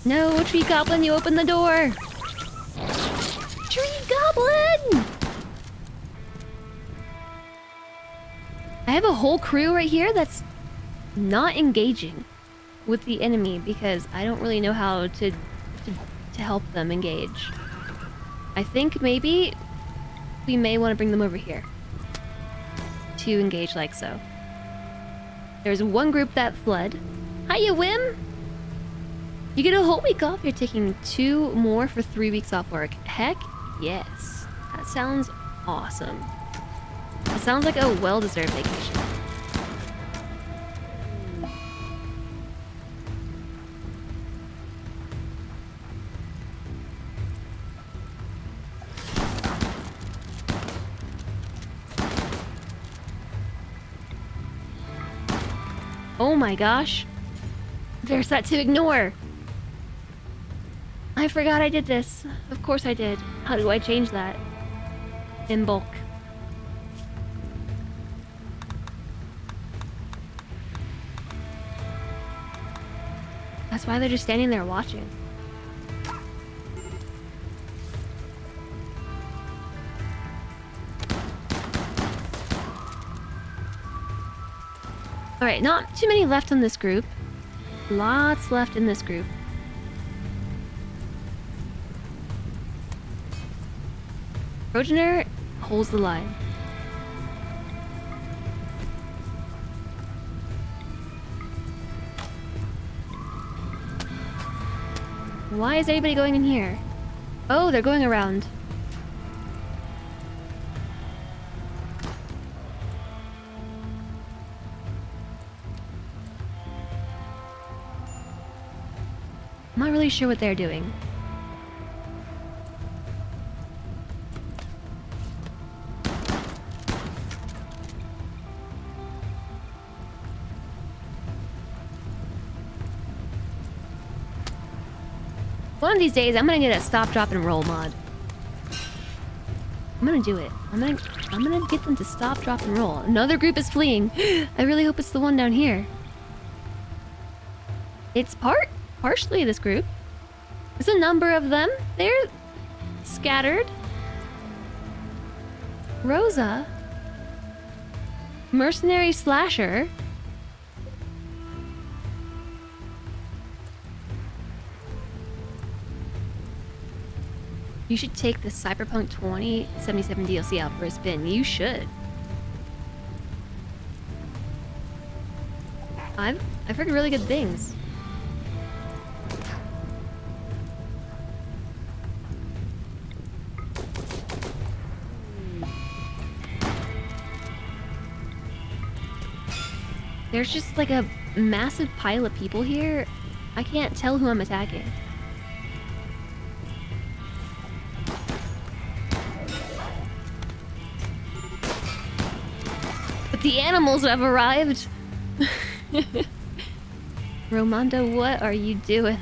Speaker 1: No, Tree Goblin, you open the door! Tree Goblin! I have a whole crew right here that's not engaging with the enemy because I don't really know how to help them engage. I think maybe we may want to bring them over here to engage like so. There's one group that fled. Hiya, Wim! You get a whole week off. You're taking 2 more for 3 weeks off work. Heck yes. That sounds awesome. That sounds like a well-deserved vacation. Oh my gosh. There's that to ignore. I forgot I did this. Of course I did. How do I change that? In bulk. That's why they're just standing there watching. Alright, not too many left on this group. Lots left in this group. Progener holds the line. Why is anybody going in here? Oh, they're going around. I'm not really sure what they're doing. One of these days, I'm gonna get a stop, drop, and roll mod. I'm gonna do it. I'm gonna get them to stop, drop, and roll. Another group is fleeing. I really hope it's the one down here. It's partially this group. There's a number of them. They're scattered. Rosa. Mercenary Slasher. You should take the Cyberpunk 2077 DLC out for a spin. You should. I've heard really good things. There's just like a massive pile of people here. I can't tell who I'm attacking. But the animals have arrived. Romanda, what are you doing?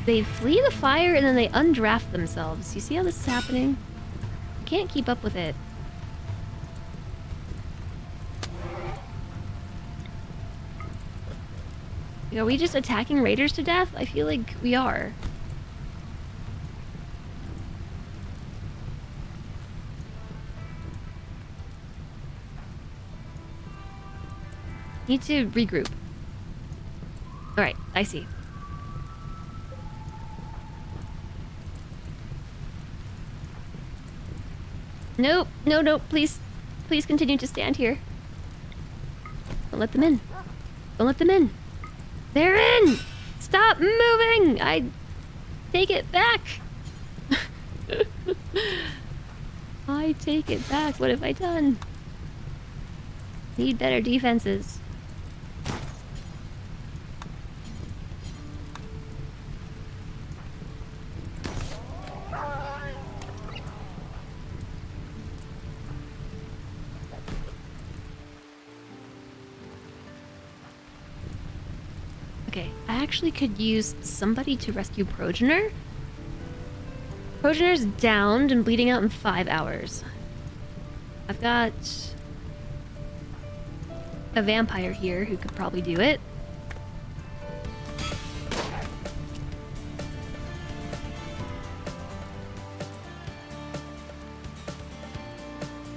Speaker 1: They flee the fire and then they undraft themselves. You see how this is happening? I can't keep up with it. Are we just attacking raiders to death? I feel like we are. Need to regroup. Alright, I see. Nope, no, please continue to stand here. Don't let them in. Don't let them in. They're in! Stop moving! I take it back. I take it back. What have I done? Need better defenses. Okay, I actually could use somebody to rescue Progenitor. Progenitor's downed and bleeding out in 5 hours. I've got a vampire here who could probably do it.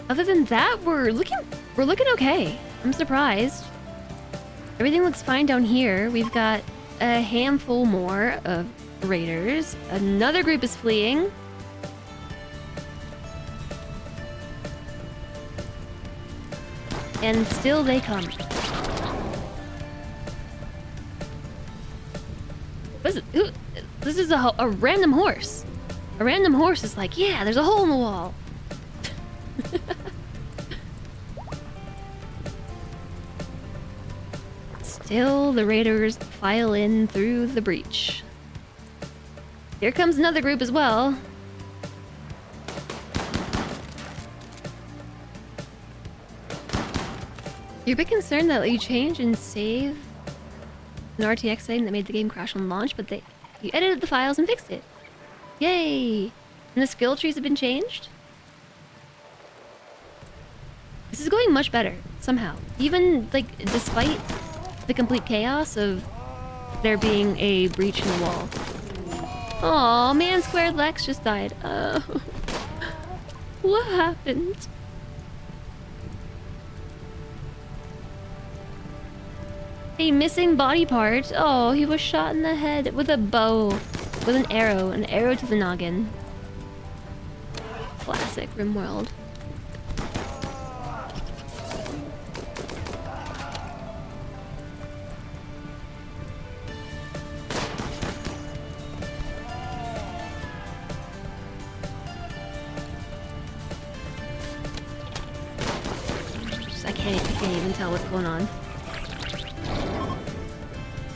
Speaker 1: Other than that, we're looking okay. I'm surprised. Everything looks fine down here. We've got a handful more of raiders. Another group is fleeing. And still they come. This is a random horse. A random horse is like, yeah, there's a hole in the wall. Still, the raiders file in through the breach. Here comes another group as well. You're a bit concerned that you change and save an RTX setting that made the game crash on launch, but you edited the files and fixed it. Yay! And the skill trees have been changed? This is going much better, somehow. Even, like, despite the complete chaos of there being a breach in the wall. Aw, man squared Lex just died. Oh. What happened? A missing body part. Oh, he was shot in the head with a bow. With an arrow to the noggin. Classic RimWorld. I can't even tell what's going on.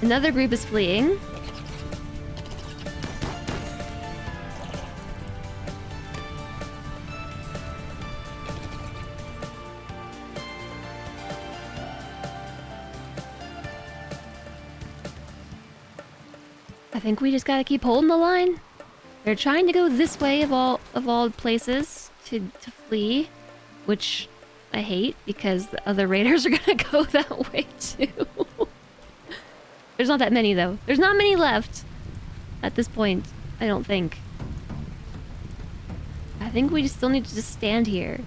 Speaker 1: Another group is fleeing. I think we just gotta keep holding the line. They're trying to go this way of all places to flee, which I hate because the other raiders are gonna go that way too. There's not that many though. There's not many left at this point, I don't think. I think we still need to just stand here.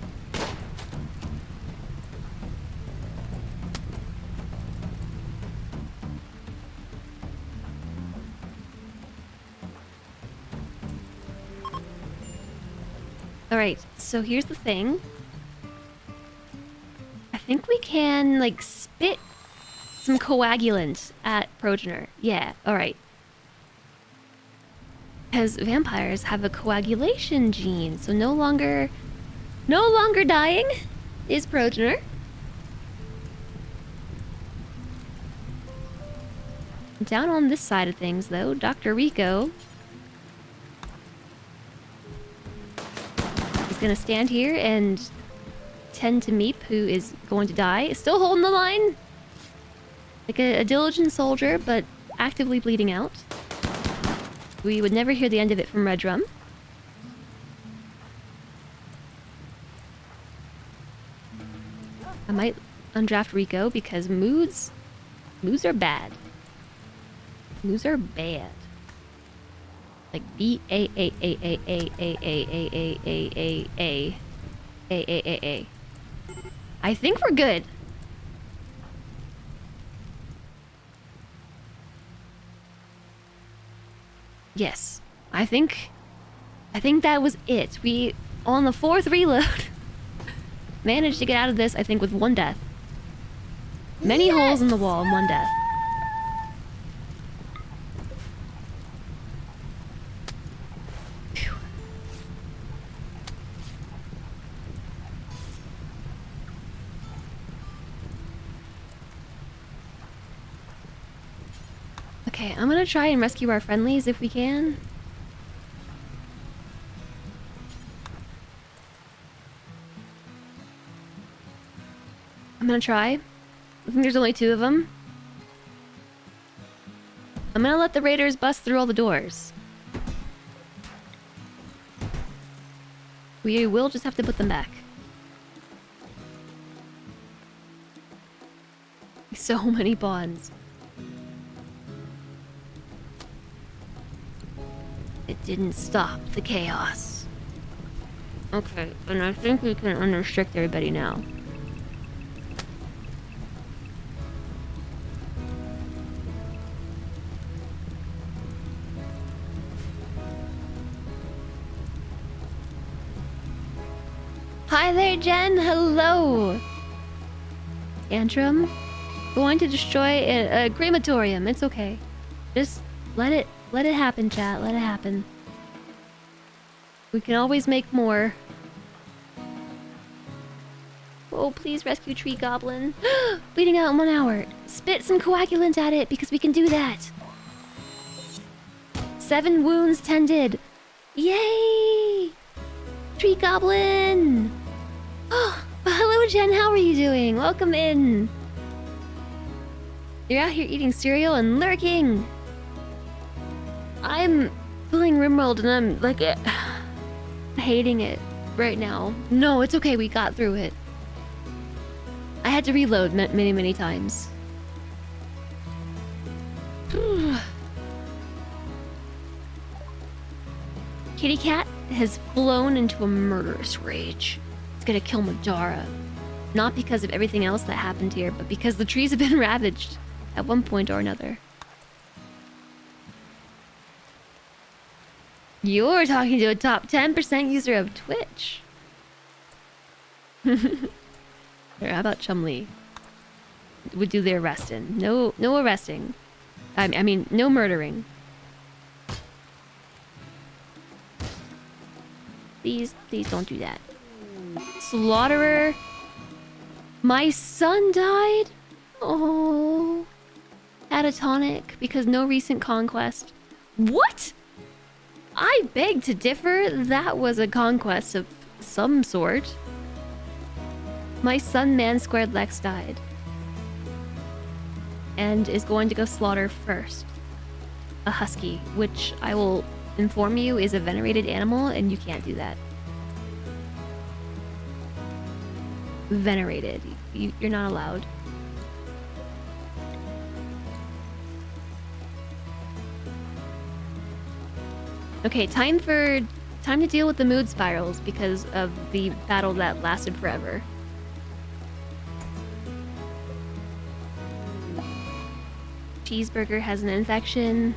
Speaker 1: Alright, so here's the thing. I think we can, like, spit some coagulant at Progenitor. Yeah, alright. Because vampires have a coagulation gene, so no longer dying is Progenitor. Down on this side of things, though, Dr. Rico is gonna stand here and tend to Meep, who is going to die. Still holding the line! Like a diligent soldier, but actively bleeding out. We would never hear the end of it from Red Drum. I might undraft Rico because moods are bad. Moods are bad. Like B-A-A-A-A-A-A-A-A-A-A-A-A-A-A. I think we're good. Yes. I think that was it. We, on the 4th reload, managed to get out of this, I think, with 1 death. Many holes in the wall and 1 death. Phew. Okay, I'm gonna try and rescue our friendlies if we can. I'm gonna try. I think there's only 2 of them. I'm gonna let the raiders bust through all the doors. We will just have to put them back. So many bonds. It didn't stop the chaos. Okay, and I think we can unrestrict everybody now. Hi there, Jen. Hello. Antrim, going to destroy a crematorium. It's okay. Just let it happen, chat. Let it happen. We can always make more. Oh, please rescue Tree Goblin. Bleeding out in 1 hour. Spit some coagulant at it because we can do that. 7 wounds tended. Yay! Tree Goblin! Oh, hello, Jen. How are you doing? Welcome in. You're out here eating cereal and lurking. I'm playing RimWorld and I'm like hating it right now. No, it's okay. We got through it. I had to reload many, many times. Kitty Cat has flown into a murderous rage. It's gonna kill Madara. Not because of everything else that happened here, but because the trees have been ravaged at one point or another. You're talking to a top 10% user of Twitch. Here, how about Chumley? Would do the arresting. No arresting. I mean, no murdering. Please don't do that. Slaughterer. My son died? Oh. Catatonic because no recent conquest. What? I beg to differ. That was a conquest of some sort. My son Man Squared Lex died. And is going to go slaughter first. A husky, which I will inform you is a venerated animal and you can't do that. Venerated. You're not allowed. Okay, time to deal with the mood spirals because of the battle that lasted forever. Cheeseburger has an infection.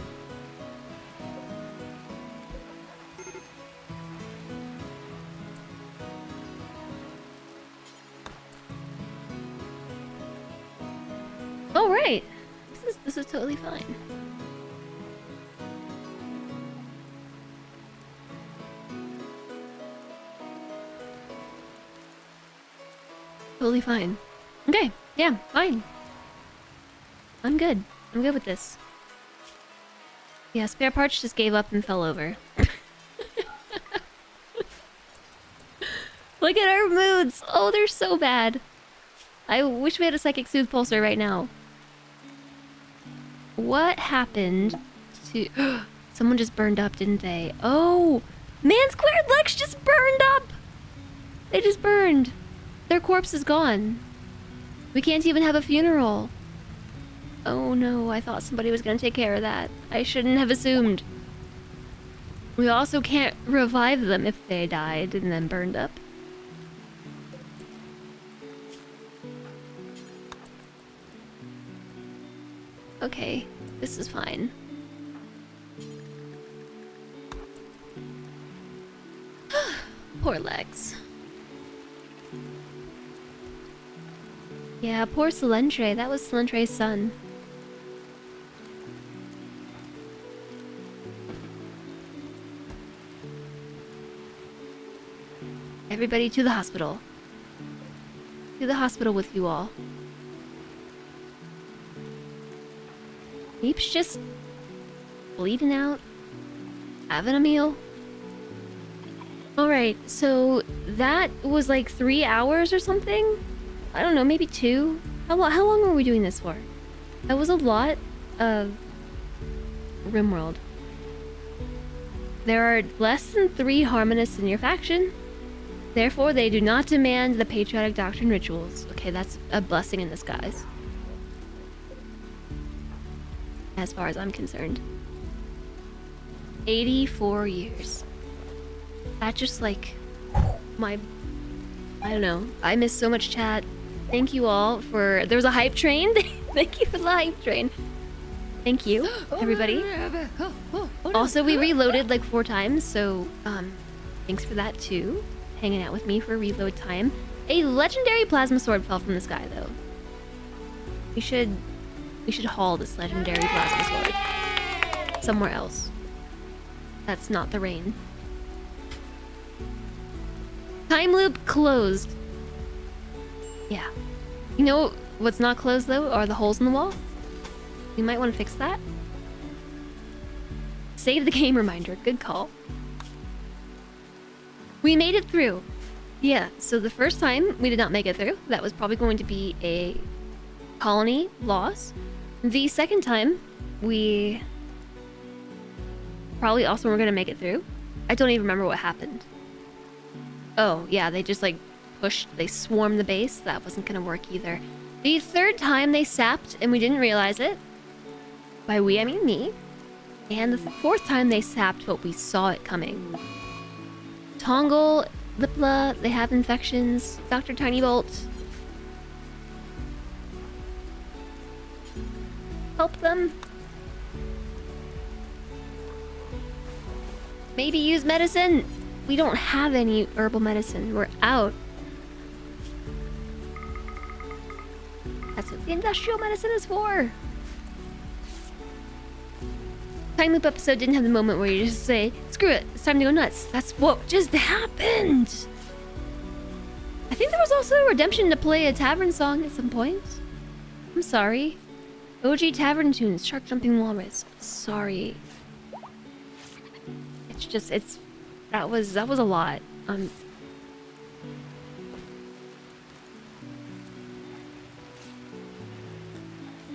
Speaker 1: right. This is totally fine. Totally fine. Okay, yeah, fine. I'm good. I'm good with this. Yeah, spare parts just gave up and fell over. Look at our moods! Oh, they're so bad. I wish we had a psychic soothe pulsar right now. What happened to... Someone just burned up, didn't they? Oh! Man Squared Lex just burned up! They just burned. Their corpse is gone. We can't even have a funeral. Oh no, I thought somebody was gonna take care of that. I shouldn't have assumed. We also can't revive them if they died and then burned up. Okay, this is fine. Poor Lex. Yeah, poor Solentre. That was Solentre's son. Everybody to the hospital. To the hospital with you all. Heap's just bleeding out. Having a meal. Alright, so that was like 3 hours or something? I don't know, maybe 2? How long were we doing this for? That was a lot of RimWorld. There are less than 3 harmonists in your faction. Therefore, they do not demand the patriotic doctrine rituals. Okay, that's a blessing in disguise. As far as I'm concerned. 84 years. That just like... my... I don't know. I miss so much chat. Thank you all for... There was a hype train. Thank you for the hype train. Thank you, everybody. Also, we reloaded like 4 times, so thanks for that too. Hanging out with me for reload time. A legendary plasma sword fell from the sky, though. We should haul this legendary plasma sword somewhere else. That's not the rain. Time loop closed. Yeah. You know what's not closed though are the holes in the wall. You might want to fix that. Save the game reminder. Good call. We made it through. Yeah, so the first time we did not make it through. That was probably going to be a colony loss. The second time, we probably also were going to make it through. I don't even remember what happened. Oh, yeah, they just like they swarmed the base. That wasn't going to work either. The third time they sapped and we didn't realize it. By we, I mean me. And the fourth time they sapped, but we saw it coming. Tongle, Lipla, they have infections. Dr. Tiny Bolt. Help them. Maybe use medicine. We don't have any herbal medicine. We're out. That's what the industrial medicine is for. Time loop episode didn't have the moment where you just say, screw it, it's time to go nuts. That's what just happened. I think there was also a redemption to play a tavern song at some point. I'm sorry. OG tavern tunes, shark jumping walrus. Sorry. It's just, that was a lot. I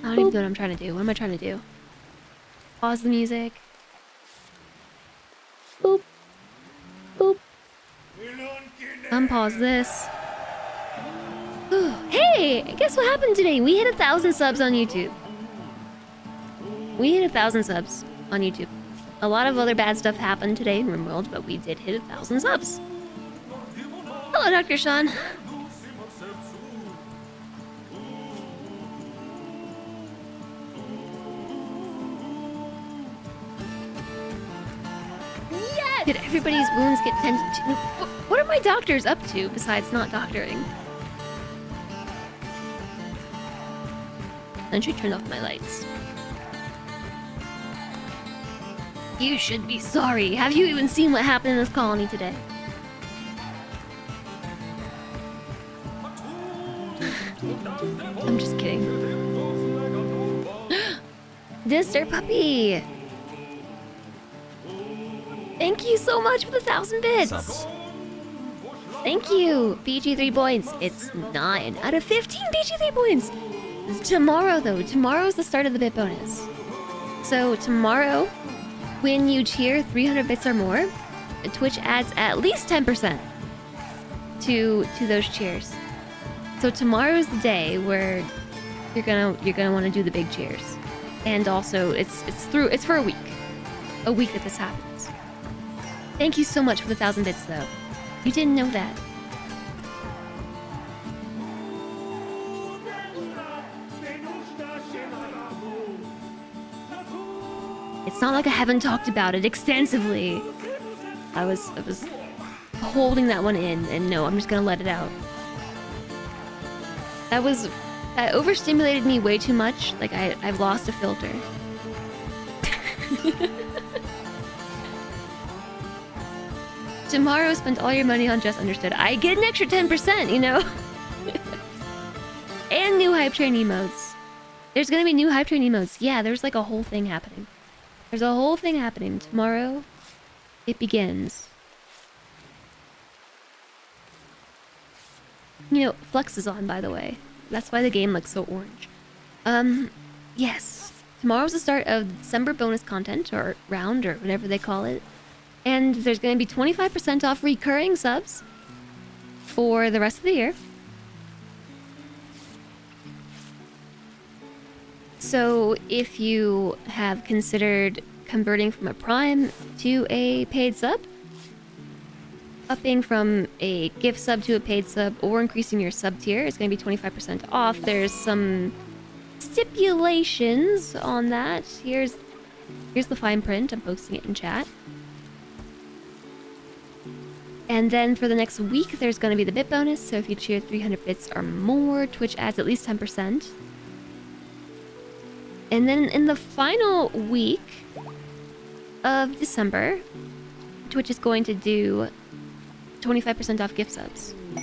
Speaker 1: don't even know what I'm trying to do. What am I trying to do? Pause the music. Boop. Boop. Unpause this. Hey! Guess what happened today? We hit 1,000 subs on YouTube. We hit 1,000 subs on YouTube. A lot of other bad stuff happened today in RimWorld, but we did hit 1,000 subs. Hello, Dr. Sean. Did everybody's wounds get tended to? What are my doctors up to besides not doctoring? Sentry turned off my lights. You should be sorry. Have you even seen what happened in this colony today? I'm just kidding. Dister Puppy! Thank you so much for the 1,000 bits!
Speaker 2: Subs.
Speaker 1: Thank you! BG3 points. It's 9 out of 15 BG3 points! Tomorrow, though. Tomorrow's the start of the bit bonus. So, tomorrow, when you cheer 300 bits or more, Twitch adds at least 10% to those cheers. So tomorrow's the day where you're gonna want to do the big cheers, and also it's for a week that this happens. Thank you so much for the 1,000 bits, though. You didn't know that. It's not like I haven't talked about it extensively. I was holding that one in, and no, I'm just gonna let it out. That overstimulated me way too much. Like I've lost a filter. Tomorrow, spend all your money on Just Understood. I get an extra 10%, you know? And new hype train emotes. There's gonna be new hype train emotes. Yeah, there's like a whole thing happening. There's a whole thing happening. Tomorrow, it begins. You know, Flux is on, by the way. That's why the game looks so orange. Yes. Tomorrow's the start of the December bonus content, or round, or whatever they call it. And there's going to be 25% off recurring subs for the rest of the year. So if you have considered converting from a Prime to a paid sub, upping from a gift sub to a paid sub, or increasing your sub tier, is going to be 25% off. There's some stipulations on that. Here's the fine print. I'm posting it in chat. And then for the next week, there's going to be the bit bonus. So if you cheer 300 bits or more, Twitch adds at least 10%. And then in the final week of December, Twitch is going to do 25% off gift subs. You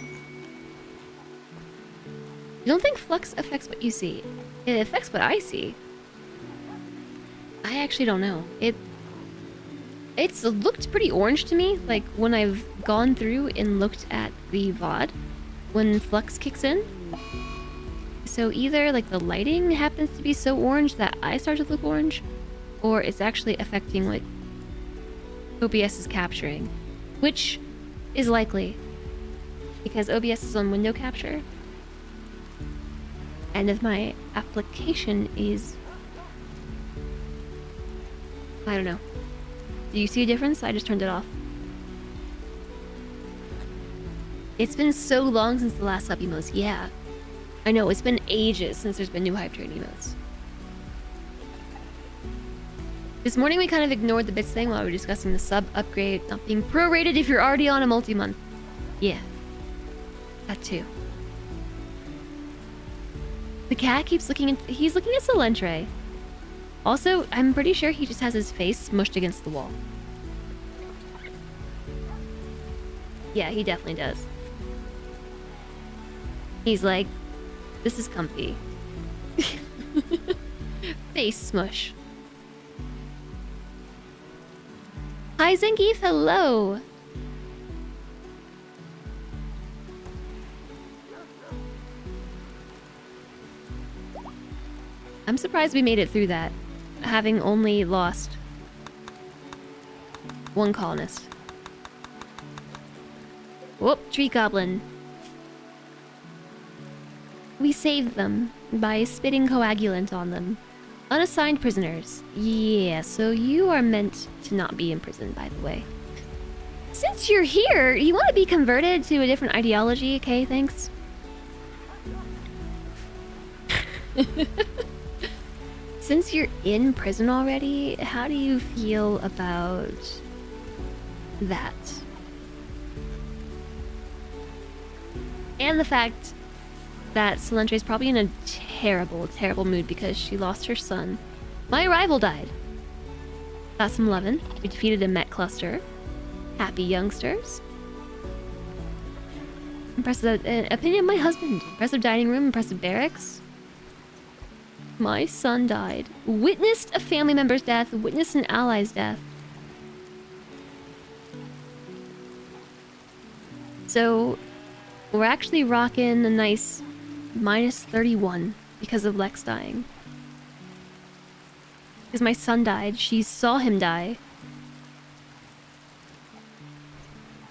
Speaker 1: don't think Flux affects what you see? It affects what I see. I actually don't know. It's looked pretty orange to me, like when I've gone through and looked at the VOD when Flux kicks in. So either like the lighting happens to be so orange that I start to look orange, or it's actually affecting what OBS is capturing, which is likely because OBS is on window capture, and if my application is, I don't know. Do you see a difference? I just turned it off. It's been so long since the last sub emotes. Yeah. I know, it's been ages since there's been new hype train emotes. This morning we kind of ignored the bits thing while we were discussing the sub upgrade not being prorated if you're already on a multi-month. Yeah. That too. The cat keeps looking at... He's looking at Solentre. Also, I'm pretty sure he just has his face smushed against the wall. Yeah, he definitely does. He's like, this is comfy. Face smush. Hi, Zangief, hello! I'm surprised we made it through that, having only lost one colonist. Whoop, tree goblin. We saved them by spitting coagulant on them. Unassigned prisoners. Yeah, so you are meant to not be in prison, by the way. Since you're here, you want to be converted to a different ideology, okay? Thanks. Since you're in prison already, how do you feel about that? And the fact that Solentre is probably in a terrible, terrible mood because she lost her son. My rival died. Got some lovin'. We defeated a Met cluster. Happy youngsters. Impressive opinion of my husband. Impressive dining room. Impressive barracks. My son died. Witnessed a family member's death. Witnessed an ally's death. So, we're actually rocking a nice minus 31 because of Lex dying. Because my son died. She saw him die.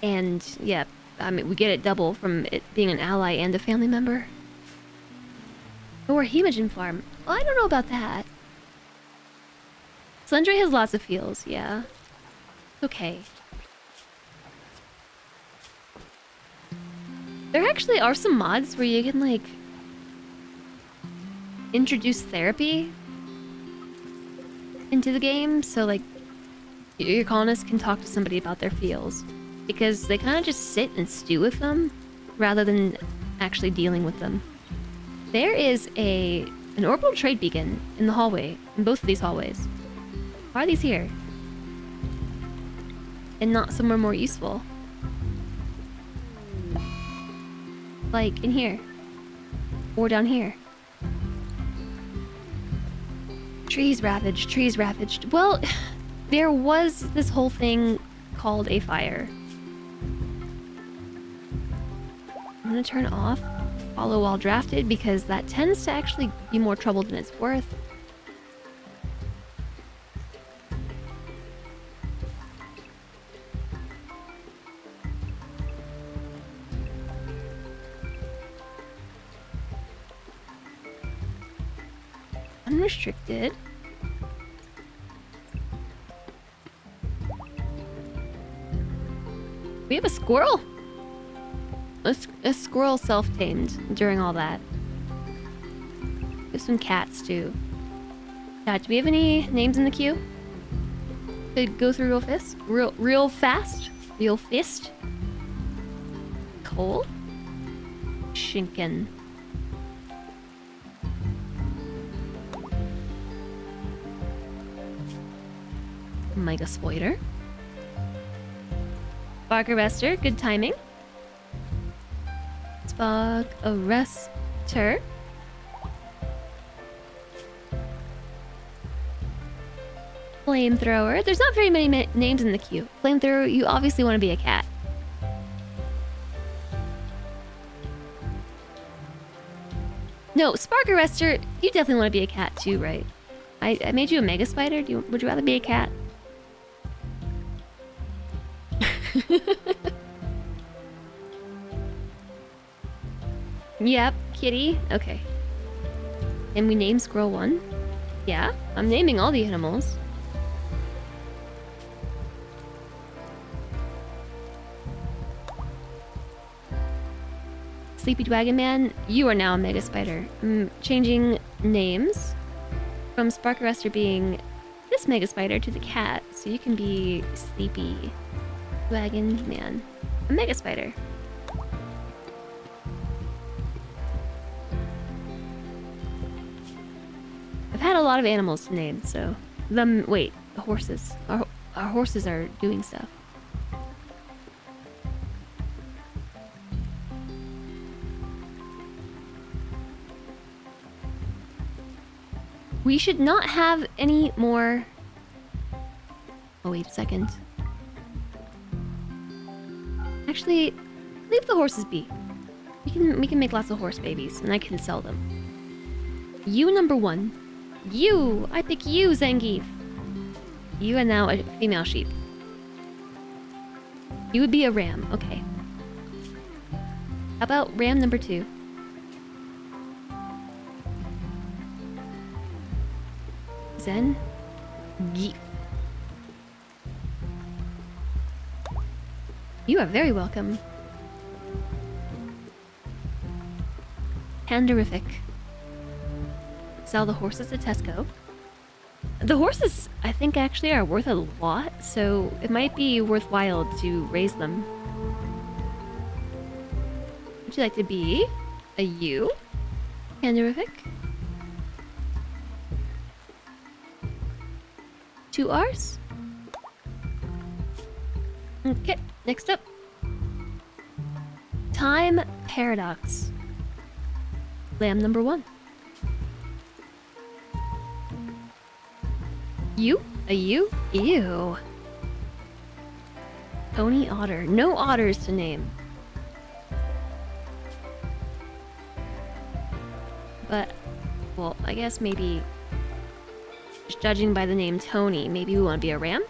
Speaker 1: And, yeah, I mean, we get it double from it being an ally and a family member. Or Hemogen Farm. Well, I don't know about that. Slendray has lots of feels, yeah. Okay. There actually are some mods where you can, like, introduce therapy into the game, so, like, your colonists can talk to somebody about their feels. Because they kind of just sit and stew with them, rather than actually dealing with them. There is an orbital trade beacon in the hallway, in both of these hallways. Why are these here? And not somewhere more useful? Like, in here. Or down here. Trees ravaged, trees ravaged. Well, there was this whole thing called a fire. I'm gonna turn off follow while drafted because that tends to actually be more trouble than it's worth. Unrestricted. We have a squirrel. A squirrel self-tamed during all that. There's some cats too. Chat, do we have any names in the queue? Could go through real fast? Real fist? Cole? Shinken. Mega Spoiler. Barker Rester, good timing. Spark Arrestor. Flamethrower. There's not very many names in the queue. Flamethrower, you obviously want to be a cat. No, Spark Arrestor, you definitely want to be a cat too, right? I made you a Mega Spider. Would you rather be a cat? Yep, kitty. Okay. And we name Squirrel 1? Yeah, I'm naming all the animals. Sleepy Dragon Man, you are now a Mega Spider. I'm changing names from Spark Arrestor being this Mega Spider to the cat, so you can be Sleepy Dragon Man, a Mega Spider. I've had a lot of animals to name, so... Wait, the horses. Our horses are doing stuff. We should not have any more... Oh, wait a second. Actually, leave the horses be. We can make lots of horse babies, and I can sell them. You number 1. You! I pick you, Zangief! You are now a female sheep. You would be a ram, okay. How about ram number 2? Zen? Geef. You are very welcome. Panderific. Sell the horses at Tesco. The horses, I think, actually are worth a lot, so it might be worthwhile to raise them. Would you like to be a ewe? Panderific? 2 R's. Okay, next up. Time paradox. Lamb number 1. You? A you? Ew. Tony Otter. No otters to name. But, well, I guess maybe, just judging by the name Tony, maybe we want to be a ram?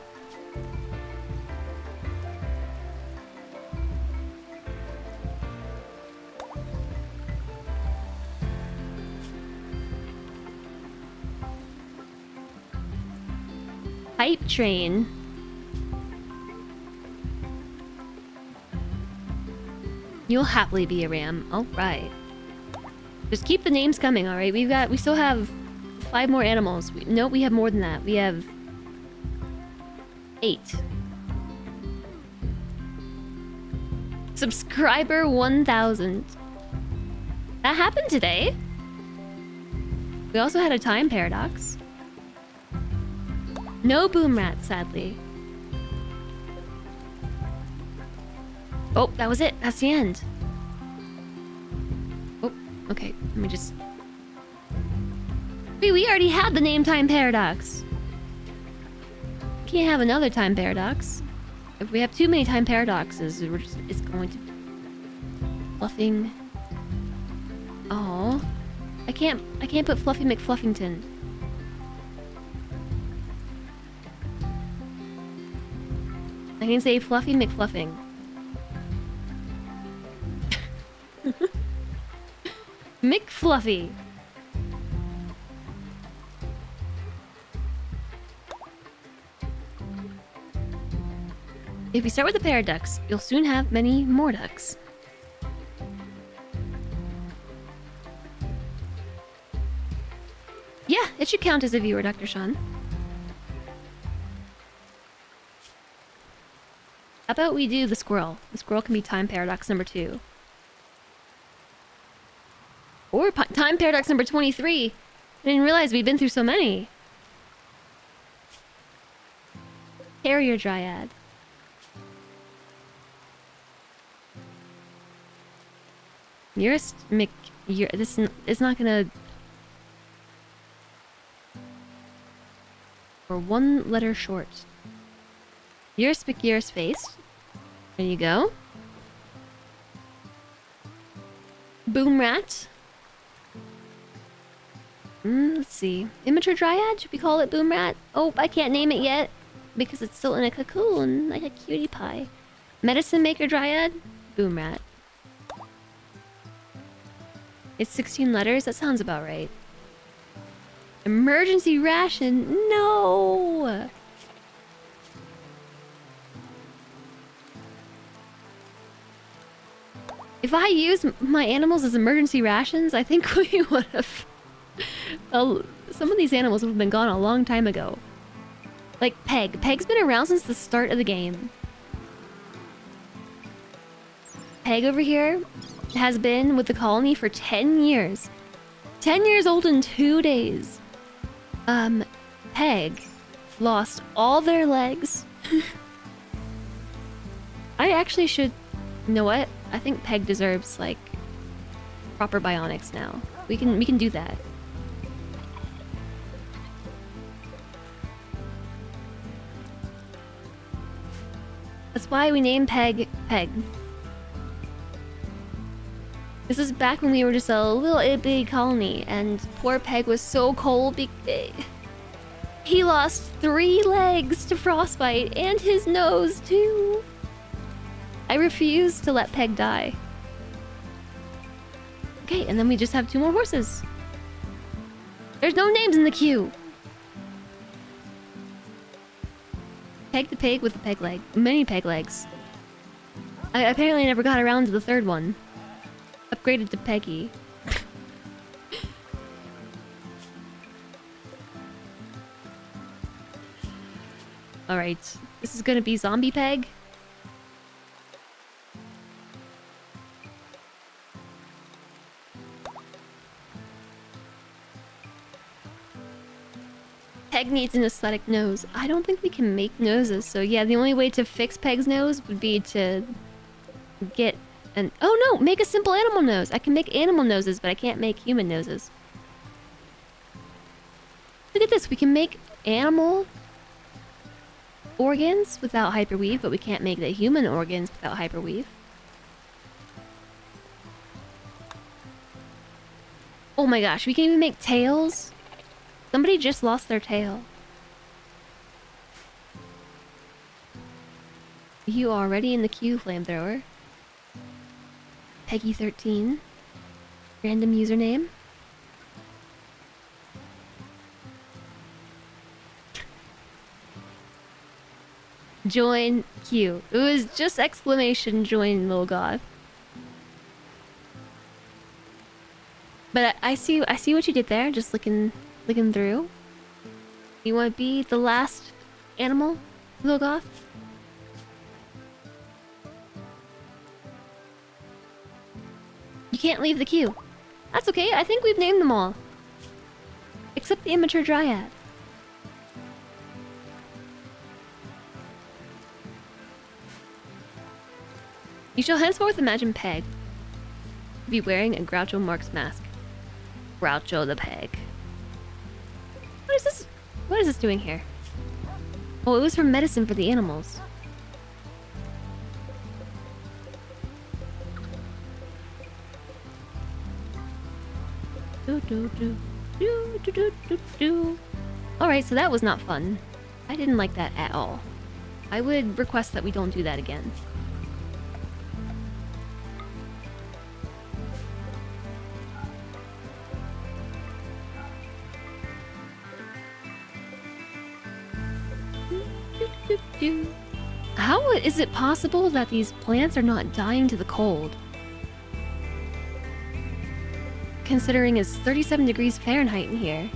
Speaker 1: Hype train. You'll happily be a ram. All right. Just keep the names coming, all right? We still have 5 more animals. No, we have more than that. We have 8. Subscriber 1,000. That happened today. We also had a time paradox. No boom rat, sadly. Oh, that was it. That's the end. Oh, okay. Let me just... Wait, we already had the name time paradox. Can't have another time paradox. If we have too many time paradoxes, it's going to... Fluffing... Oh, I can't put Fluffy McFluffington. I can say Fluffy McFluffing. McFluffy. If you start with a pair of ducks, you'll soon have many more ducks. Yeah, it should count as a viewer, Dr. Sean. How about we do the squirrel? The squirrel can be time paradox number 2. Or time paradox number 23. I didn't realize we'd been through so many. Carrier dryad. This is not gonna... We're 1 letter short. Yours face. There you go. Boom rat. Let's see. Immature dryad? Should we call it boom rat? Oh, I can't name it yet because it's still in a cocoon like a cutie pie. Medicine maker dryad? Boom rat. It's 16 letters? That sounds about right. Emergency ration? No! If I used my animals as emergency rations, I think we would have... some of these animals would have been gone a long time ago. Like Peg. Peg's been around since the start of the game. Peg over here has been with the colony for 10 years. 10 years old in 2 days. Peg lost all their legs. I actually should... You know what? I think Peg deserves, like, proper bionics now. We can do that. That's why we named Peg Peg. This is back when we were just a little itty colony, and poor Peg was so cold he lost 3 legs to frostbite and his nose too. I refuse to let Peg die. Okay, and then we just have 2 more horses. There's no names in the queue. Peg the pig with the peg leg. Many peg legs. I apparently never got around to the 3rd one. Upgraded to Peggy. Alright, this is gonna be Zombie Peg. Peg needs an aesthetic nose. I don't think we can make noses, so yeah, the only way to fix Peg's nose would be to get an... Oh no! Make a simple animal nose! I can make animal noses, but I can't make human noses. Look at this, we can make animal organs without hyperweave, but we can't make the human organs without hyperweave. Oh my gosh, we can even make tails? Somebody just lost their tail. You are already in the queue, flamethrower. Peggy13. Random username. Join queue. It was just exclamation join, little god. But I see what you did there, just looking through. You want to be the last animal, little goth? You can't leave the queue. That's okay, I think we've named them all. Except the immature dryad. You shall henceforth imagine Peg to be wearing a Groucho Marx mask. Groucho the Peg. What is this? What is this doing here? Oh, it was for medicine for the animals. Alright, so that was not fun. I didn't like that at all. I would request that we don't do that again. How is it possible that these plants are not dying to the cold? Considering it's 37 degrees Fahrenheit in here.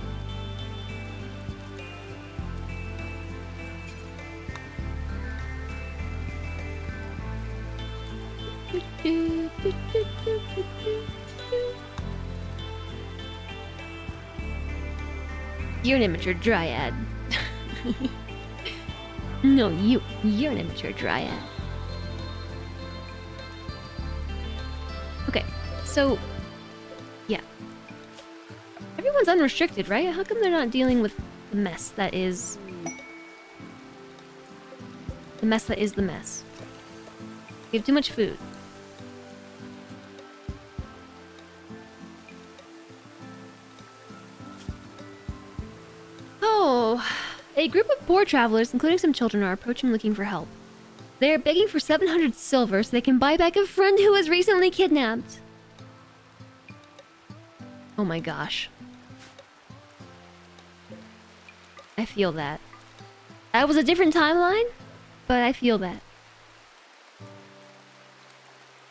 Speaker 1: You're an immature dryad. No, you're an immature dryad. Okay, so... yeah. Everyone's unrestricted, right? How come they're not dealing with the mess that is... the mess that is the mess? We have too much food. Oh... A group of poor travelers, including some children, are approaching looking for help. They are begging for 700 silver so they can buy back a friend who was recently kidnapped. Oh my gosh. I feel that. That was a different timeline, but I feel that. I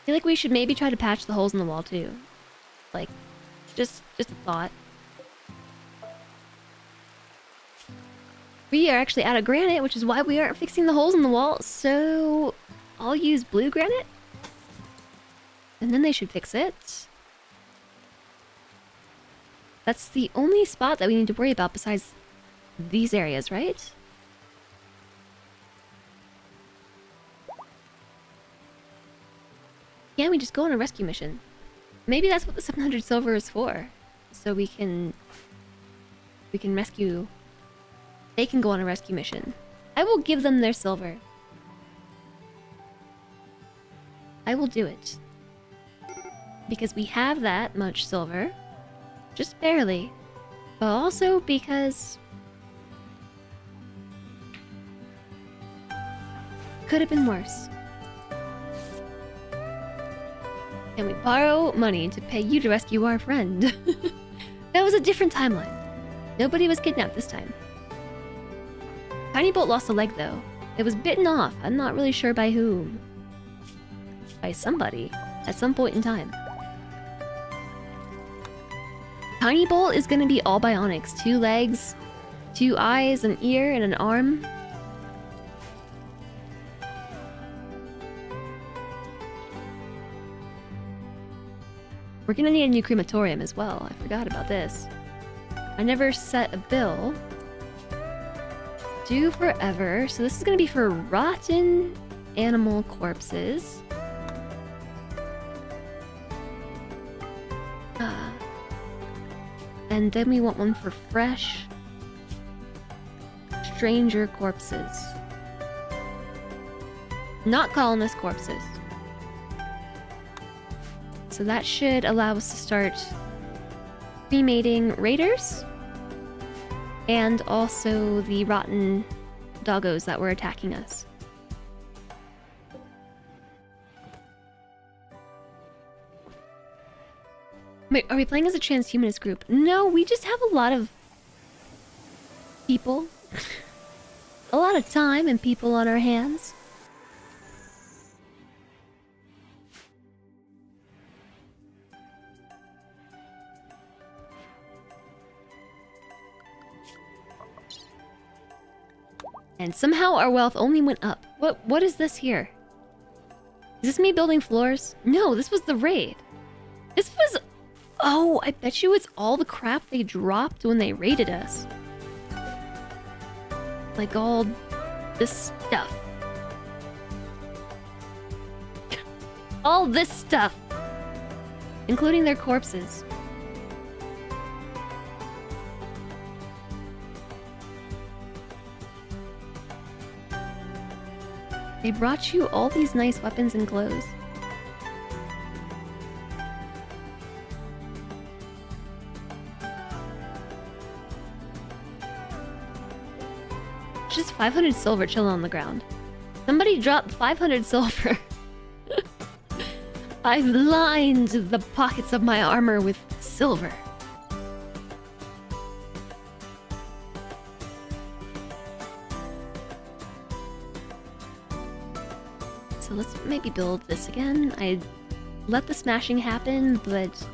Speaker 1: feel like we should maybe try to patch the holes in the wall too. Like, just a thought. We are actually out of granite, which is why we aren't fixing the holes in the wall, so I'll use blue granite. And then they should fix it. That's the only spot that we need to worry about besides these areas, right? Can't we just go on a rescue mission? Maybe that's what the 700 silver is for. So we can rescue... They can go on a rescue mission. I will give them their silver. I will do it. Because we have that much silver. Just barely. But also because... could have been worse. Can we borrow money to pay you to rescue our friend? That was a different timeline. Nobody was kidnapped this time. Tiny Bolt lost a leg though. It was bitten off. I'm not really sure by whom. By somebody. At some point in time. Tiny Bolt is gonna be all bionics. 2 legs, 2 eyes, an ear, and an arm. We're gonna need a new crematorium as well. I forgot about this. I never set a bill do forever. So this is gonna be for rotten animal corpses. And then we want one for fresh stranger corpses. Not colonist corpses. So that should allow us to start cremating raiders and also the rotten doggos that were attacking us. Wait, are we playing as a transhumanist group? No, we just have a lot of people. A lot of time and people on our hands. And somehow our wealth only went up. What is this here? Is this me building floors? No, this was the raid. This was... Oh, I bet you it's all the crap they dropped when they raided us. Like all this stuff. All this stuff. Including their corpses. They brought you all these nice weapons and clothes. Just 500 silver chilling on the ground. Somebody dropped 500 silver. I've lined the pockets of my armor with silver. So let's maybe build this again. I let the smashing happen, but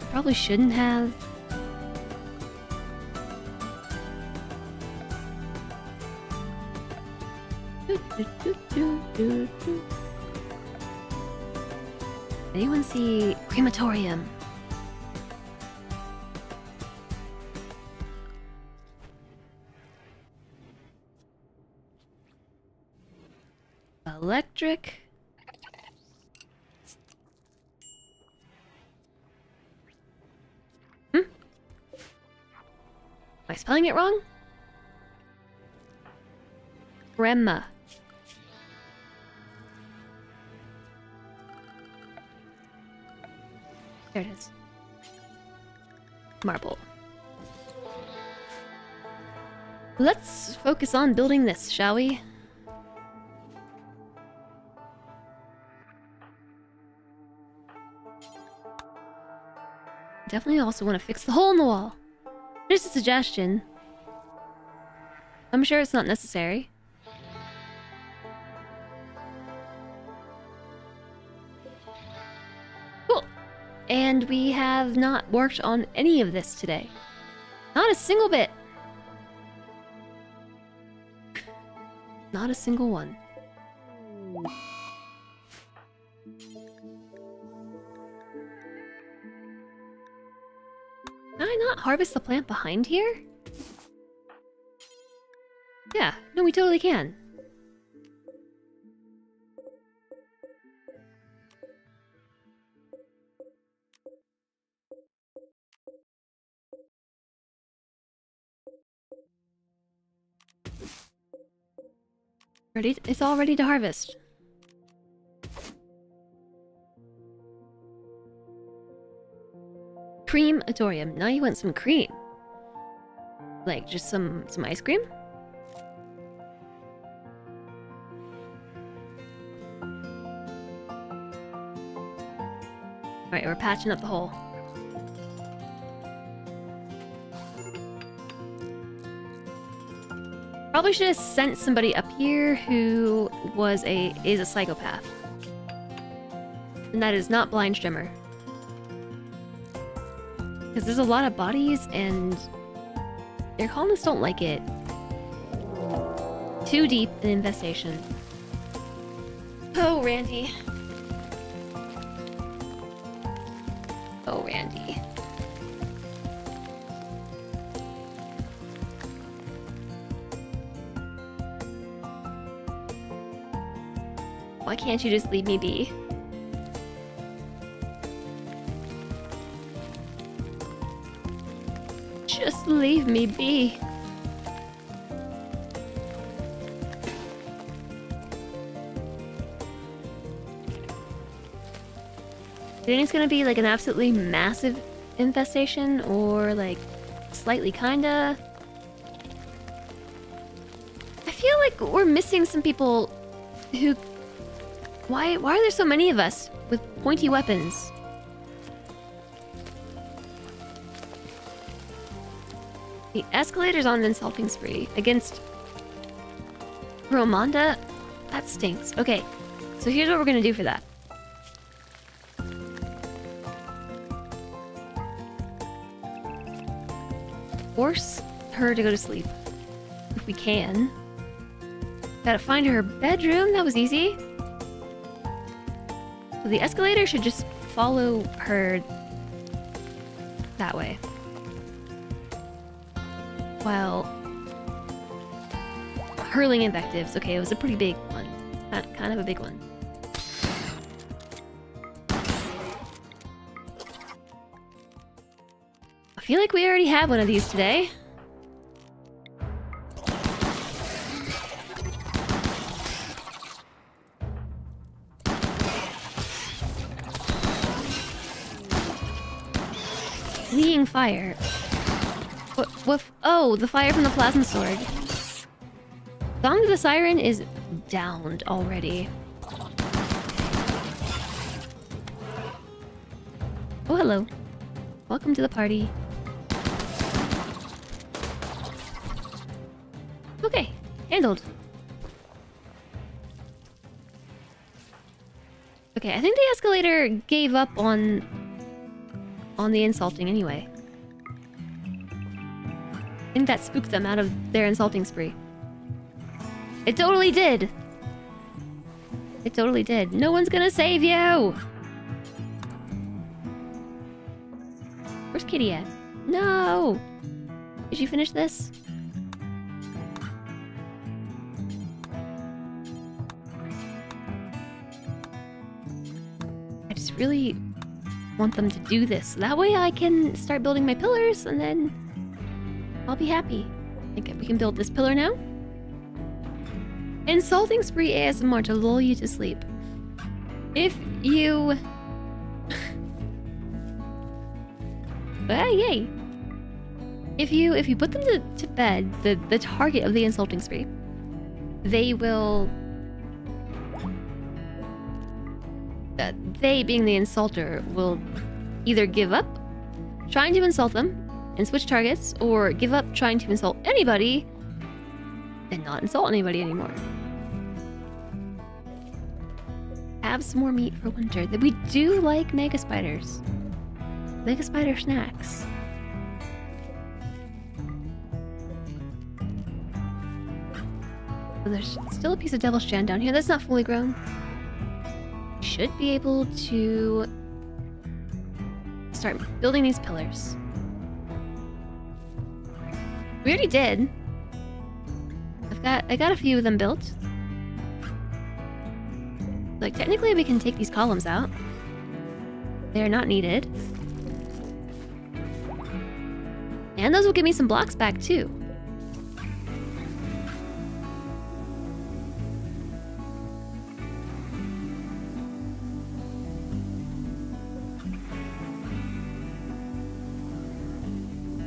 Speaker 1: probably shouldn't have. Anyone see crematorium? Electric. Am I spelling it wrong? Crema. There it is. Marble. Let's focus on building this, shall we? Definitely also want to fix the hole in the wall. Just a suggestion. I'm sure it's not necessary. Cool. And we have not worked on any of this today. Not a single bit. Not a single one. Can I not harvest the plant behind here? Yeah, no, we totally can. Ready? It's all ready to harvest. Crematorium. Now you want some cream. Like just some ice cream? Alright, we're patching up the hole. Probably should have sent somebody up here who is a psychopath. And that is not Blind Shimmer. Because there's a lot of bodies and their colonists don't like it. Too deep an infestation. Oh, Randy. Oh, Randy. Why can't you just leave me be? Just leave me be. Do you think it's gonna be like an absolutely massive infestation or like slightly kinda? I feel like we're missing some people who... Why are there so many of us with pointy weapons? The escalator's on an insulting spree against Romanda? That stinks. Okay, so here's what we're gonna do for that. Force her to go to sleep. If we can. Gotta find her bedroom. That was easy. So the escalator should just follow her that way. While hurling invectives. Okay, it was a pretty big one. Kind of a big one. I feel like we already had one of these today. Fleeing fire. What? Oh, the fire from the plasma sword. Song of the Siren is downed already. Oh, hello. Welcome to the party. Okay, handled. Okay, I think the escalator gave up on the insulting anyway. I think that spooked them out of their insulting spree. It totally did! It totally did. No one's gonna save you! Where's Kitty at? No! Did you finish this? I just really want them to do this. That way I can start building my pillars and then I'll be happy. Okay, we can build this pillar now. Insulting spree ASMR to lull you to sleep. If you... yay! If you put them to bed, the target of the insulting spree, they will... they, being the insulter, will either give up trying to insult them and switch targets, or give up trying to insult anybody and not insult anybody anymore. Have some more meat for winter. We do like mega spiders. Mega spider snacks. So there's still a piece of devil's jam down here that's not fully grown. Should be able to start building these pillars. We already did. I got a few of them built. Like, technically we can take these columns out. They're not needed. And those will give me some blocks back too.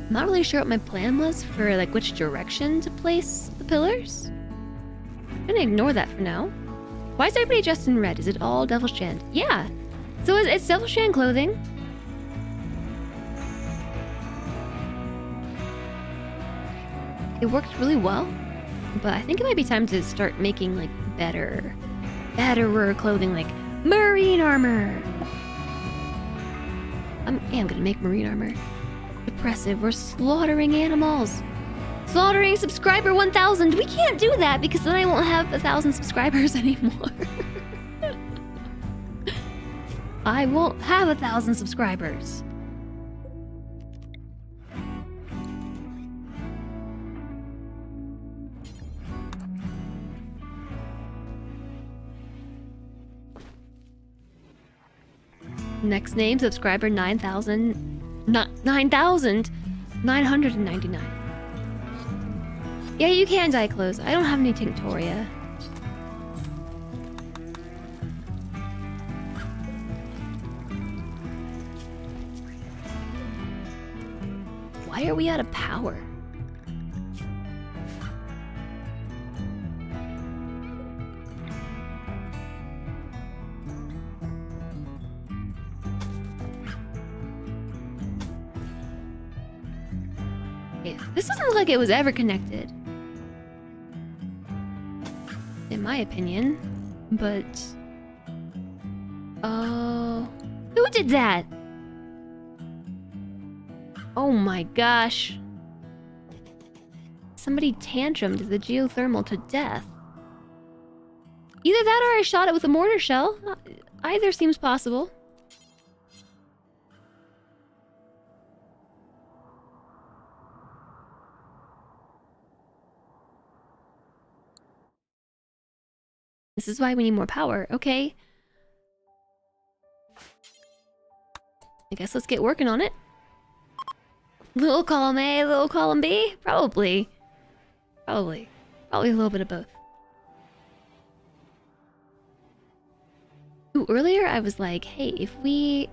Speaker 1: I'm not really sure what my plan was for like which direction to place the pillars. I'm gonna ignore that for now. Why is everybody dressed in red? Is it all Devil's Chant? Yeah. So it's Devil's Chant clothing. It worked really well, but I think it might be time to start making like betterer clothing, like marine armor. I am gonna make marine armor. Depressive. We're slaughtering animals. Slaughtering subscriber 1,000. We can't do that because then I won't have 1,000 subscribers anymore. I won't have 1,000 subscribers. Next name, subscriber 9,999. Yeah, you can dye clothes. I don't have any Tinctoria. Why are we out of power? This doesn't look like it was ever connected. In my opinion. But... oh... who did that? Oh my gosh. Somebody tantrumed the geothermal to death. Either that or I shot it with a mortar shell. Either seems possible. This is why we need more power, okay? I guess let's get working on it. Little column A, little column B? Probably. Probably a little bit of both. Ooh, earlier I was like, hey, if we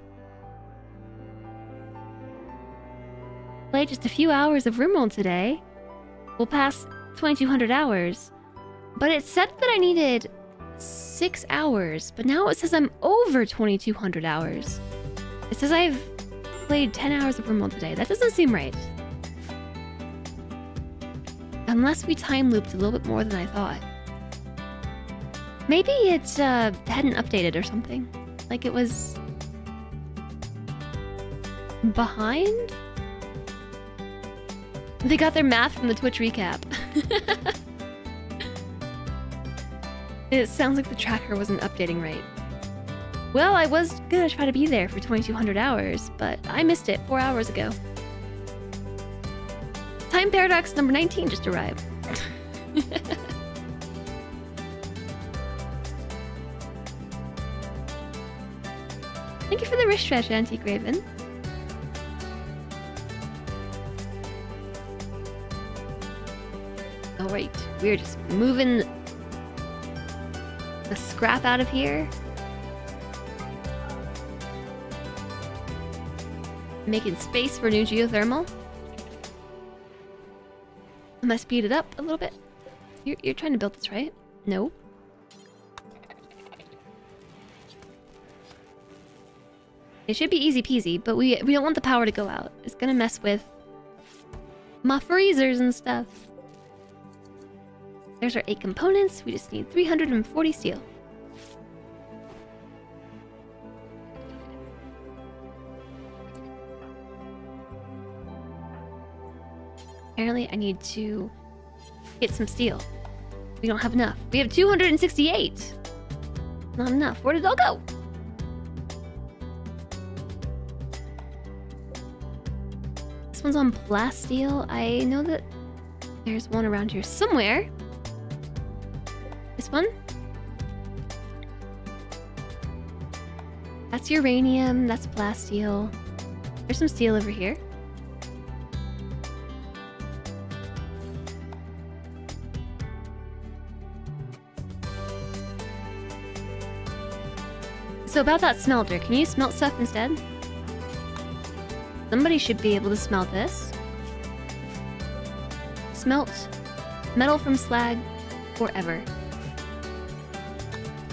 Speaker 1: play just a few hours of RimWorld today, we'll pass 2200 hours. But it said that I needed 6 hours, but now it says I'm over 2200 hours. It says I've played 10 hours of RimWorld today. That doesn't seem right. Unless we time looped a little bit more than I thought. Maybe it hadn't updated or something. Like it was behind? They got their math from the Twitch recap. It sounds like the tracker wasn't updating right. Well, I was gonna try to be there for 2200 hours, but I missed it 4 hours ago. Time paradox number 19 just arrived. Thank you for the wrist stretch, Antique Raven. Alright, we're just moving the scrap out of here. Making space for new geothermal. Am I speed it up a little bit? You're trying to build this, right? No. It should be easy peasy, but we don't want the power to go out. It's gonna mess with my freezers and stuff. There's our 8 components. We just need 340 steel. Apparently, I need to get some steel. We don't have enough. We have 268. Not enough. Where did it all go? This one's on plasteel. I know that there's one around here somewhere. This one? That's uranium. That's plasteel. There's some steel over here. So about that smelter, can you smelt stuff instead? Somebody should be able to smelt this. Smelt metal from slag forever.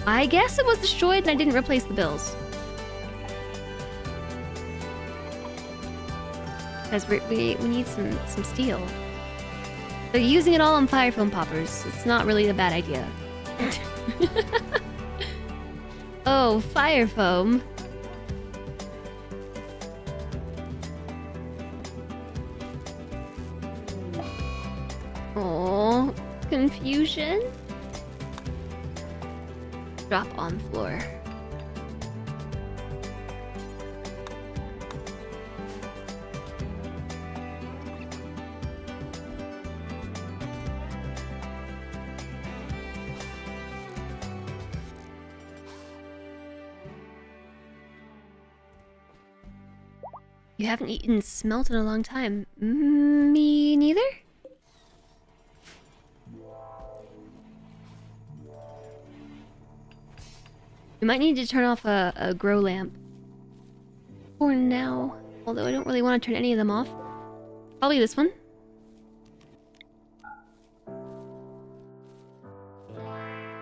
Speaker 1: I guess it was destroyed and I didn't replace the bills. Because we need some steel. They're using it all on fire foam poppers. It's not really a bad idea. Oh, fire foam. Oh, confusion. Drop on floor. You haven't eaten smelt in a long time. Me neither? We might need to turn off a grow lamp for now. Although I don't really want to turn any of them off. Probably this one.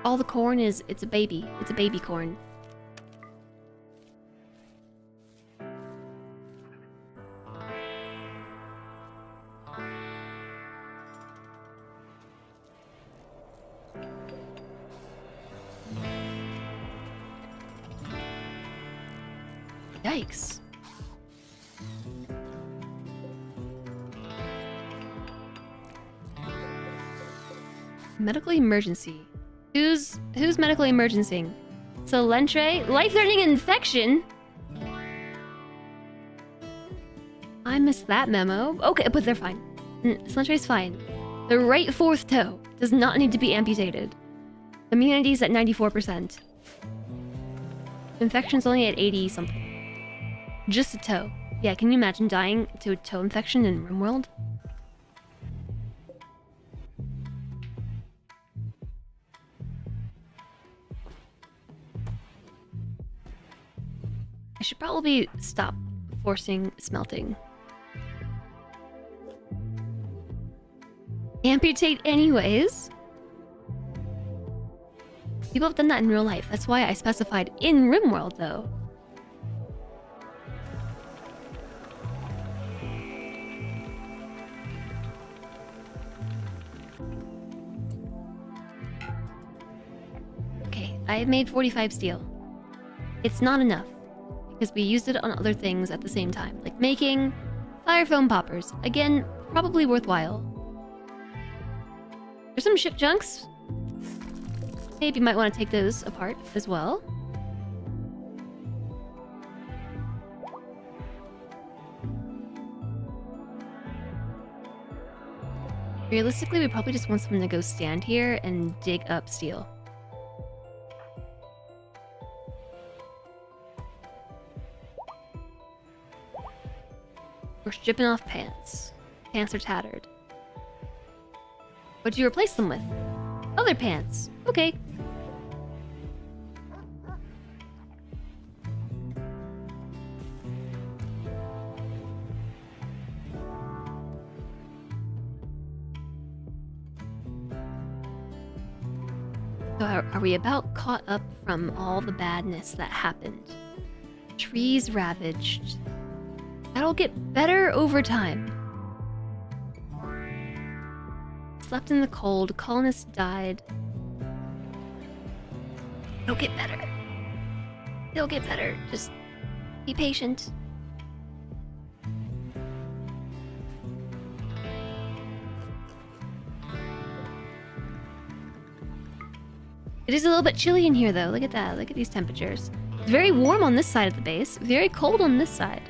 Speaker 1: All the corn is, it's a baby. It's a baby corn. Yikes. Medical emergency. Who's medically emergencing? Solentre? Life-threatening infection? I missed that memo. Okay, but they're fine. Solentre's fine. The right fourth toe does not need to be amputated. Immunity's at 94%. Infection's only at 80 something. Just a toe. Yeah, can you imagine dying to a toe infection in RimWorld? I should probably stop forcing smelting. Amputate anyways? People have done that in real life. That's why I specified in RimWorld, though. Okay, I have made 45 steel. It's not enough, because we used it on other things at the same time, like making fire foam poppers. Again, probably worthwhile. There's some ship junks. Maybe you might want to take those apart as well. Realistically, we probably just want someone to go stand here and dig up steel. We're stripping off pants. Pants are tattered. What'd you replace them with? Other pants. Okay. So are we about caught up from all the badness that happened? Trees ravaged. That'll get better over time. Slept in the cold, colonists died. It'll get better. It'll get better. Just be patient. It is a little bit chilly in here though. Look at that. Look at these temperatures. It's very warm on this side of the base. Very cold on this side.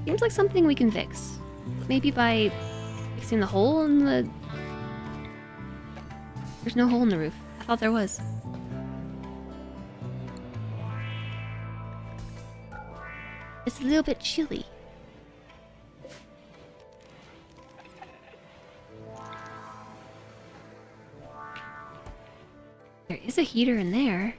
Speaker 1: Seems like something we can fix. Maybe by fixing the hole in the... There's no hole in the roof. I thought there was. It's a little bit chilly. There is a heater in there.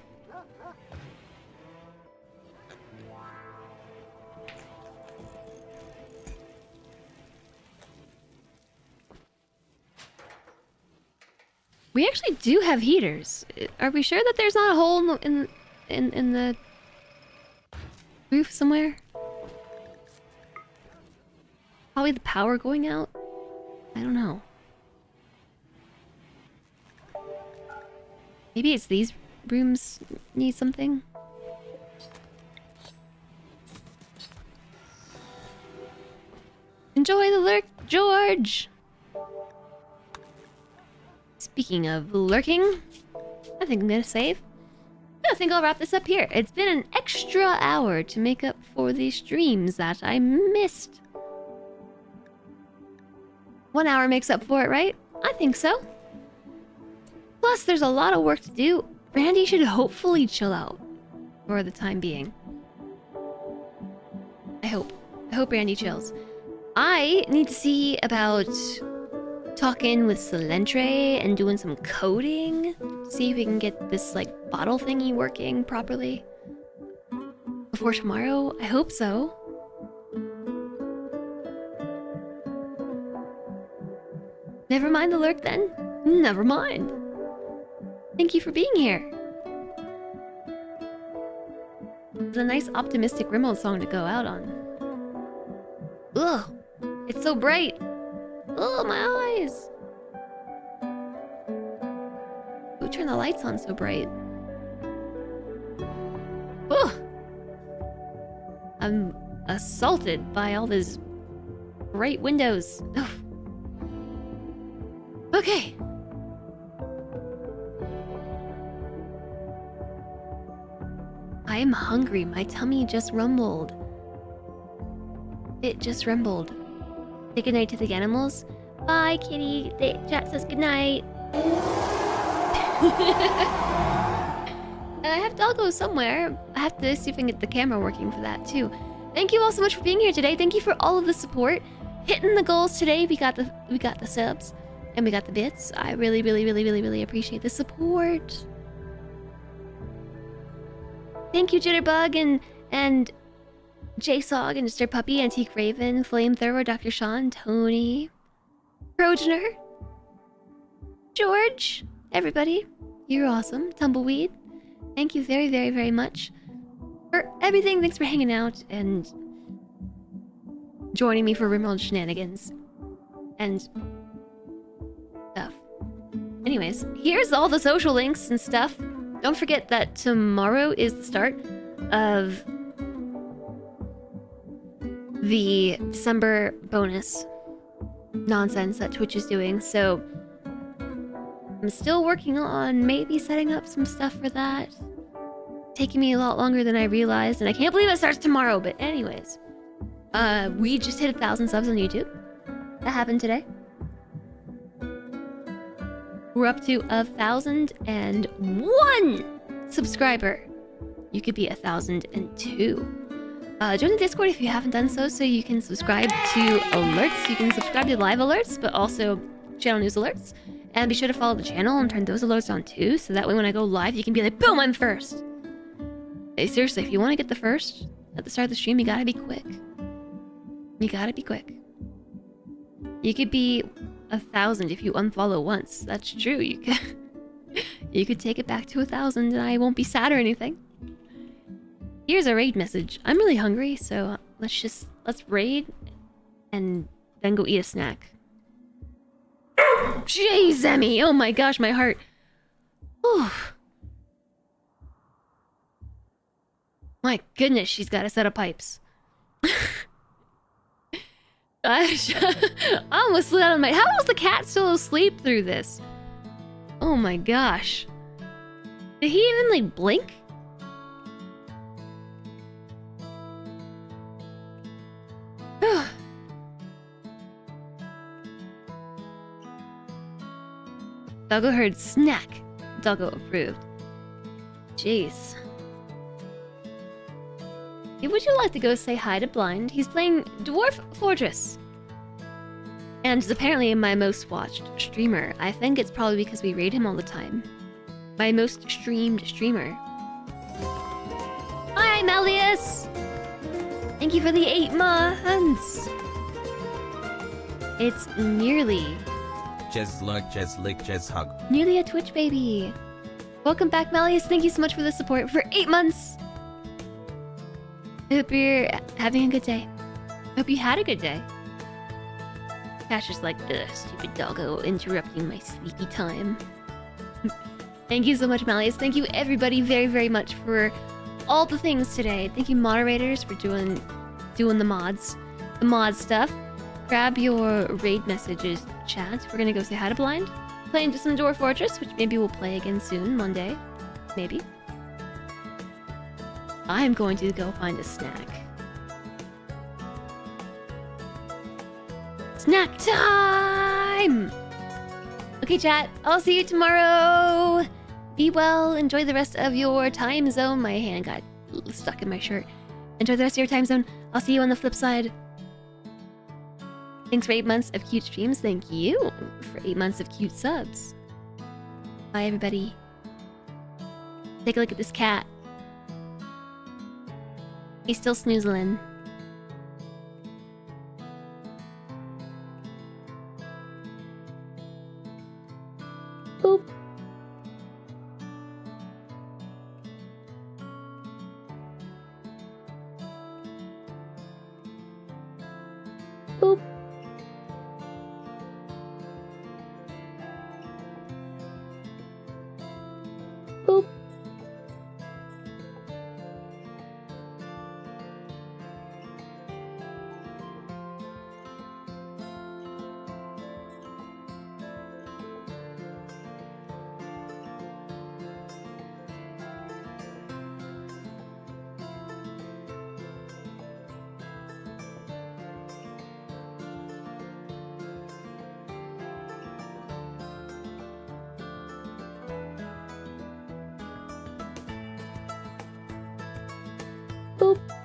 Speaker 1: We actually do have heaters. Are we sure that there's not a hole in the roof somewhere? Probably the power going out? I don't know. Maybe it's these rooms need something? Enjoy the lurk, George! Speaking of lurking, I think I'm gonna save. I think I'll wrap this up here. It's been an extra hour to make up for the streams that I missed. 1 hour makes up for it, right? I think so. Plus, there's a lot of work to do. Randy should hopefully chill out for the time being. hope Randy chills. I need to see about talking with Solentre and doing some coding. See if we can get this, like, bottle thingy working properly. Before tomorrow? I hope so. Never mind the lurk then. Never mind. Thank you for being here. It's a nice optimistic RimWorld song to go out on. Ugh, it's so bright. Ugh, my eyes. Who turned the lights on so bright? Ugh. I'm assaulted by all these bright windows. Ugh. Okay. I am hungry. My tummy just rumbled. It just rumbled. Say goodnight to the animals. Bye, kitty. The chat says goodnight. And I have doggo somewhere. I have to see if I can get the camera working for that too. Thank you all so much for being here today. Thank you for all of the support. Hitting the goals today. We got the subs and we got the bits. I really appreciate the support. Thank you, Jitterbug and JSog and Mr. Puppy, Antique Raven, Flamethrower, Dr. Sean, Tony, Progener, George, everybody. You're awesome. Tumbleweed. Thank you very much for everything. Thanks for hanging out and joining me for RimWorld shenanigans and stuff. Anyways, here's all the social links and stuff. Don't forget that tomorrow is the start of the December bonus nonsense that Twitch is doing, so I'm still working on maybe setting up some stuff for that. Taking me a lot longer than I realized, and I can't believe it starts tomorrow, but anyways. We just hit 1,000 subs on YouTube. That happened today. We're up to 1,001 subscriber. You could be 1,002. Join the Discord if you haven't done so you can subscribe to alerts. You can subscribe to live alerts, but also channel news alerts. And be sure to follow the channel and turn those alerts on too, so that way when I go live, you can be like, boom, I'm first. Hey, seriously, if you want to get the first at the start of the stream, you gotta be quick. You gotta be quick. You could be 1,000 if you unfollow once. That's true. You could take it back to 1,000 and I won't be sad or anything. Here's a raid message. I'm really hungry, so let's raid and then go eat a snack. Jeez, Emmy! Oh my gosh, my heart. Whew. My goodness, she's got a set of pipes. I almost slid out of my... How was the cat still asleep through this? Oh my gosh. Did he even, like, blink? Doggo heard snack. Doggo approved. Jeez. Hey, would you like to go say hi to Blind? He's playing Dwarf Fortress. And is apparently my most watched streamer. I think it's probably because we raid him all the time. My most streamed streamer. Hi, Melius! Thank you for the 8 months! It's nearly...
Speaker 2: Jez lurk, Jez lick, Jez hug.
Speaker 1: Nearly a Twitch baby. Welcome back, Melius. Thank you so much for the support for 8 months. I hope you're having a good day. I hope you had a good day. Cash is like, ugh, stupid doggo interrupting my sleepy time. Thank you so much, Melius. Thank you, everybody, very much for all the things today. Thank you, moderators, for doing the mod stuff. Grab your raid messages, chat. We're gonna go say hi to Blind. Playing just some Dwarf Fortress, which maybe we'll play again soon, Monday. Maybe. I'm going to go find a snack. Snack time! Okay, chat. I'll see you tomorrow. Be well. Enjoy the rest of your time zone. My hand got stuck in my shirt. Enjoy the rest of your time zone. I'll see you on the flip side. Thanks for 8 months of cute streams. Thank you for 8 months of cute subs. Bye, everybody. Take a look at this cat. He's still snoozling. Boop. Boop. Boop. Boop.